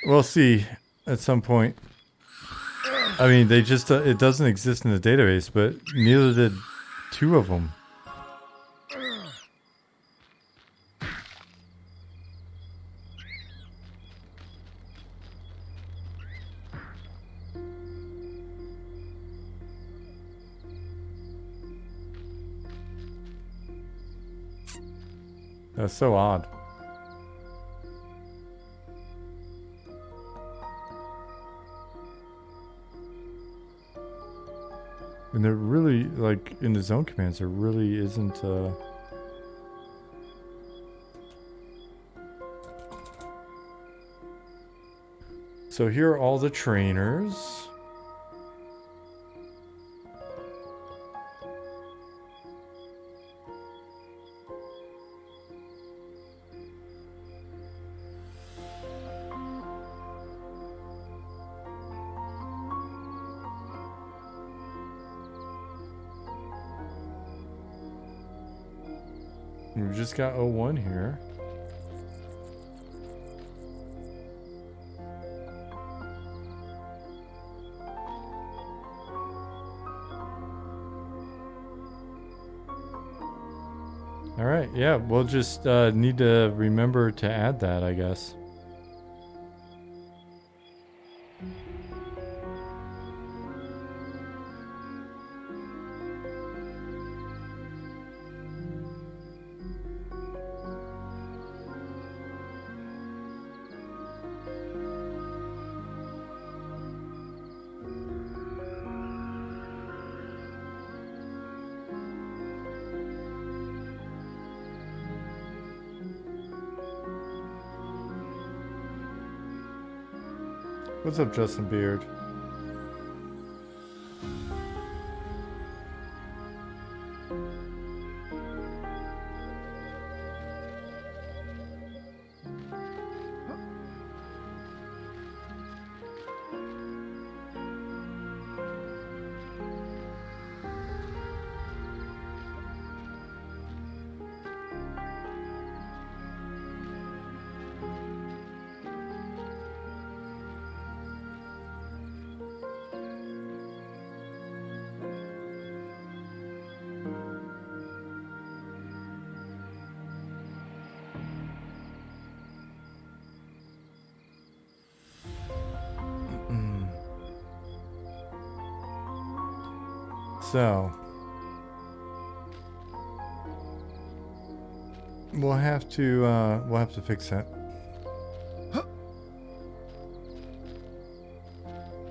We'll see at some point. I mean, they just, it doesn't exist in the database, but neither did 2 of them. That's so odd. And there really, like, in the zone commands, there really isn't, So here are all the trainers. We've just got 01 here. All right, yeah, we'll just need to remember to add that, I guess. What's up, Justin Beard? So we'll have to fix that.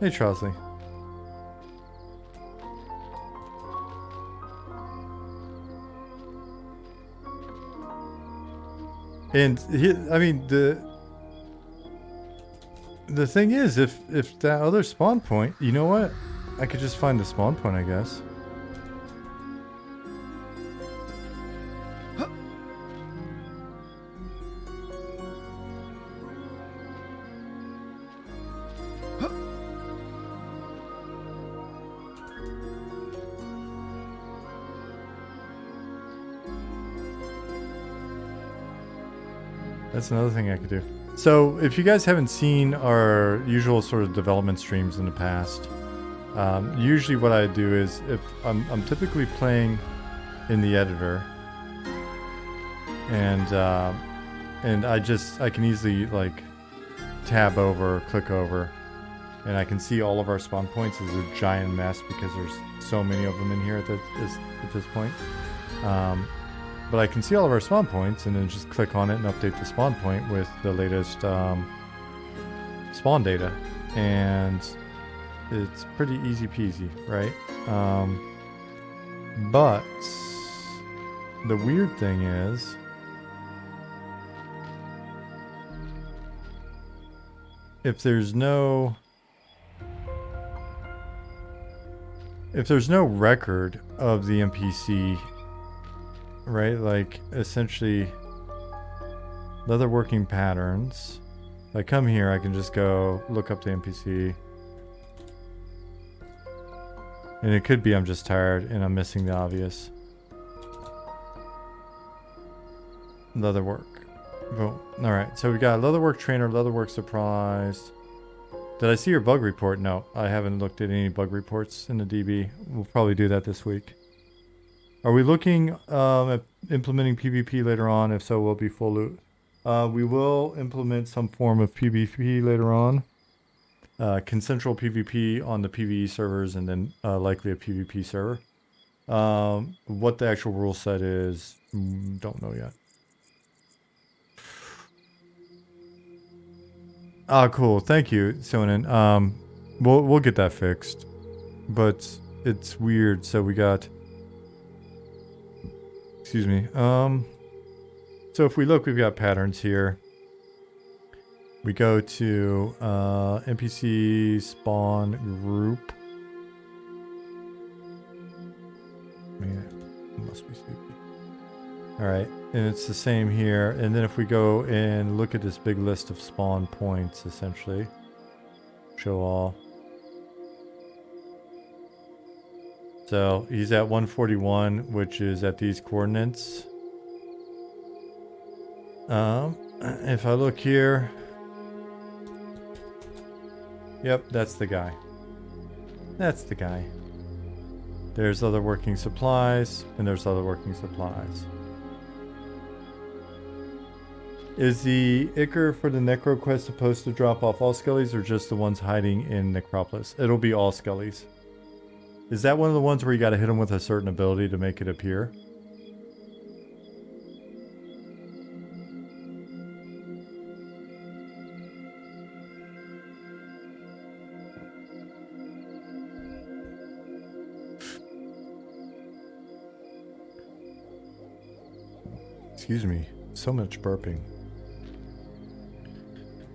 Hey, Charlesley. And I mean, the thing is, if that other spawn point, you know what? I could just find the spawn point, I guess. That's another thing I could do. So if you guys haven't seen our usual sort of development streams in the past, usually what I do is if I'm typically playing in the editor, and I can easily like tab over, click over, and I can see all of our spawn points as a giant mess because there's so many of them in here at this point. But I can see all of our spawn points and then just click on it and update the spawn point with the latest spawn data. And it's pretty easy peasy, right? But the weird thing is, if there's no record of the NPC, right? Like essentially leatherworking patterns. If I come here, I can just go look up the NPC. And it could be I'm just tired and I'm missing the obvious. Leatherwork. Boom. Alright, so we got leatherwork trainer, leatherwork surprise. Did I see your bug report? No, I haven't looked at any bug reports in the DB. We'll probably do that this week. Are we looking at implementing PvP later on? If so, will it be full loot? We will implement some form of PvP later on. Consensual PvP on the PvE servers, and then likely a PvP server. What the actual rule set is, don't know yet. Ah, cool. Thank you, Sonen. We'll get that fixed, but it's weird. So we got. Excuse me. So if we look, we've got patterns here. We go to NPC spawn group. Man, it must be sleepy. All right, and it's the same here. And then if we go and look at this big list of spawn points, essentially, show all. So he's at 141, which is at these coordinates. If I look here, yep, that's the guy. That's the guy. There's other working supplies, and there's other working supplies. Is the Ichor for the Necro quest supposed to drop off all skellies or just the ones hiding in Necropolis? It'll be all skellies. Is that one of the ones where you gotta hit them with a certain ability to make it appear? Excuse me, so much burping.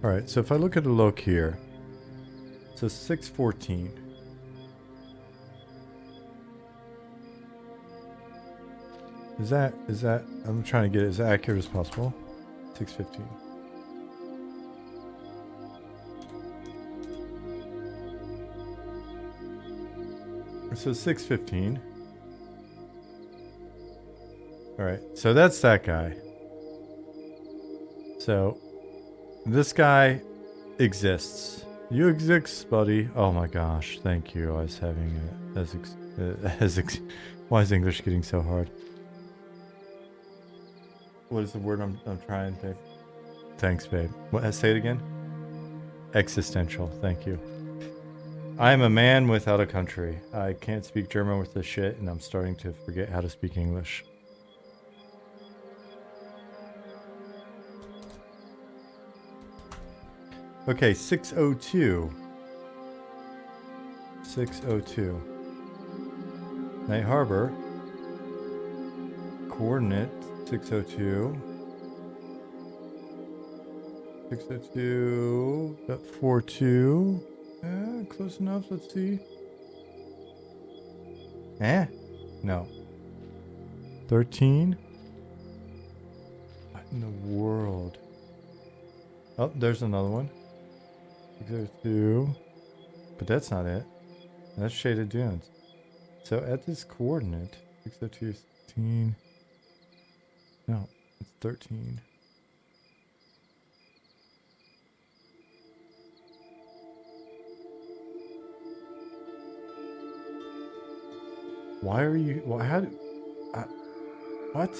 Alright, so if I look at the look here, so 614. Is that, I'm trying to get it as accurate as possible. 615. So 615. Alright, so that's that guy. So, this guy exists. You exist, buddy. Oh my gosh, thank you. I was having it why is English getting so hard? What is the word I'm trying, babe? Thanks, babe. What? Say it again. Existential. Thank you. I am a man without a country. I can't speak German with this shit, and I'm starting to forget how to speak English. Okay, 602. 602. Night Harbor. Coordinate 602. 602. Got 42. Close enough. Let's see. No. 13. What in the world? Oh, there's another one. 602. But that's not it. That's Shaded Dunes. So at this coordinate, 602 is 16. No, it's 13. Why are you... Well, how do... what?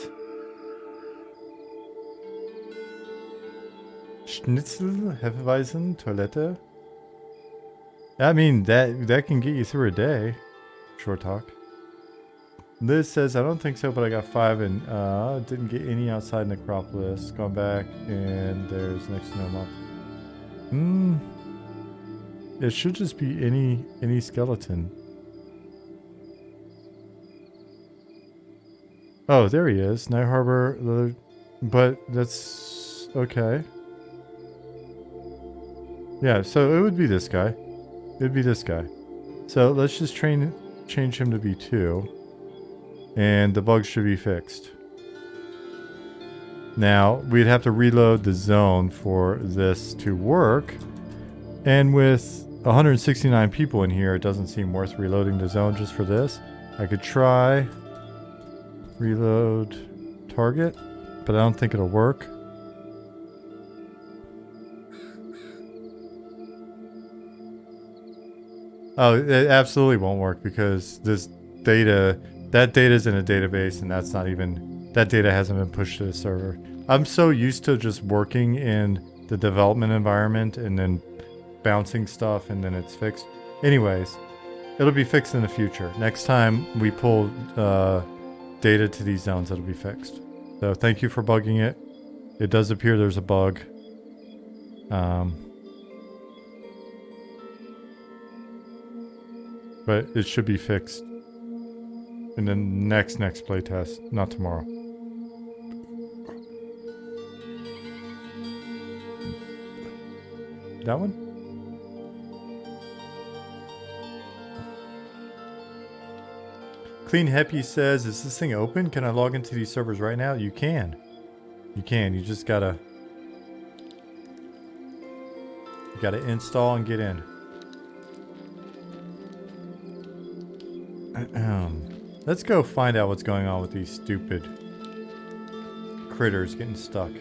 Schnitzel, Hefeweizen, Toilette? I mean, that can get you through a day. Short talk. Liz says, I don't think so, but I got 5 and didn't get any outside Necropolis. Gone back and there's next to no mob. It should just be any skeleton. Oh, there he is. Night Harbor, but that's okay. Yeah, so it would be this guy. It would be this guy. So let's just change him to be 2. And the bug should be fixed. Now, we'd have to reload the zone for this to work. And with 169 people in here, it doesn't seem worth reloading the zone just for this. I could try reload target, but I don't think it'll work. Oh, it absolutely won't work because this data, that data's in a database and that's not even, that data hasn't been pushed to the server. I'm so used to just working in the development environment and then bouncing stuff and then it's fixed. Anyways, it'll be fixed in the future. Next time we pull data to these zones, it'll be fixed. So thank you for bugging it. It does appear there's a bug. But it should be fixed in the next playtest, not tomorrow. That one? Clean Happy says, is this thing open? Can I log into these servers right now? You can. You can. You just gotta... You gotta install and get in. Let's go find out what's going on with these stupid critters getting stuck.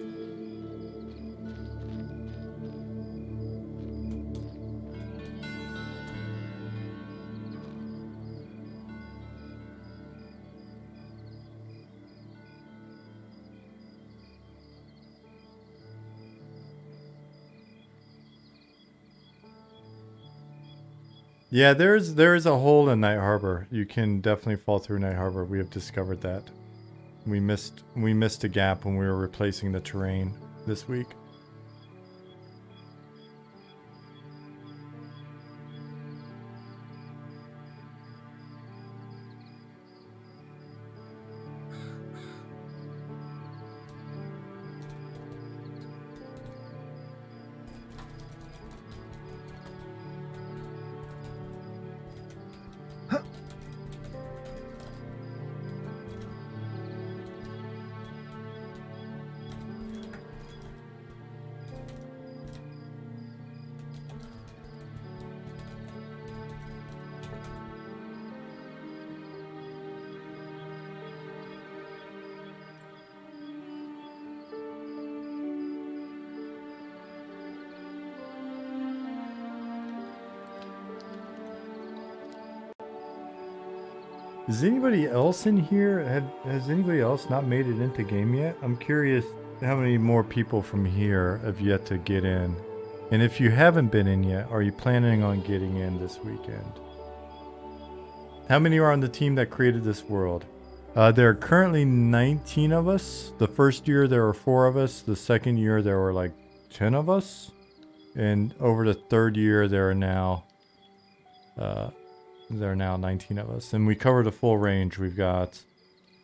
Yeah, there is a hole in Night Harbor. You can definitely fall through Night Harbor. We have discovered that. We missed a gap when we were replacing the terrain this week. Is anybody else in here? Has anybody else not made it into game yet? I'm curious how many more people from here have yet to get in. And if you haven't been in yet, are you planning on getting in this weekend? How many are on the team that created this world? There are currently 19 of us. The first year there were 4 of us. The second year there were like 10 of us. And over the third year there are now 19 of us. And we cover the full range. We've got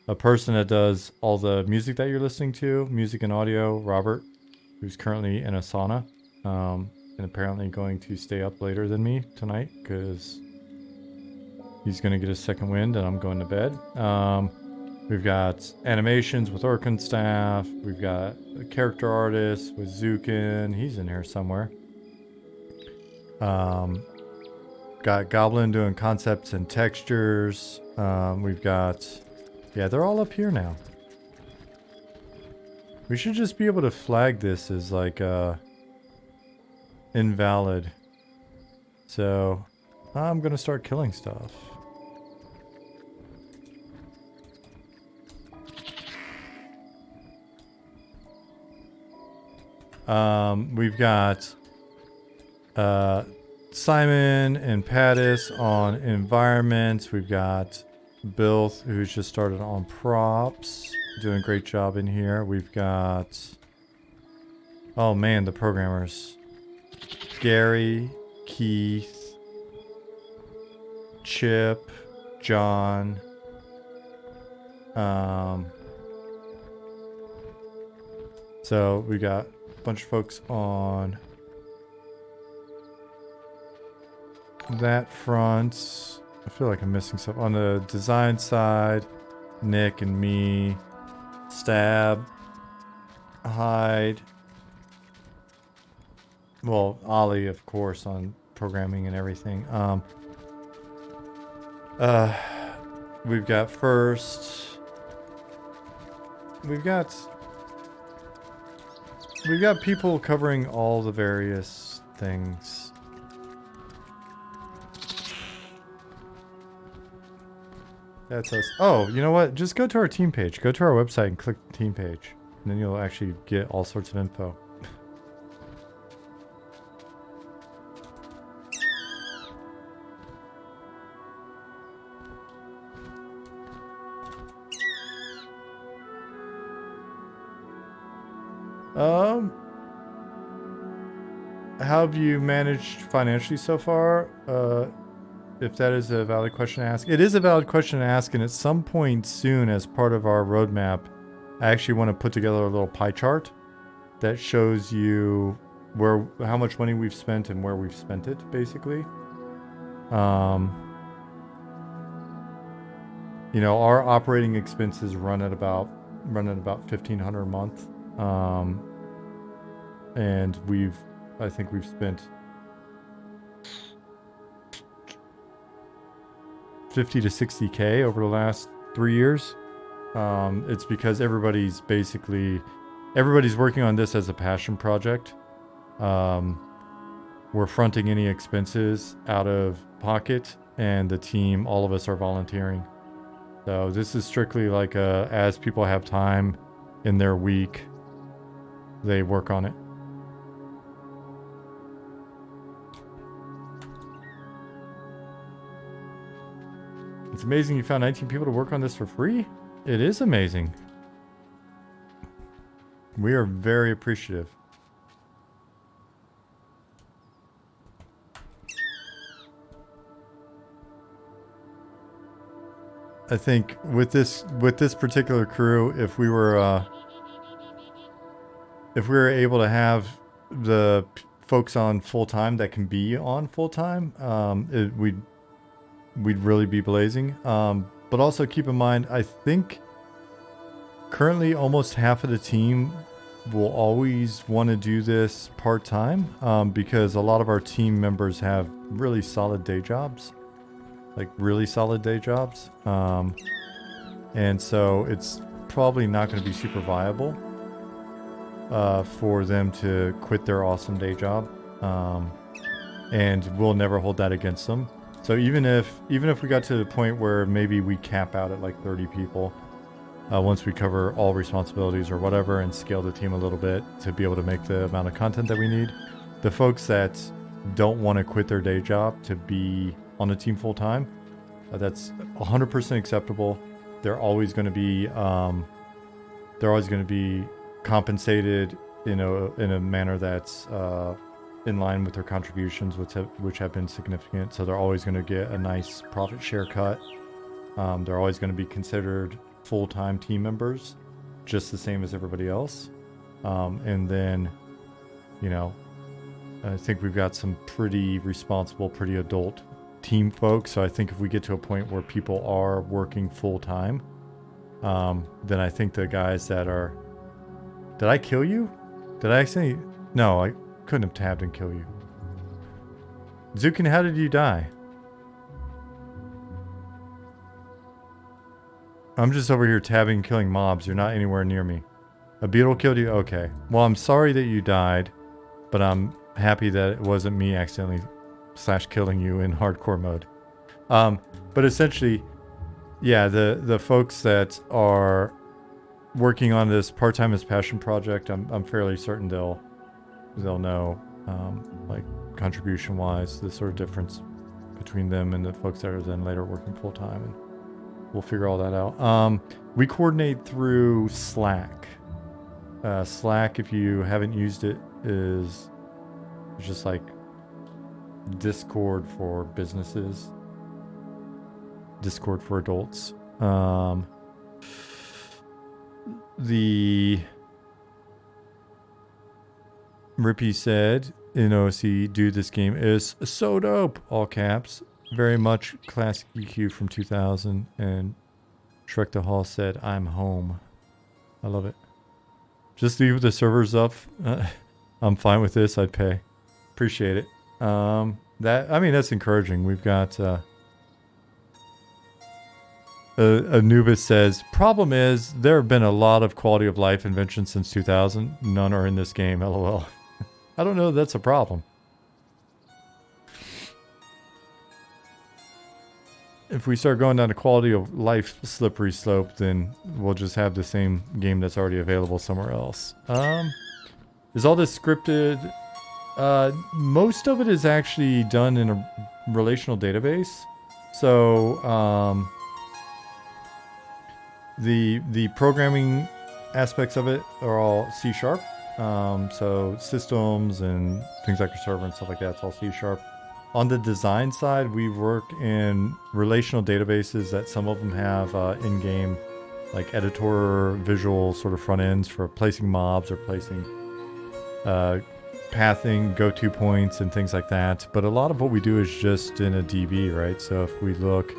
a person that does all the music that you're listening to, music and audio, Robert, who's currently in a sauna, and apparently going to stay up later than me tonight because he's going to get a second wind and I'm going to bed. We've got animations with Orkin staff. We've got a character artist with Zukin. He's in here somewhere. Got Goblin doing concepts and textures. We've got... Yeah, they're all up here now. We should just be able to flag this as like invalid. So I'm gonna start killing stuff. We've got Simon and Pattis on environments. We've got Bill, who's just started on props, doing a great job in here. We've got, oh man, the programmers. Gary, Keith, Chip, John, so we got a bunch of folks on that front. I feel like I'm missing stuff. On the design side, Nick and me, Stab, Hyde. Well, Ollie, of course, on programming and everything. We've got First. We've got people covering all the various things. That's us. Oh, you know what? Just go to our team page. Go to our website and click the team page. And then you'll actually get all sorts of info. How have you managed financially so far? If that is a valid question to ask. It is a valid question to ask, and at some point soon, as part of our roadmap, I actually want to put together a little pie chart that shows you how much money we've spent and where we've spent it, basically. You know, our operating expenses run at about $1,500 a month, and I think we've spent 50 to 60K over the last 3 years. It's because everybody's working on this as a passion project. We're fronting any expenses out of pocket, and the team, all of us are volunteering. So this is strictly like as people have time in their week, they work on it. It's amazing you found 19 people to work on this for free. It is amazing. We are very appreciative. I think with this particular crew, if we were able to have the folks on full time that can be on full time, we'd really be blazing. But also keep in mind, I think currently almost half of the team will always want to do this part time, because a lot of our team members have really solid day jobs. Like really solid day jobs. And so it's probably not going to be super viable for them to quit their awesome day job. And we'll never hold that against them. So even if we got to the point where maybe we cap out at like 30 people, once we cover all responsibilities or whatever and scale the team a little bit to be able to make the amount of content that we need, the folks that don't want to quit their day job to be on the team full time, that's 100% acceptable. They're always going to be compensated in a manner that's in line with their contributions, which have been significant. So they're always going to get a nice profit share cut. They're always going to be considered full-time team members, just the same as everybody else. And then, I think we've got some pretty responsible, pretty adult team folks. So I think if we get to a point where people are working full-time, then I think the guys that are... Did I kill you? Did I actually... No, I couldn't have tabbed and kill you. Zukin, how did you die? I'm just over here tabbing and killing mobs. You're not anywhere near me. A beetle killed you? Okay. Well, I'm sorry that you died, but I'm happy that it wasn't me accidentally /killing you in hardcore mode. But essentially, yeah, the folks that are working on this part-time as passion project, I'm fairly certain they'll know, like contribution-wise, the sort of difference between them and the folks that are then later working full-time, and we'll figure all that out. We coordinate through Slack. Slack, if you haven't used it, is just like Discord for businesses, Discord for adults. The Rippy said in OC, dude, this game is so dope, all caps. Very much classic EQ from 2000. And Shrek the Hall said, I'm home. I love it. Just leave the servers up. I'm fine with this. I'd pay. Appreciate it. That's encouraging. We've got Anubis says, problem is there have been a lot of quality of life inventions since 2000. None are in this game. LOL. I don't know if that's a problem. If we start going down a quality of life slippery slope, then we'll just have the same game that's already available somewhere else. Is all this scripted? Most of it is actually done in a relational database. So the programming aspects of it are all C#. So systems and things like your server and stuff like that, it's all C#. On the design side, we work in relational databases that some of them have in-game, like editor visual sort of front ends for placing mobs or placing pathing, go-to points, and things like that. But a lot of what we do is just in a DB, right? So if we look,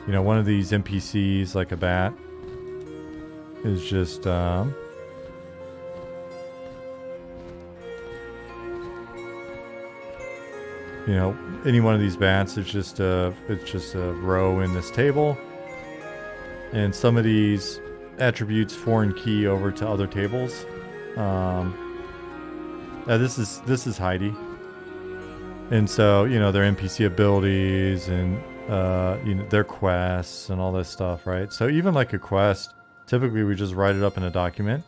one of these NPCs, like a bat, is just... any one of these bats is just a row in this table, and some of these attributes foreign key over to other tables. This is Heidi, and so their NPC abilities and their quests and all this stuff, right? So even like a quest, typically we just write it up in a document.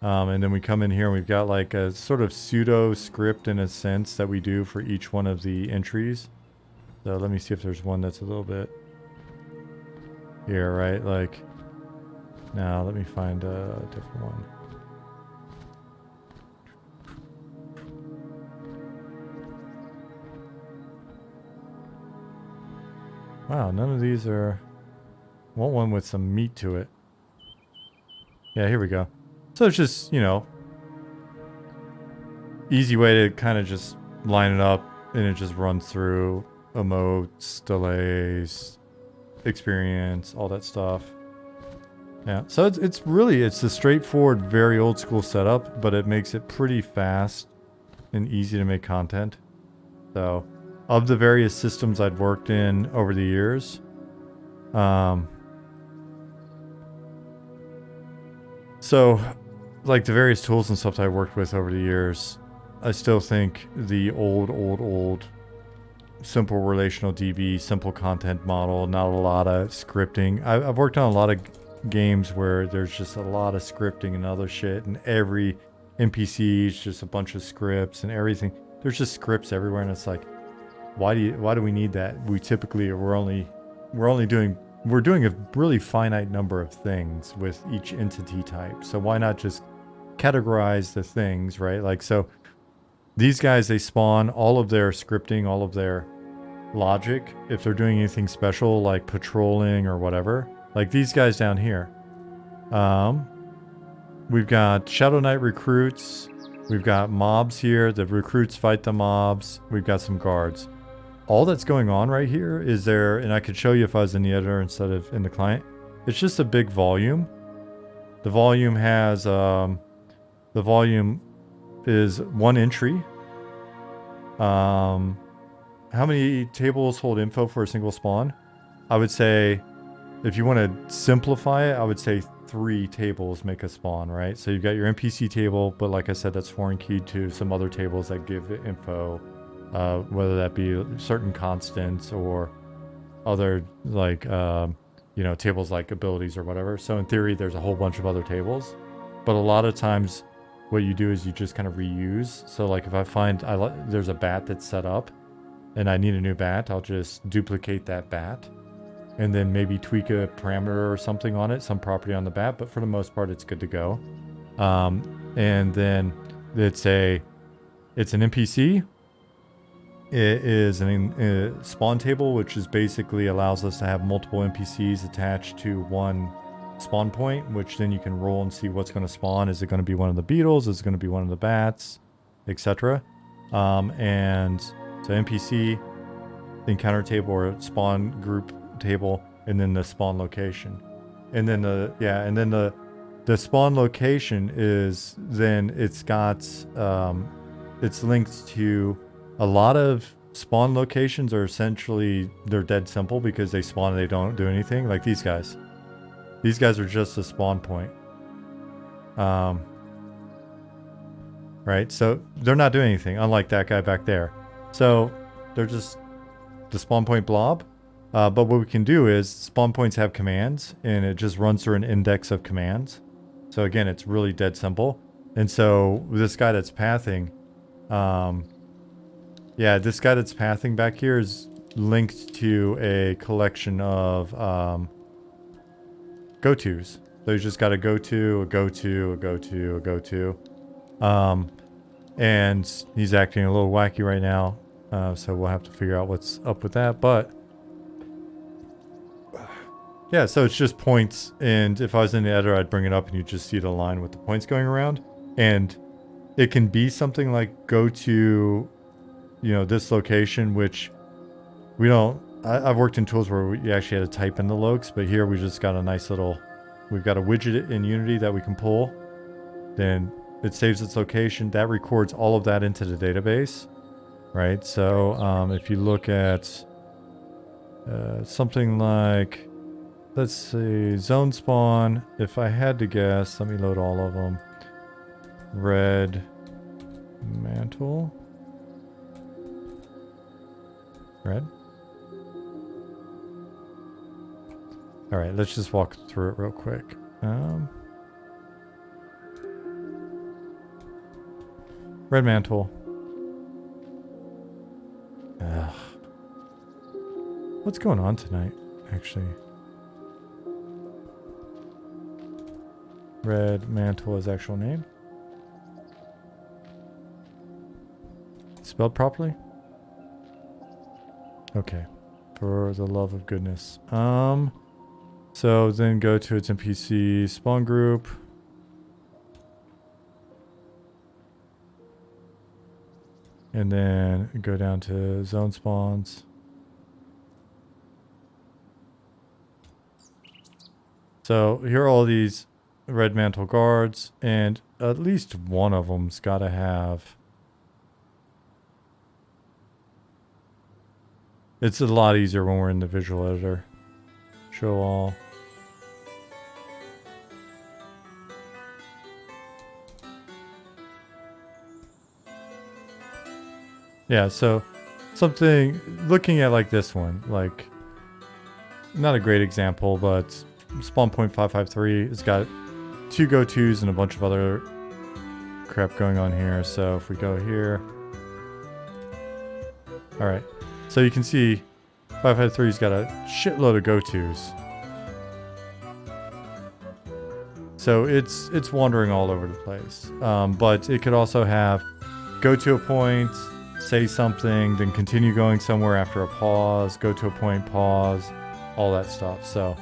And then we come in here and we've got like a sort of pseudo script in a sense that we do for each one of the entries. So let me see if there's one that's a little bit here, right? Like, now let me find a different one. Wow, none of these are... Want one with some meat to it. Yeah, here we go. So it's just, you know, easy way to kind of just line it up, and it just runs through emotes, delays, experience, all that stuff. Yeah, so it's a straightforward, very old school setup, but it makes it pretty fast and easy to make content. So, of the various systems I'd worked in over the years, so like the various tools and stuff that I worked with over the years, I still think the old simple relational DB, simple content model, not a lot of scripting. I've worked on a lot of games where there's just a lot of scripting and other shit, and every NPC is just a bunch of scripts and everything. There's just scripts everywhere, and it's like, why do we need that? We're doing a really finite number of things with each entity type. So why not just categorize the things, right? Like, so these guys, they spawn all of their scripting, all of their logic, if they're doing anything special like patrolling or whatever. Like these guys down here. We've got Shadow Knight recruits. We've got mobs here. The recruits fight the mobs. We've got some guards. All that's going on right here is there, and I could show you if I was in the editor instead of in the client. It's just a big volume. The volume has, the volume is one entry. How many tables hold info for a single spawn? I would say, if you want to simplify it, I would say 3 tables make a spawn, right? So you've got your NPC table, but like I said, that's foreign keyed to some other tables that give info, whether that be certain constants or other, like, you know, tables like abilities or whatever. So in theory, there's a whole bunch of other tables. But a lot of times, what you do is you just kind of reuse. So like if I find there's a bat that's set up and I need a new bat, I'll just duplicate that bat and then maybe tweak a parameter or something on it, some property on the bat, but for the most part, it's good to go. And then it's an NPC. It is a spawn table, which is basically allows us to have multiple NPCs attached to one spawn point, which then you can roll and see what's going to spawn. Is it going to be one of the beetles? Is it going to be one of the bats, etc.? And so NPC, encounter table or spawn group table, and then the spawn location. And then the spawn location is then it's got it's linked to a lot of spawn locations are essentially, they're dead simple because they spawn and they don't do anything. Like these guys. These guys are just a spawn point. Right? So they're not doing anything, unlike that guy back there. So they're just the spawn point blob. But what we can do is spawn points have commands, and it just runs through an index of commands. So again, it's really dead simple. And so this guy that's pathing, this guy that's pathing back here is linked to a collection of go-tos. So he's just got a go-to, a go-to, a go-to, a go-to. And he's acting a little wacky right now. So we'll have to figure out what's up with that. But yeah, so it's just points. And if I was in the editor, I'd bring it up and you just see the line with the points going around. And it can be something like go to, you know, this location, which we don't, I've worked in tools where we actually had to type in the lokes, but here we just got a nice little, we've got a widget in Unity that we can pull. Then it saves its location. That records all of that into the database, right? So if you look at something like, let's see, zone spawn, if I had to guess, let me load all of them. Red mantle. Red. All right, let's just walk through it real quick. Red mantle. Ugh. What's going on tonight, actually? Red mantle is actual name. Spelled properly? Okay. For the love of goodness. So then go to its NPC spawn group. And then go down to zone spawns. So here are all these red mantle guards, and at least one of them's got to have... It's a lot easier when we're in the visual editor. Show all. Yeah, so something, looking at like this one, like, not a great example, but spawn point 553 has got 2 go-tos and a bunch of other crap going on here. So if we go here, all right. So you can see 553's got a shitload of go-tos. So it's wandering all over the place. But it could also have go to a point, say something, then continue going somewhere after a pause, go to a point, pause, all that stuff. So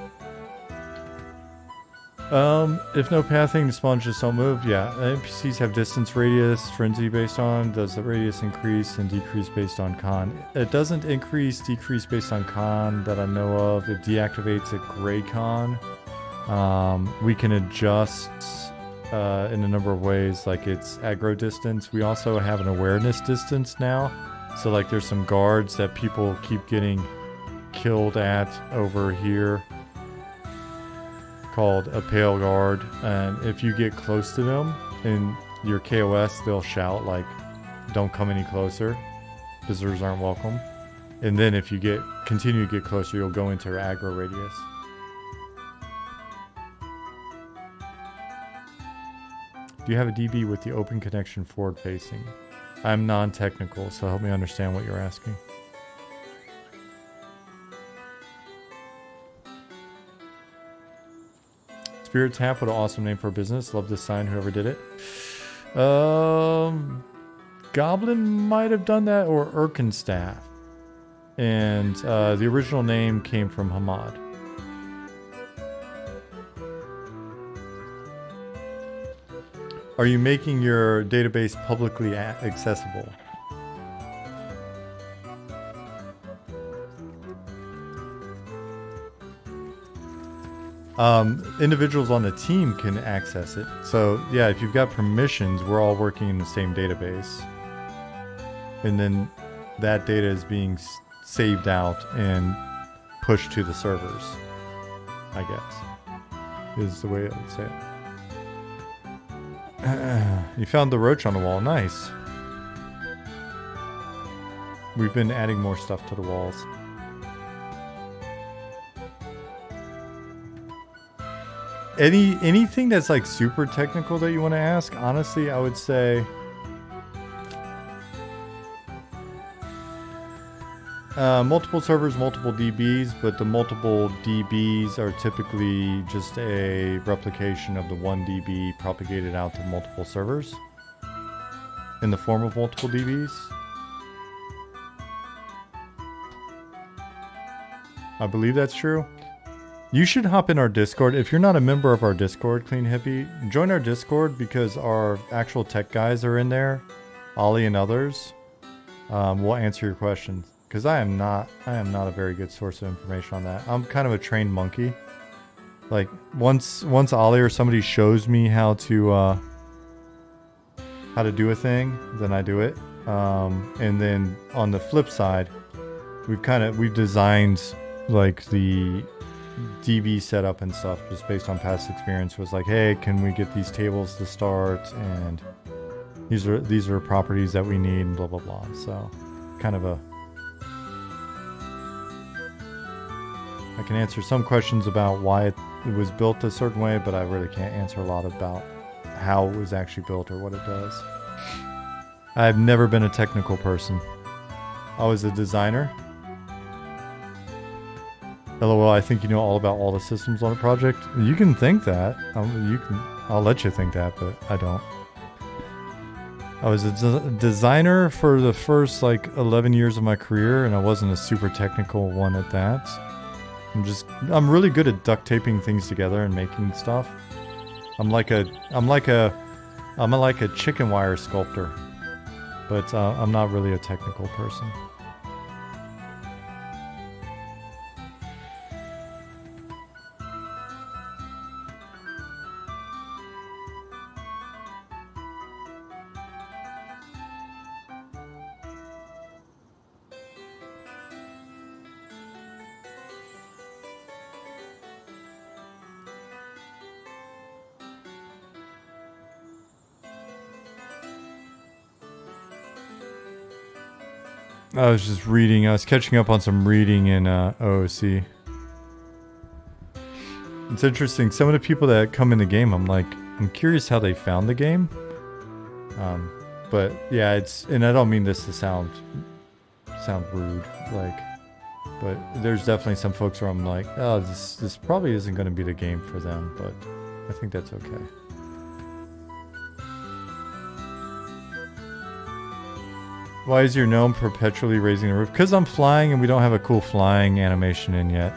if no pathing, the spawns just don't move. Yeah, NPCs have distance, radius, frenzy based on. Does the radius increase and decrease based on con? It doesn't increase, decrease based on con that I know of. It deactivates at gray con. We can adjust in a number of ways, like its aggro distance. We also have an awareness distance now. So like there's some guards that people keep getting killed at over here, called a pale guard, and if you get close to them in your KOS, they'll shout like, don't come any closer, visitors aren't welcome. And then if you continue to get closer, you'll go into your aggro radius. Do you have a DB with the open connection forward facing? I'm non-technical, so help me understand what you're asking. Spirit Tap, what an awesome name for a business. Love this sign, whoever did it. Goblin might have done that, or Erkenstaff. And the original name came from Hamad. Are you making your database publicly accessible? Individuals on the team can access it. So yeah, if you've got permissions, we're all working in the same database. And then that data is being saved out and pushed to the servers, I guess, is the way I would say it. You found the roach on the wall. Nice. We've been adding more stuff to the walls. Anything that's like super technical that you want to ask? Honestly, I would say multiple servers, multiple DBs, but the multiple DBs are typically just a replication of the one DB propagated out to multiple servers in the form of multiple DBs. I believe that's true. You should hop in our Discord. If you're not a member of our Discord, Clean Hippie, join our Discord because our actual tech guys are in there. Ollie and others will answer your questions. Because I am not a very good source of information on that. I'm kind of a trained monkey. Like once Ollie or somebody shows me how to do a thing, then I do it. And then on the flip side, we've designed like the DB setup and stuff just based on past experience. Was like, hey, can we get these tables to start? And these are properties that we need, and blah blah blah. So kind of I can answer some questions about why it was built a certain way, but I really can't answer a lot about how it was actually built or what it does. I've never been a technical person. I was a designer. LOL, I think you know all about all the systems on a project. You can think that. You can I'll let you think that, but I don't. I was a designer for the first like 11 years of my career, and I wasn't a super technical one at that. I'm really good at duct taping things together and making stuff. I'm like a chicken wire sculptor, but I'm not really a technical person. I was just reading. I was catching up on some reading in OOC. It's interesting. Some of the people that come in the game, I'm curious how they found the game. But yeah, and I don't mean this to sound rude, but there's definitely some folks where I'm like, oh, this probably isn't going to be the game for them, but I think that's okay. Why is your gnome perpetually raising the roof? Because I'm flying and we don't have a cool flying animation in yet.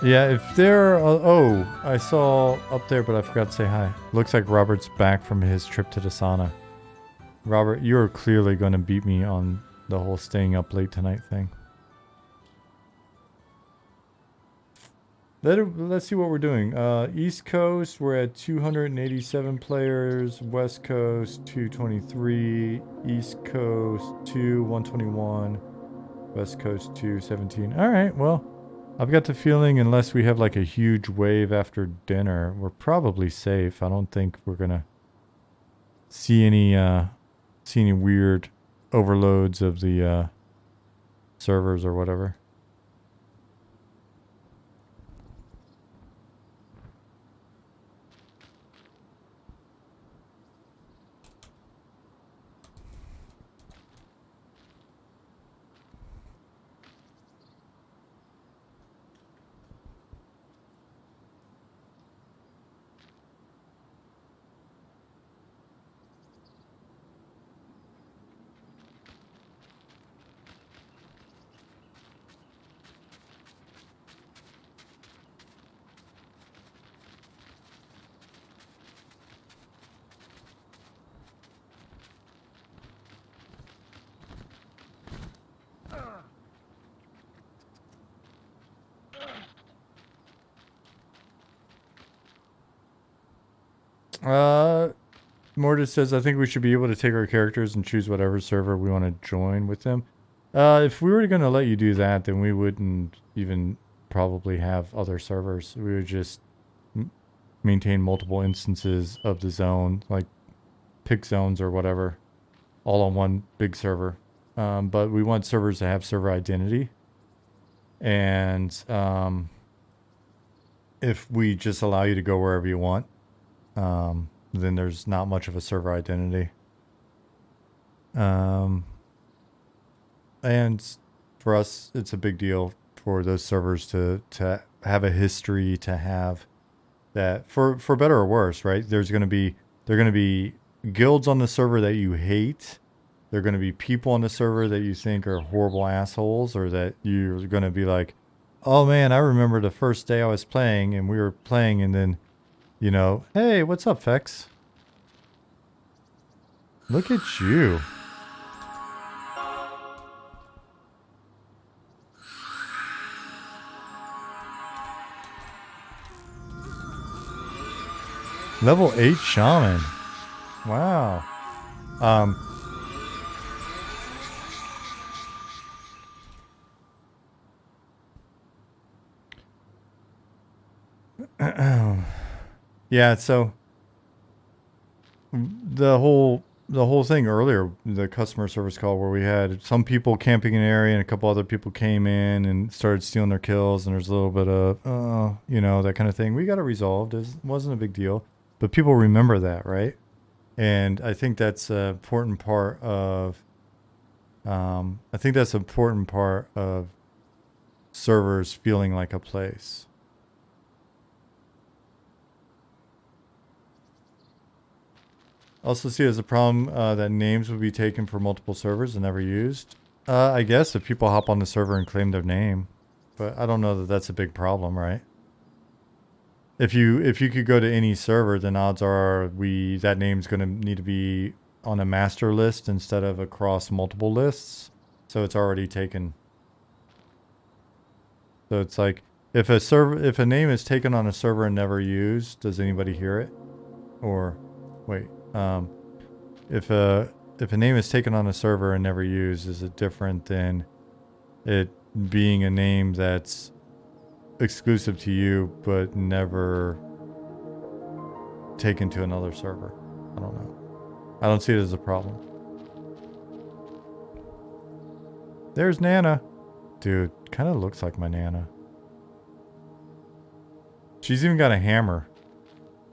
Yeah, if there are... oh, I saw up there, but I forgot to say hi. Looks like Robert's back from his trip to the sauna. Robert, you're clearly going to beat me on the whole staying up late tonight thing. Let's see what we're doing. East Coast, we're at 287 players. West Coast, 223. East Coast, 121. West Coast, 217. All right, well... I've got the feeling unless we have like a huge wave after dinner, we're probably safe. I don't think we're gonna see any weird overloads of the servers or whatever. Mortis says, I think we should be able to take our characters and choose whatever server we want to join with them. If we were going to let you do that, then we wouldn't even probably have other servers. We would just maintain multiple instances of the zone, like pick zones or whatever, all on one big server. But we want servers to have server identity. And if we just allow you to go wherever you want, then there's not much of a server identity. And for us, it's a big deal for those servers to have a history, to have that for better or worse, right? There are going to be guilds on the server that you hate. There are going to be people on the server that you think are horrible assholes, or that you're going to be like, oh man, I remember the first day I was playing and we were playing and then, you know, hey, what's up, Fex? Look at you. Level 8 shaman. Wow. Yeah, so the whole the whole thing earlier, the customer service call where we had some people camping in an area and a couple other people came in and started stealing their kills, and there's a little bit of, you know, that kind of thing. We got it resolved. It wasn't a big deal, but people remember that, right? And I think that's an important part of. I think that's an important part of servers feeling like a place. Also see it as a problem that names would be taken for multiple servers and never used. I guess if people hop on the server and claim their name, but I don't know that that's a big problem, right? If you could go to any server, then odds are that name's going to need to be on a master list instead of across multiple lists, so it's already taken. So it's like if a name is taken on a server and never used, does anybody hear it? Or wait, if a name is taken on a server and never used, is it different than it being a name that's exclusive to you but never taken to another server? I don't know. I don't see it as a problem. There's Nana. Dude, kind of looks like my Nana. She's even got a hammer.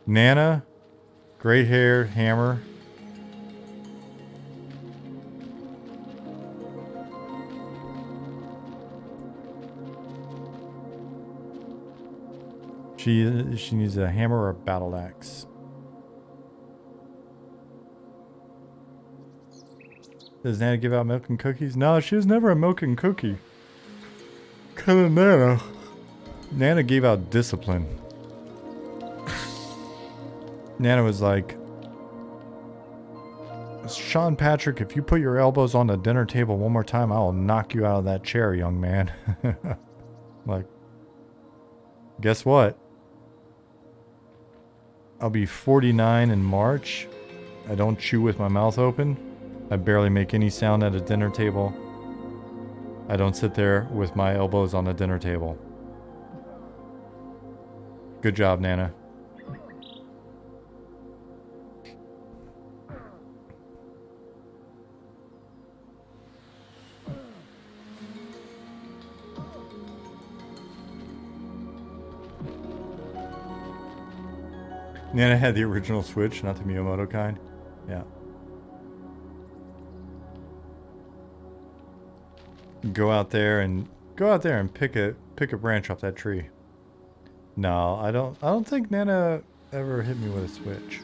Nana, gray hair, hammer. She needs a hammer or a battle axe. Does Nana give out milk and cookies? No, she was never a milk and cookie. Kind of Nana. Nana gave out discipline. Nana was like, Sean Patrick, if you put your elbows on the dinner table one more time, I will knock you out of that chair, young man. Like, guess what? I'll be 49 in March. I don't chew with my mouth open. I barely make any sound at a dinner table. I don't sit there with my elbows on the dinner table. Good job, Nana. Nana had the original Switch, not the Miyamoto kind. Yeah. Go out there and pick a branch off that tree. No, I don't think Nana ever hit me with a Switch.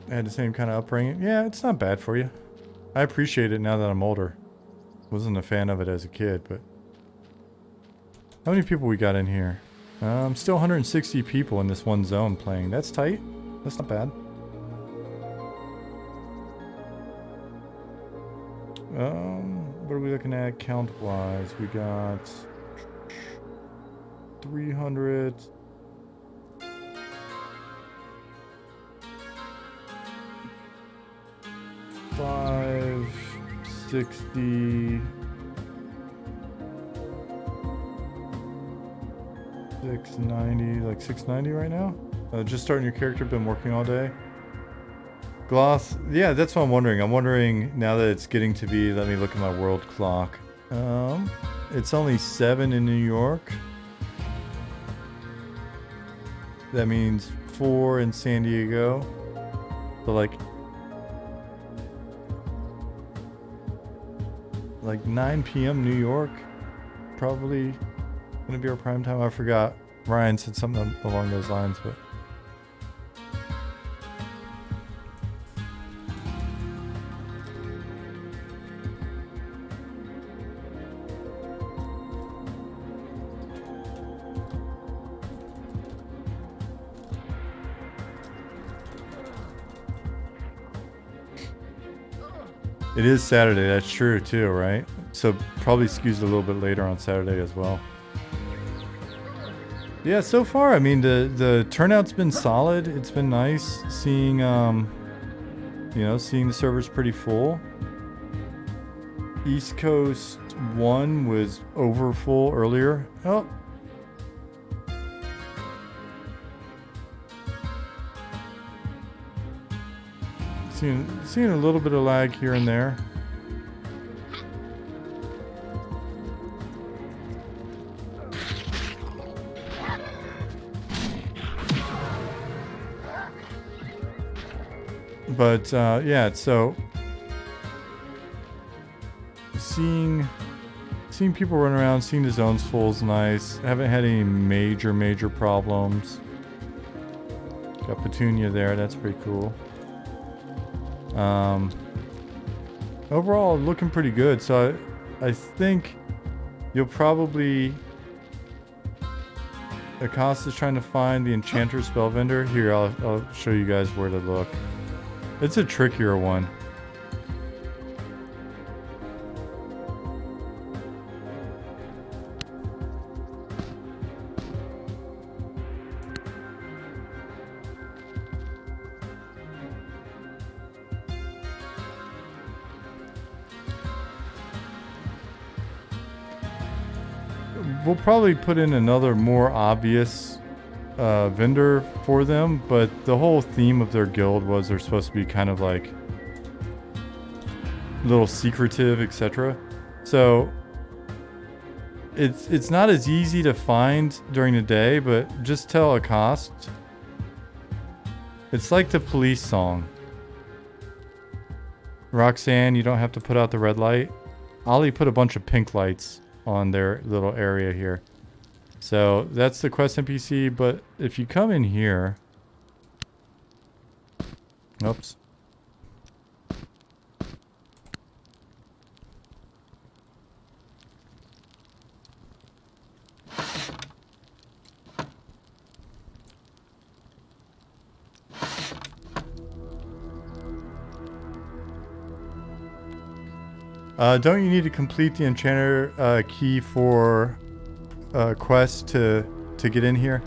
I had the same kind of upbringing. Yeah, it's not bad for you. I appreciate it now that I'm older. Wasn't a fan of it as a kid, but... How many people we got in here? Still 160 people in this one zone playing. That's tight. That's not bad. What are we looking at count-wise? We got... 300... 560... 690, like 690 right now? Just starting your character, been working all day. Gloss, yeah, that's what I'm wondering. I'm wondering now that it's getting to be, let me look at my world clock. It's only 7 in New York. That means 4 in San Diego. So like 9 p.m. New York, probably gonna be our prime time. I forgot. Ryan said something along those lines, but it is Saturday. That's true too, right? So probably skews a little bit later on Saturday as well. Yeah, so far, I mean, the turnout's been solid. It's been nice seeing, seeing the servers pretty full. East Coast one was over full earlier. Oh. Seeing a little bit of lag here and there. But yeah, so seeing people run around, seeing the zones full is nice. Haven't had any major problems. Got Petunia there, that's pretty cool. Overall, looking pretty good. So I think you'll probably... Acosta's trying to find the Enchanter spell vendor. Here, I'll show you guys where to look. It's a trickier one. We'll probably put in another more obvious vendor for them, but the whole theme of their guild was they're supposed to be kind of like a little secretive, etc. So it's not as easy to find during the day, but just tell Accost. It's like the police song. Roxanne, you don't have to put out the red light. Ollie put a bunch of pink lights on their little area here. So that's the quest NPC, but if you come in here... Oops. Don't you need to complete the Enchanter key for quest to get in here?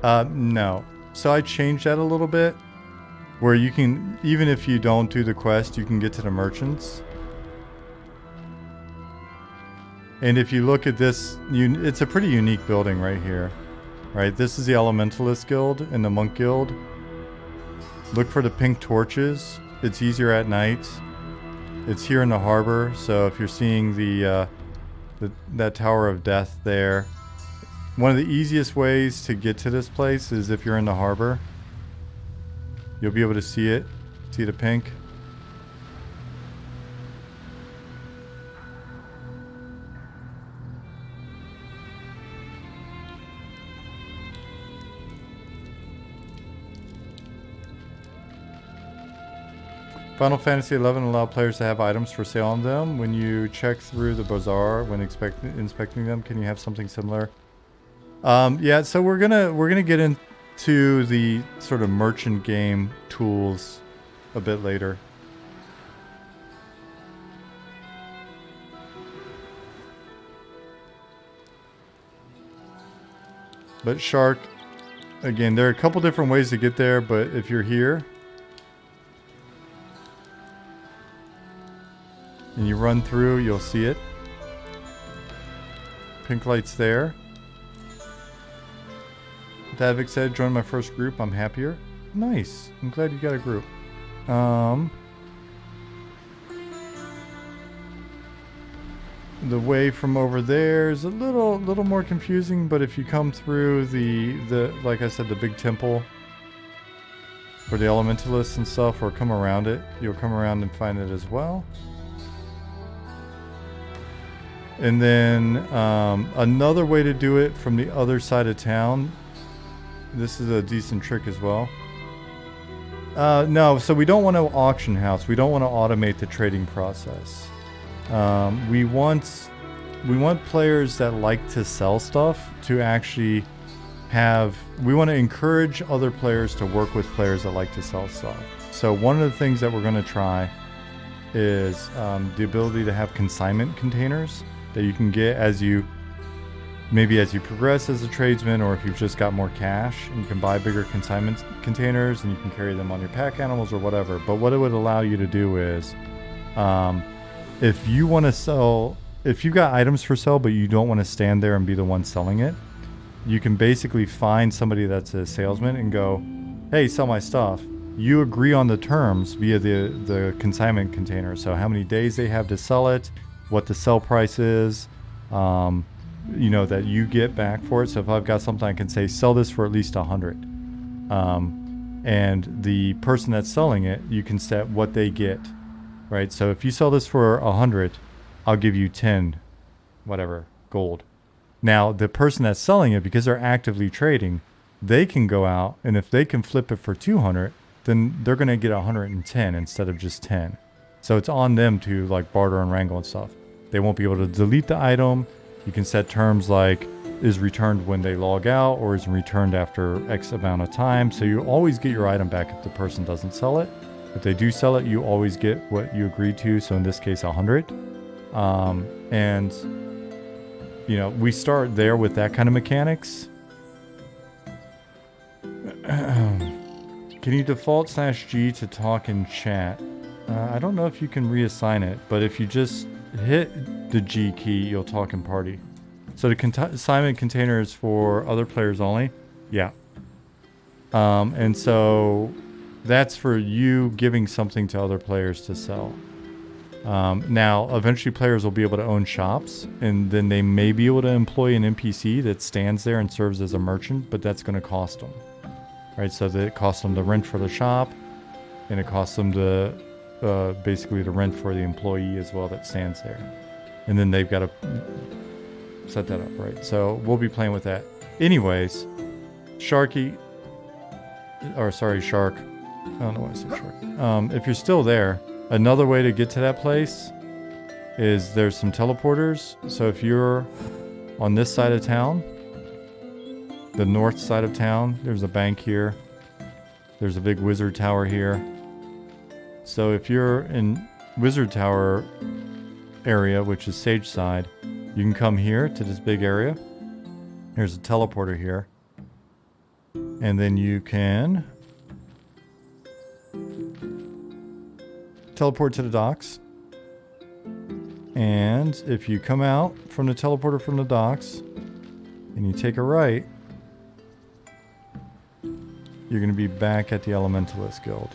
No. So I changed that a little bit, where you can, even if you don't do the quest, you can get to the merchants. And if you look at this, it's a pretty unique building right here. Right, this is the Elementalist Guild and the Monk Guild. Look for the pink torches. It's easier at night. It's here in the harbor, so if you're seeing that Tower of Death there, one of the easiest ways to get to this place is if you're in the harbor. You'll be able to see it. See the pink? Final Fantasy XI allowed players to have items for sale on them. When you check through the bazaar when inspecting them, can you have something similar? Yeah, so we're gonna get into the sort of merchant game tools a bit later. But Shark, again, there are a couple different ways to get there, but if you're here and you run through, you'll see it. Pink light's there. Davik said, join my first group, I'm happier. Nice. I'm glad you got a group. The way from over there is a little more confusing, but if you come through the like I said, the big temple for the elementalists and stuff, or come around it, you'll come around and find it as well. And then another way to do it from the other side of town. This is a decent trick as well. No, so we don't want to auction house. We don't want to automate the trading process. We want players that like to sell stuff to actually have... We want to encourage other players to work with players that like to sell stuff. So one of the things that we're going to try is the ability to have consignment containers that you can get as you progress as a tradesman, or if you've just got more cash, and you can buy bigger consignment containers and you can carry them on your pack animals or whatever. But what it would allow you to do is, if you want to sell if you've got items for sale, but you don't want to stand there and be the one selling it, you can basically find somebody that's a salesman and go, hey, sell my stuff. You agree on the terms via the consignment container. So how many days they have to sell it, what the sell price is, you know, that you get back for it. So if I've got something, I can say, sell this for at least 100. And the person that's selling it, you can set what they get, right? So if you sell this for 100, I'll give you 10, whatever, gold. Now, the person that's selling it, because they're actively trading, they can go out, and if they can flip it for 200, then they're going to get 110 instead of just 10. So it's on them to like barter and wrangle and stuff. They won't be able to delete the item. You can set terms like is returned when they log out or is returned after X amount of time. So you always get your item back if the person doesn't sell it. If they do sell it, you always get what you agreed to. So in this case, 100. And, you know, we start there with that kind of mechanics. Can you default /G to talk in chat? I don't know if you can reassign it, but if you just hit the G key, you'll talk in party. So the consignment container is for other players only. Yeah. And so that's for you giving something to other players to sell. Now, eventually players will be able to own shops, and then they may be able to employ an NPC that stands there and serves as a merchant, but that's going to cost them. Right, so that it costs them the rent for the shop, and it costs them the basically the rent for the employee as well that stands there, and then they've got to set that up, right? So we'll be playing with that. Anyways, Shark. I don't know why I said Shark. If you're still there, another way to get to that place is there's some teleporters. So if you're on this side of town, the north side of town, there's a bank here. There's a big wizard tower here. So if you're in wizard tower area, which is Sage side, you can come here to this big area. There's a teleporter here. And then you can teleport to the docks. And if you come out from the teleporter from the docks and you take a right, you're going to be back at the Elementalist Guild.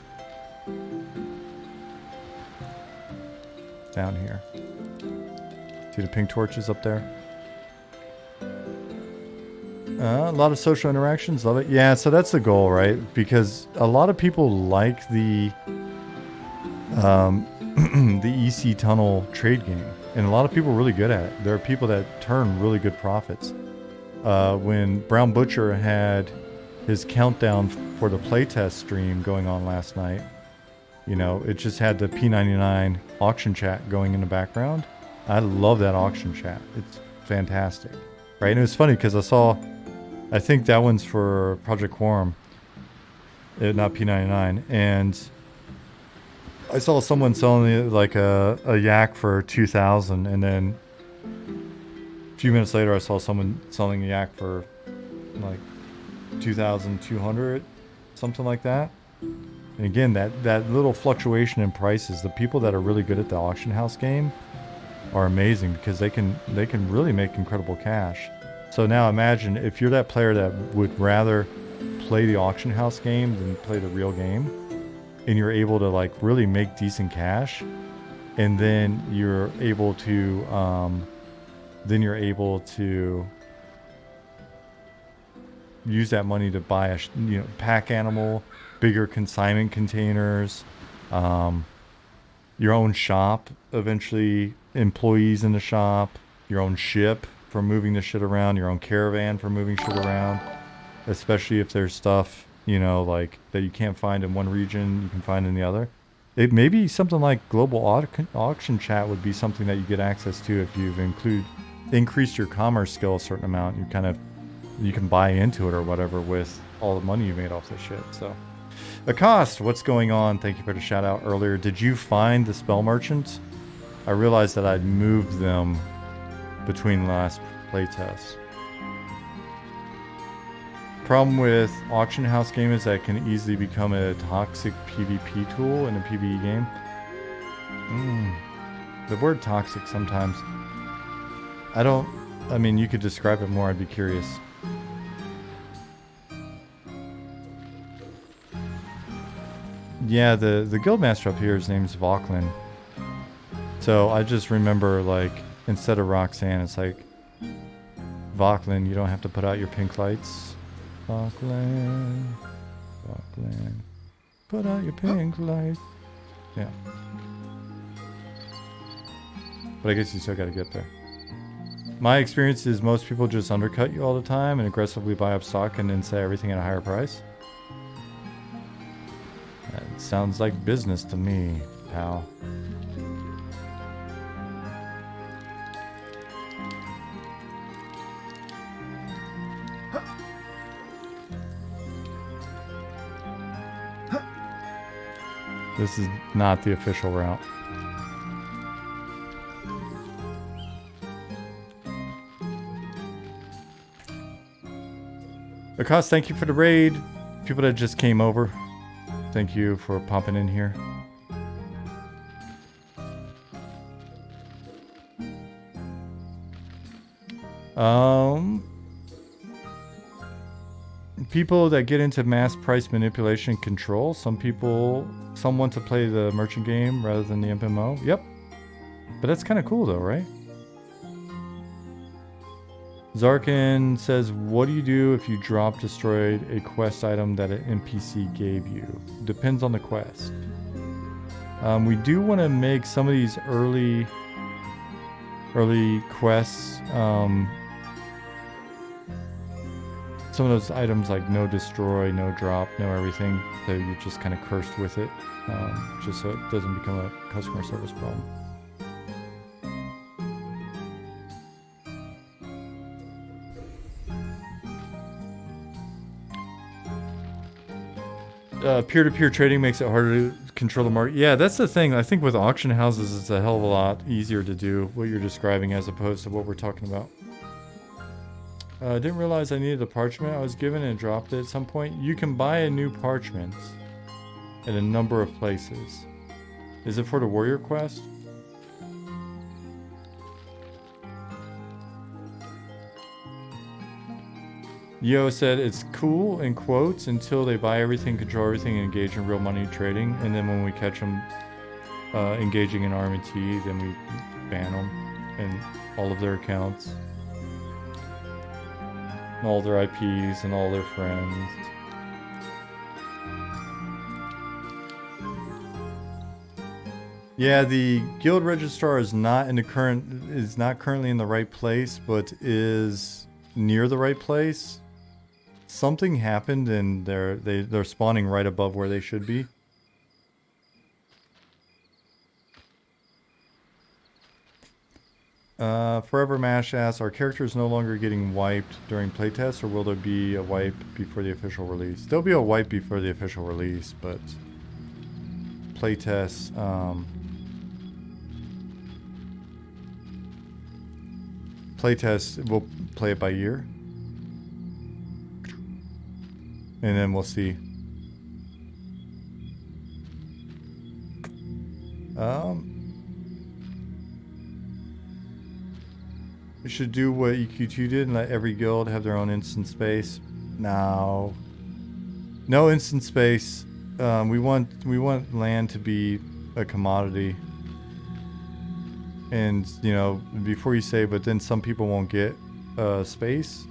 Down here. See the pink torches up there? A lot of social interactions. Love it. Yeah, so that's the goal, right? Because a lot of people like the the EC Tunnel trade game. And a lot of people are really good at it. There are people that turn really good profits. When Brown Butcher had his countdown for the playtest stream going on last night, you know, it just had the P99 auction chat going in the background. I love that auction chat. It's fantastic, right? And it was funny because I think that one's for Project Quorum, not P99, and I saw someone selling like a yak for 2,000, and then a few minutes later I saw someone selling a yak for like 2,200, something like that. And again, that little fluctuation in prices, the people that are really good at the auction house game are amazing because they can really make incredible cash. So now imagine if you're that player that would rather play the auction house game than play the real game, and you're able to like really make decent cash, and then you're able to use that money to buy a pack animal, bigger consignment containers, your own shop, eventually employees in the shop, your own ship for moving the shit around, your own caravan for moving shit around, especially if there's stuff, you know, like that you can't find in one region, you can find in the other. It may be something like global auction chat would be something that you get access to if you've increased your commerce skill a certain amount. You can buy into it or whatever with all the money you made off this shit. So, Acost, what's going on? Thank you for the shout out earlier. Did you find the spell merchants? I realized that I'd moved them between the last playtests. Problem with auction house game is that it can easily become a toxic PvP tool in a PvE game. The word toxic sometimes I don't... I mean, you could describe it more. I'd be curious. Yeah, the guildmaster up here, his name's Vauclin. So I just remember, like, instead of Roxanne, it's like, Vauclin, you don't have to put out your pink lights. Vauclin, Vauclin, put out your pink lights. Yeah. But I guess you still gotta get there. My experience is most people just undercut you all the time and aggressively buy up stock and then say everything at a higher price. That sounds like business to me, pal. This is not the official route. Lacoste, thank you for the raid. People that just came over, thank you for popping in here. People that get into mass price manipulation control. Some want to play the merchant game rather than the MMO. Yep. But that's kind of cool though, right? Zarkin says, what do you do if you destroyed a quest item that an NPC gave you? Depends on the quest. We do want to make some of these early quests, some of those items like no destroy, no drop, no everything, so you're just kind of cursed with it, just so it doesn't become a customer service problem. Peer-to-peer trading makes it harder to control the market. Yeah, that's the thing. I think with auction houses, it's a hell of a lot easier to do what you're describing as opposed to what we're talking about. Didn't realize I needed a parchment I was given and dropped it at some point. You can buy a new parchment at a number of places. Is it for the warrior quest? Yo said it's cool in quotes until they buy everything, control everything, and engage in real money trading. And then when we catch them engaging in RMT, then we ban them and all of their accounts. And all their IPs and all their friends. Yeah, the guild registrar is not currently in the right place, but is near the right place. Something happened and they're spawning right above where they should be. Forever Mash asks, are characters no longer getting wiped during playtest, or will there be a wipe before the official release? There'll be a wipe before the official release, but playtest, we'll play it by year. And then we'll see. We should do what EQ2 did and let every guild have their own instance space. No instance space. We want land to be a commodity. And you know, before you say, but then some people won't get space.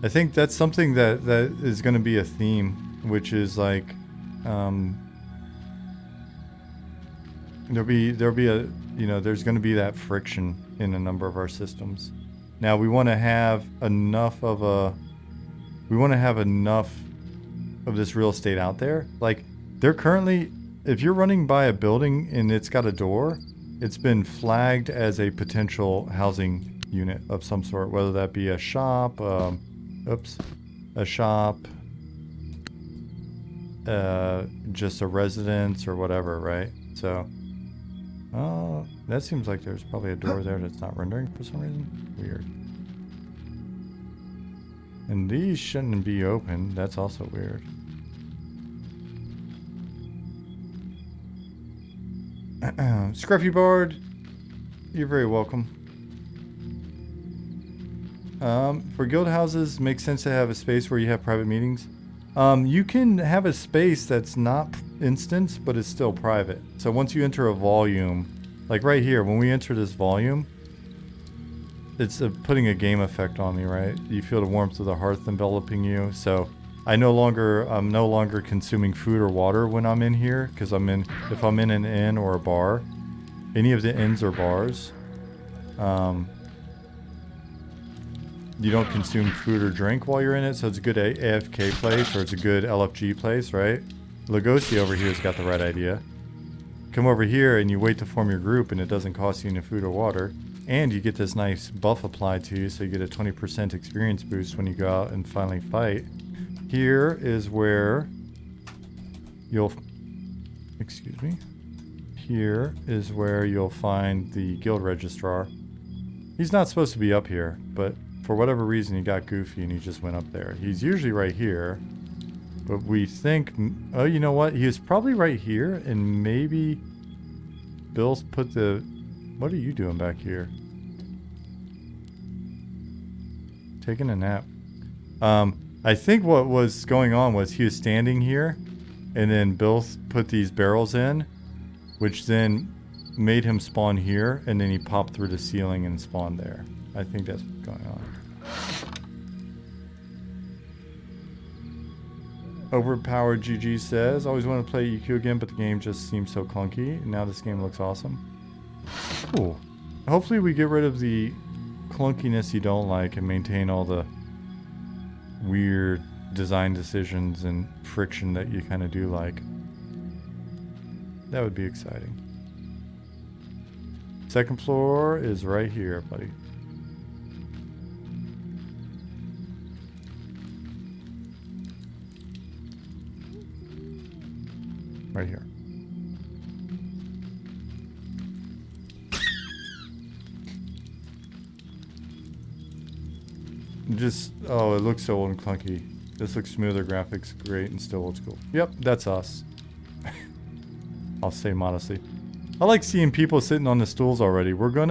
I think that's something that is going to be a theme, which is like, there'll be a, you know, there's going to be that friction in a number of our systems. Now we want to have enough of this real estate out there. Like, they're currently, if you're running by a building and it's got a door, it's been flagged as a potential housing unit of some sort, whether that be a shop, just a residence or whatever, right? So, that seems like there's probably a door there that's not rendering for some reason. Weird. And these shouldn't be open. That's also weird. Scruffy Bard, you're very welcome. For guild houses, makes sense to have a space where you have private meetings. You can have a space that's not instance, but it's still private. So once you enter a volume, like right here, when we enter this volume, it's putting a game effect on me, right? You feel the warmth of the hearth enveloping you. So I'm no longer consuming food or water when I'm in here, because if I'm in an inn or a bar, any of the inns or bars, you don't consume food or drink while you're in it, so it's a good AFK place, or it's a good LFG place, right? Lugosi over here's got the right idea. Come over here and you wait to form your group, and it doesn't cost you any food or water. And you get this nice buff applied to you, so you get a 20% experience boost when you go out and finally fight. Here is where you'll... Excuse me. Here is where you'll find the guild registrar. He's not supposed to be up here, but for whatever reason he got goofy and he just went up there. He's usually right here, but we think... Oh, you know what? He was probably right here, and maybe Bill's put the... What are you doing back here? Taking a nap. I think what was going on was he was standing here, and then Bill put these barrels in, which then made him spawn here, and then he popped through the ceiling and spawned there. I think that's what's going on. Overpowered GG says, always want to play EQ again, but the game just seems so clunky. Now this game looks awesome. Cool. Hopefully we get rid of the clunkiness you don't like and maintain all the weird design decisions and friction that you kind of do like. That would be exciting. Second floor is right here, buddy. Right here. Just, oh, it looks so old and clunky. This looks smoother, graphics great, and still old school. Yep, that's us. I'll say modestly. I like seeing people sitting on the stools already. We're probably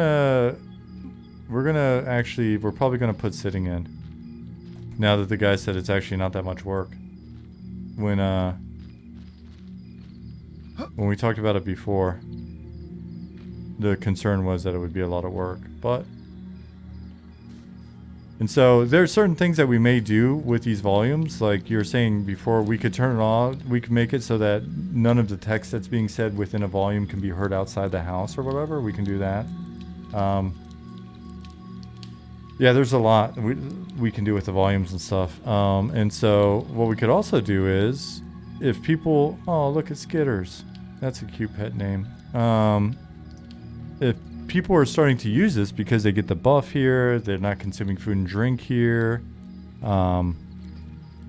gonna put sitting in. Now that the guy said it's actually not that much work. When we talked about it before, the concern was that it would be a lot of work, but... And so there are certain things that we may do with these volumes, like you were saying before. We could turn it on, we could make it so that none of the text that's being said within a volume can be heard outside the house or whatever. We can do that. Yeah, there's a lot we can do with the volumes and stuff. And so what we could also do is, if people... Oh, look at Skitters. That's a cute pet name. If people are starting to use this because they get the buff here, they're not consuming food and drink here.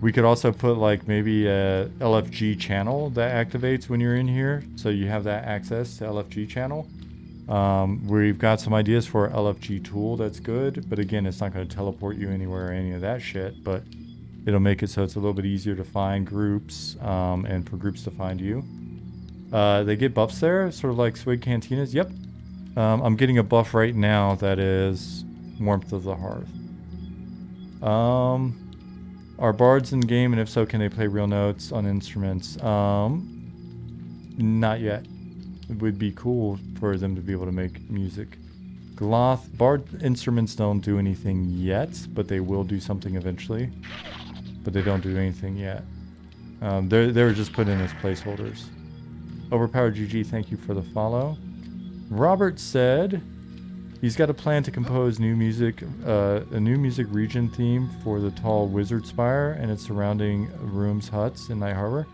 We could also put like maybe a LFG channel that activates when you're in here, so you have that access to LFG channel. We've got some ideas for a LFG tool that's good, but again, it's not going to teleport you anywhere or any of that shit, but it'll make it so it's a little bit easier to find groups, and for groups to find you. They get buffs there, sort of like Swig Cantinas. Yep. I'm getting a buff right now that is Warmth of the Hearth. Are bards in game, and if so, can they play real notes on instruments? Not yet. It would be cool for them to be able to make music. Gloth, bard instruments don't do anything yet, but they will do something eventually. But they don't do anything yet. They were just put in as placeholders. Overpowered GG, thank you for the follow. Robert said he's got a plan to compose new music, a new music region theme for the tall wizard spire and its surrounding rooms, huts in Night Harbor.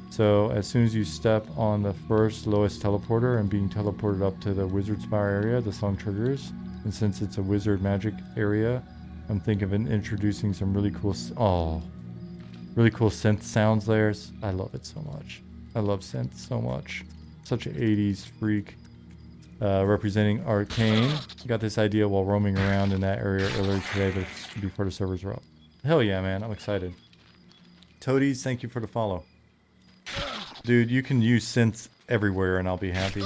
So as soon as you step on the first lowest teleporter and being teleported up to the wizard spire area, the song triggers. And since it's a wizard magic area, I'm thinking of introducing some really cool, really cool synth sounds there. I love it so much. I love synth so much. Such an 80s freak. Representing Arcane. Got this idea while roaming around in that area earlier today, but before the servers were up. Hell yeah, man. I'm excited. Toadies, thank you for the follow. Dude, you can use synths everywhere and I'll be happy.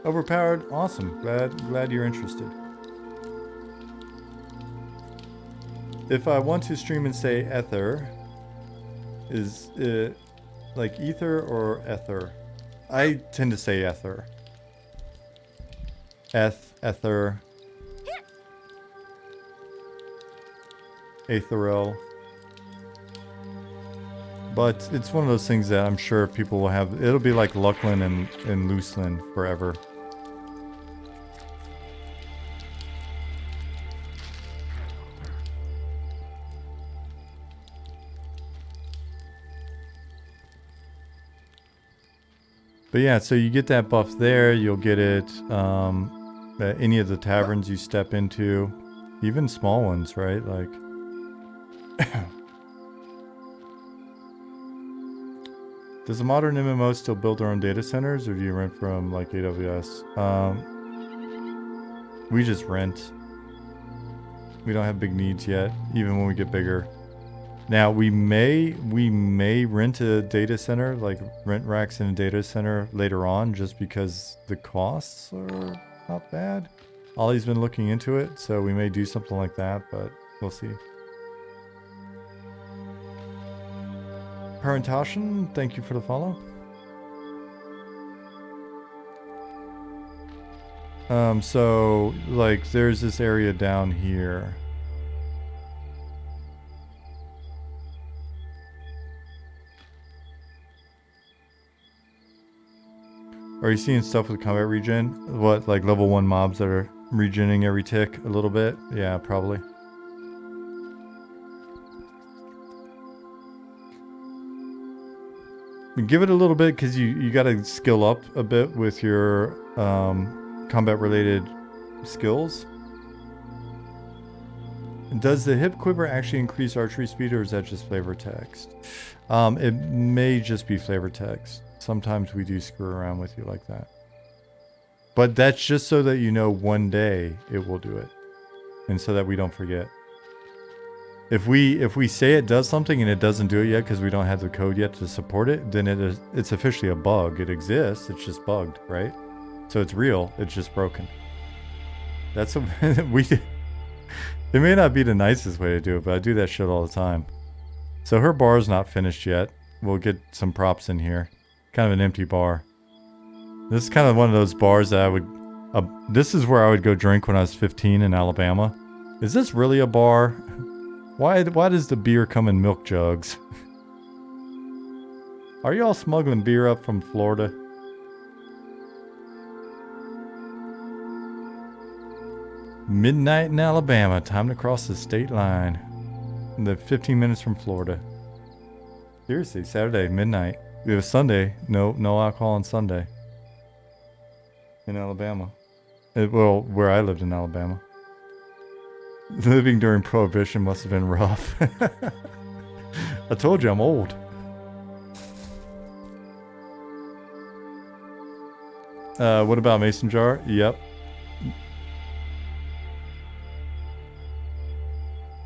Overpowered. Awesome. Glad you're interested. If I want to stream and say ether, is it like ether or ether? I tend to say ether. Ether. Aetherel. But it's one of those things that I'm sure people will have. It'll be like Lucklin and Looselin forever. But yeah, so you get that buff there. You'll get it at any of the taverns you step into. Even small ones, right? Like... Does a modern MMO still build their own data centers, or do you rent from like AWS? We just rent. We don't have big needs yet, even when we get bigger. Now we may rent a data center, like rent racks in a data center later on, just because the costs are not bad. Ollie's been looking into it, so we may do something like that, but we'll see. Parentashen, thank you for the follow. So like there's this area down here. Are you seeing stuff with combat regen? What, like level 1 mobs that are regening every tick a little bit? Yeah, probably. Give it a little bit, because you got to skill up a bit with your combat related skills. Does the hip quiver actually increase archery speed, or is that just flavor text? It may just be flavor text. Sometimes we do screw around with you like that. But that's just so that you know one day it will do it. And so that we don't forget. If we say it does something and it doesn't do it yet because we don't have the code yet to support it, then it's officially a bug. It exists, it's just bugged, right? So it's real, it's just broken. That's what it may not be the nicest way to do it, but I do that shit all the time. So her bar's not finished yet. We'll get some props in here. Kind of an empty bar. This is kind of one of those bars that I would... this is where I would go drink when I was 15 in Alabama. Is this really a bar? Why does the beer come in milk jugs? Are y'all smuggling beer up from Florida? Midnight in Alabama. Time to cross the state line. The 15 minutes from Florida. Seriously, Saturday, midnight. It was Sunday. No alcohol on Sunday. In Alabama. Well, where I lived in Alabama. Living during Prohibition must have been rough. I told you I'm old. What about Mason Jar? Yep.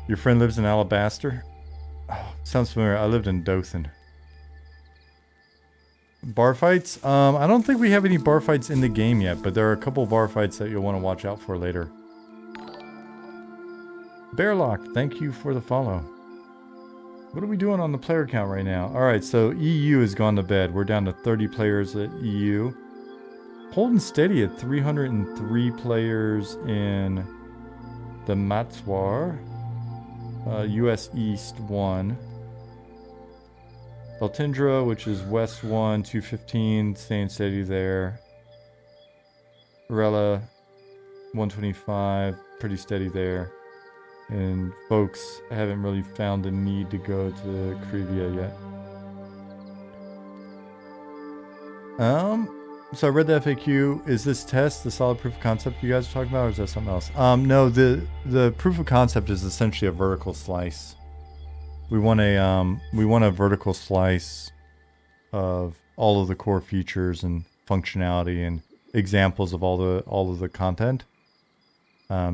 Your friend lives in Alabaster? Oh, sounds familiar. I lived in Dothan. Bar fights? I don't think we have any bar fights in the game yet, but there are a couple bar fights that you'll want to watch out for later. Bearlock, thank you for the follow. What are we doing on the player count right now? Alright, so EU has gone to bed. We're down to 30 players at EU. Holding steady at 303 players in the Matswar. US East 1. Beltindra, which is West 1, 215, staying steady there. Rella, 125, pretty steady there. And folks haven't really found the need to go to Krivia yet. So I read the FAQ. Is this test the solid proof of concept you guys are talking about, or is that something else? No, the proof of concept is essentially a vertical slice. We want a vertical slice of all of the core features and functionality and examples of all of the content.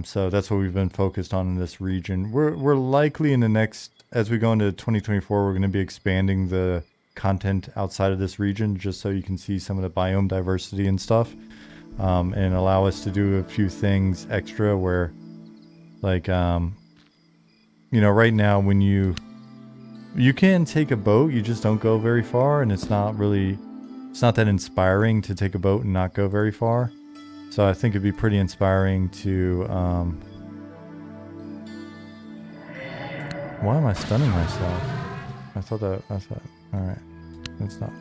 So that's what we've been focused on in this region. We're likely in the next, as we go into 2024, we're going to be expanding the content outside of this region just so you can see some of the biome diversity and stuff. and allow us to do a few things extra where, like, you know, right now when you can take a boat, you just don't go very far, and it's not that inspiring to take a boat and not go very far. So I think it'd be pretty inspiring to, why am I stunning myself? I thought, alright, that's not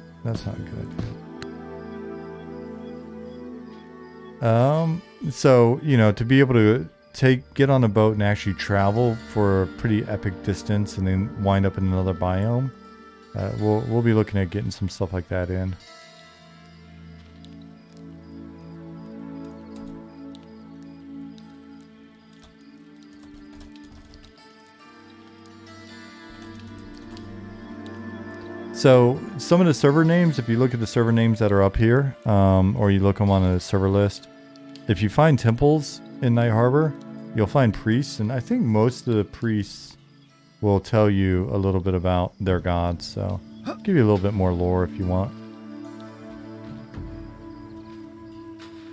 good. So, you know, to be able to get on a boat and actually travel for a pretty epic distance and then wind up in another biome, we'll be looking at getting some stuff like that in. So some of the server names, if you look at the server names that are up here, or you look them on a server list, if you find temples in Night Harbor, you'll find priests, and I think most of the priests will tell you a little bit about their gods, so I'll give you a little bit more lore if you want.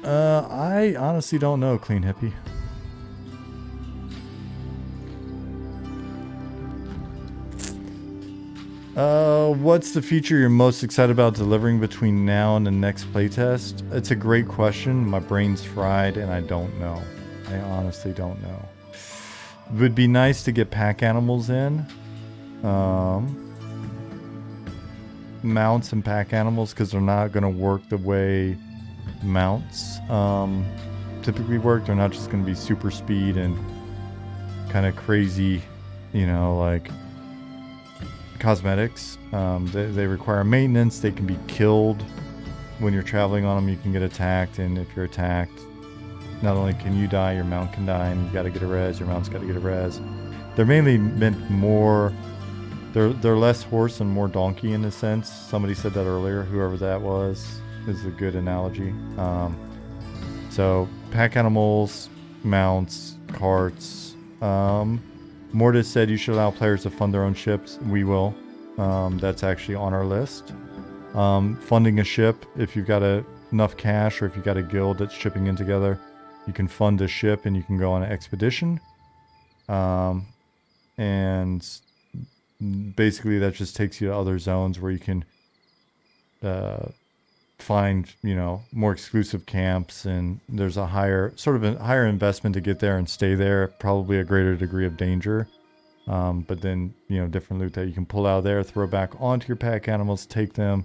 I honestly don't know, Clean Hippie. What's the feature you're most excited about delivering between now and the next playtest? It's a great question. My brain's fried and I don't know. I honestly don't know. It would be nice to get pack animals in. Mounts and pack animals, because they're not going to work the way mounts typically work. They're not just going to be super speed and kind of crazy, you know, like cosmetics. They require maintenance. They can be killed when you're traveling on them. You can get attacked, and if you're attacked, not only can you die, your mount can die, and you got to get a res. Your mount's got to get a res. They're mainly meant more. They're less horse and more donkey in a sense. Somebody said that earlier. Whoever that was is a good analogy. So pack animals, mounts, carts. Mortis said you should allow players to fund their own ships. We will. That's actually on our list. Funding a ship, if you've got enough cash, or if you've got a guild that's chipping in together, you can fund a ship and you can go on an expedition. And basically that just takes you to other zones where you can find, you know, more exclusive camps, and there's a higher investment to get there and stay there, probably a greater degree of danger, but then, you know, different loot that you can pull out of there, throw back onto your pack animals, take them,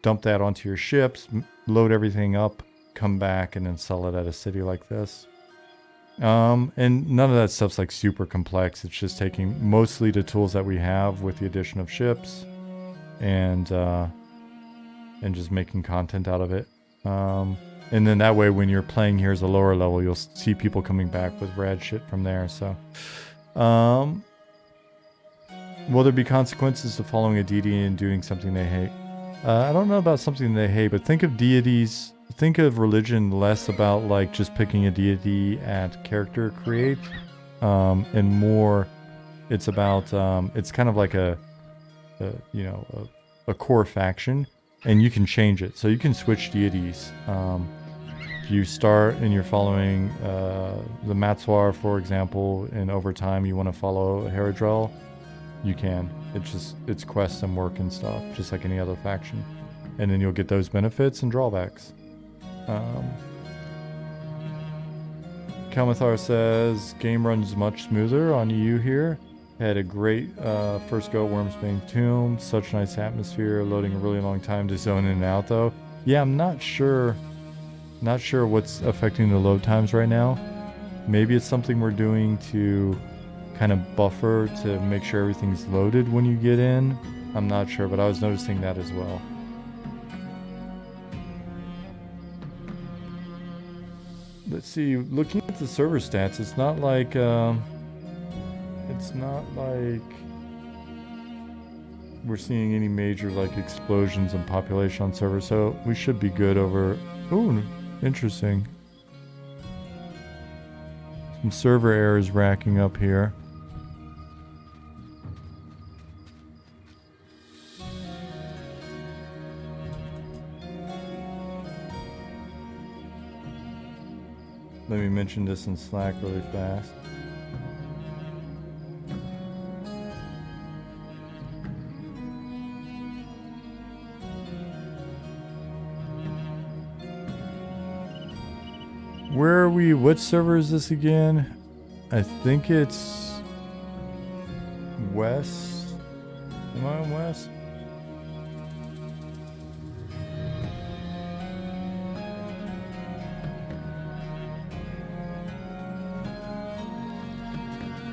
dump that onto your ships, load everything up, come back, and then sell it at a city like this. And none of that stuff's like super complex. It's just taking mostly the tools that we have with the addition of ships, and just making content out of it. And then that way, when you're playing here as a lower level, you'll see people coming back with rad shit from there. So, will there be consequences to following a deity and doing something they hate? I don't know about something they hate, but think of deities, think of religion less about like just picking a deity at character create, and more it's about, it's kind of like a core faction. And you can change it. So you can switch deities. If you start and you're following the Matsuar, for example, and over time you want to follow Haradrel, you can. It's quests and work and stuff, just like any other faction. And then you'll get those benefits and drawbacks. Kalmathar says, game runs much smoother on EU here. Had a great first go at Wormsbane Tomb. Such nice atmosphere. Loading a really long time to zone in and out though. Yeah, I'm not sure what's affecting the load times right now. Maybe it's something we're doing to kind of buffer to make sure everything's loaded when you get in. I'm not sure, but I was noticing that as well. Let's see, looking at the server stats, it's not like we're seeing any major like explosions in population on server, so we should be good over. Ooh, interesting. Some server errors racking up here. Let me mention this in Slack really fast. Where are we? What server is this again? I think it's West. Am I on West?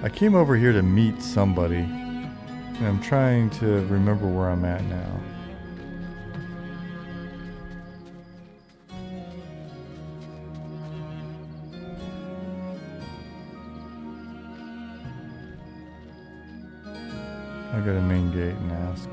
I came over here to meet somebody, and I'm trying to remember where I'm at now. I got a main gate and ask.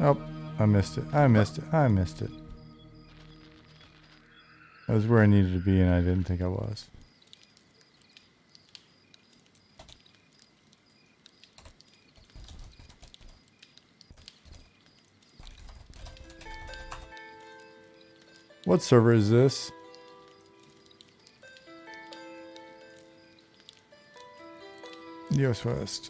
Oh, I missed it. I missed it. I missed it. I was where I needed to be and I didn't think I was. What server is this? US West.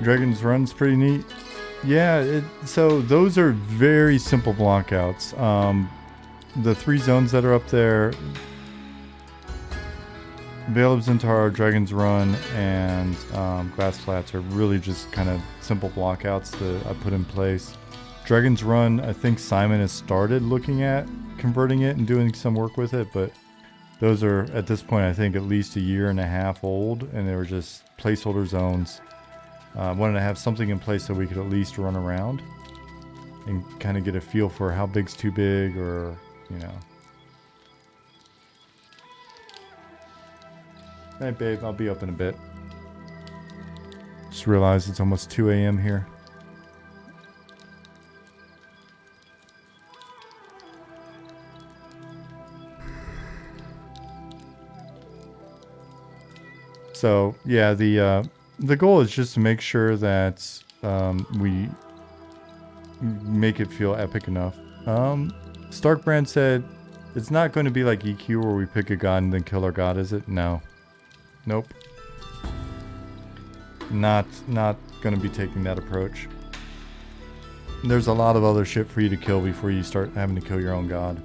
Dragon's Run's pretty neat. Yeah, so those are very simple blockouts. The 3 zones that are up there, Vale of Zintar, Dragon's Run, and Glass Flats are really just kind of simple blockouts that I put in place. Dragon's Run, I think Simon has started looking at converting it and doing some work with it, but those are, at this point, I think at least a year and a half old, and they were just placeholder zones. I wanted to have something in place so we could at least run around and kind of get a feel for how big's too big, or, you know. Hey babe, I'll be up in a bit. Just realized it's almost 2 a.m. here. So yeah, the goal is just to make sure that we make it feel epic enough. Starkbrand said, it's not going to be like EQ where we pick a god and then kill our god, is it? No. Nope. Not going to be taking that approach. There's a lot of other shit for you to kill before you start having to kill your own god.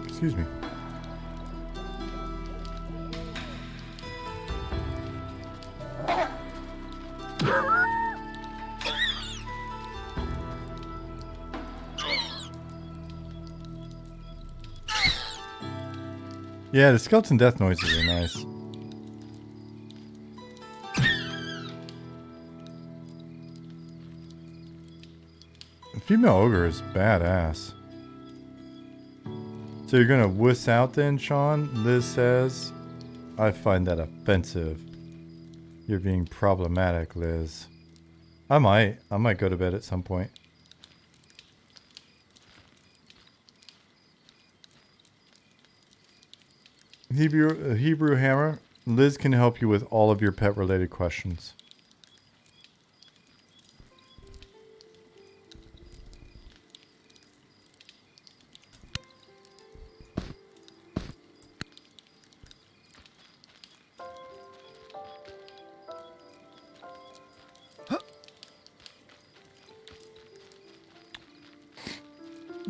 Excuse me. Yeah, the skeleton death noises are nice. Female ogre is badass. So you're gonna wuss out then, Sean? Liz says. I find that offensive. You're being problematic, Liz. I might go to bed at some point. Hebrew Hammer, Liz can help you with all of your pet-related questions.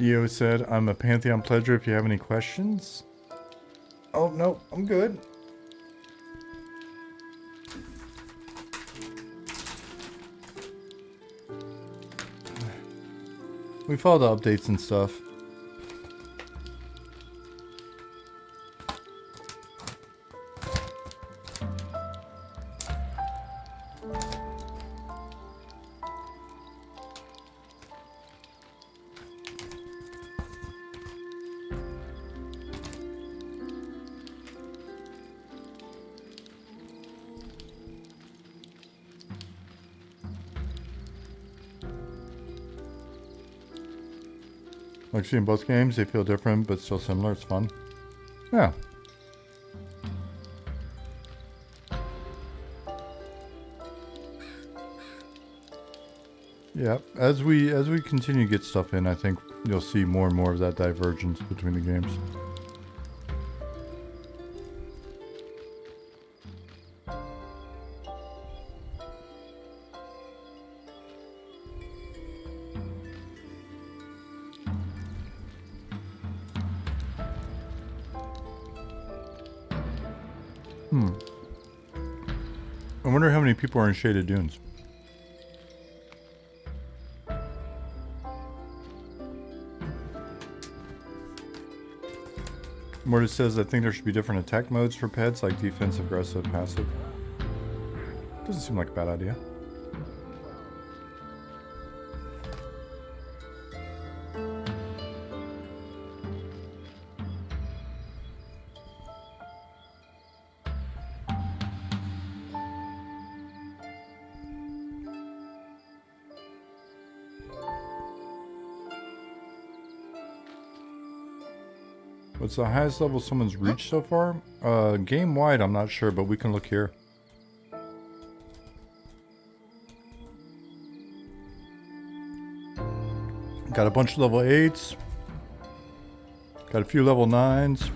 EO said, I'm a Pantheon pledger if you have any questions. Oh, no, I'm good. We follow the updates and stuff. Like seeing both games, they feel different but still similar. It's fun. Yeah. Yeah. As we continue to get stuff in, I think you'll see more and more of that divergence between the games. I wonder how many people are in Shaded Dunes. Mortis says, I think there should be different attack modes for pets, like defensive, aggressive, passive. Doesn't seem like a bad idea. What's the highest level someone's reached so far? Game-wide, I'm not sure, but we can look here. Got a bunch of level 8s. Got a few level 9s.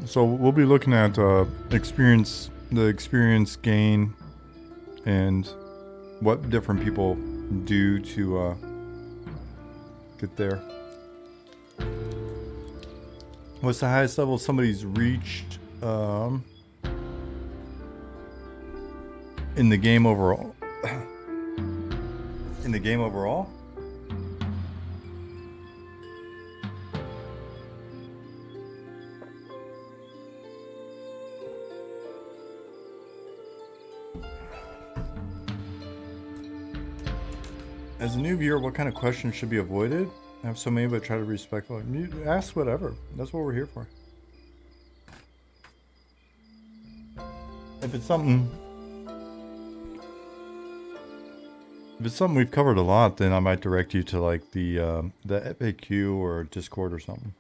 So we'll be looking at the experience gain and what different people do to get there. What's the highest level somebody's reached in the game overall? In the game overall? As a new viewer, what kind of questions should be avoided? I have so many, but try to be respectful. You ask whatever. That's what we're here for. If it's something we've covered a lot, then I might direct you to like the FAQ or Discord or something.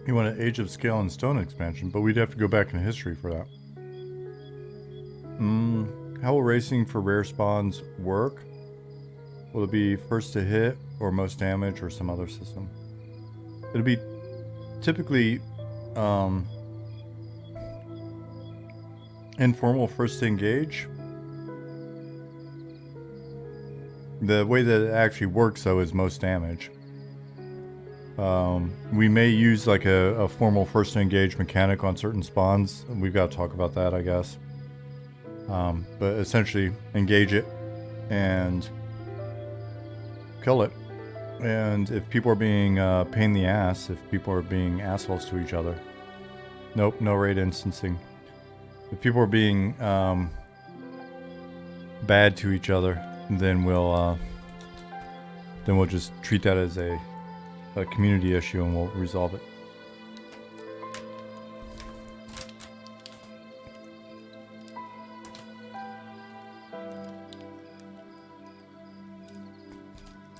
You want an Age of Scale and Stone expansion, but we'd have to go back in history for that. How will racing for rare spawns work? Will it be first to hit or most damage or some other system? It'll be typically informal first to engage. The way that it actually works though is most damage. We may use like a formal first to engage mechanic on certain spawns. We've got to talk about that, I guess. But essentially engage it and kill it. And if people are being pain in the ass, if people are being assholes to each other, nope, no raid instancing. If people are being bad to each other, then we'll just treat that as a community issue and we'll resolve it.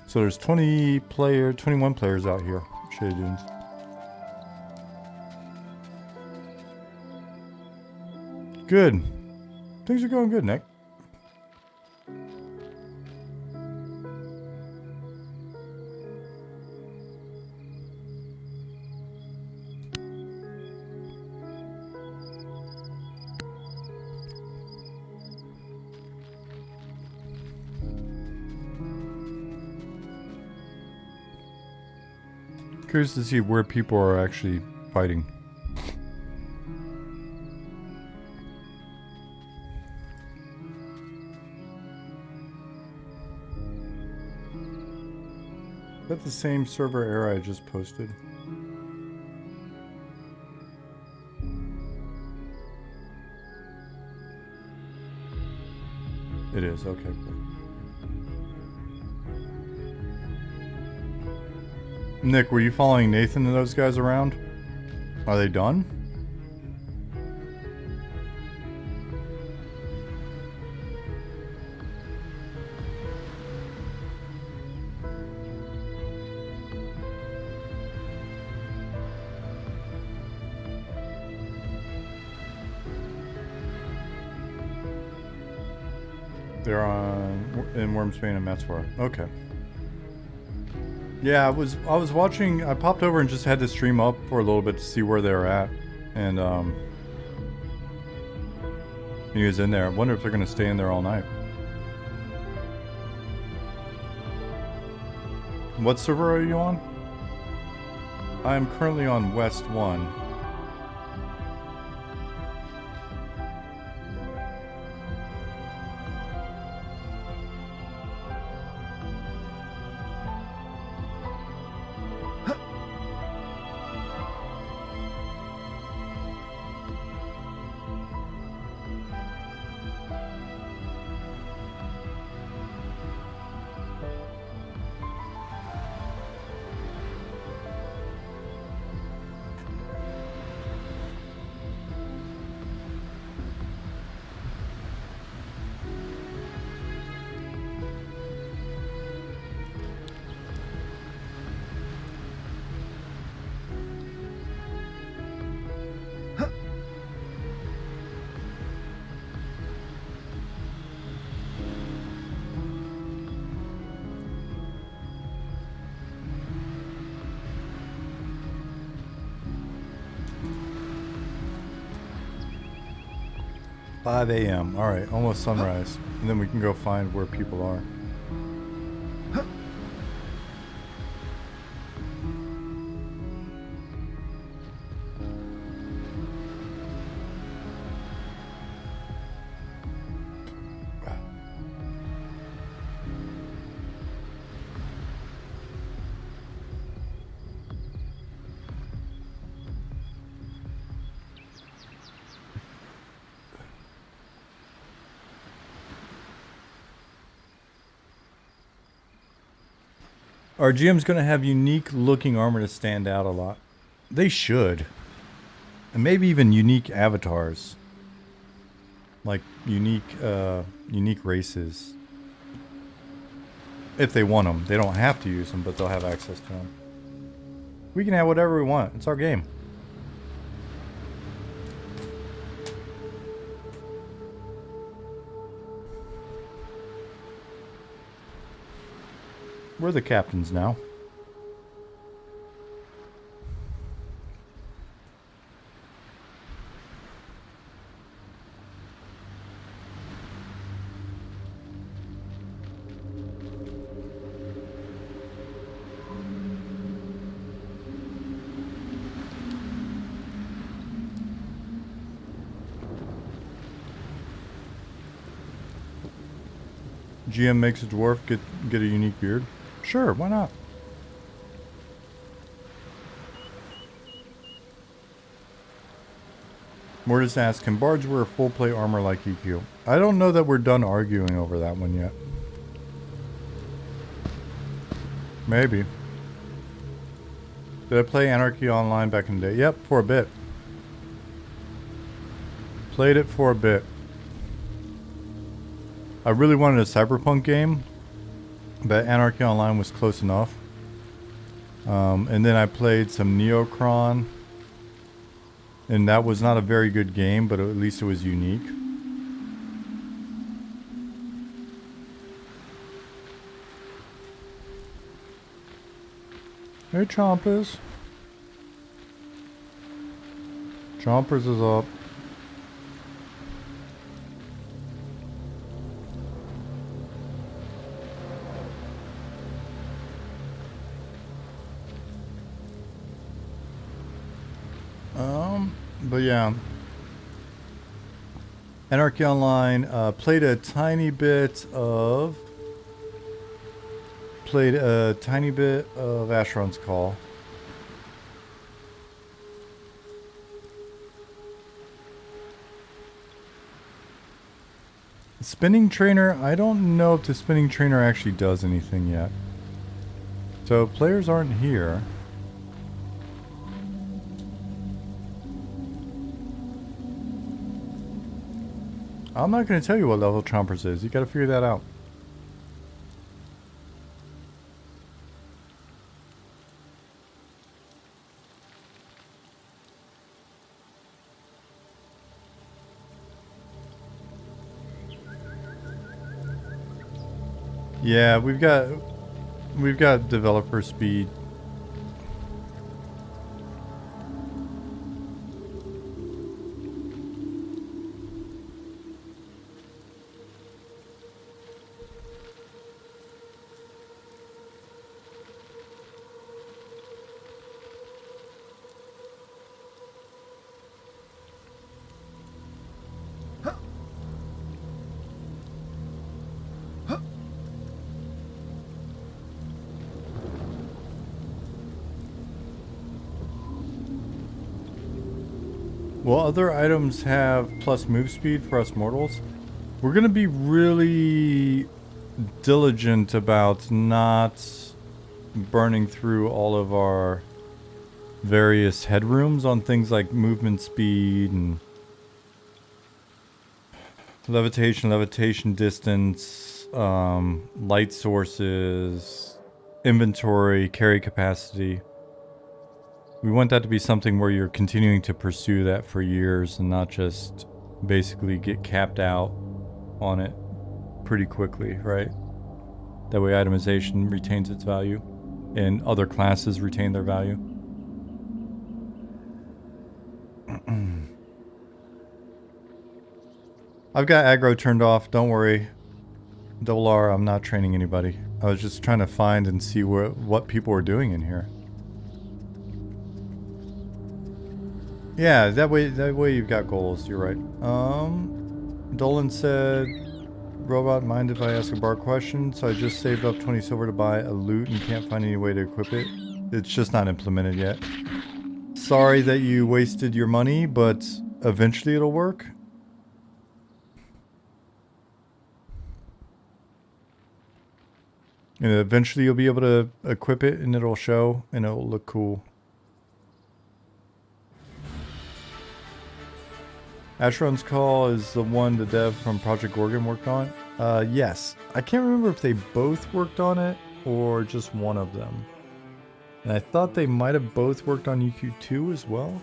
So there's 21 players out here. Shade dunes. Good. Things are going good, Nick. Curious to see where people are actually fighting. Is that the same server error I just posted? It is, okay, cool. Nick, were you following Nathan and those guys around? Are they done? They're in Wormsbane and Metzwar. Okay. Yeah, I was watching. I popped over and just had to stream up for a little bit to see where they were at, and he was in there. I wonder if they're gonna stay in there all night. What server are you on? I am currently on West 1. $5 a.m. All right, almost sunrise, and then we can go find where people are. Our GM's going to have unique looking armor to stand out a lot. They should. And maybe even unique avatars. Like unique races. If they want them. They don't have to use them, but they'll have access to them. We can have whatever we want. It's our game. We're the captains now. GM makes a dwarf get a unique beard. Sure, why not? Mortis asks, can bards wear full plate armor like EQ? I don't know that we're done arguing over that one yet. Maybe. Did I play Anarchy Online back in the day? Yep, for a bit. Played it for a bit. I really wanted a Cyberpunk game, but Anarchy Online was close enough. And then I played some Neocron, and that was not a very good game, but at least it was unique. Hey, Chompers. Chompers is up. But yeah. Anarchy Online, played a tiny bit of Asheron's Call. Spinning Trainer, I don't know if the Spinning Trainer actually does anything yet. So players aren't here. I'm not going to tell you what level Chompers is. You got to figure that out. Yeah, we've got developer speed. Will other items have plus move speed for us mortals? We're going to be really diligent about not burning through all of our various headrooms on things like movement speed and levitation distance, light sources, inventory, carry capacity. We want that to be something where you're continuing to pursue that for years and not just basically get capped out on it pretty quickly, right? That way itemization retains its value and other classes retain their value. I've got aggro turned off, don't worry. Double R, I'm not training anybody. I was just trying to find and see what people were doing in here. Yeah, that way you've got goals, you're right. Dolan said, robot, mind if I ask a bar question? So I just saved up 20 silver to buy a loot and can't find any way to equip it. It's just not implemented yet. Sorry that you wasted your money, but eventually it'll work. And eventually you'll be able to equip it and it'll show and it'll look cool. Asheron's Call is the one the dev from Project Gorgon worked on? Yes. I can't remember if they both worked on it or just one of them. And I thought they might have both worked on EQ2 as well.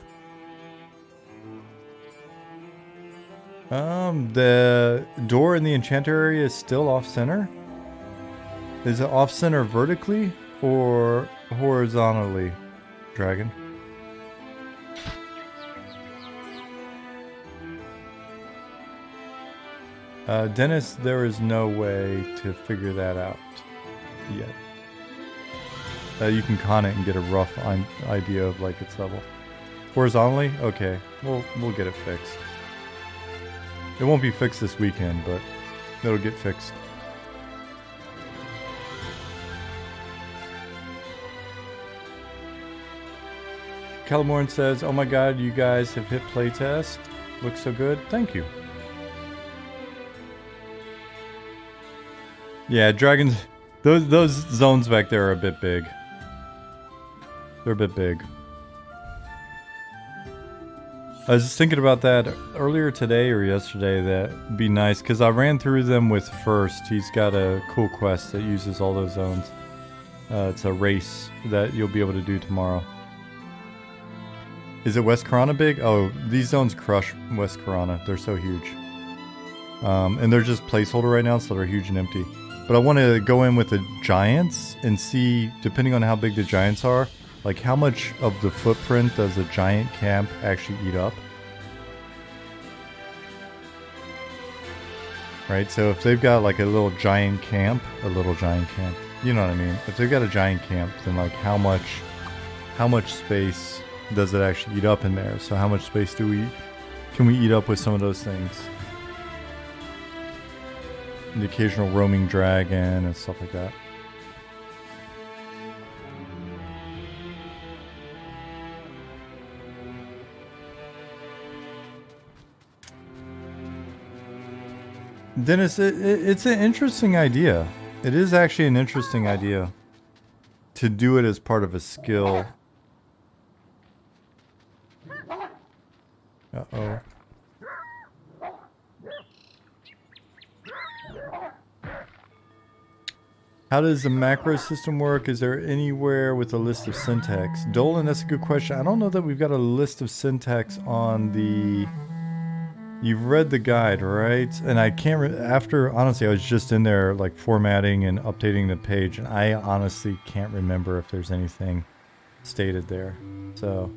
The door in the enchanter area is still off center. Is it off center vertically or horizontally, Dragon? Dennis, there is no way to figure that out yet. You can con it and get a rough idea of like its level. Horizontally? Okay, we'll get it fixed. It won't be fixed this weekend, but it'll get fixed. Calamorn says, "Oh my God, you guys have hit playtest. Looks so good. Thank you." Yeah, dragons. Those zones back there are a bit big. They're a bit big. I was just thinking about that earlier today or yesterday. That'd be nice because I ran through them with First. He's got a cool quest that uses all those zones. It's a race that you'll be able to do tomorrow. Is it West Corona big? Oh, these zones crush West Corona. They're so huge. And they're just placeholder right now, so they're huge and empty. But I want to go in with the giants and see, depending on how big the giants are, like how much of the footprint does a giant camp actually eat up? Right, so if they've got like a little giant camp, you know what I mean? If they've got a giant camp, then like how much space does it actually eat up in there? So how much space can we eat up with some of those things? The occasional roaming dragon and stuff like that. Dennis, it's an interesting idea. It is actually an interesting idea to do it as part of a skill. Uh-oh. How does the macro system work? Is there anywhere with a list of syntax? Dolan, that's a good question. I don't know that we've got a list of syntax on the... You've read the guide, right? And I can't... honestly, I was just in there like formatting and updating the page, and I honestly can't remember if there's anything stated there. So...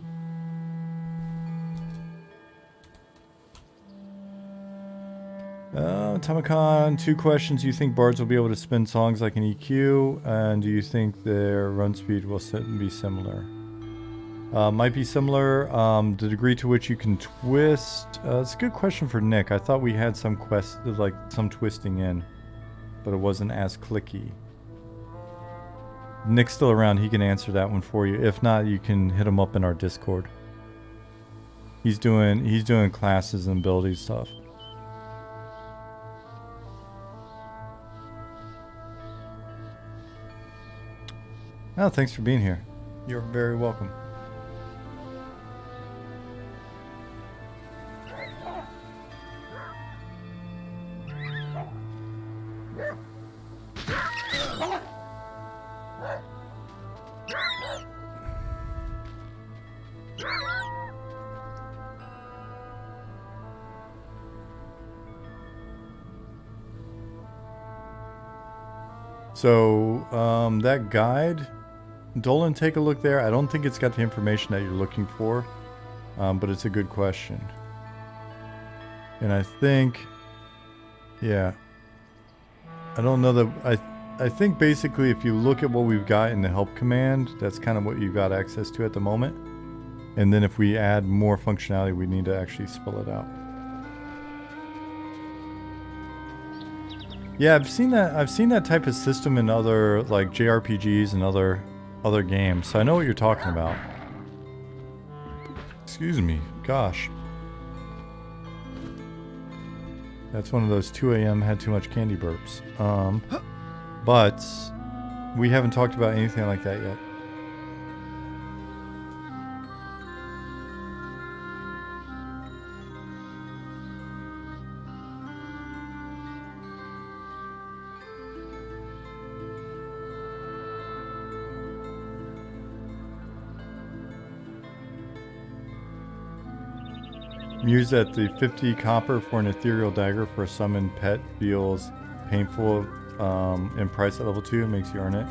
Tamacon, 2 questions. Do you think bards will be able to spin songs like an EQ? And do you think their run speed will be similar? Might be similar. The degree to which you can twist. It's a good question for Nick. I thought we had some some twisting in, but it wasn't as clicky. Nick's still around. He can answer that one for you. If not, you can hit him up in our Discord. He's doing classes and ability stuff. Oh, thanks for being here. You're very welcome. So, that guide... Dolan, take a look there. I don't think it's got the information that you're looking for, but it's a good question. And I think, yeah, I don't know that, I think basically if you look at what we've got in the help command, that's kind of what you've got access to at the moment. And then if we add more functionality, we need to actually spell it out. Yeah, I've seen that type of system in other like JRPGs and other games, so I know what you're talking about. Excuse me, gosh. That's one of those 2 a.m. had too much candy burps. But we haven't talked about anything like that yet. Muse that the 50 copper for an ethereal dagger for a summoned pet feels painful in price at level 2. It makes you earn it.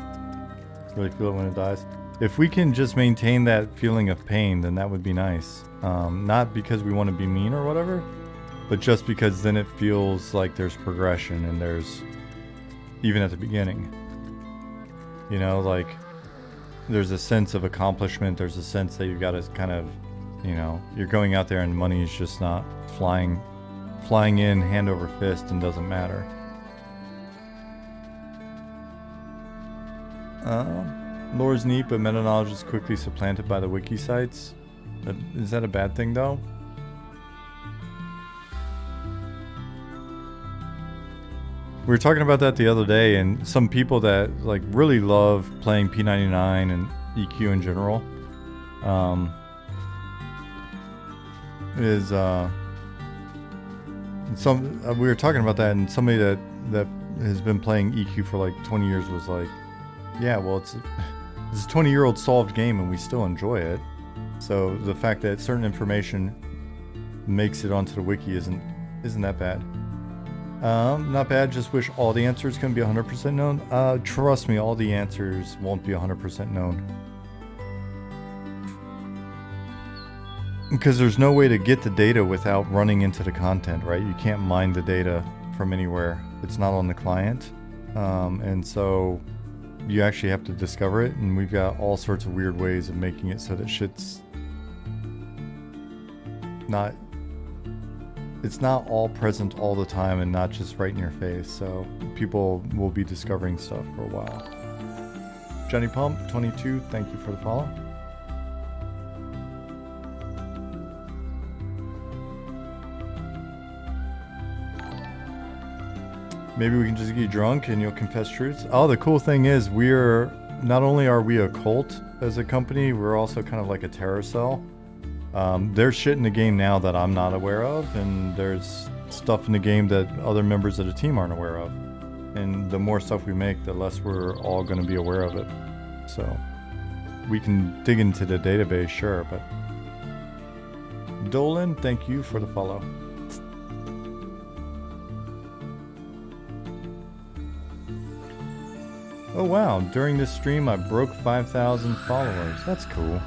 Really feel it when it dies. If we can just maintain that feeling of pain, then that would be nice. Not because we want to be mean or whatever, but just because then it feels like there's progression and there's, even at the beginning, you know, like there's a sense of accomplishment. There's a sense that you've got to kind of, you know, you're going out there and money is just not flying in hand over fist and doesn't matter. Lore's neat, but meta knowledge is quickly supplanted by the wiki sites. Is that a bad thing though? We were talking about that the other day, and some people that like really love playing P99 and EQ in general, we were talking about that, and somebody that has been playing EQ for like 20 years was like, yeah, well, it's a 20-year-old solved game and we still enjoy it. So the fact that certain information makes it onto the wiki isn't that bad. Not bad, just wish all the answers can be 100% known. Trust me, all the answers won't be 100% known. Because there's no way to get the data without running into the content, right? You can't mine the data from anywhere. It's not on the client. And so you actually have to discover it, and we've got all sorts of weird ways of making it so that shit's not... It's not all present all the time and not just right in your face, so people will be discovering stuff for a while. Johnny Pump, 22, thank you for the follow. Maybe we can just get drunk and you'll confess truths. Oh, the cool thing is not only are we a cult as a company, we're also kind of like a terror cell. There's shit in the game now that I'm not aware of, and there's stuff in the game that other members of the team aren't aware of. And the more stuff we make, the less we're all going to be aware of it. So we can dig into the database, sure, but... Dolan, thank you for the follow. Oh wow, during this stream I broke 5,000 followers. That's cool.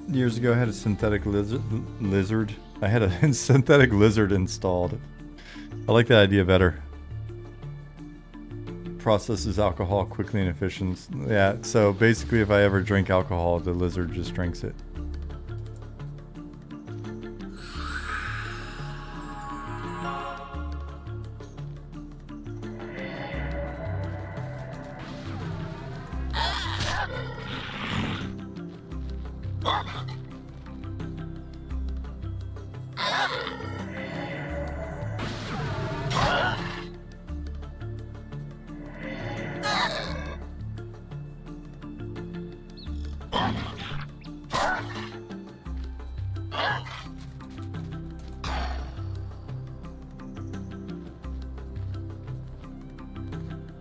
Years ago I had a synthetic lizard. I had a synthetic lizard installed. I like that idea better. Processes alcohol quickly and efficiently. Yeah, so basically if I ever drink alcohol, the lizard just drinks it.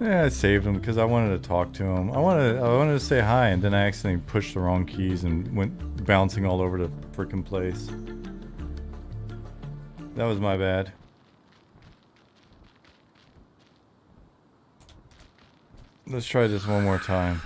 Yeah, I saved him because I wanted to talk to him. I wanted to say hi, and then I accidentally pushed the wrong keys and went bouncing all over the frickin' place. That was my bad. Let's try this one more time.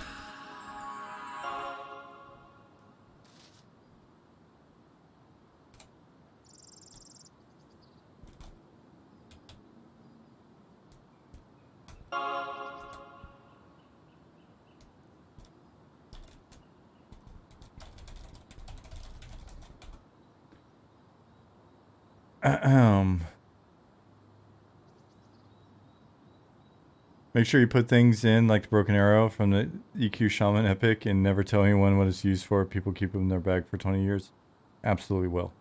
Make sure you put things in like the broken arrow from the EQ Shaman epic and never tell anyone what it's used for. People keep them in their bag for 20 years. Absolutely will.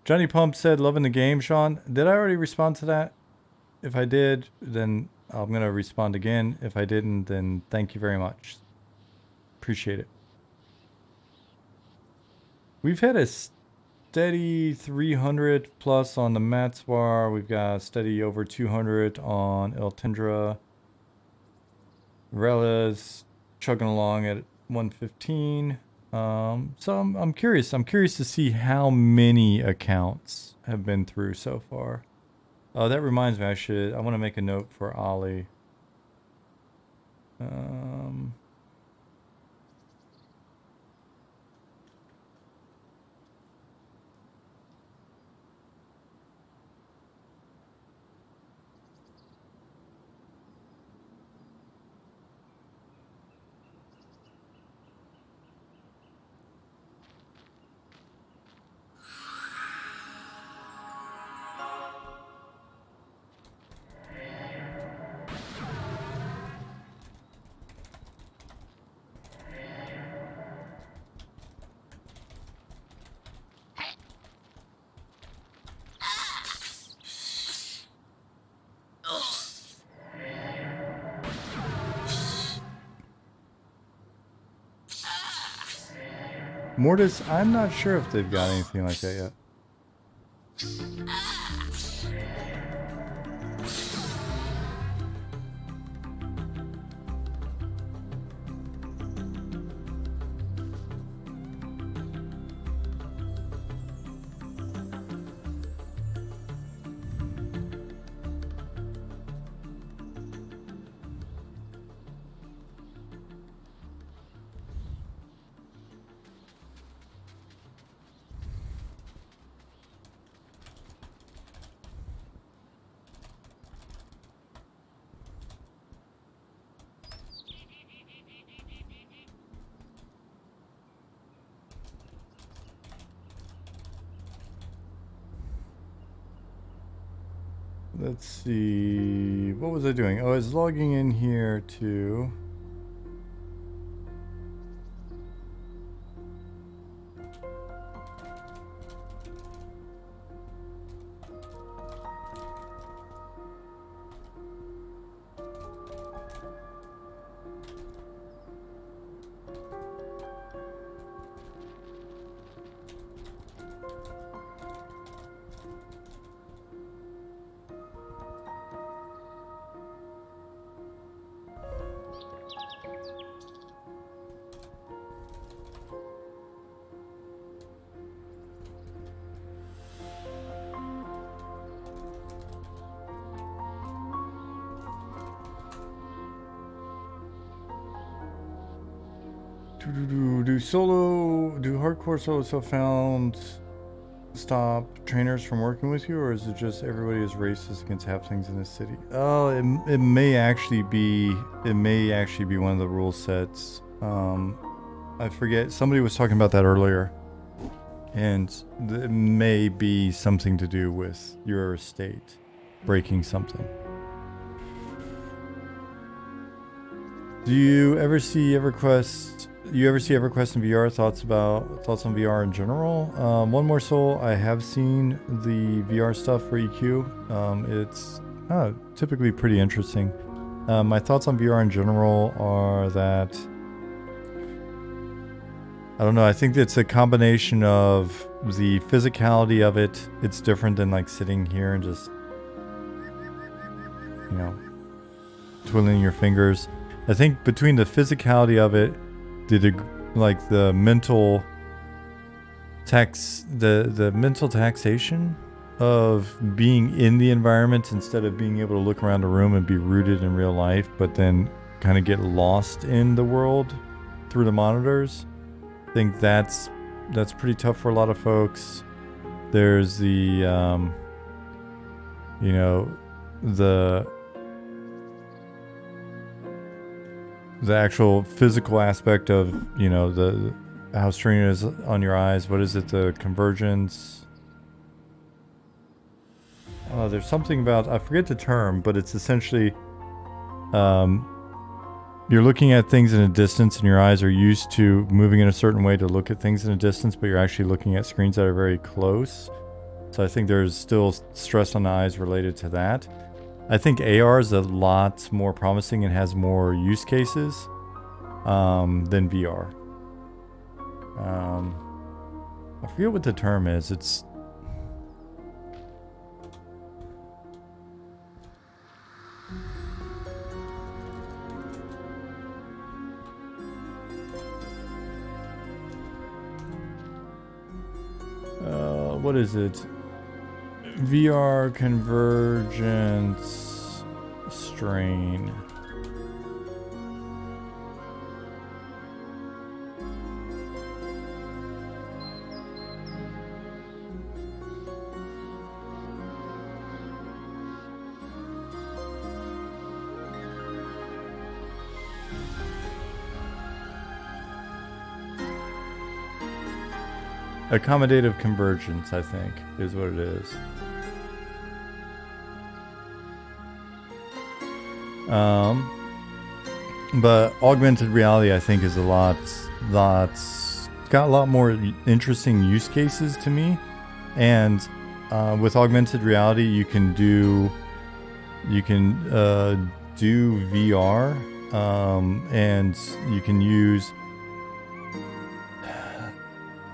Johnny Pump said, loving the game, Sean. Did I already respond to that? If I did, then I'm going to respond again. If I didn't, then thank you very much. Appreciate it. We've had steady 300 plus on the Mats bar. We've got steady over 200 on El Tendra. Rela's chugging along at 115. So I'm curious. I'm curious to see how many accounts have been through so far. Oh, that reminds me. I want to make a note for Ollie. Mortis, I'm not sure if they've got anything like that yet. Let's see. What was I doing? Oh, I was logging in here to... Do hardcore solos have found stop trainers from working with you, or is it just everybody is racist against halflings in this city? Oh, it may actually be one of the rule sets. I forget, somebody was talking about that earlier, and it may be something to do with your estate breaking something. Do you ever see EverQuest? You ever see EverQuest in VR? Thoughts on VR in general? One More Soul. I have seen the VR stuff for EQ. It's typically pretty interesting. My thoughts on VR in general are that I don't know. I think it's a combination of the physicality of it. It's different than like sitting here and just twiddling your fingers. I think between the physicality of it, the mental the mental taxation of being in the environment instead of being able to look around a room and be rooted in real life, but then kind of get lost in the world through the monitors. I think that's pretty tough for a lot of folks. There's the the actual physical aspect of the how straining it is on your eyes. What is it? The convergence. There's something about, I forget the term, but it's essentially you're looking at things in a distance and your eyes are used to moving in a certain way to look at things in a distance, but you're actually looking at screens that are very close. So I think there's still stress on the eyes related to that. I think AR is a lot more promising and has more use cases than VR. I forget what the term is. It's what is it? VR convergence strain. Accommodative convergence, I think, is what it is. But augmented reality, I think, is got a lot more interesting use cases to me. And with augmented reality, you can do VR, and you can use.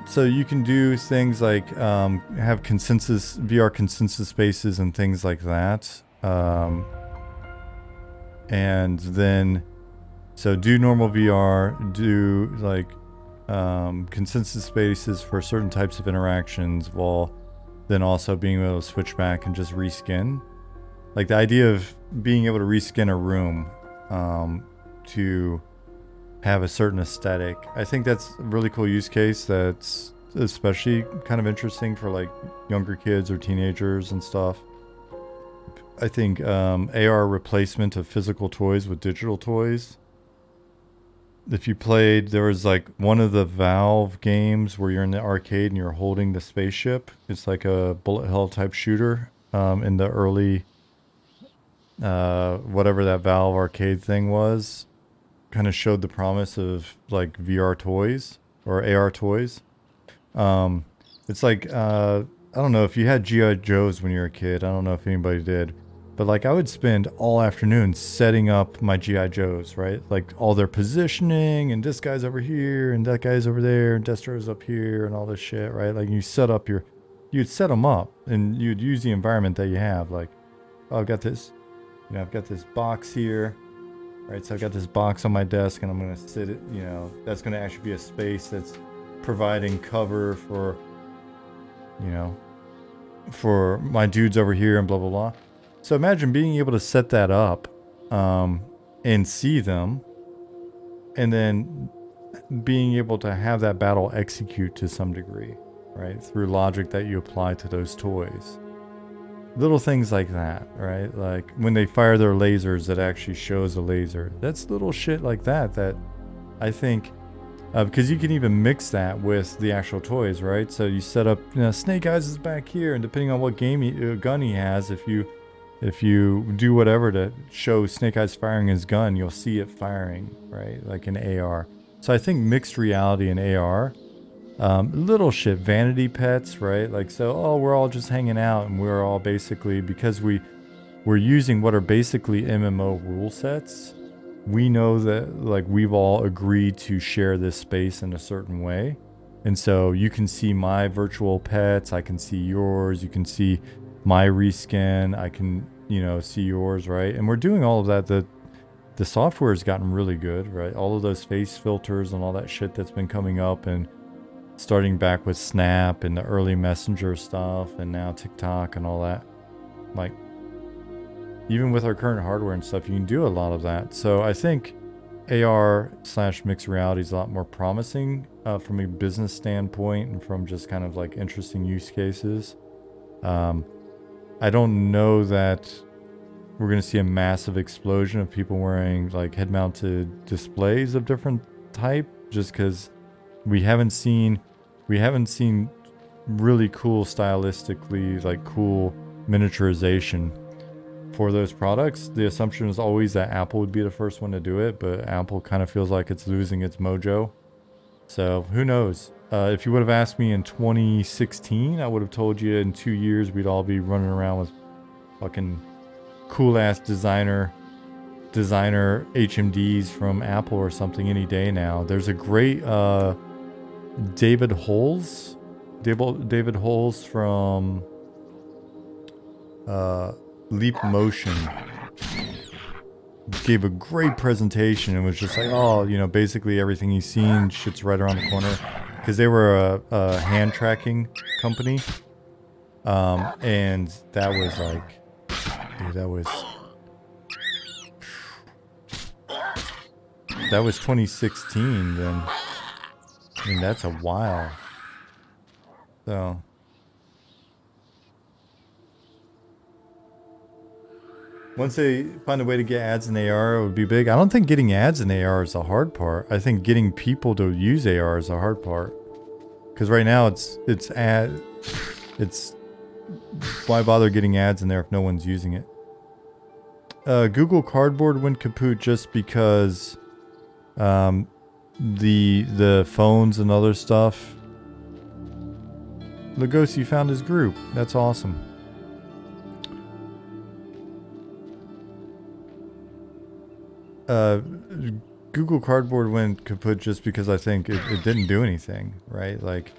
So you can do things like have VR consensus spaces and things like that. And then, so do normal VR, do like consensus spaces for certain types of interactions, while then also being able to switch back and just reskin. Like the idea of being able to reskin a room to have a certain aesthetic. I think that's a really cool use case that's especially kind of interesting for like younger kids or teenagers and stuff. I think AR replacement of physical toys with digital toys. If you played, there was like one of the Valve games where you're in the arcade and you're holding the spaceship. It's like a bullet hell type shooter in the early, whatever that Valve arcade thing was. Kind of showed the promise of like VR toys or AR toys. It's like, I don't know if you had G.I. Joes when you were a kid. I don't know if anybody did. But like I would spend all afternoon setting up my G.I. Joes, right? Like all their positioning, and this guy's over here and that guy's over there and Destro's up here and all this shit, right? Like you'd set them up and you'd use the environment that you have. Like, oh, I've got this box here. Right, so I've got this box on my desk and I'm going to sit it, that's going to actually be a space that's providing cover for, for my dudes over here and blah, blah, blah. So imagine being able to set that up and see them, and then being able to have that battle execute to some degree, right? Through logic that you apply to those toys. Little things like that, right? Like when they fire their lasers, that actually shows a laser. That's little shit like that I think, because you can even mix that with the actual toys, right? So you set up, Snake Eyes is back here, and depending on what gun he has, if you do whatever to show Snake Eyes firing his gun, you'll see it firing, right? Like in AR. So I think mixed reality and AR. Little shit, vanity pets, right? Like, so, we're all just hanging out and we're all basically, because we're using what are basically MMO rule sets, we know that like we've all agreed to share this space in a certain way. And so you can see my virtual pets, I can see yours, you can see my reskin, I can, see yours, right? And we're doing all of that. The software has gotten really good, right? All of those face filters and all that shit that's been coming up, and starting back with Snap and the early Messenger stuff, and now TikTok and all that. Like, even with our current hardware and stuff, you can do a lot of that. So I think AR/mixed reality is a lot more promising from a business standpoint and from just kind of like interesting use cases. I don't know that we're going to see a massive explosion of people wearing like head-mounted displays of different type, just because we haven't seen really cool, stylistically like cool miniaturization for those products. The assumption is always that Apple would be the first one to do it, but Apple kind of feels like it's losing its mojo. So who knows? If you would have asked me in 2016, I would have told you in 2 years we'd all be running around with fucking cool ass designer HMDs from Apple or something any day now. There's a great David Holes, David Holes from Leap Motion gave a great presentation and was just like, oh, you know, basically everything he's seen, shit's right around the corner. Because they were a hand tracking company. And that was like, dude, that was 2016 then. I mean, that's a while. So. Once they find a way to get ads in AR, it would be big. I don't think getting ads in AR is the hard part. I think getting people to use AR is the hard part. Because right now it's why bother getting ads in there if no one's using it? Google Cardboard went kaput just because the phones and other stuff. Lugosi found his group. That's awesome. Google Cardboard went kaput just because I think it didn't do anything, right? Like,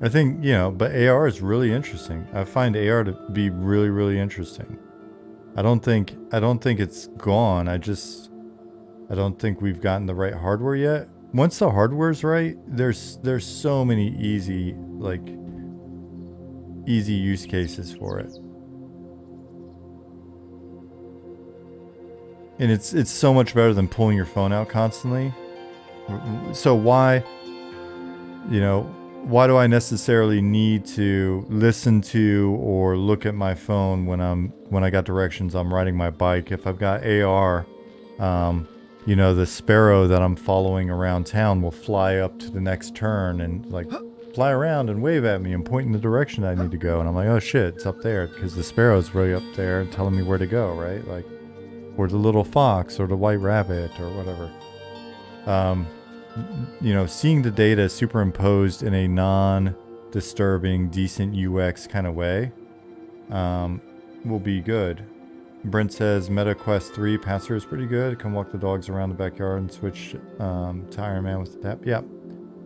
I think, you know, but AR is really interesting. I find AR to be really, really interesting. I don't think it's gone. I don't think we've gotten the right hardware yet. Once the hardware's right, there's so many easy use cases for it. And it's so much better than pulling your phone out constantly. So why, you know, why do I necessarily need to listen to or look at my phone when I got directions I'm riding my bike? If I've got AR, you know, the sparrow that I'm following around town will fly up to the next turn and like fly around and wave at me and point in the direction I need to go. And I'm like, oh shit, it's up there, because the sparrow's really up there and telling me where to go, right? Like, or the little fox or the white rabbit or whatever. You know, seeing the data superimposed in a non-disturbing, decent UX kind of way will be good. Brent says Meta Quest 3 passer is pretty good. Come walk the dogs around the backyard and switch to Iron Man with the tap. Yep.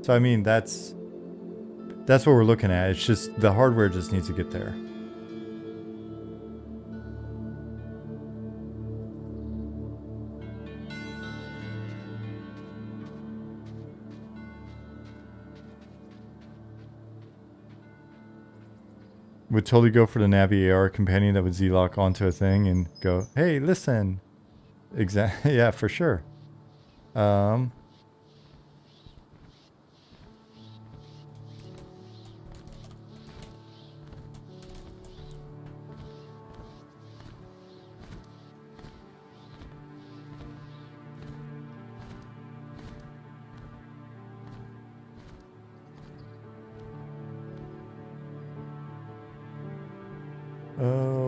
So I mean, that's what we're looking at. It's just the hardware just needs to get there. Would totally go for the Navi AR companion that would Z-lock onto a thing and go, hey, listen. Exactly. Yeah, for sure.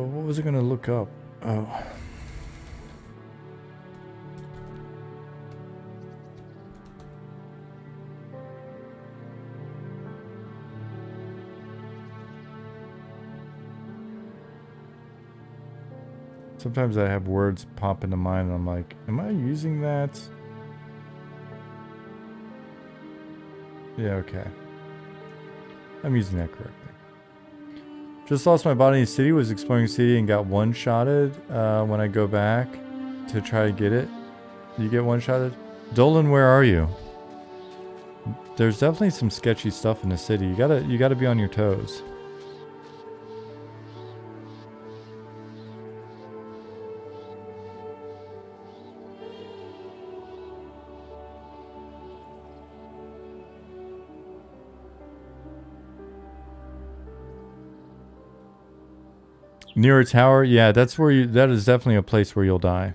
What was I gonna look up? Oh. Sometimes I have words pop into mind and I'm like, am I using that? Yeah, okay. I'm using that correctly. Just lost my body in the city, was exploring the city and got one-shotted when I go back to try to get it. You get one-shotted? Dolan, where are you? There's definitely some sketchy stuff in the city. You gotta be on your toes. Near a tower? Yeah, that is definitely a place where you'll die.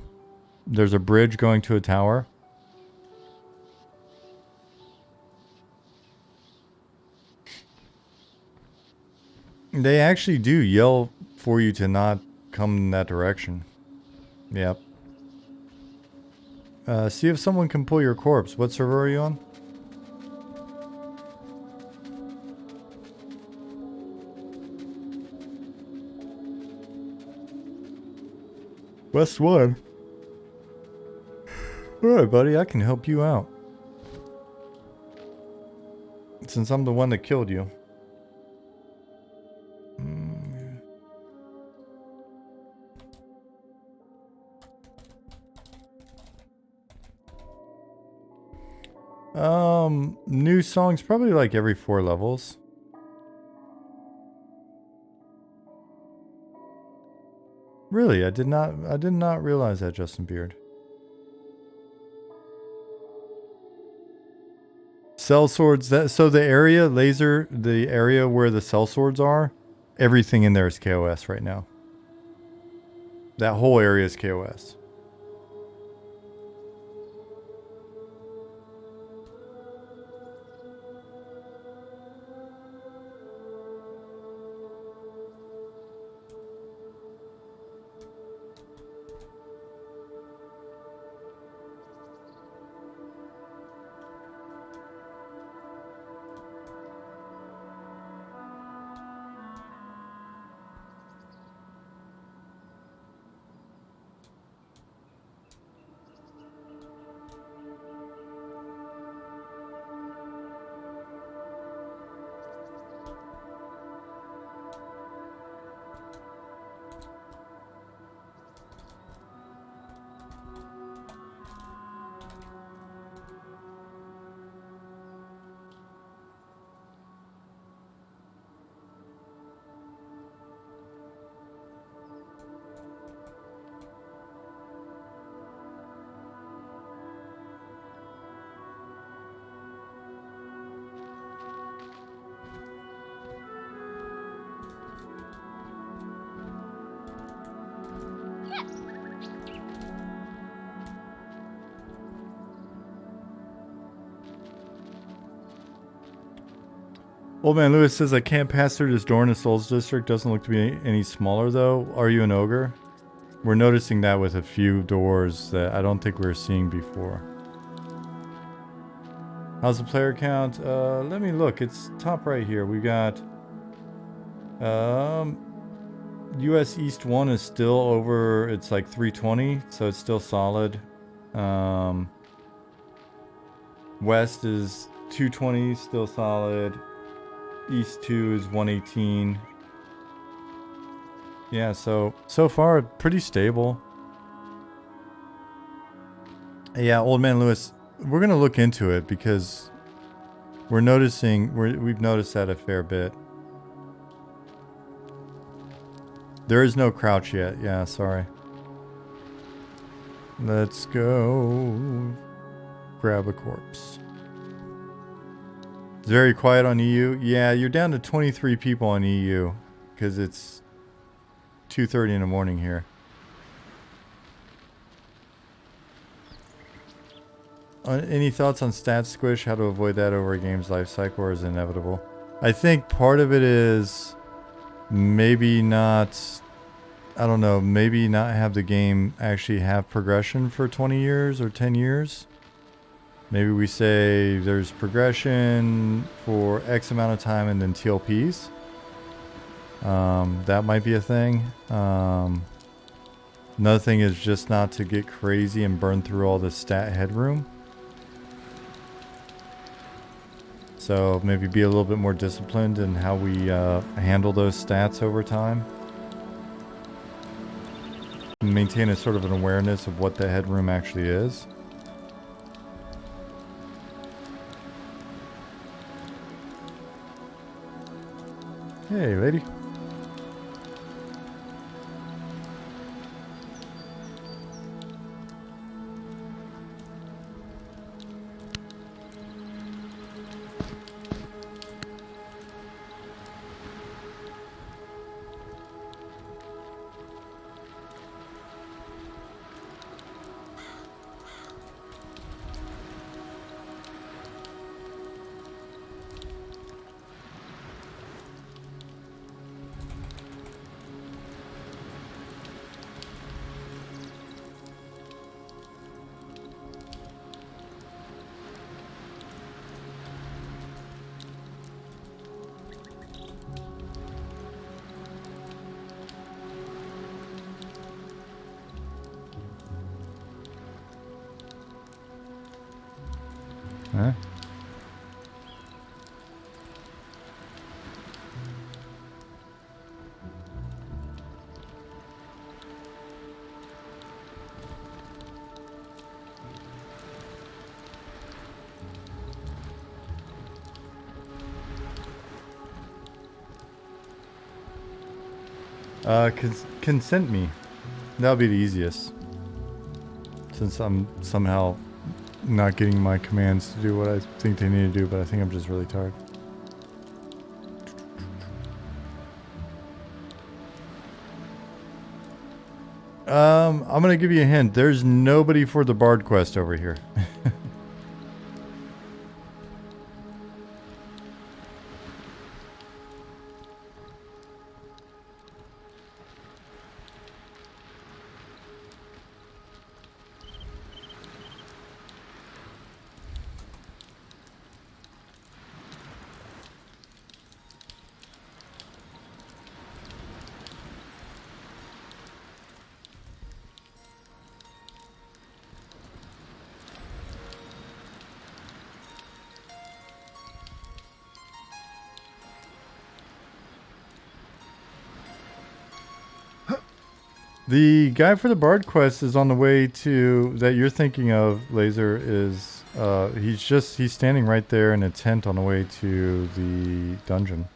There's a bridge going to a tower. They actually do yell for you to not come in that direction. Yep. See if someone can pull your corpse. What server are you on? West 1. Alright, buddy, I can help you out. Since I'm the one that killed you. New songs probably like every 4 levels. Really, I did not realize that, Justin Beard. Cell swords, so the area where the cell swords are, everything in there is KOS right now. That whole area is KOS. Old Man Lewis says, I can't pass through this door in the Souls District. Doesn't look to be any smaller, though. Are you an ogre? We're noticing that with a few doors that I don't think we were seeing before. How's the player count? Let me look. It's top right here. We got... US East 1 is still over... It's like 320, so it's still solid. West is 220, still solid. East 2 is 118. Yeah, so far pretty stable. Yeah, Old Man Lewis, we're gonna look into it because we're noticing we've noticed that a fair bit. There is no crouch yet. Yeah, sorry. Let's go grab a corpse. It's very quiet on EU. Yeah, you're down to 23 people on EU because it's 2:30 in the morning here. Any thoughts on stat squish? How to avoid that over a game's life cycle, or is it inevitable? I think part of it is maybe not, I don't know, maybe not have the game actually have progression for 20 years or 10 years. Maybe we say there's progression for X amount of time and then TLPs. That might be a thing. Another thing is just not to get crazy and burn through all the stat headroom. So maybe be a little bit more disciplined in how we handle those stats over time. Maintain a sort of an awareness of what the headroom actually is. Hey, lady. Huh? Consent me. That'll be the easiest. Since I'm somehow not getting my commands to do what I think they need to do, but I think I'm just really tired. I'm gonna give you a hint. There's nobody for the Bard quest over here. The guy for the Bard quest is on the way to that you're thinking of. Laser is he's standing right there in a tent on the way to the dungeon.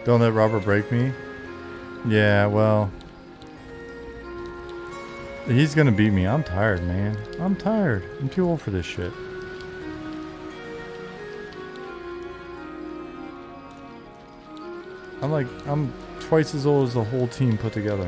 Don't let Robert break me. Yeah, well, he's gonna beat me. I'm tired, man. I'm tired. I'm too old for this shit. I'm twice as old as the whole team put together.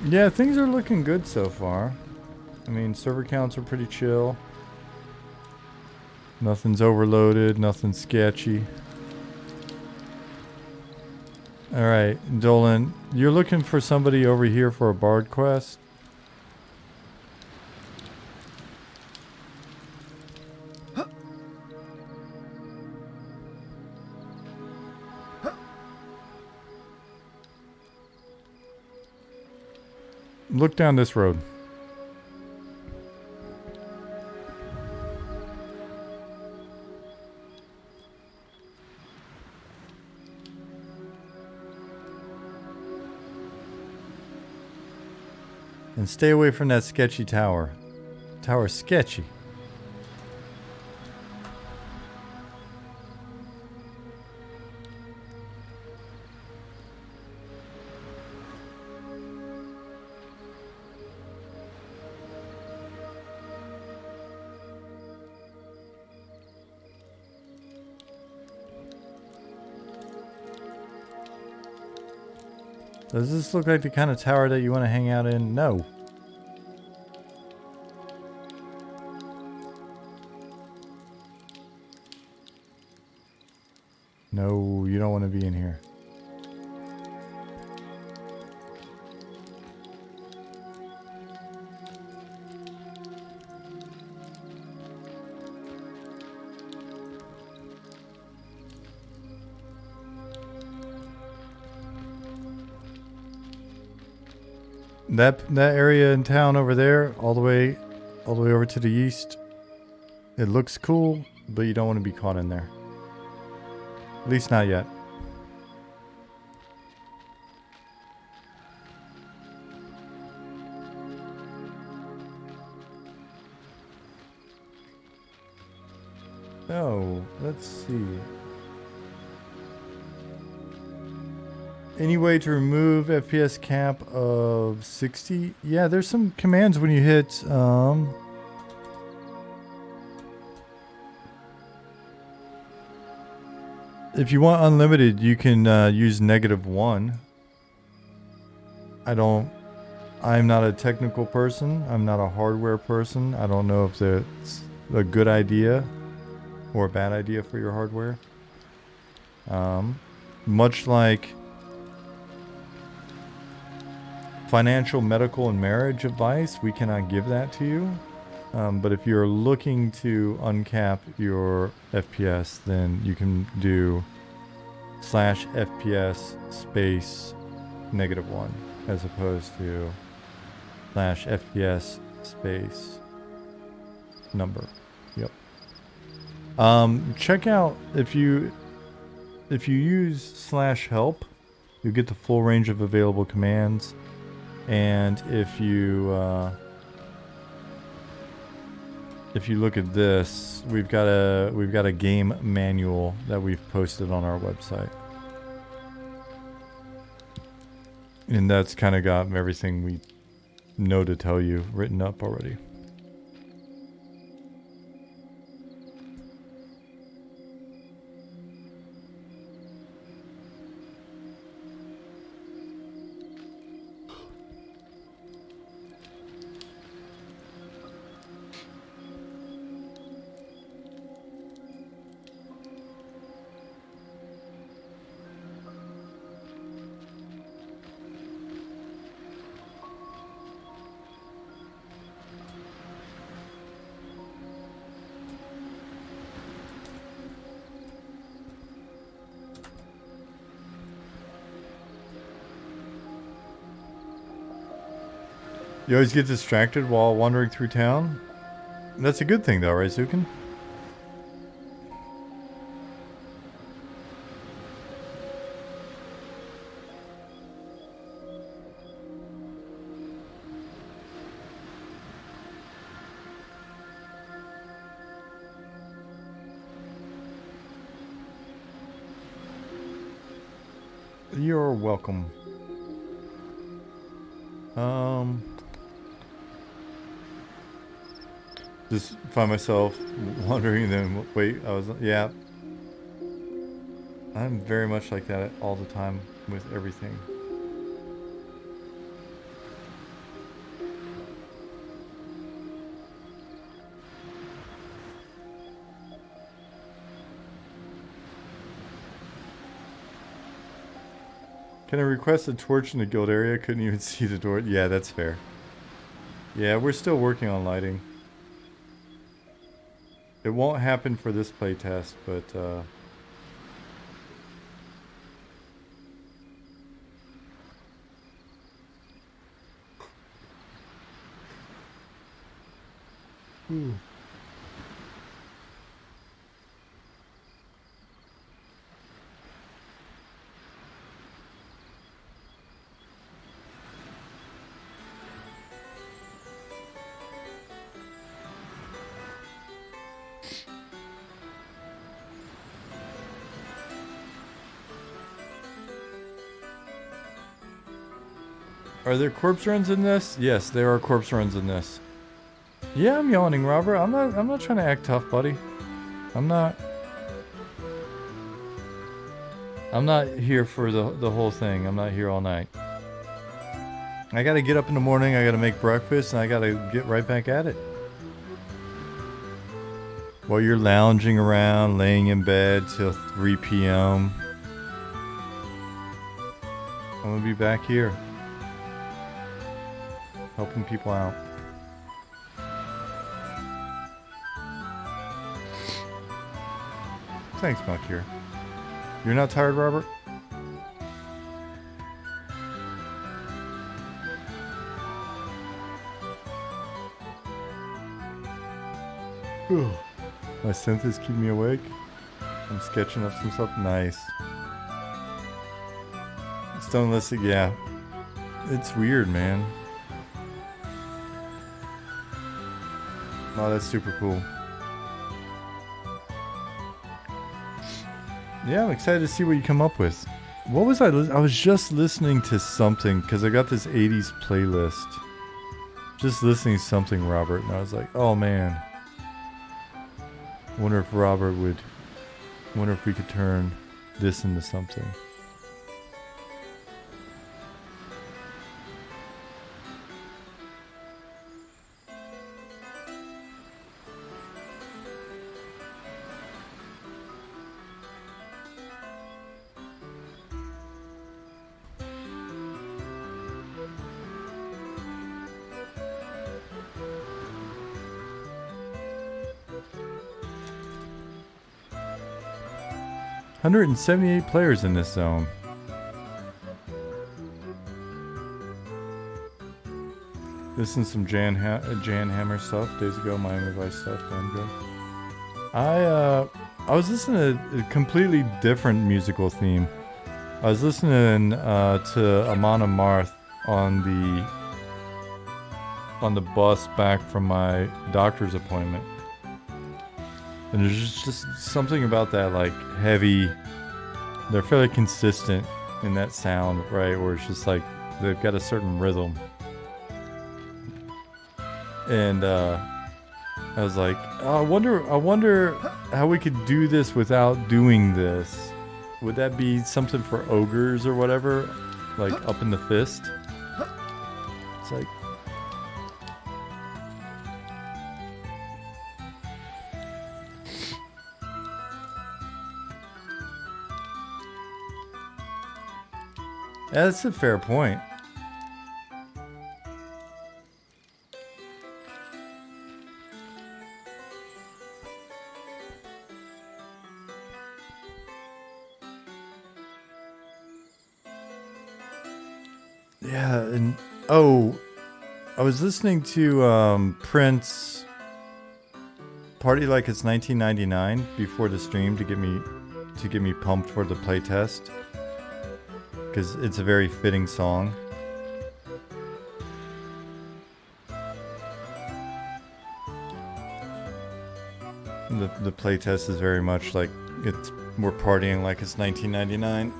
Yeah, things are looking good so far. I mean, server counts are pretty chill. Nothing's overloaded, nothing's sketchy. Alright, Dolan, you're looking for somebody over here for a Bard quest? Look down this road. And stay away from that sketchy tower. Tower's sketchy. Does this look like the kind of tower that you want to hang out in? No. No, you don't want to be in here. That area in town over there, all the way over to the east, it looks cool, but you don't want to be caught in there. At least not yet. Oh, let's see. Any way to remove FPS cap of 60? Yeah, there's some commands when you hit if you want unlimited, you can use -1. I'm not a technical person. I'm not a hardware person. I don't know if that's a good idea or a bad idea for your hardware. Much like financial, medical, and marriage advice, we cannot give that to you. But if you're looking to uncap your FPS, then you can do /FPS space -1 as opposed to /FPS space number. Yep. Check out if you use /help, you get the full range of available commands. And if you look at this, we've got a game manual that we've posted on our website, and that's kind of got everything we know to tell you written up already. You always get distracted while wandering through town? That's a good thing though, right, Zukin? You're welcome. Just find myself wondering, then wait, yeah. I'm very much like that all the time with everything. Can I request a torch in the guild area? Couldn't even see the door. Yeah, that's fair. Yeah, we're still working on lighting. It won't happen for this playtest, but ooh. Are there corpse runs in this? Yes, there are corpse runs in this. Yeah, I'm yawning, Robert. I'm not trying to act tough, buddy. I'm not here for the whole thing. I'm not here all night. I gotta get up in the morning, I gotta make breakfast, and I gotta get right back at it. While you're lounging around, laying in bed till 3 p.m. I'm gonna be back here. Helping people out. Thanks, Malkir. You're not tired, Robert? My synth is keeping me awake. I'm sketching up some stuff. Nice. Stone listed, yeah. It's weird, man. Oh, that's super cool. Yeah, I'm excited to see what you come up with. What was I was just listening to something because I got this 80s playlist. Just listening to something, Robert, and I was like, oh man. Wonder if Robert would. Wonder if we could turn this into something. $178 players in this zone. Listen to some Jan Hammer stuff. Days ago, Miami Vice stuff. Damn good. I was listening to a completely different musical theme. I was listening to Amon Amarth on the bus back from my doctor's appointment. And there's just something about that, like, heavy. They're fairly consistent in that sound, right? Where it's just like they've got a certain rhythm. And I was like, oh, I wonder how we could do this without doing this. Would that be something for ogres or whatever? Like up in the fist? It's like, yeah, that's a fair point. Yeah, and oh, I was listening to Prince Party Like It's 1999 before the stream to get me pumped for the playtest. Because it's a very fitting song. The playtest is very much like we're partying like it's 1999.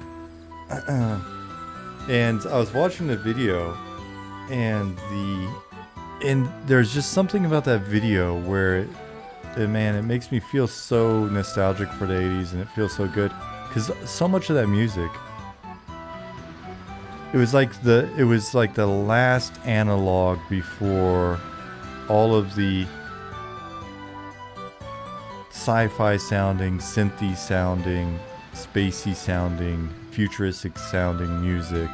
And I was watching the video, and there's just something about that video where man, it makes me feel so nostalgic for the 80s, and it feels so good because so much of that music. It was like the last analog before all of the sci-fi sounding, synthy sounding, spacey sounding, futuristic sounding music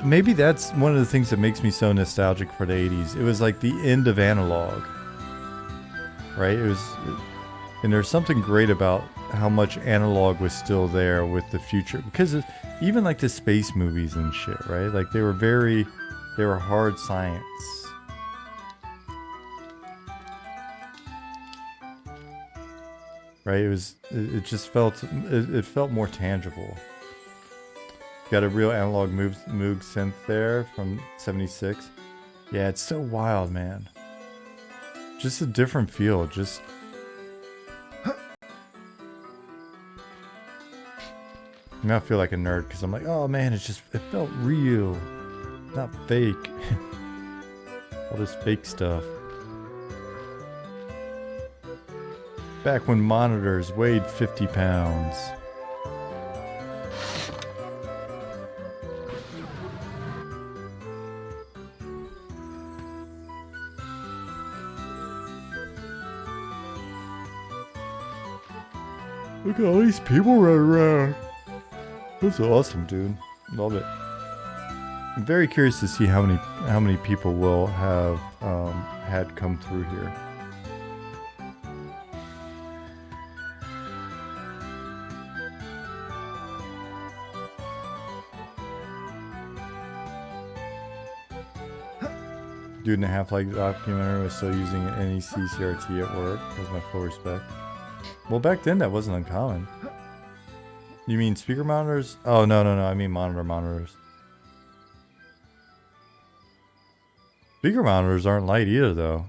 maybe that's one of the things that makes me so nostalgic for the 80s. It was like the end of analog. Right? And there's something great about how much analog was still there with the future, because even like the space movies and shit, right? Like they were hard science. Right? It just felt more tangible. Got a real analog Moog synth there from 76. Yeah, it's so wild, man. Just a different feel, just now I feel like a nerd because I'm like, oh man, it felt real, not fake. All this fake stuff. Back when monitors weighed 50 pounds. Look at all these people running around. That's awesome, dude. Love it. I'm very curious to see how many people will have had come through here. Dude in a Half-Life documentary was still using an NEC CRT at work. That's my full respect. Well, back then that wasn't uncommon. You mean speaker monitors? Oh, no. I mean monitors. Speaker monitors aren't light either, though.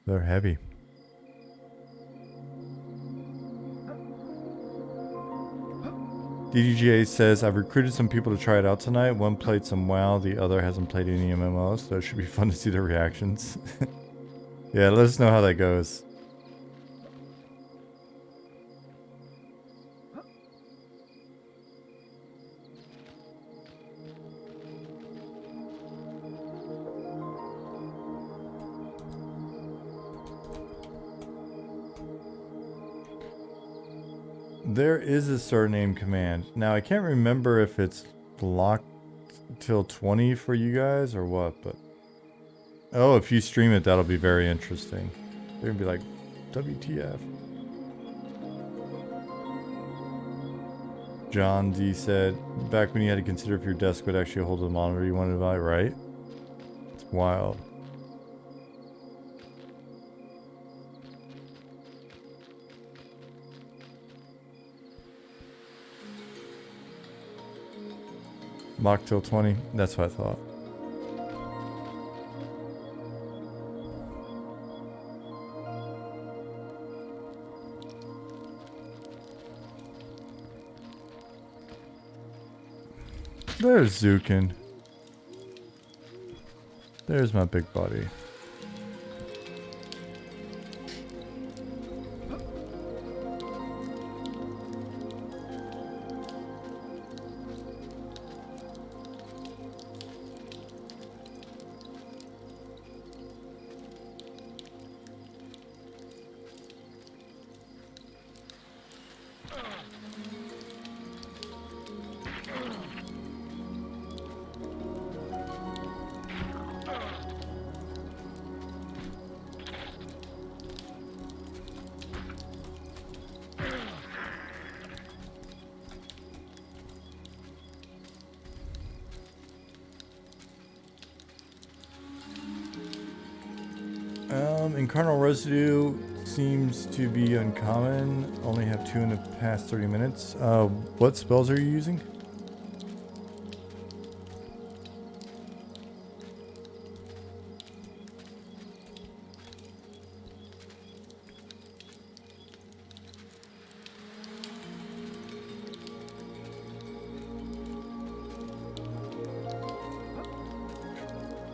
They're heavy. DDGA says, I've recruited some people to try it out tonight. One played some WoW, the other hasn't played any MMOs, so it should be fun to see their reactions. Yeah, let us know how that goes. There is a surname command. Now, I can't remember if it's locked till 20 for you guys or what, but... Oh, if you stream it, that'll be very interesting. They're gonna be like, WTF. John D said, back when you had to consider if your desk would actually hold the monitor you wanted to buy, right? It's wild. Locked till 20, that's what I thought. There's Zukin. There's my big buddy. Incarnal residue seems to be uncommon. Only have 2 in the past 30 minutes. What spells are you using?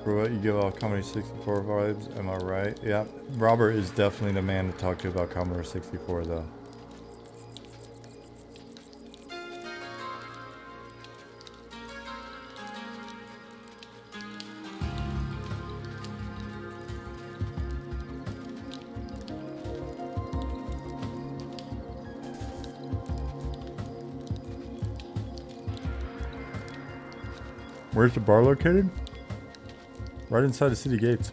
For what you give off Commodore 64 vibes, am I right? Yeah, Robert is definitely the man to talk to about Commodore 64 though. Where's the bar located? Right inside the city gates.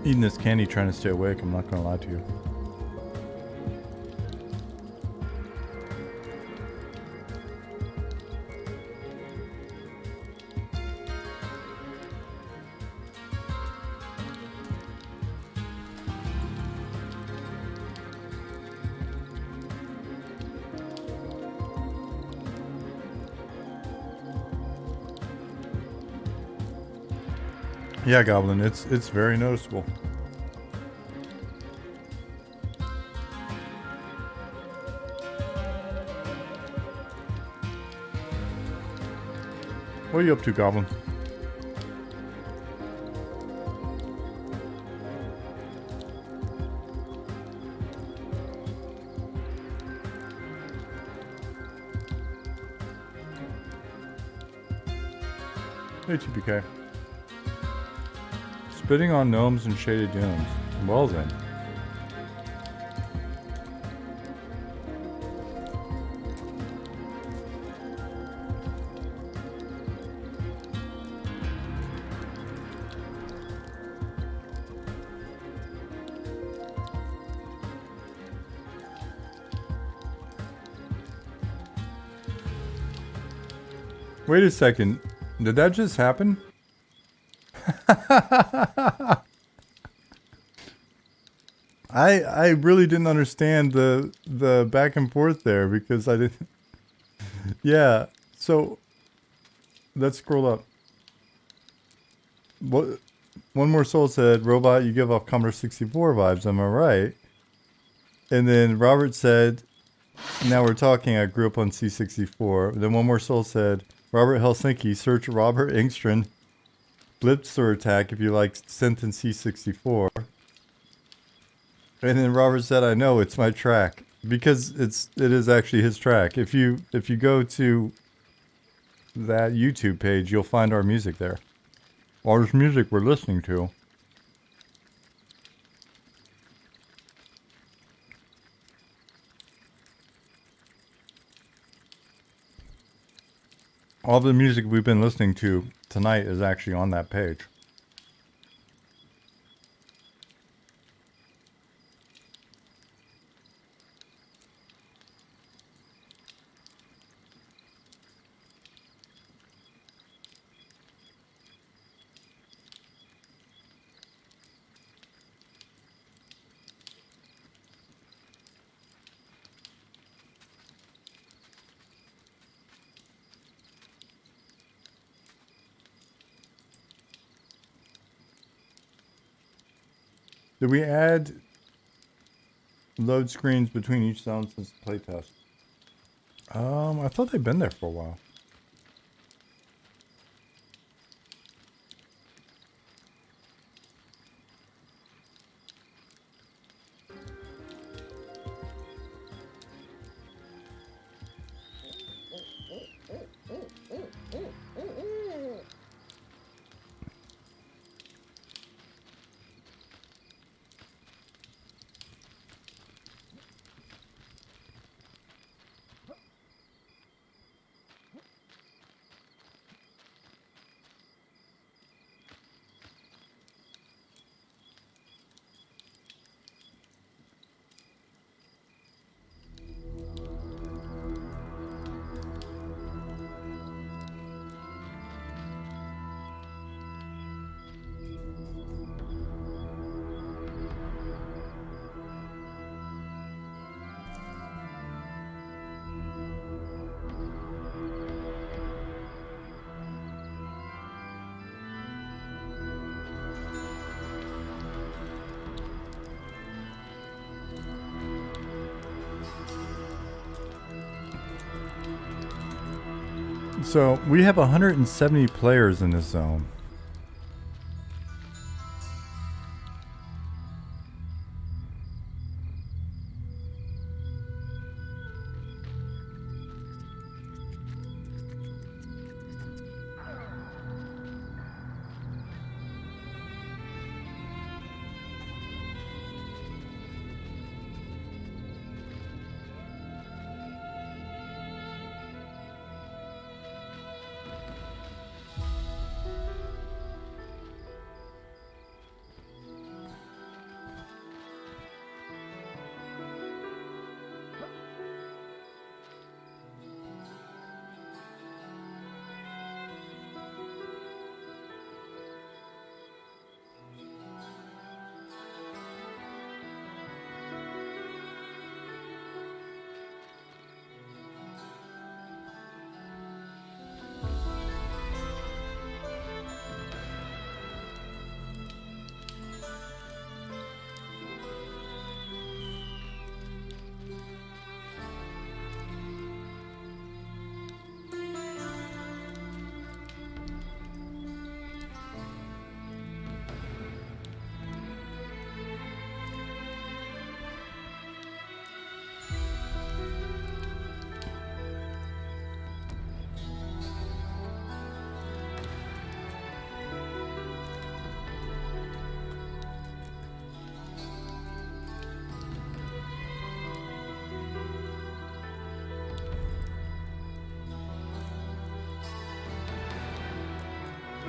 Eating this candy trying to stay awake, I'm not gonna lie to you. Yeah, Goblin, it's very noticeable. What are you up to, Goblin? Hey, TPK. Spitting on gnomes and shaded dunes. Well then. Wait a second. Did that just happen? I really didn't understand the back and forth there because I didn't. Yeah. So let's scroll up. What? One more soul said, "Robot, you give off Commodore 64 vibes. Am I right?" And then Robert said, "Now we're talking. I grew up on C64." Then one more soul said, "Robert Helsinki, search Robert Engstrand, Blitzer attack if you like synth and C64." And then Robert said, "I know it's my track because it is actually his track. If you go to that YouTube page, you'll find our music there. All this music we're listening to." All the music we've been listening to tonight is actually on that page. Did we add load screens between each sound since the playtest? I thought they'd been there for a while. So we have 170 players in this zone.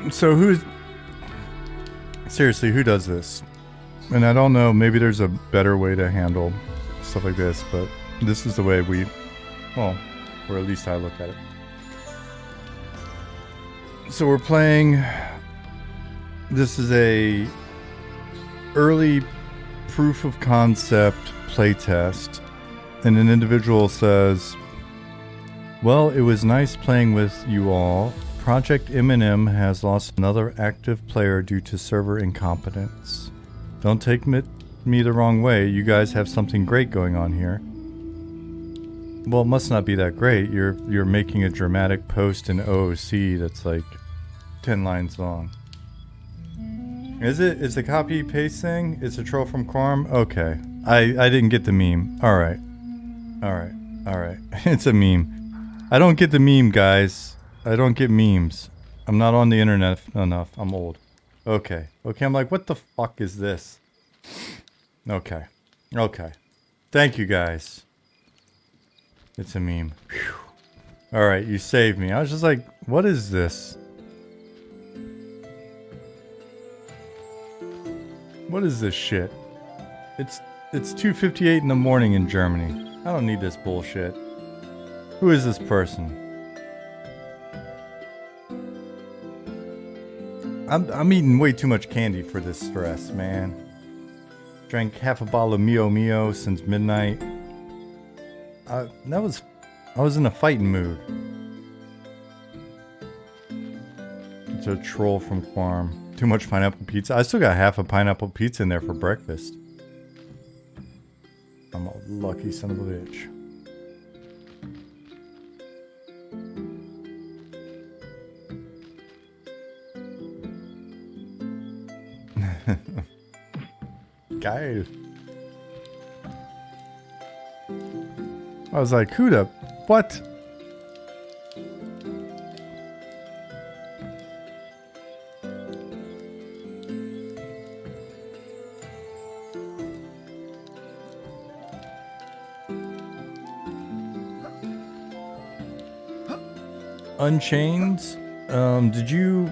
So seriously, who does this? And I don't know, maybe there's a better way to handle stuff like this, but this is the way well, or at least I look at it. So we're playing, this is a early proof of concept playtest, and an individual says, well, it was nice playing with you all. Project M&M has lost another active player due to server incompetence. Don't take me the wrong way, you guys have something great going on here. Well, it must not be that great. You're making a dramatic post in OOC that's like 10 lines long. Is it? It's a copy paste thing? It's a troll from Quorum? Okay. I didn't get the meme. Alright. It's a meme. I don't get the meme, guys. I don't get memes. I'm not on the internet enough. I'm old. Okay. I'm like, what the fuck is this? Okay. Thank you, guys. It's a meme. Alright, you saved me. I was just like, what is this? What is this shit? It's 2:58 in the morning in Germany. I don't need this bullshit. Who is this person? I'm eating way too much candy for this stress, man. Drank half a bottle of Mio Mio since midnight. I was in a fighting mood. It's a troll from Farm. Too much pineapple pizza. I still got half a pineapple pizza in there for breakfast. I'm a lucky son of a bitch. Geil. I was like, who the... What? Unchained? Did you...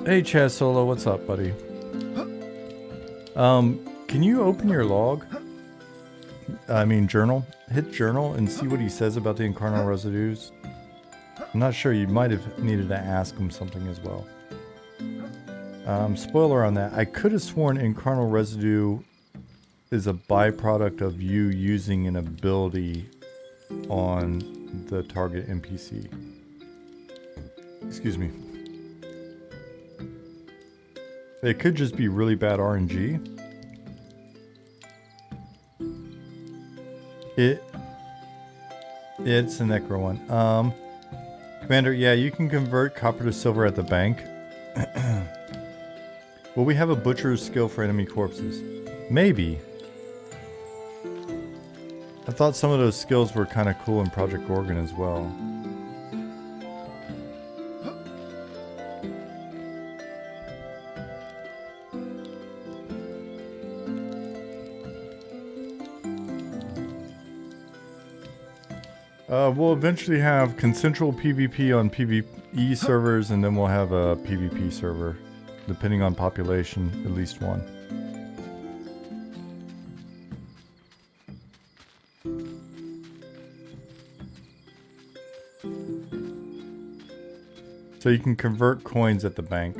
Hey, Chaz Solo, what's up, buddy? Can you open your log? I mean, journal? Hit journal and see what he says about the incarnal residues. I'm not sure, you might have needed to ask him something as well. Spoiler on that, I could have sworn incarnal residue is a byproduct of you using an ability on the target NPC. Excuse me. It could just be really bad RNG. It's a necro one. Commander, yeah, you can convert copper to silver at the bank. Will we have a butcher's skill for enemy corpses? Maybe. I thought some of those skills were kind of cool in Project Gorgon as well. We'll eventually have consensual PvP on PvE servers, and then we'll have a PvP server. Depending on population, at least one. So you can convert coins at the bank.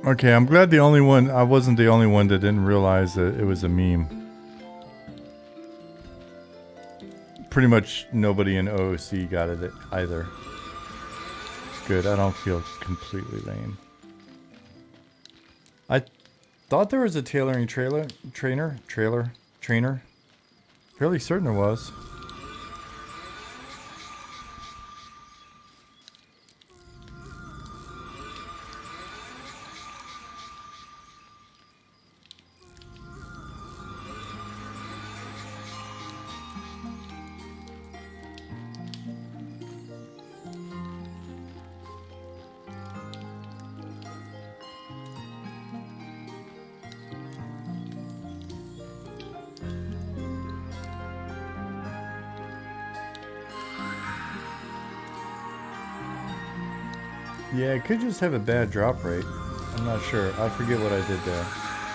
Okay, I'm glad I wasn't the only one that didn't realize that it was a meme. Pretty much nobody in OOC got it either. Good, I don't feel completely lame. I thought there was a tailoring trainer. Fairly certain there was. Yeah, it could just have a bad drop rate. I'm not sure. I forget what I did there.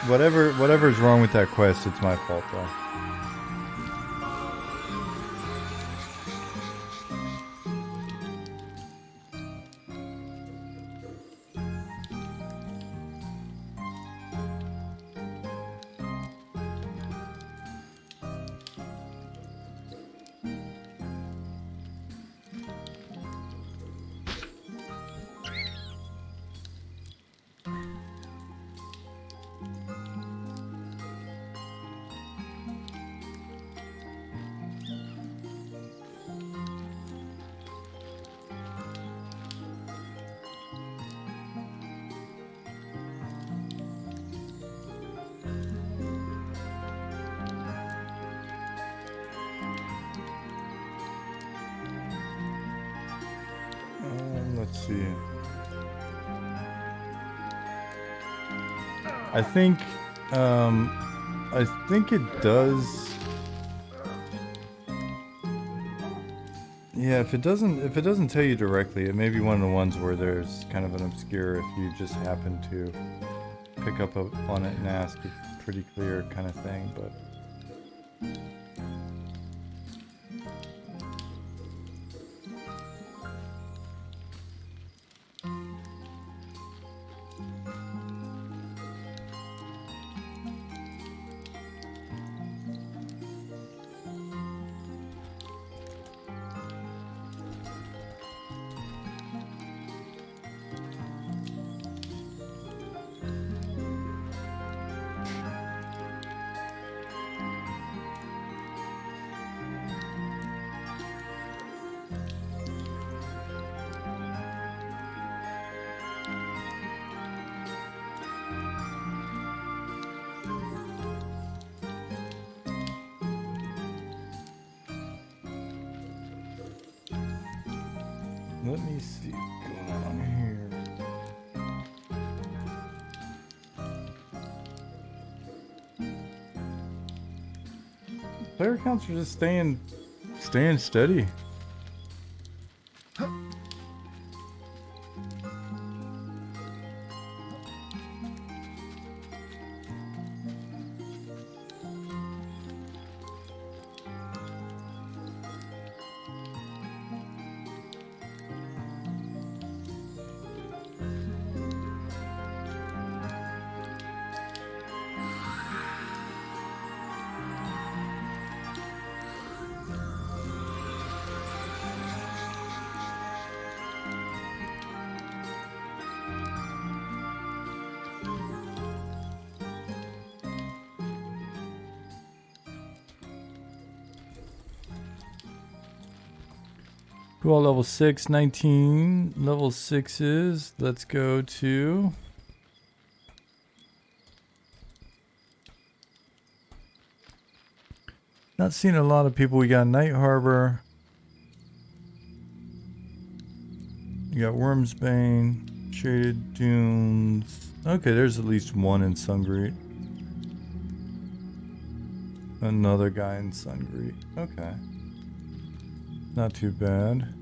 Whatever's wrong with that quest, it's my fault though. Let's see. I think it does. Yeah, if it doesn't tell you directly, it may be one of the ones where there's kind of an obscure, if you just happen to pick up on it and ask, it's pretty clear kind of thing, but. Let me see what's going on here. Player counts are just staying steady. Who all level 6, 19 level 6s. Let's go to not seeing a lot of people. We got Night Harbor. You got Wormsbane, Shaded Dunes. Okay, there's at least one in Sungreet. Another guy in Sungreet. Okay. Not too bad.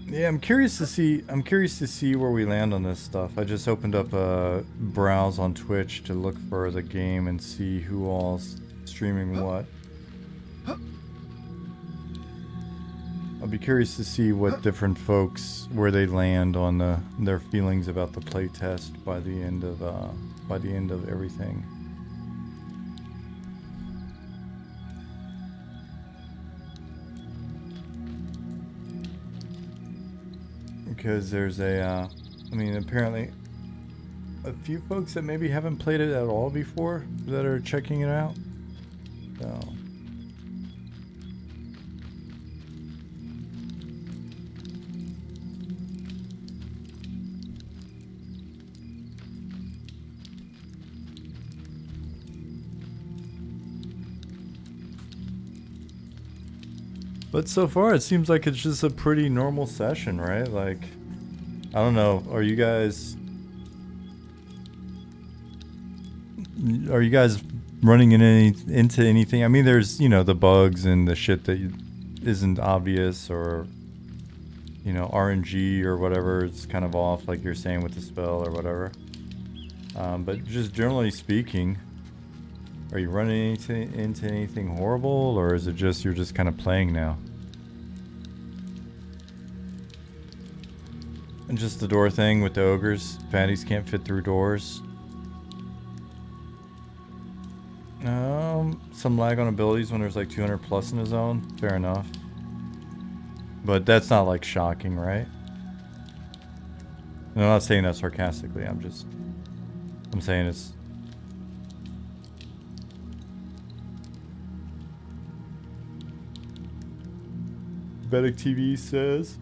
Yeah, I'm curious to see where we land on this stuff. I just opened up a browse on Twitch to look for the game and see who all's streaming what. I'll be curious to see what different folks, where they land on their feelings about the playtest by the end of everything. Because there's I mean, apparently a few folks that maybe haven't played it at all before that are checking it out. So. But so far, it seems like it's just a pretty normal session, right? Like, I don't know. Are you guys... are you guys running into anything? I mean, there's, you know, the bugs and the shit that isn't obvious, or, you know, RNG or whatever. It's kind of off, like you're saying with the spell or whatever. But just generally speaking, are you running into anything horrible, or is it just you're just kind of playing now? And just the door thing with the ogres. Fatties can't fit through doors. Some lag on abilities when there's like 200 plus in the zone. Fair enough. But that's not like shocking, right? And I'm not saying that sarcastically. I'm saying it's... Vedic TV says,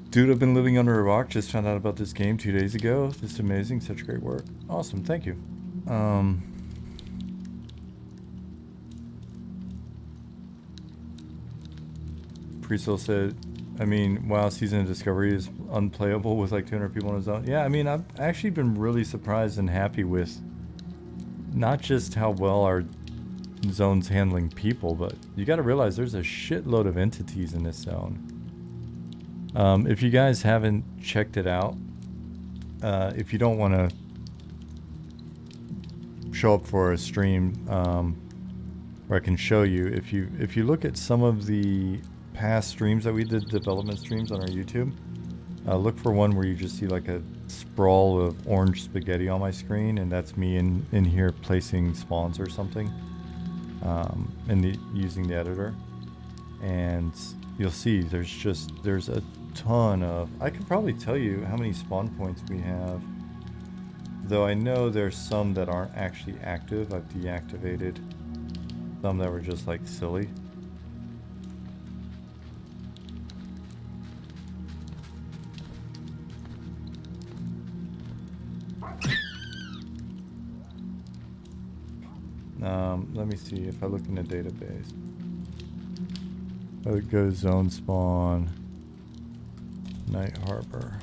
dude, I've been living under a rock. Just found out about this game 2 days ago. This is amazing. Such great work. Awesome. Thank you. Presale said, I mean, WoW Season of Discovery is unplayable with like 200 people in a zone. Yeah, I mean, I've actually been really surprised and happy with not just how well our zone's handling people, but you got to realize there's a shitload of entities in this zone. If you guys haven't checked it out, if you don't want to show up for a stream, where I can show you, if you look at some of the past streams that we did, development streams on our YouTube, look for one where you just see like a sprawl of orange spaghetti on my screen, and that's me in here placing spawns or something, using the editor, and you'll see there's a ton of, I could probably tell you how many spawn points we have, though I know there's some that aren't actually active. I've deactivated some that were just like silly. Let me see if I look in the database. I would go zone spawn, Night Harbor.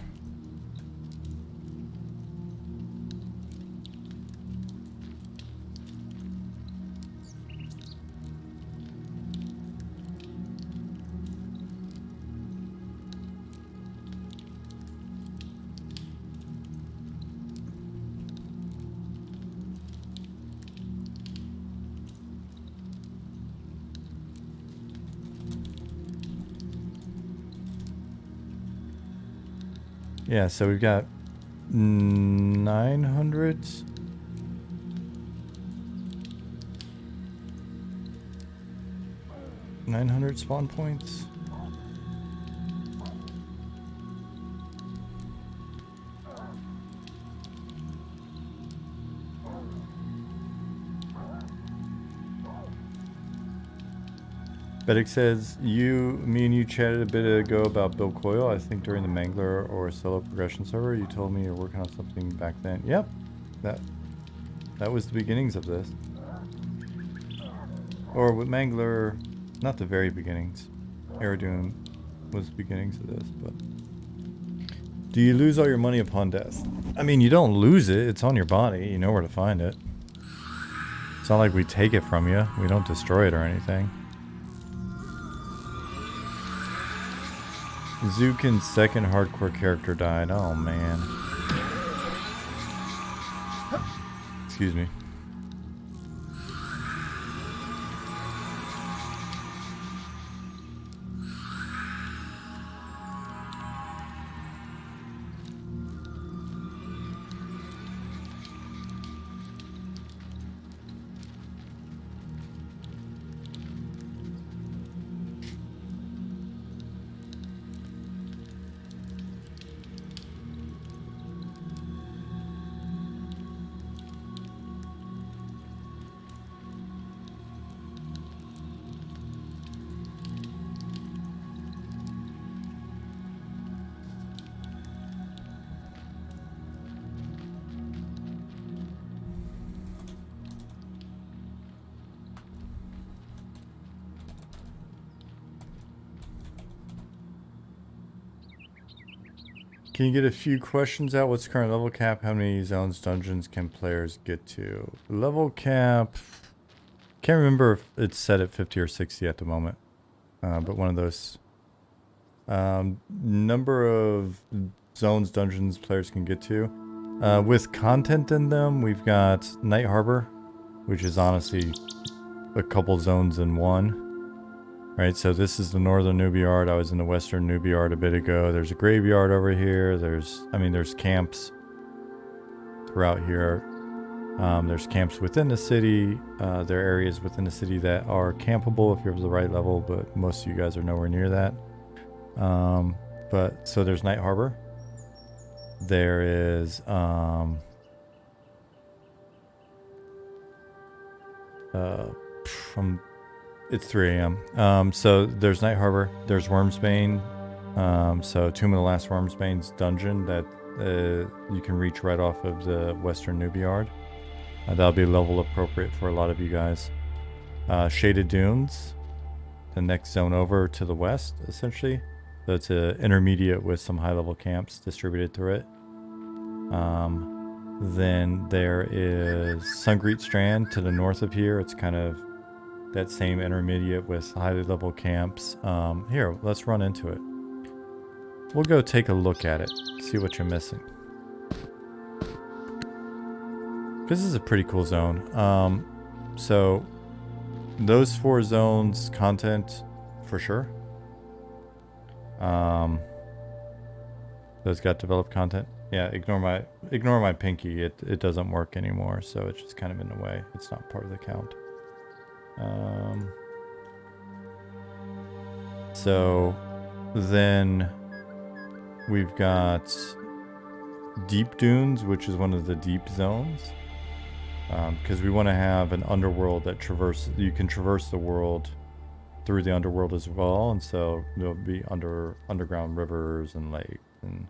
Yeah, so we've got 900 spawn points. Bedic says, me and you chatted a bit ago about Bill Coyle, I think during the Mangler or solo progression server. You told me you're working on something back then. Yep, that was the beginnings of this. Or with Mangler, not the very beginnings. Aerodune was the beginnings of this, but... Do you lose all your money upon death? I mean, you don't lose it, it's on your body, you know where to find it. It's not like we take it from you, we don't destroy it or anything. Zukin's second hardcore character died. Oh man. Excuse me. Can you get a few questions out? What's the current level cap? How many zones, dungeons can players get to? Level cap... Can't remember if it's set at 50 or 60 at the moment. But one of those... number of zones, dungeons players can get to. With content in them, we've got Night Harbor, which is honestly a couple zones in one. Right, so this is the northern Newbie I was in the western Newbie a bit ago. There's a graveyard over here. There's camps throughout here. There's camps within the city. There are areas within the city that are campable if you're the right level, but most of you guys are nowhere near that. But so there's Night Harbor. There is it's 3 a.m. So there's Night Harbor. There's Wormsbane. So Tomb of the Last Wormsbane's dungeon that you can reach right off of the Western Newbie. That'll be level appropriate for a lot of you guys. Shaded Dunes, the next zone over to the west, essentially. So it's an intermediate with some high-level camps distributed through it. Then there is Sungreet Strand to the north of here. It's kind of that same intermediate with highly level camps. Here, let's run into it. We'll go take a look at it, see what you're missing. This is a pretty cool zone. So those 4 zones, content for sure. Those got developed content. Yeah, ignore my pinky. It doesn't work anymore, so it's just kind of in the way. It's not part of the count. So then we've got Deep Dunes, which is one of the deep zones, because we want to have an underworld that you can traverse the world through the underworld as well, and so there'll be underground rivers and lakes and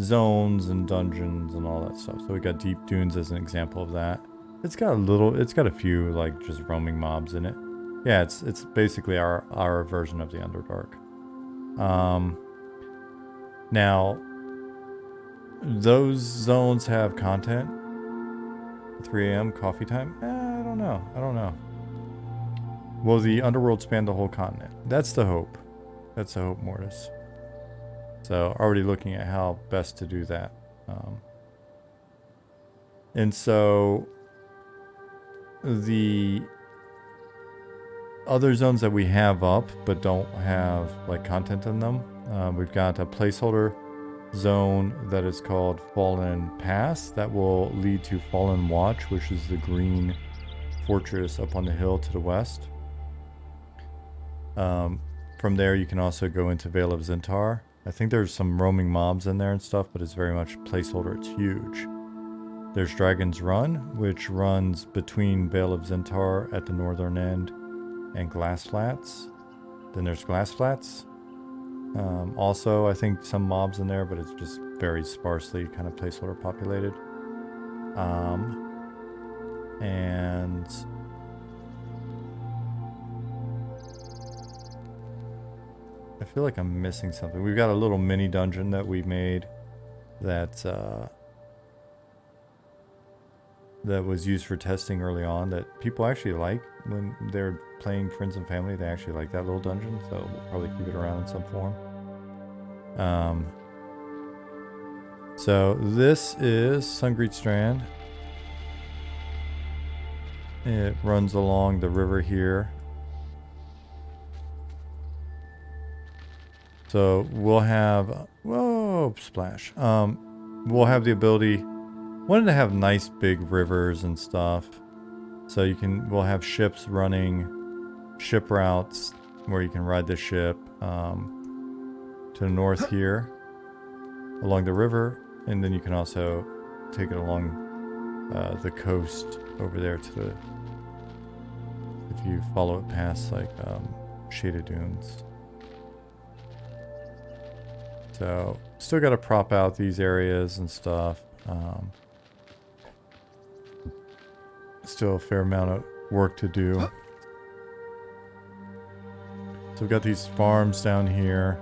zones and dungeons and all that stuff. So we got Deep Dunes as an example of that. It's got a few like just roaming mobs in it. Yeah, it's basically our version of the Underdark. Now those zones have content. 3 a.m. coffee time? I don't know. Will the underworld span the whole continent? That's the hope. That's the hope, Mortis. So already looking at how best to do that. And so the other zones that we have up but don't have like content in them, we've got a placeholder zone that is called Fallen Pass that will lead to Fallen Watch, which is the green fortress up on the hill to the west. From there you can also go into Vale of Zintar. I think there's some roaming mobs in there and stuff, but it's very much placeholder. It's huge. There's Dragon's Run, which runs between Vale of Zintar at the northern end and Glass Flats. Then there's Glass Flats. Also, I think some mobs in there, but it's just very sparsely kind of placeholder populated. And I feel like I'm missing something. We've got a little mini dungeon that we made that that was used for testing early on that people actually like when they're playing friends and family. They actually like that little dungeon, so we'll probably keep it around in some form. So this is Sungreet Strand. It runs along the river here. So we'll have, whoa, splash. We'll have the ability, wanted to have nice big rivers and stuff. So we'll have ships running, ship routes where you can ride the ship to the north here along the river. And then you can also take it along the coast over there to the, if you follow it past like Shaded Dunes. So still got to prop out these areas and stuff. Still a fair amount of work to do. So we've got these farms down here.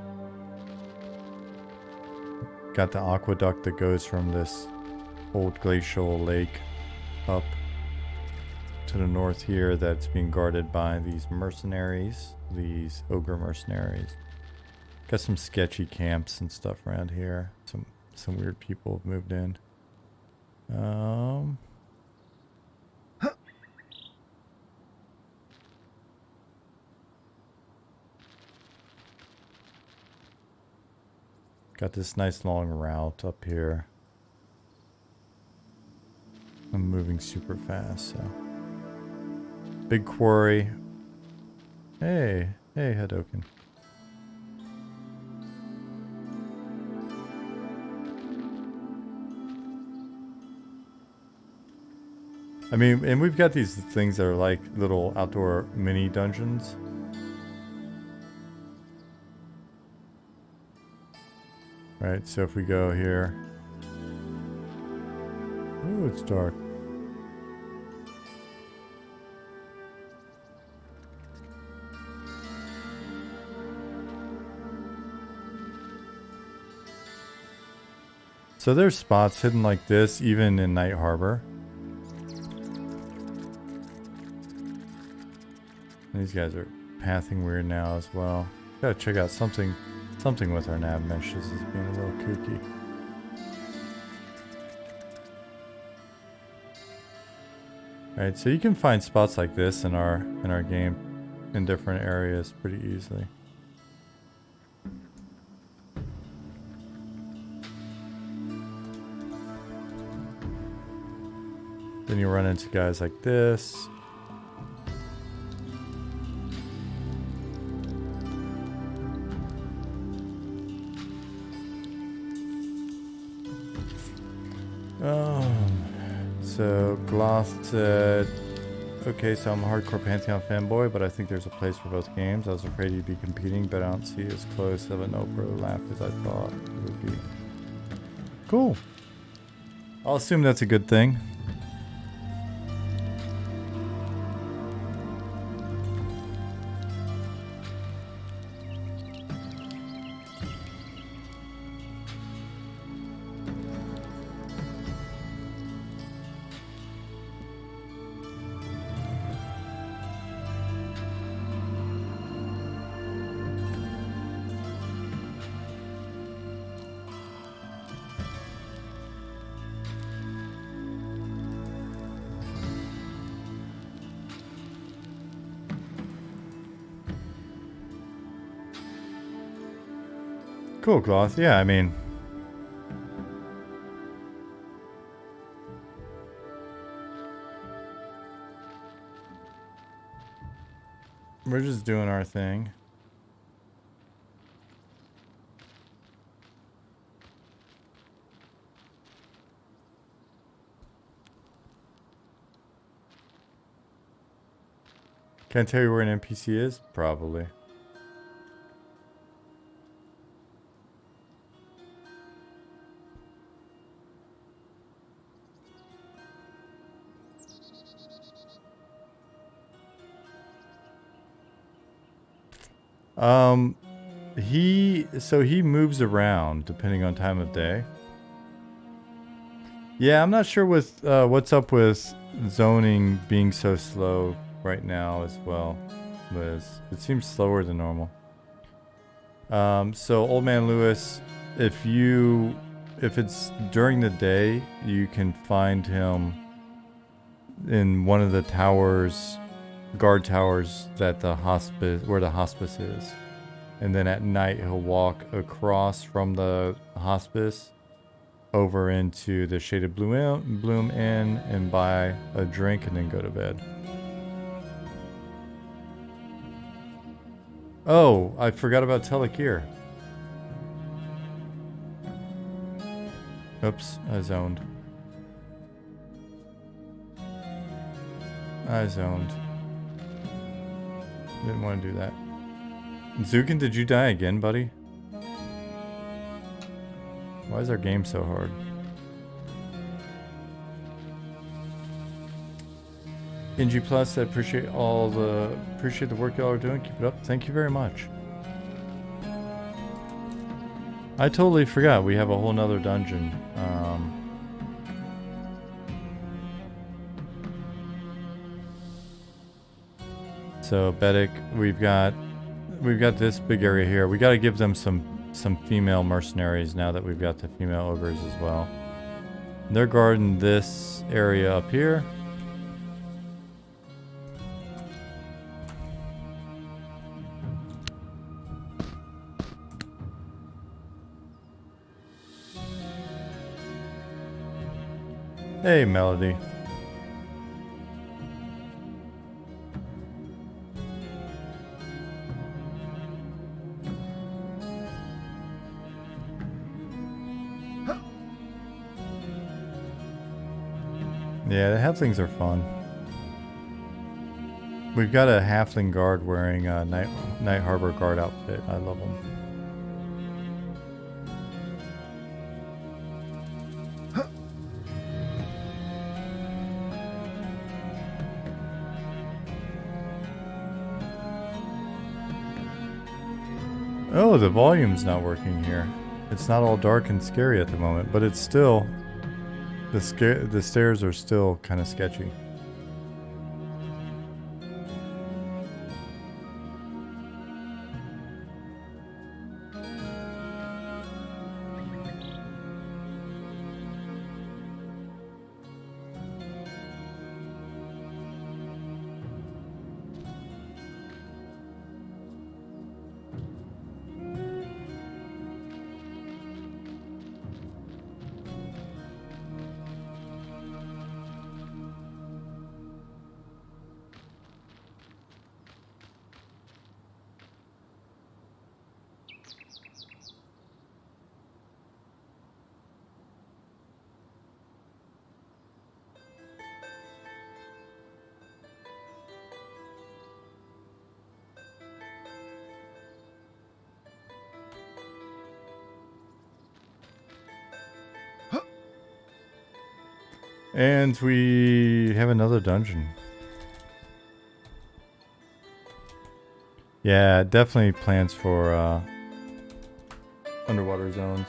Got the aqueduct that goes from this old glacial lake up to the north here that's being guarded by these mercenaries, these ogre mercenaries. Got some sketchy camps and stuff around here. Some weird people have moved in. Got this nice long route up here. I'm moving super fast, so. Big quarry. Hey, Hadoken. I mean, and we've got these things that are like little outdoor mini dungeons. Right, so if we go here. Oh, it's dark. So there's spots hidden like this, even in Night Harbor. These guys are pathing weird now as well. Gotta check out something with our nav mesh. This is being a little kooky. Alright, so you can find spots like this in our game in different areas pretty easily. Then you run into guys like this. So Gloth said, okay, so I'm a hardcore Pantheon fanboy, but I think there's a place for both games. I was afraid you'd be competing, but I don't see as close of a no-pro lap as I thought it would be. Cool. I'll assume that's a good thing. Cool, Gloth. Yeah, I mean... we're just doing our thing. Can I tell you where an NPC is? Probably. He moves around depending on time of day. Yeah, I'm not sure with what's up with zoning being so slow right now as well, Liz. It seems slower than normal. So Old Man Lewis, if it's during the day, you can find him in one of the towers, guard towers that where the hospice is. And then at night he'll walk across from the hospice over into the Shaded Bloom Inn and buy a drink and then go to bed. Oh, I forgot about Telekir. Oops, I zoned. Didn't want to do that. Zukin, did you die again, buddy? Why is our game so hard? NG Plus, I appreciate the work y'all are doing. Keep it up. Thank you very much. I totally forgot. We have a whole nother dungeon. So Bedek, we've got this big area here. We got to give them some female mercenaries now that we've got the female ogres as well. They're guarding this area up here. Hey, Melody. Yeah, the halflings are fun. We've got a halfling guard wearing a Night Harbor guard outfit. I love them. Oh, the volume's not working here. It's not all dark and scary at the moment, but it's still... The stairs are still kind of sketchy. And we have another dungeon. Yeah, definitely plans for underwater zones.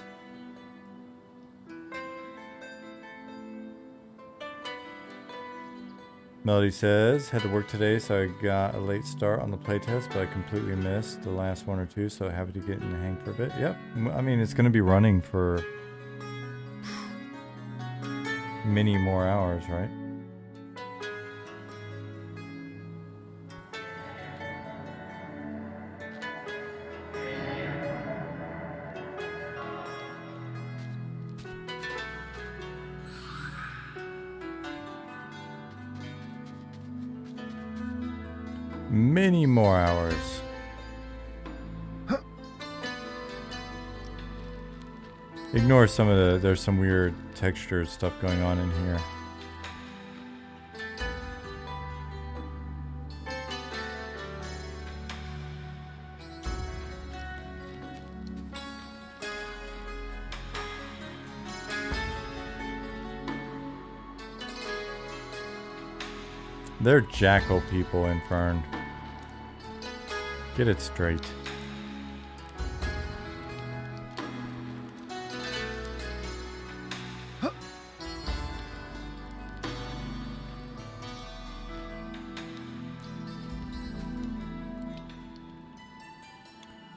Melody says, had to work today, so I got a late start on the playtest, but I completely missed the last one or two, so happy to get in the hang for a bit. Yep, I mean, it's going to be running for many more hours, right? Many more hours. Ignore some of the, there's some weird texture stuff going on in here. They're jackal people, Infern. Get it straight.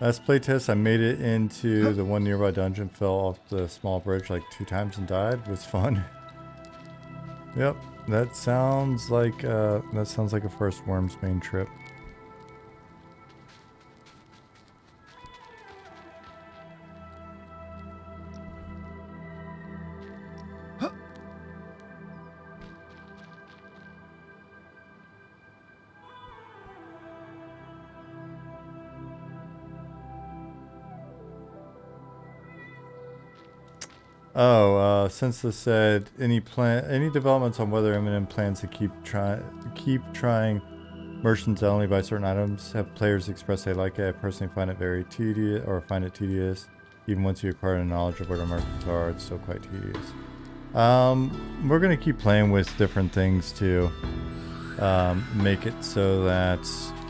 Last playtest, I made it into the one nearby dungeon, fell off the small bridge like 2 times and died. It was fun. Yep, that sounds like a first Wormsbane trip. Oh, Senseless said any developments on whether Eminem plans to keep trying merchants only buy certain items. Have players express they like it. I personally find it very tedious, or find it tedious. Even once you acquire the knowledge of what the merchants are, it's still quite tedious. We're gonna keep playing with different things to make it so that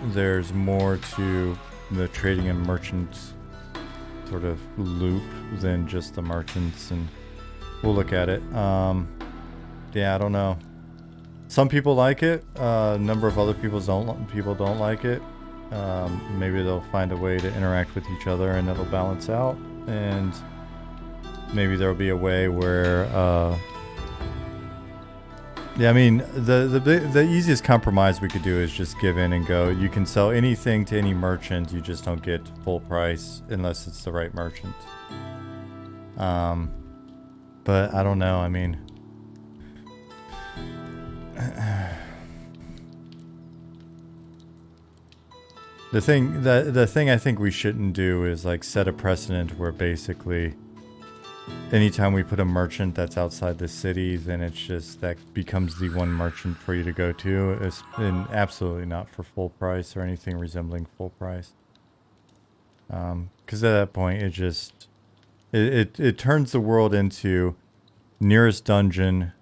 there's more to the trading and merchants to sort of loop than just the merchants, and we'll look at it. Yeah, I don't know. Some people like it. A number of other people don't like it. Maybe they'll find a way to interact with each other and it'll balance out. And maybe there'll be a way where, yeah, I mean, the easiest compromise we could do is just give in and go. You can sell anything to any merchant, you just don't get full price unless it's the right merchant. But I don't know. I mean, the thing I think we shouldn't do is like set a precedent where basically anytime we put a merchant that's outside the city, then it's just that becomes the one merchant for you to go to. And absolutely not for full price or anything resembling full price. Because at that point, it just it turns the world into nearest dungeon,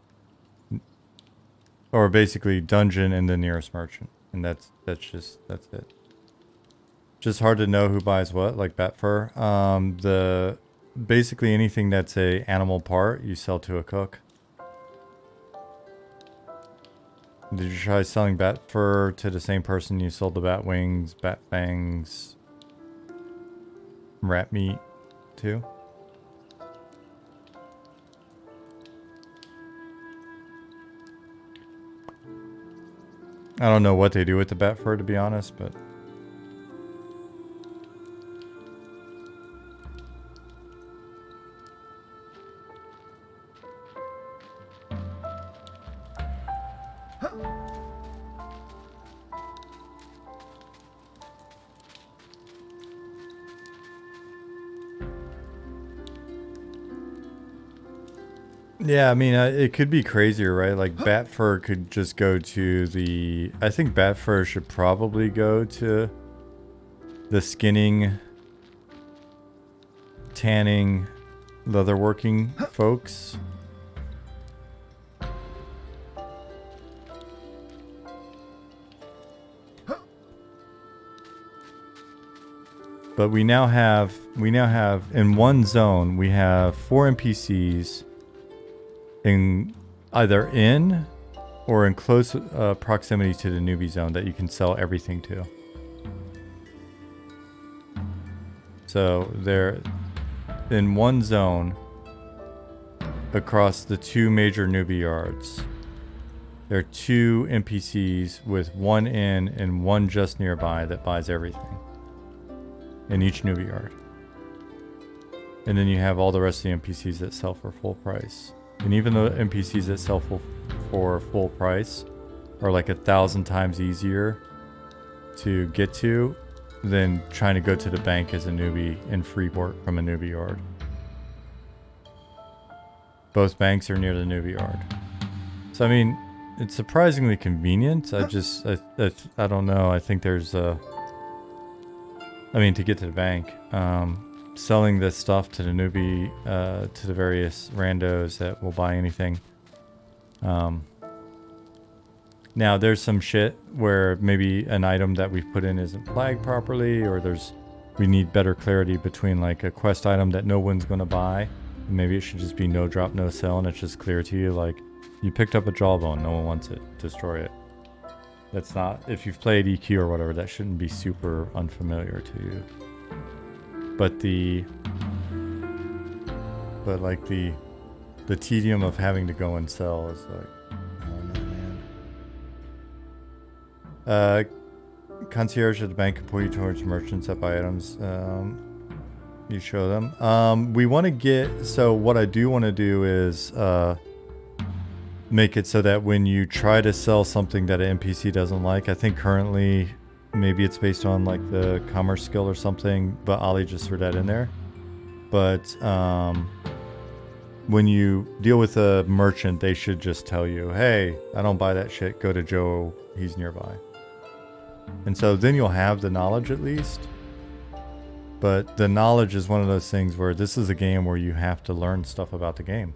or basically dungeon and the nearest merchant, and that's it. Just hard to know who buys what, like bat fur. Basically anything that's a animal part, you sell to a cook. Did you try selling bat fur to the same person you sold the bat wings, bat fangs, rat meat to? I don't know what they do with the bat fur, to be honest, but yeah, I mean, it could be crazier, right? Like bat fur could just go to the... I think bat fur should probably go to the skinning, tanning, leatherworking folks. But we now have in one zone, we have 4 NPCs in either in or in close proximity to the newbie zone that you can sell everything to. So they're in one zone across the 2 major newbie yards. There are 2 NPCs with 1 in and 1 just nearby that buys everything in each newbie yard. And then you have all the rest of the NPCs that sell for full price. And even the NPCs that sell for full price are like 1,000 times easier to get to than trying to go to the bank as a newbie in Freeport from a newbie yard. Both banks are near the newbie yard. So I mean, it's surprisingly convenient. I don't know. I think there's I mean, to get to the bank, selling this stuff to the newbie, to the various randos that will buy anything. Now there's some shit where maybe an item that we've put in isn't flagged properly, or we need better clarity between like a quest item that no one's going to buy. Maybe it should just be no drop, no sell, and it's just clear to you, like, you picked up a jawbone, no one wants it, destroy it. That's not, if you've played EQ or whatever, that shouldn't be super unfamiliar to you. But the tedium of having to go and sell is like, I don't know, man. Concierge at the bank can point you towards merchants that buy items. You show them. We want to get, so what I do want to do is make it so that when you try to sell something that an NPC doesn't like, I think currently maybe it's based on like the commerce skill or something, but Ollie just threw that in there. But when you deal with a merchant, they should just tell you, hey, I don't buy that shit, go to Joe, he's nearby. And so then you'll have the knowledge at least. But the knowledge is one of those things where this is a game where you have to learn stuff about the game.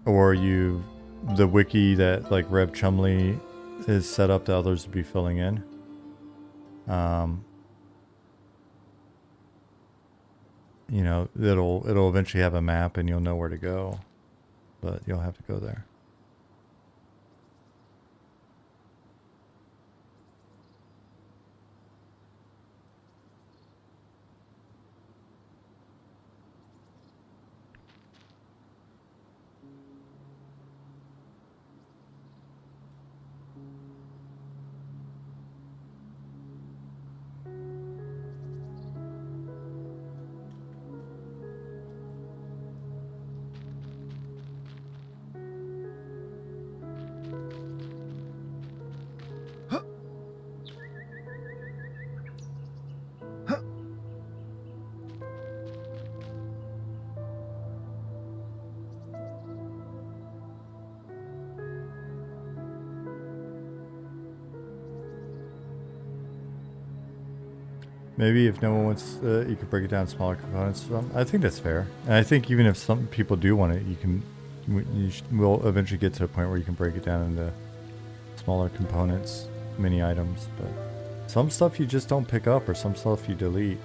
Or the wiki that like Reb Chumley is set up that others will be filling in. you know, it'll eventually have a map and you'll know where to go, but you'll have to go there. Maybe if no one wants, you could break it down in smaller components. I think that's fair. And I think even if some people do want it, you can, we'll eventually get to a point where you can break it down into smaller components, mini items. But some stuff you just don't pick up, or some stuff you delete.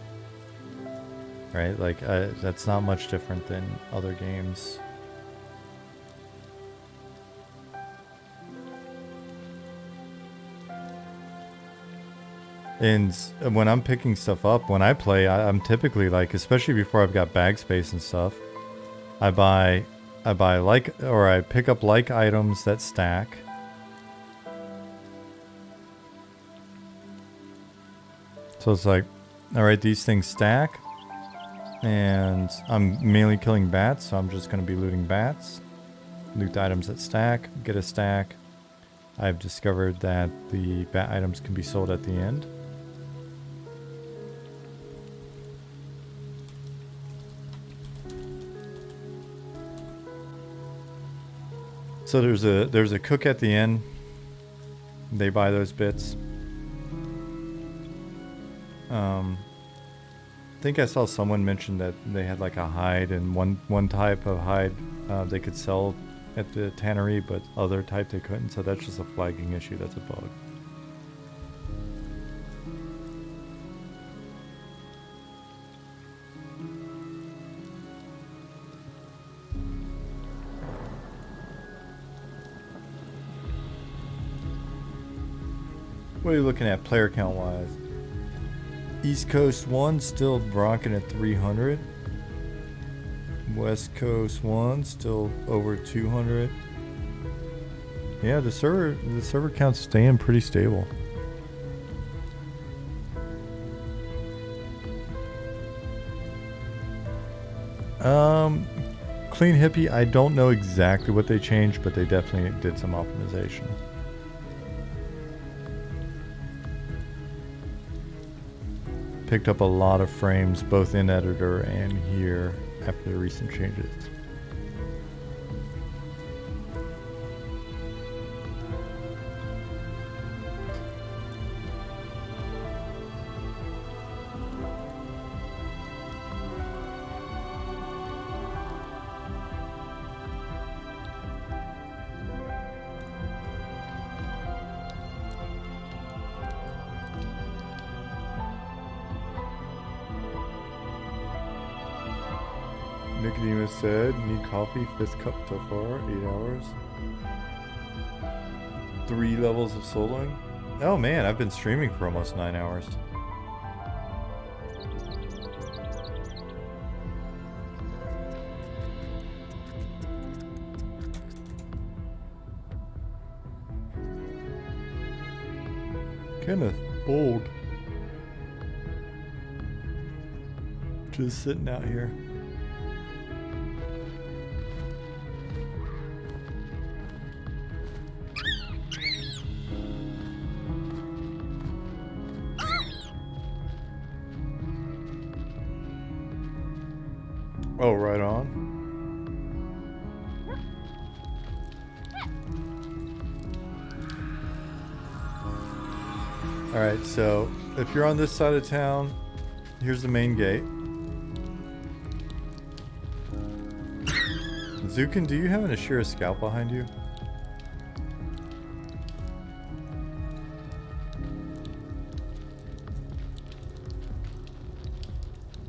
Right? Like, that's not much different than other games. And when I'm picking stuff up, when I play, I'm typically like, especially before I've got bag space and stuff, I buy like, or I pick up like items that stack. So it's like, all right, these things stack, and I'm mainly killing bats, so I'm just going to be looting bats. Loot the items that stack, get a stack. I've discovered that the bat items can be sold at the end. So there's a cook at the end. They buy those bits. I think I saw someone mention that they had like a hide, and one type of hide they could sell at the tannery, but other type they couldn't. So that's just a flagging issue. That's a bug. What are you looking at player count wise? East Coast 1 still rocking at 300. West Coast 1 still over 200. Yeah, the server count's staying pretty stable. Clean Hippie, I don't know exactly what they changed, but they definitely did some optimization. Picked up a lot of frames both in editor and here after the recent changes. Nicodemus said, need coffee, 5th cup so far, 8 hours. 3 levels of soloing. Oh man, I've been streaming for almost 9 hours. Kenneth, bold. Just sitting out here. Oh, right on. Alright, so if you're on this side of town, here's the main gate. Zukin, do you have an Ashira scout behind you?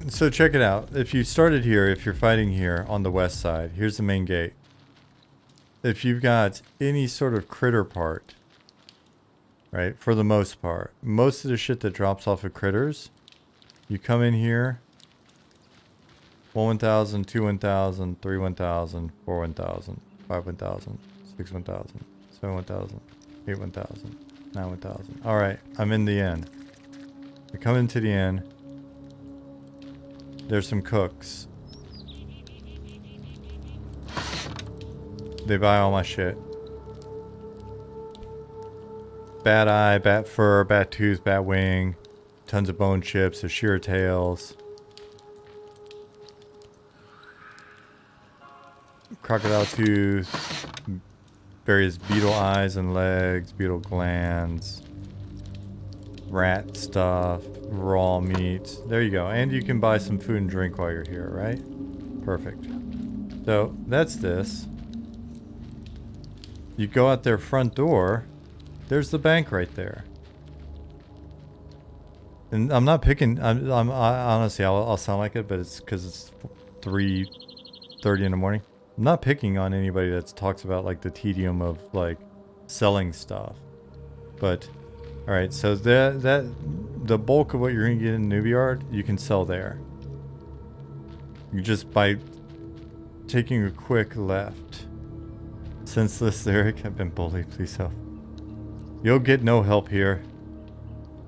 So check it out. If you started here, if you're fighting here on the west side, here's the main gate. If you've got any sort of critter part, right, for the most part, most of the shit that drops off of critters, you come in here, 1 1000, 2 1000, 3 1000, 4 1000, 5 1000, 6 1000, 7 1000, 8 1000, 9 1000. Alright, I'm in the inn. I come into the inn. There's some cooks. They buy all my shit. Bat eye, bat fur, bat tooth, bat wing. Tons of bone chips, shear tails. Crocodile tooth. Various beetle eyes and legs, beetle glands. Rat stuff, raw meat. There you go. And you can buy some food and drink while you're here, right? Perfect. So that's this. You go out their front door. There's the bank right there. And I'm not picking. I honestly, I'll sound like it, but it's because it's 3:30 in the morning. I'm not picking on anybody that talks about like the tedium of like selling stuff, but. All right, so the bulk of what you're gonna get in Newbie Yard, you can sell there. You just by taking a quick left. Senseless Eric, I've been bullied. Please help. You'll get no help here.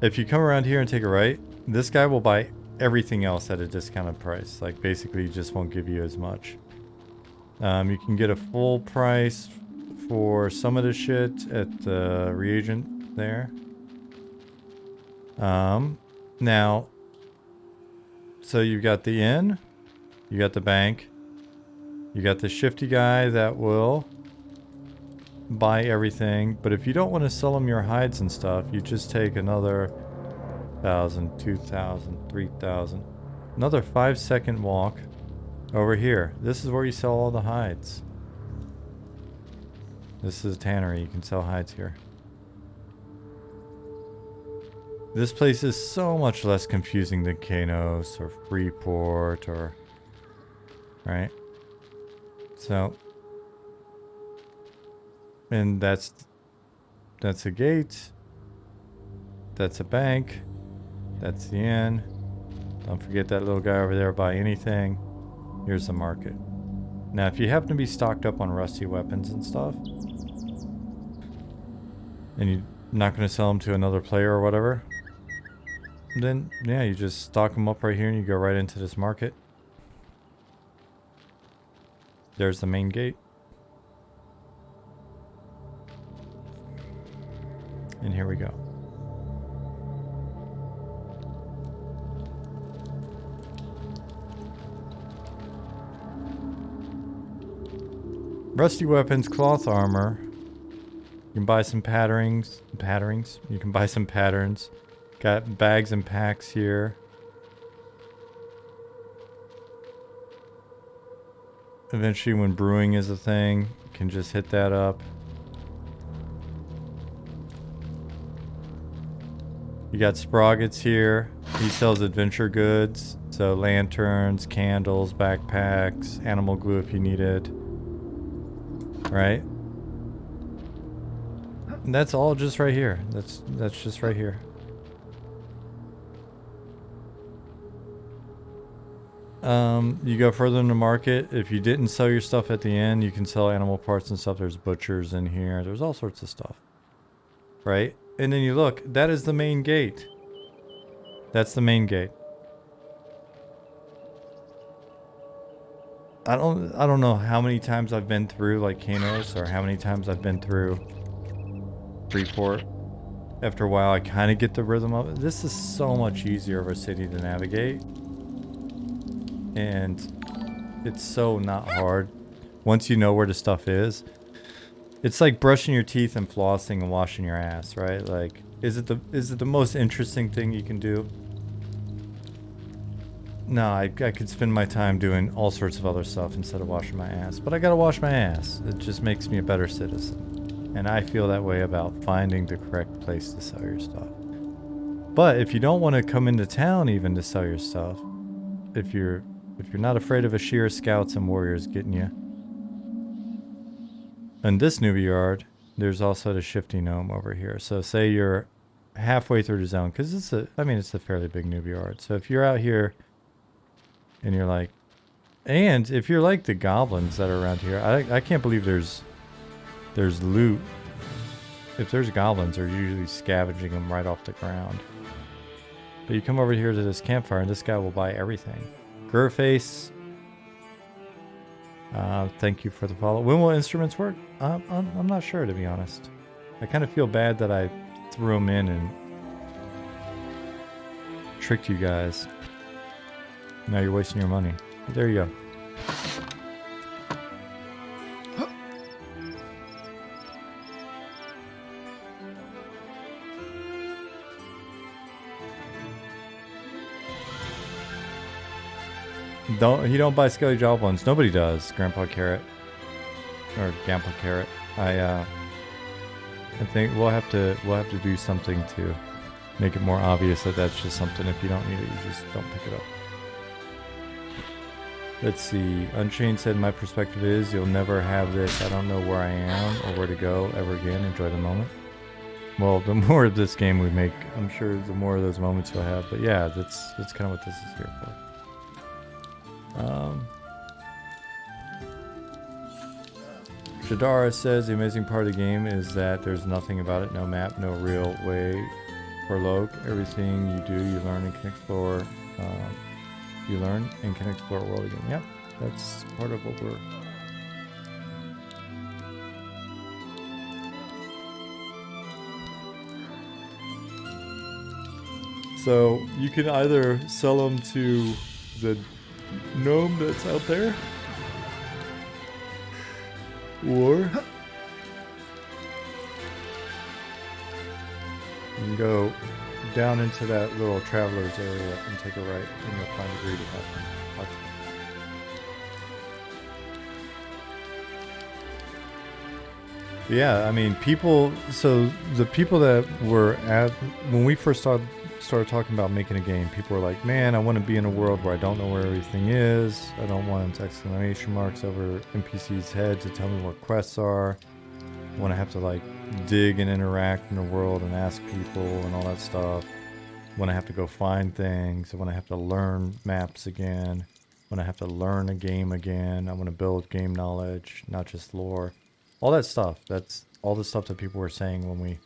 If you come around here and take a right, this guy will buy everything else at a discounted price. Like basically, he just won't give you as much. You can get a full price for some of the shit at the reagent there. Now, so you've got the inn, you got the bank, you got the shifty guy that will buy everything, but if you don't want to sell him your hides and stuff, you just take another 1,000, 2,000, 3,000, another 5-second walk over here. This is where you sell all the hides. This is a tannery, you can sell hides here. This place is so much less confusing than Kanos or Freeport or... Right? So... And that's a gate. That's a bank. That's the inn. Don't forget that little guy over there buy anything. Here's the market. Now if you happen to be stocked up on rusty weapons and stuff, and you're not going to sell them to another player or whatever, then yeah, you just stock them up right here and you go right into this market. There's the main gate. And here we go. Rusty weapons, cloth armor. You can buy some patterns. You can buy some patterns. Got bags and packs here. Eventually when brewing is a thing, you can just hit that up. You got Sproggets here. He sells adventure goods. So lanterns, candles, backpacks, animal glue if you need it. Right? And that's all just right here. That's just right here. You go further in the market. If you didn't sell your stuff at the end, you can sell animal parts and stuff. There's butchers in here. There's all sorts of stuff. Right? And then you look, that is the main gate. That's the main gate. I don't know how many times I've been through like Kanos or how many times I've been through Freeport. After a while I kind of get the rhythm of it. This is so much easier of a city to navigate. And it's so not hard. Once you know where the stuff is. It's like brushing your teeth and flossing and washing your ass, right? Like, is it the most interesting thing you can do? No, I could spend my time doing all sorts of other stuff instead of washing my ass. But I gotta wash my ass. It just makes me a better citizen. And I feel that way about finding the correct place to sell your stuff. But if you don't want to come into town even to sell your stuff, if you're not afraid of Ashir scouts and warriors getting you. In this newbie yard, there's also the shifty gnome over here. So say you're halfway through the zone, because it's a fairly big newbie yard. So if you're out here and you're like, and if you're like the goblins that are around here, I can't believe there's loot. If there's goblins, they're usually scavenging them right off the ground. But you come over here to this campfire and this guy will buy everything. Gurface, thank you for the follow. When will instruments work? I'm not sure, to be honest. I kind of feel bad that I threw them in and tricked you guys. Now you're wasting your money. There you go. You don't buy Skelly Job ones. Nobody does, Grandpa Carrot. Or Grandpa Carrot. I think we'll have to do something to make it more obvious that that's just something. If you don't need it, you just don't pick it up. Let's see. Unchained said, my perspective is you'll never have this. I don't know where I am or where to go ever again. Enjoy the moment. Well, the more of this game we make, I'm sure the more of those moments you'll have. But yeah, that's kind of what this is here for. Shadara says the amazing part of the game is that there's nothing about it, no map, no real way for Loke. Everything you do, you learn and can explore. You learn and can explore a world again. Yep, that's part of what we're. So you can either sell them to the gnome that's out there, or you can go down into that little traveler's area and take a right, and you'll find a greedy hut. Yeah, I mean, people. So the people that were at when we first started talking about making a game, people were like, "Man, I want to be in a world where I don't know where everything is. I don't want exclamation marks over NPCs' heads to tell me what quests are. I want to have to like dig and interact in the world and ask people and all that stuff. When I have to go find things, when I have to learn maps again, when I have to learn a game again, I want to build game knowledge, not just lore, all that stuff. That's all the stuff that people were saying when we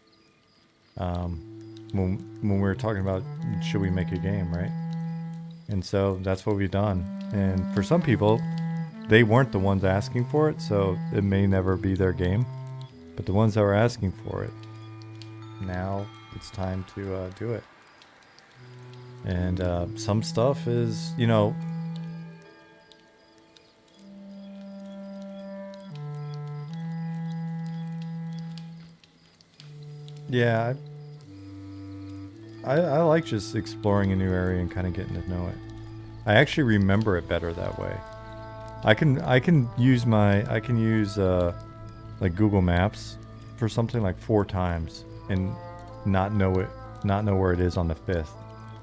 were talking about should we make a game, right? And so that's what we've done. And for some people, they weren't the ones asking for it, so it may never be their game. But the ones that were asking for it, now it's time to do it. And some stuff is, you know, yeah, I like just exploring a new area and kind of getting to know it. I actually remember it better that way. I can use like Google Maps for something like 4 times and not know where it is on the 5th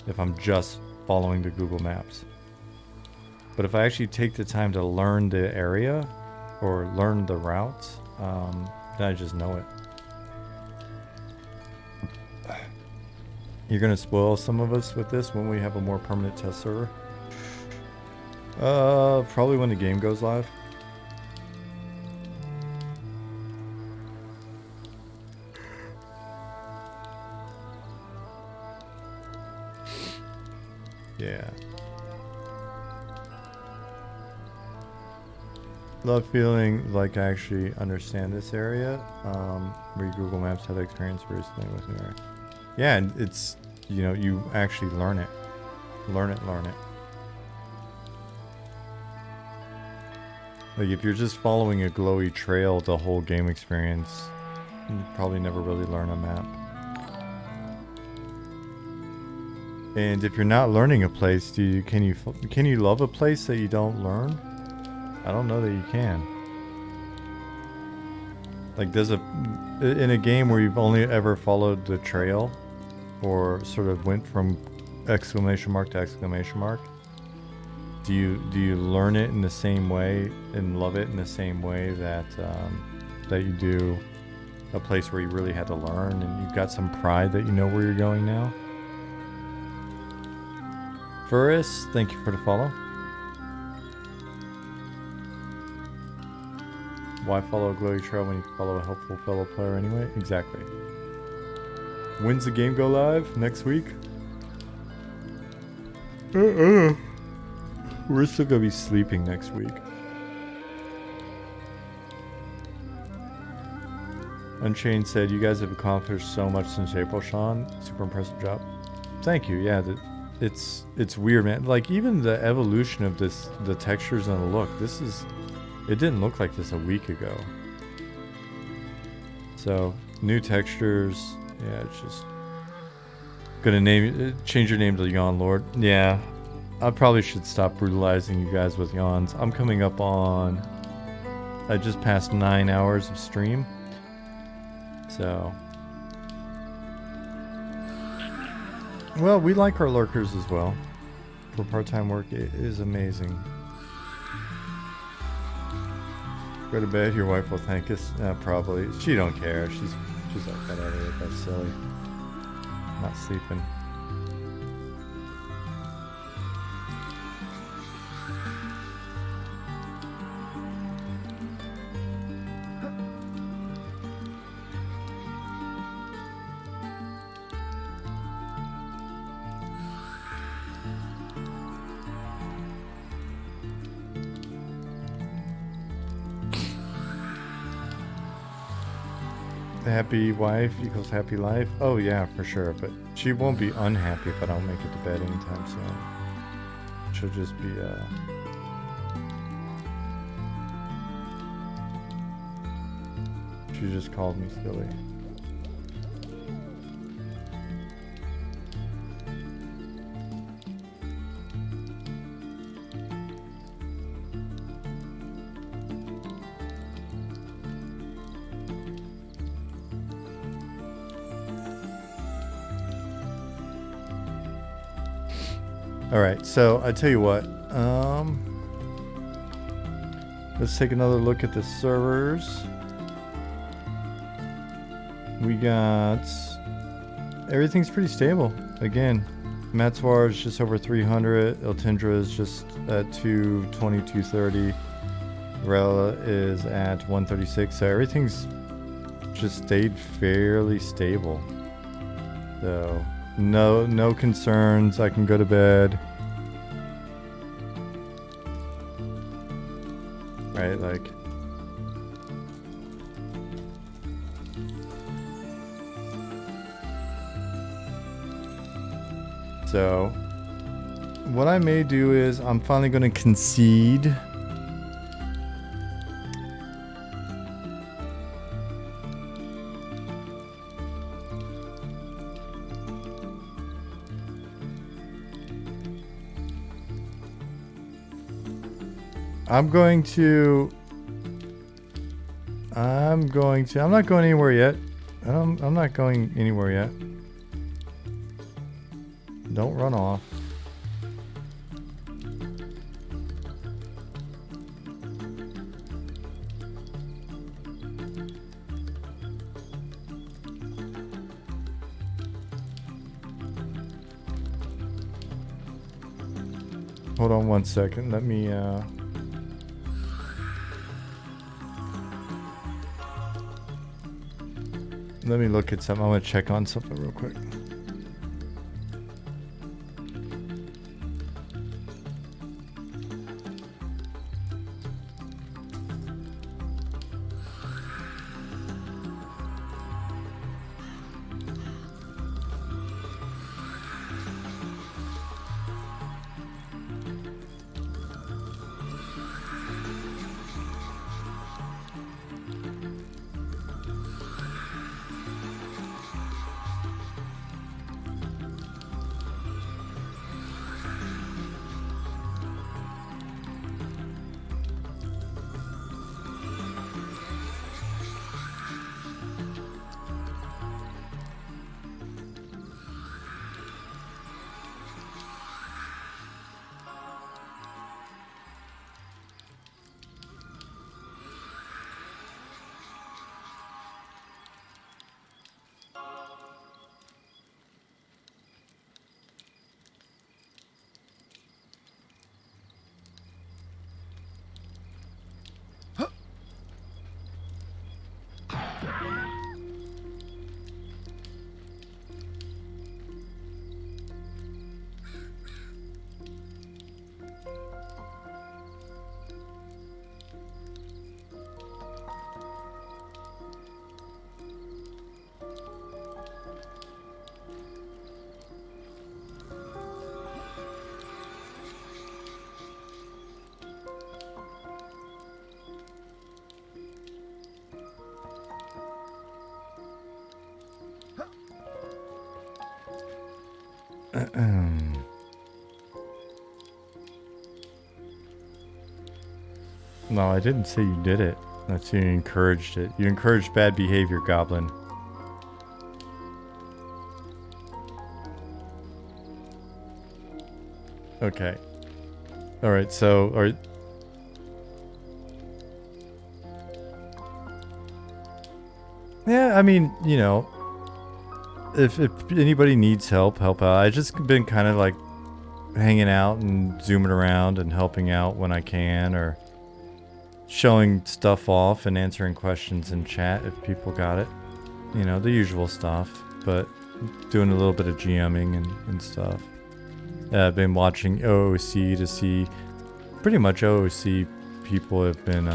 if I'm just following the Google Maps. But if I actually take the time to learn the area or learn the routes, then I just know it. You're gonna spoil some of us with this when we have a more permanent test server. Probably when the game goes live. Yeah. Love feeling like I actually understand this area. Read Google Maps, had experience recently with new area. Yeah, and it's, you know, you actually learn it. Learn it. Like if you're just following a glowy trail the whole game experience, you probably never really learn a map. And if you're not learning a place, can you love a place that you don't learn? I don't know that you can. Like in a game where you've only ever followed the trail, or sort of went from exclamation mark to exclamation mark, do you learn it in the same way and love it in the same way that that you do a place where you really had to learn and you've got some pride that you know where you're going now? Furris, thank you for the follow. Why follow a glowy trail when you can follow a helpful fellow player anyway? Exactly. When's the game go live? Next week? We're still gonna be sleeping next week. Unchained said, you guys have accomplished so much since April, Sean. Super impressive job. Thank you. Yeah, it's weird, man. Like, even the evolution of this, the textures and the look, it didn't look like this a week ago. So, new textures. Yeah, it's just gonna change your name to Yawn Lord. Yeah, I probably should stop brutalizing you guys with yawns. I'm coming up on, I just passed 9 hours of stream. So, well, we like our lurkers as well. For part-time work, it is amazing. Go to bed, your wife will thank us. Probably. She don't care. She's like, that idiot, that's silly. Not sleeping. Happy wife equals happy life. Oh yeah, for sure. But she won't be unhappy if I don't make it to bed anytime soon. She'll just be she just called me silly. All right, so I tell you what, let's take another look at the servers. We got, everything's pretty stable. Again, Matswar is just over 300, Iltindra is just at 220, 230, Rella is at 136, so everything's just stayed fairly stable. So, no concerns. I can go to bed. Right, like. So, what I may do is I'm finally going to concede. I'm not going anywhere yet. I'm not going anywhere yet. Don't run off. Hold on one second. Let me look at something. I'm gonna check on something real quick. No, I didn't say you did it. That's you encouraged it. You encouraged bad behavior, Goblin. Okay. Alright, so... Yeah, I mean, you know, if anybody needs help, help out. I just been kind of like hanging out and zooming around and helping out when I can, or showing stuff off and answering questions in chat if people got it. You know, the usual stuff, but doing a little bit of GMing and stuff. I've been watching OOC to see, pretty much OOC people have been,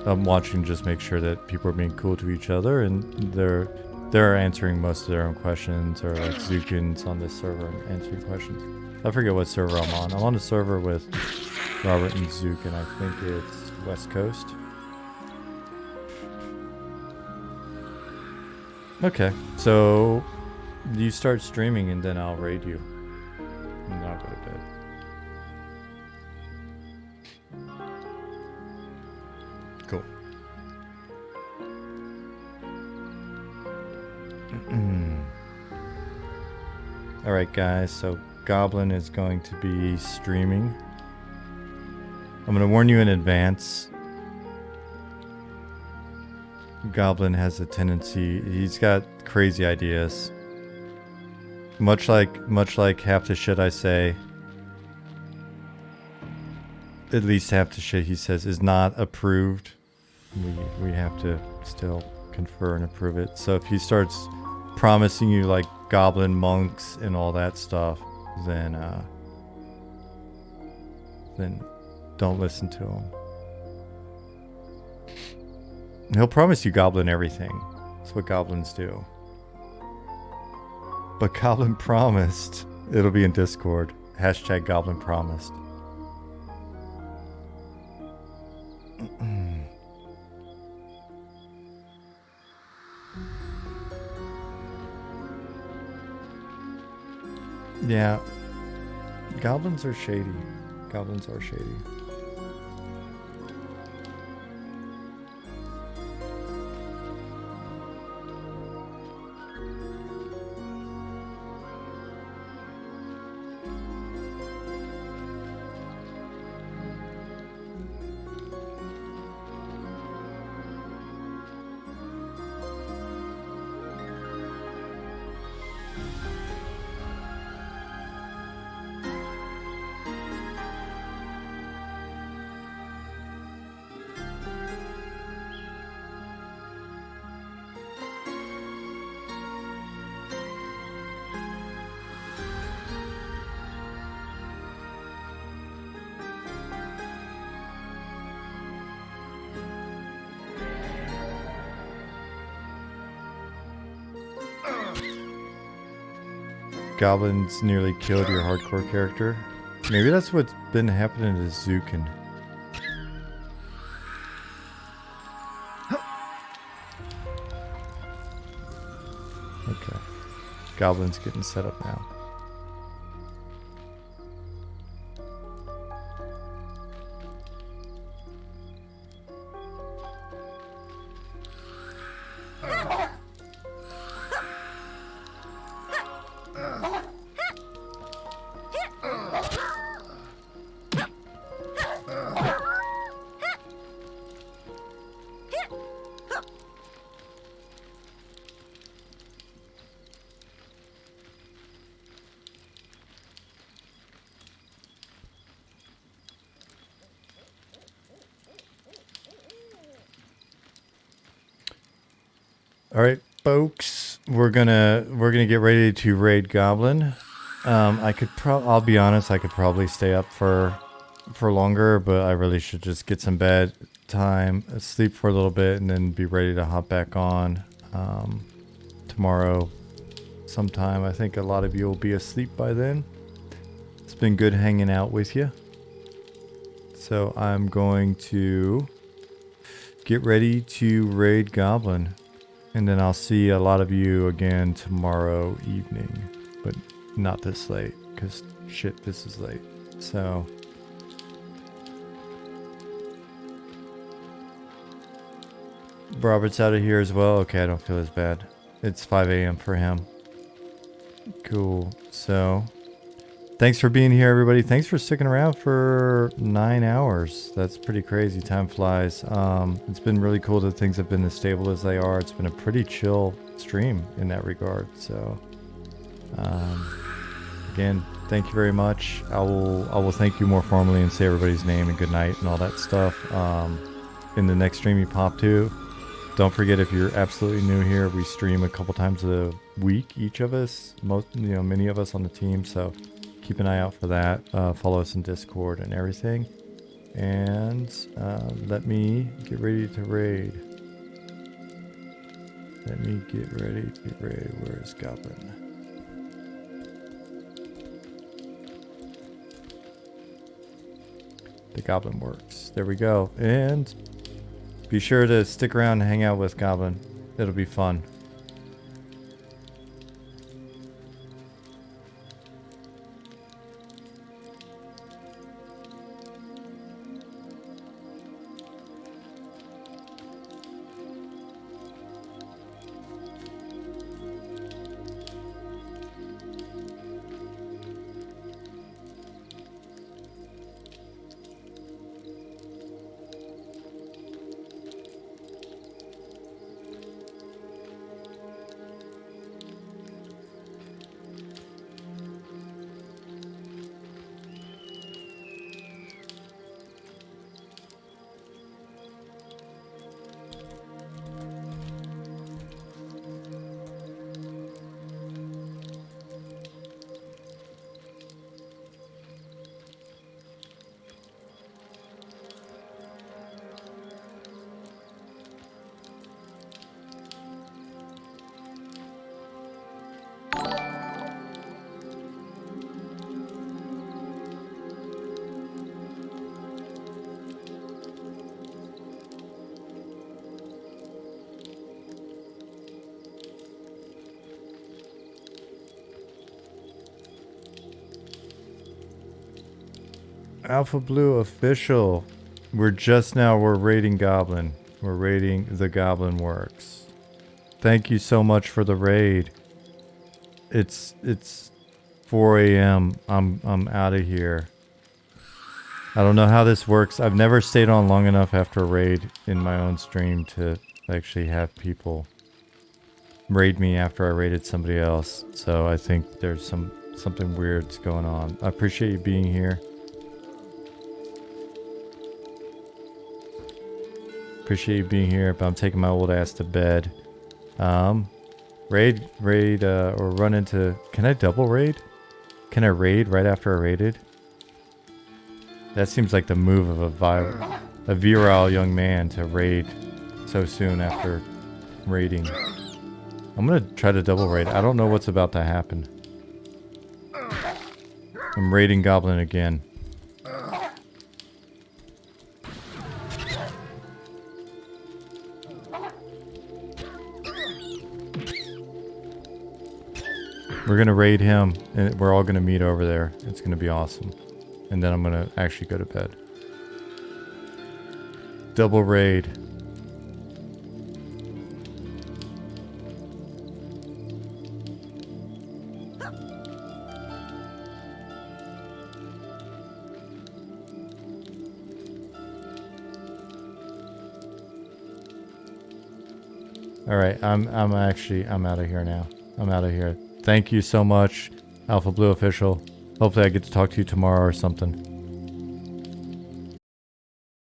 I'm watching just make sure that people are being cool to each other and they're answering most of their own questions, or like Zukin's on this server and answering questions. I forget what server I'm on. I'm on a server with Robert and Zook, and I think it's West Coast. Okay, so you start streaming and then I'll raid you. And I'll go to bed. Cool. Alright guys, so Goblin is going to be streaming. I'm going to warn you in advance. Goblin has a tendency, he's got crazy ideas. Much like half the shit I say, at least half the shit he says is not approved. We have to still confer and approve it. So if he starts promising you like goblin monks and all that stuff, then don't listen to him. He'll promise you goblin everything. That's what goblins do. But Goblin promised. It'll be in Discord. Hashtag Goblin promised. Yeah. Goblins are shady. Goblins are shady. Goblins nearly killed your hardcore character. Maybe that's what's been happening to Zukin. Okay. Goblin's getting set up now. All right, folks, we're gonna get ready to raid Goblin. I'll be honest, I could probably stay up for longer, but I really should just get some bed time, sleep for a little bit, and then be ready to hop back on tomorrow sometime. I think a lot of you will be asleep by then. It's been good hanging out with you. So I'm going to get ready to raid Goblin. And then I'll see a lot of you again tomorrow evening. But not this late, because shit, this is late. So Robert's out of here as well. Okay, I don't feel as bad. It's 5 a.m. for him. Cool. So thanks for being here, everybody. Thanks for sticking around for 9 hours. That's pretty crazy. Time flies. It's been really cool that things have been as stable as they are. It's been a pretty chill stream in that regard. So again, thank you very much. I will thank you more formally and say everybody's name and good night and all that stuff in the next stream you pop to. Don't forget, if you're absolutely new here, we stream a couple times a week, each of us, many of us on the team. So keep an eye out for that. Follow us in Discord and everything. And let me get ready to raid. Let me get ready to raid. Where is Goblin? The Goblin works. There we go. And be sure to stick around and hang out with Goblin. It'll be fun. Alpha Blue official. We're raiding Goblin. We're raiding the Goblin Works. Thank you so much for the raid. It's 4 a.m. I'm out of here. I don't know how this works. I've never stayed on long enough after a raid in my own stream to actually have people raid me after I raided somebody else. So I think there's something weird's going on. I appreciate you being here. Appreciate you being here, but I'm taking my old ass to bed. Raid, or run into... Can I double raid? Can I raid right after I raided? That seems like the move of a virile young man to raid so soon after raiding. I'm gonna try to double raid. I don't know what's about to happen. I'm raiding Goblin again. We're gonna raid him, and we're all gonna meet over there. It's gonna be awesome. And then I'm gonna actually go to bed. Double raid. All right, I'm out of here now. I'm out of here. Thank you so much, Alpha Blue official. Hopefully I get to talk to you tomorrow or something.